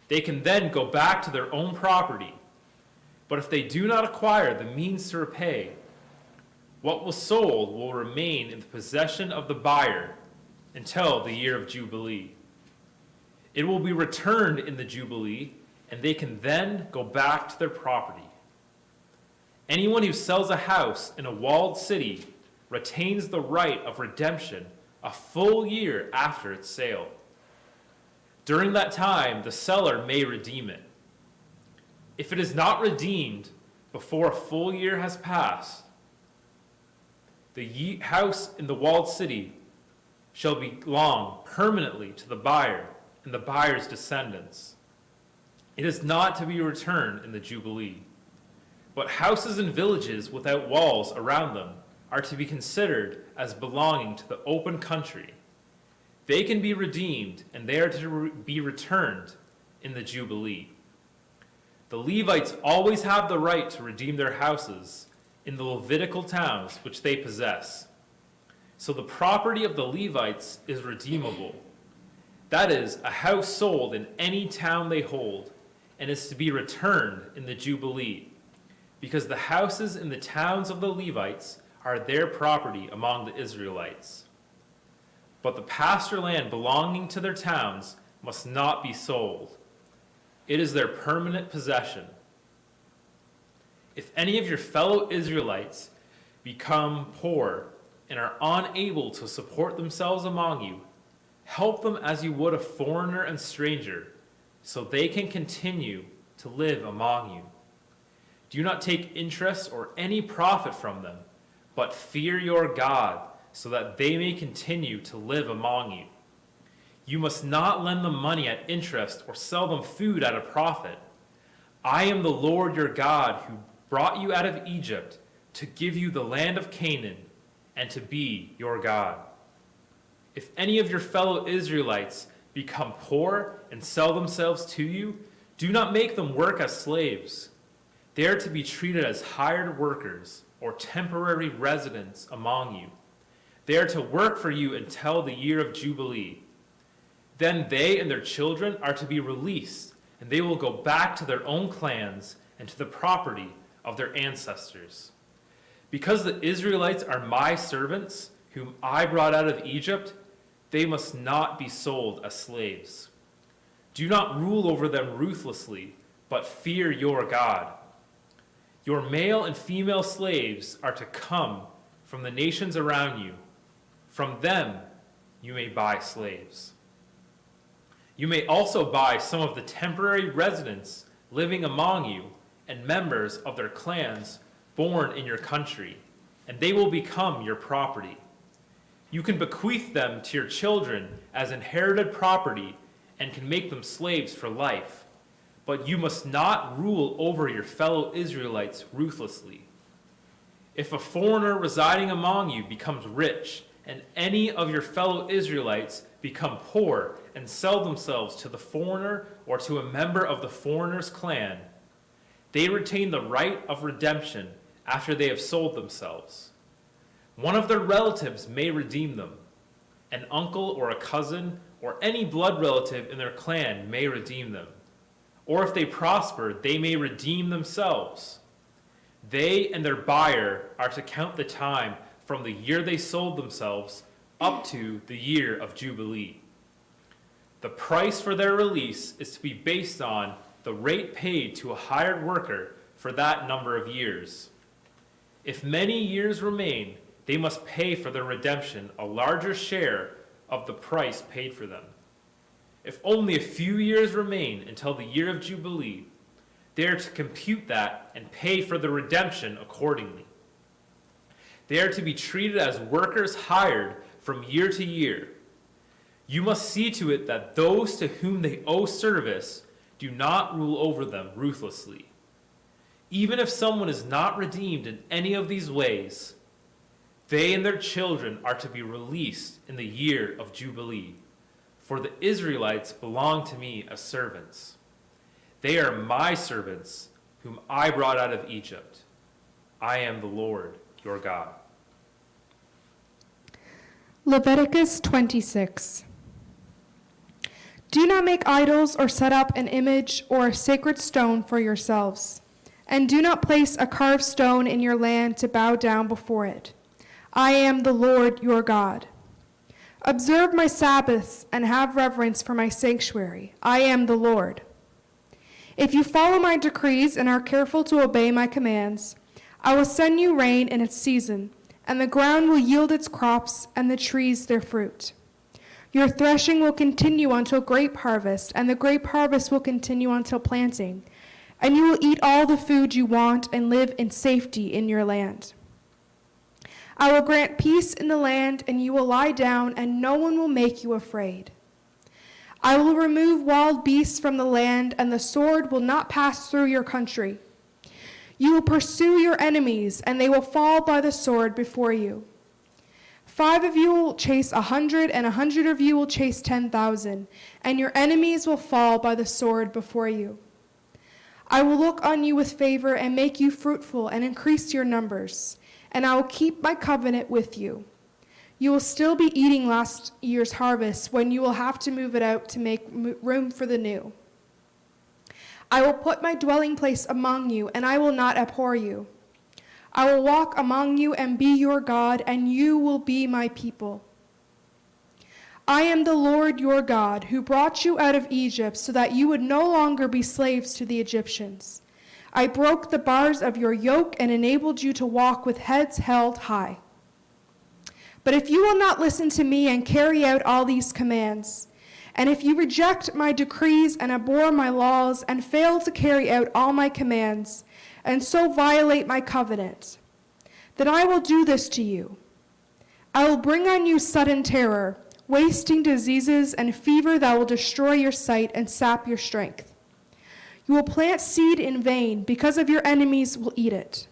They can then go back to their own property, but if they do not acquire the means to repay, what was sold will remain in the possession of the buyer until the year of Jubilee. It will be returned in the Jubilee, and they can then go back to their property. Anyone who sells a house in a walled city retains the right of redemption a full year after its sale. During that time, the seller may redeem it. If it is not redeemed before a full year has passed, the house in the walled city shall belong permanently to the buyer and the buyer's descendants. It is not to be returned in the Jubilee. But houses and villages without walls around them are to be considered as belonging to the open country. They can be redeemed, and they are to be returned in the Jubilee. The Levites always have the right to redeem their houses in the Levitical towns which they possess. So the property of the Levites is redeemable. That is, a house sold in any town they hold, and is to be returned in the Jubilee, because the houses in the towns of the Levites are their property among the Israelites. But the pasture land belonging to their towns must not be sold. It is their permanent possession. If any of your fellow Israelites become poor and are unable to support themselves among you, help them as you would a foreigner and stranger, so they can continue to live among you. Do not take interest or any profit from them, but fear your God, so that they may continue to live among you. You must not lend them money at interest or sell them food at a profit. I am the Lord your God, who brought you out of Egypt to give you the land of Canaan and to be your God. If any of your fellow Israelites become poor and sell themselves to you, Do not make them work as slaves. They are to be treated as hired workers or temporary residents among you. They are to work for you until the year of Jubilee. Then they and their children are to be released, and they will go back to their own clans and to the property of their ancestors. Because the Israelites are my servants, whom I brought out of Egypt, they must not be sold as slaves. Do not rule over them ruthlessly, but fear your God. Your male and female slaves are to come from the nations around you. From them you may buy slaves. You may also buy some of the temporary residents living among you and members of their clans born in your country, and they will become your property. You can bequeath them to your children as inherited property and can make them slaves for life, but you must not rule over your fellow Israelites ruthlessly. If a foreigner residing among you becomes rich, and any of your fellow Israelites become poor and sell themselves to the foreigner or to a member of the foreigner's clan, they retain the right of redemption after they have sold themselves. One of their relatives may redeem them. An uncle or a cousin or any blood relative in their clan may redeem them. Or if they prosper, they may redeem themselves. They and their buyer are to count the time from the year they sold themselves up to the year of Jubilee. The price for their release is to be based on the rate paid to a hired worker for that number of years. If many years remain, they must pay for their redemption a larger share of the price paid for them. If only a few years remain until the year of Jubilee, they are to compute that and pay for the redemption accordingly. They are to be treated as workers hired from year to year. You must see to it that those to whom they owe service do not rule over them ruthlessly. Even if someone is not redeemed in any of these ways, they and their children are to be released in the year of Jubilee, for the Israelites belong to me as servants. They are my servants, whom I brought out of Egypt. I am the Lord, your God. Leviticus 26. Do not make idols or set up an image or a sacred stone for yourselves, and do not place a carved stone in your land to bow down before it. I am the Lord your God. Observe my Sabbaths and have reverence for my sanctuary. I am the Lord. If you follow my decrees and are careful to obey my commands, I will send you rain in its season, and the ground will yield its crops and the trees their fruit. Your threshing will continue until grape harvest, and the grape harvest will continue until planting, and you will eat all the food you want and live in safety in your land. I will grant peace in the land, and you will lie down, and no one will make you afraid. I will remove wild beasts from the land, and the sword will not pass through your country. You will pursue your enemies, and they will fall by the sword before you. 5 of you will chase 100, and 100 of you will chase 10,000, and your enemies will fall by the sword before you. I will look on you with favor and make you fruitful and increase your numbers, and I will keep my covenant with you. You will still be eating last year's harvest when you will have to move it out to make room for the new. I will put my dwelling place among you, and I will not abhor you. I will walk among you and be your God, and you will be my people. I am the Lord your God, who brought you out of Egypt so that you would no longer be slaves to the Egyptians. I broke the bars of your yoke and enabled you to walk with heads held high. But if you will not listen to me and carry out all these commands, and if you reject my decrees and abhor my laws and fail to carry out all my commands, and so violate my covenant, then I will do this to you. I will bring on you sudden terror, wasting diseases and fever that will destroy your sight and sap your strength. You will plant seed in vain because of your enemies will eat it.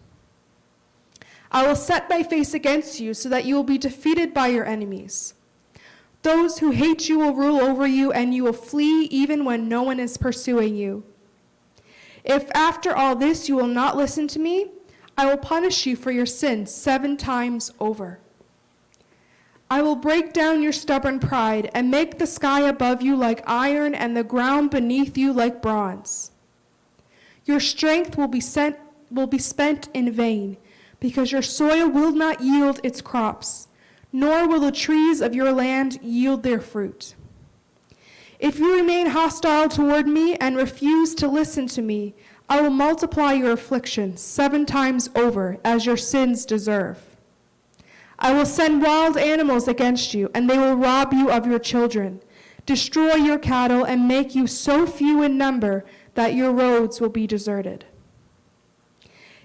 I will set my face against you so that you will be defeated by your enemies. Those who hate you will rule over you, and you will flee even when no one is pursuing you. If after all this you will not listen to me, I will punish you for your sins 7 times over. I will break down your stubborn pride and make the sky above you like iron and the ground beneath you like bronze. Your strength will be spent in vain, because your soil will not yield its crops, nor will the trees of your land yield their fruit. If you remain hostile toward me and refuse to listen to me, I will multiply your affliction 7 times over, as your sins deserve. I will send wild animals against you, and they will rob you of your children, destroy your cattle, and make you so few in number that your roads will be deserted.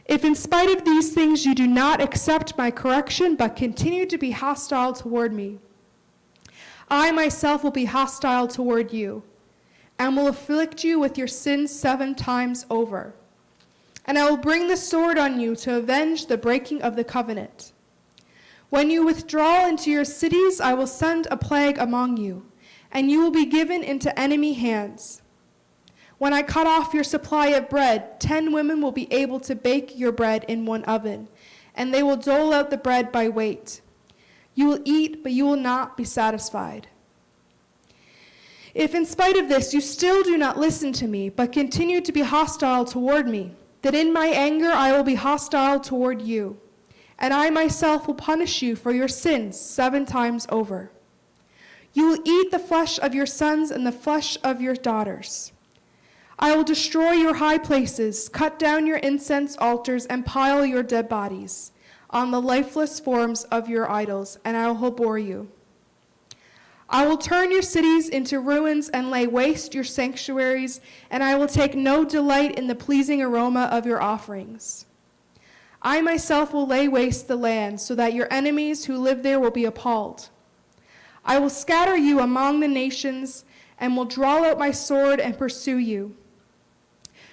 If in spite of these things you do not accept my correction, but continue to be hostile toward me, I myself will be hostile toward you, and will afflict you with your sins 7 times over. And I will bring the sword on you to avenge the breaking of the covenant. When you withdraw into your cities, I will send a plague among you, and you will be given into enemy hands. When I cut off your supply of bread, 10 women will be able to bake your bread in one oven, and they will dole out the bread by weight. You will eat, but you will not be satisfied. If in spite of this you still do not listen to me, but continue to be hostile toward me, then in my anger I will be hostile toward you, and I myself will punish you for your sins 7 times over. You will eat the flesh of your sons and the flesh of your daughters. I will destroy your high places, cut down your incense altars, and pile your dead bodies on the lifeless forms of your idols, and I will abhor you. I will turn your cities into ruins and lay waste your sanctuaries, and I will take no delight in the pleasing aroma of your offerings. I myself will lay waste the land, so that your enemies who live there will be appalled. I will scatter you among the nations, and will draw out my sword and pursue you.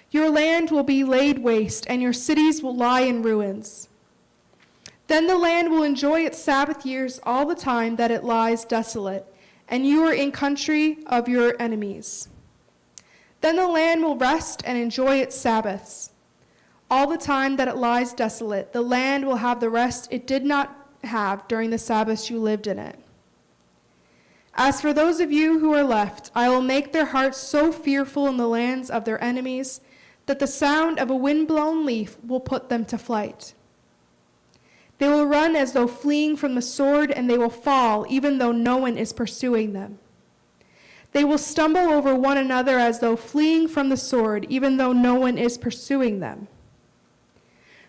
Your land will be laid waste, and your cities will lie in ruins. Then the land will enjoy its Sabbath years all the time that it lies desolate, and you are in country of your enemies. Then the land will rest and enjoy its Sabbaths. All the time that it lies desolate, the land will have the rest it did not have during the Sabbaths you lived in it. As for those of you who are left, I will make their hearts so fearful in the lands of their enemies that the sound of a wind-blown leaf will put them to flight. They will run as though fleeing from the sword, and they will fall even though no one is pursuing them. They will stumble over one another as though fleeing from the sword, even though no one is pursuing them.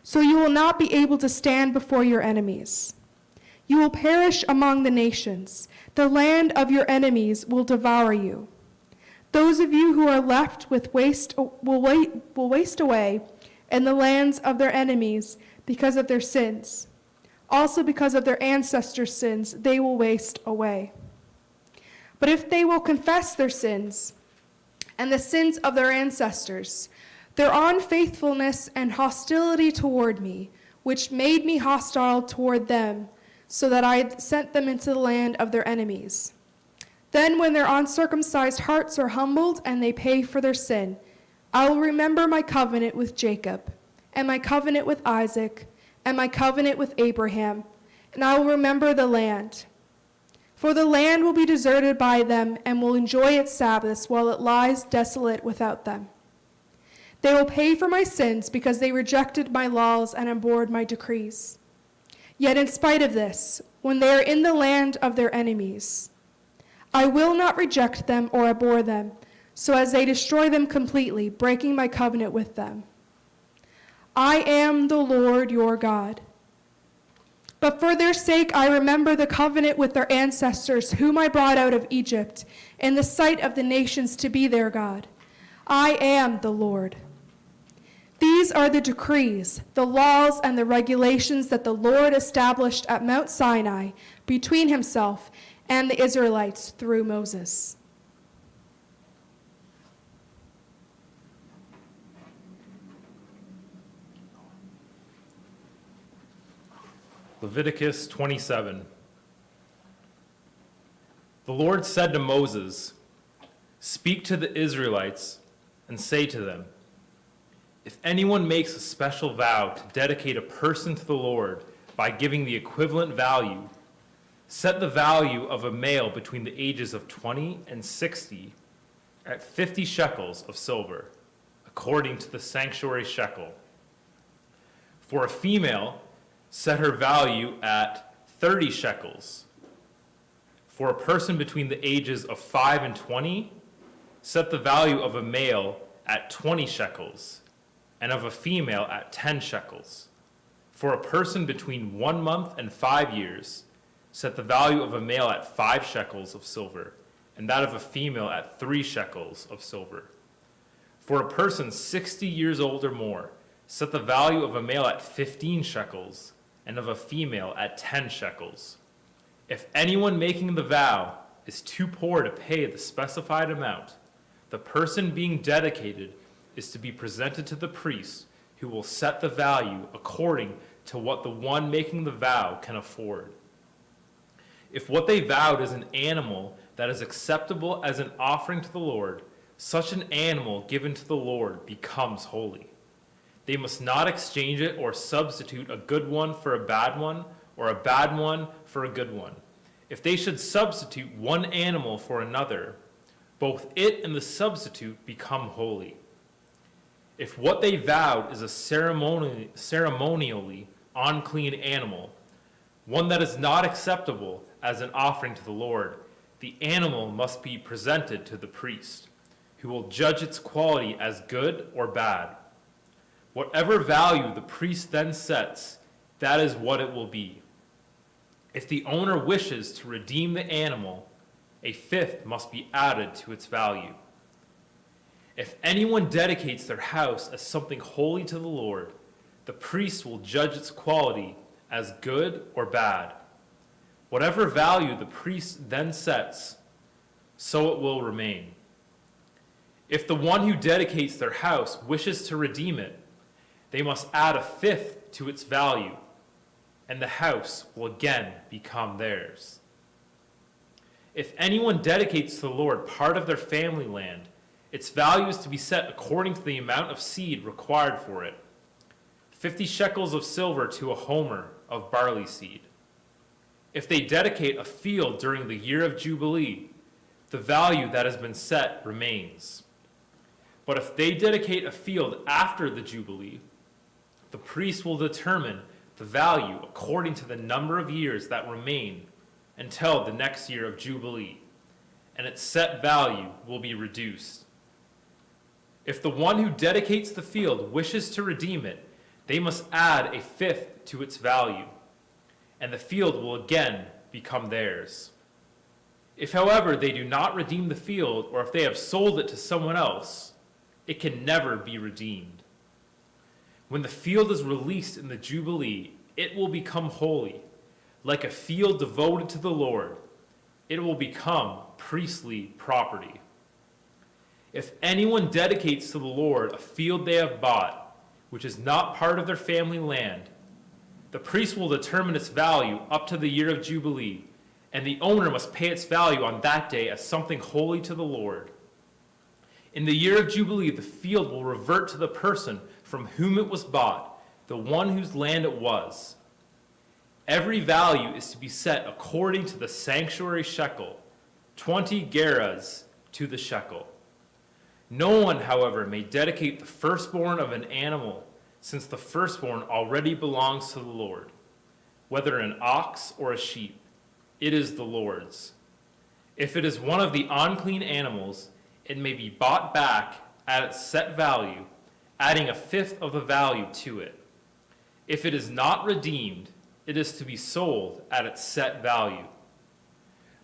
So you will not be able to stand before your enemies. You will perish among the nations. The land of your enemies will devour you. Those of you who are left will waste away in the lands of their enemies because of their sins. Also because of their ancestors' sins, they will waste away. But if they will confess their sins and the sins of their ancestors, their unfaithfulness and hostility toward me, which made me hostile toward them, so that I sent them into the land of their enemies. Then when their uncircumcised hearts are humbled and they pay for their sin, I will remember my covenant with Jacob, and my covenant with Isaac, and my covenant with Abraham, and I will remember the land. For the land will be deserted by them and will enjoy its Sabbaths while it lies desolate without them. They will pay for my sins because they rejected my laws and abhorred my decrees. Yet in spite of this, when they are in the land of their enemies, I will not reject them or abhor them, so as they destroy them completely, breaking my covenant with them. I am the Lord your God. But for their sake I remember the covenant with their ancestors, whom I brought out of Egypt, in the sight of the nations to be their God. I am the Lord. These are the decrees, the laws, and the regulations that the Lord established at Mount Sinai between himself and the Israelites through Moses. Leviticus 27. The Lord said to Moses, "Speak to the Israelites and say to them, If anyone makes a special vow to dedicate a person to the Lord by giving the equivalent value, set the value of a male between the ages of 20 and 60 at 50 shekels of silver, according to the sanctuary shekel. For a female, set her value at 30 shekels. For a person between the ages of 5 and 20, set the value of a male at 20 shekels, and of a female at 10 shekels. For a person between 1 month and 5 years, set the value of a male at 5 shekels of silver, and that of a female at 3 shekels of silver. For a person 60 years old or more, set the value of a male at 15 shekels, and of a female at 10 shekels. If anyone making the vow is too poor to pay the specified amount, the person being dedicated is to be presented to the priest, who will set the value according to what the one making the vow can afford. If what they vowed is an animal that is acceptable as an offering to the Lord, such an animal given to the Lord becomes holy. They must not exchange it or substitute a good one for a bad one, or a bad one for a good one. If they should substitute one animal for another, both it and the substitute become holy. If what they vowed is a ceremonially unclean animal, one that is not acceptable as an offering to the Lord, the animal must be presented to the priest, who will judge its quality as good or bad. Whatever value the priest then sets, that is what it will be. If the owner wishes to redeem the animal, a fifth must be added to its value. If anyone dedicates their house as something holy to the Lord, the priest will judge its quality as good or bad. Whatever value the priest then sets, so it will remain. If the one who dedicates their house wishes to redeem it, they must add a fifth to its value, and the house will again become theirs. If anyone dedicates to the Lord part of their family land, its value is to be set according to the amount of seed required for it. 50 shekels of silver to a homer of barley seed. If they dedicate a field during the year of Jubilee, the value that has been set remains. But if they dedicate a field after the Jubilee, the priest will determine the value according to the number of years that remain until the next year of Jubilee, and its set value will be reduced. If the one who dedicates the field wishes to redeem it, they must add a fifth to its value, and the field will again become theirs. If, however, they do not redeem the field, or if they have sold it to someone else, it can never be redeemed. When the field is released in the Jubilee, it will become holy. Like a field devoted to the Lord, it will become priestly property. If anyone dedicates to the Lord a field they have bought, which is not part of their family land, the priest will determine its value up to the year of Jubilee, and the owner must pay its value on that day as something holy to the Lord. In the year of Jubilee, the field will revert to the person from whom it was bought, the one whose land it was. Every value is to be set according to the sanctuary shekel, 20 gerahs to the shekel. No one, however, may dedicate the firstborn of an animal, since the firstborn already belongs to the Lord. Whether an ox or a sheep, it is the Lord's. If it is one of the unclean animals, it may be bought back at its set value, adding a fifth of the value to it. If it is not redeemed, it is to be sold at its set value.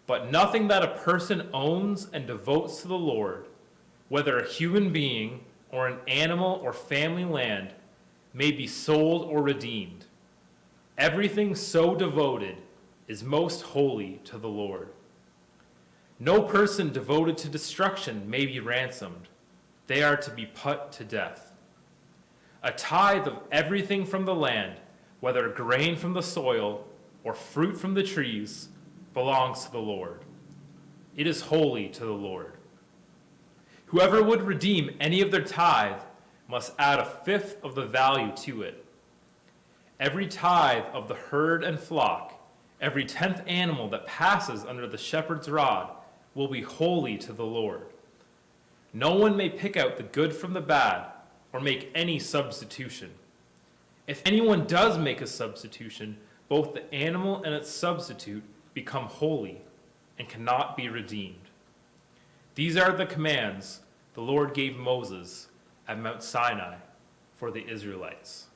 But nothing that a person owns and devotes to the Lord, whether a human being or an animal or family land, may be sold or redeemed. Everything so devoted is most holy to the Lord. No person devoted to destruction may be ransomed. They are to be put to death. A tithe of everything from the land, whether grain from the soil or fruit from the trees, belongs to the Lord. It is holy to the Lord. Whoever would redeem any of their tithe must add a fifth of the value to it. Every tithe of the herd and flock, every 10th animal that passes under the shepherd's rod, will be holy to the Lord. No one may pick out the good from the bad or make any substitution. If anyone does make a substitution, both the animal and its substitute become holy and cannot be redeemed. These are the commands the Lord gave Moses at Mount Sinai for the Israelites.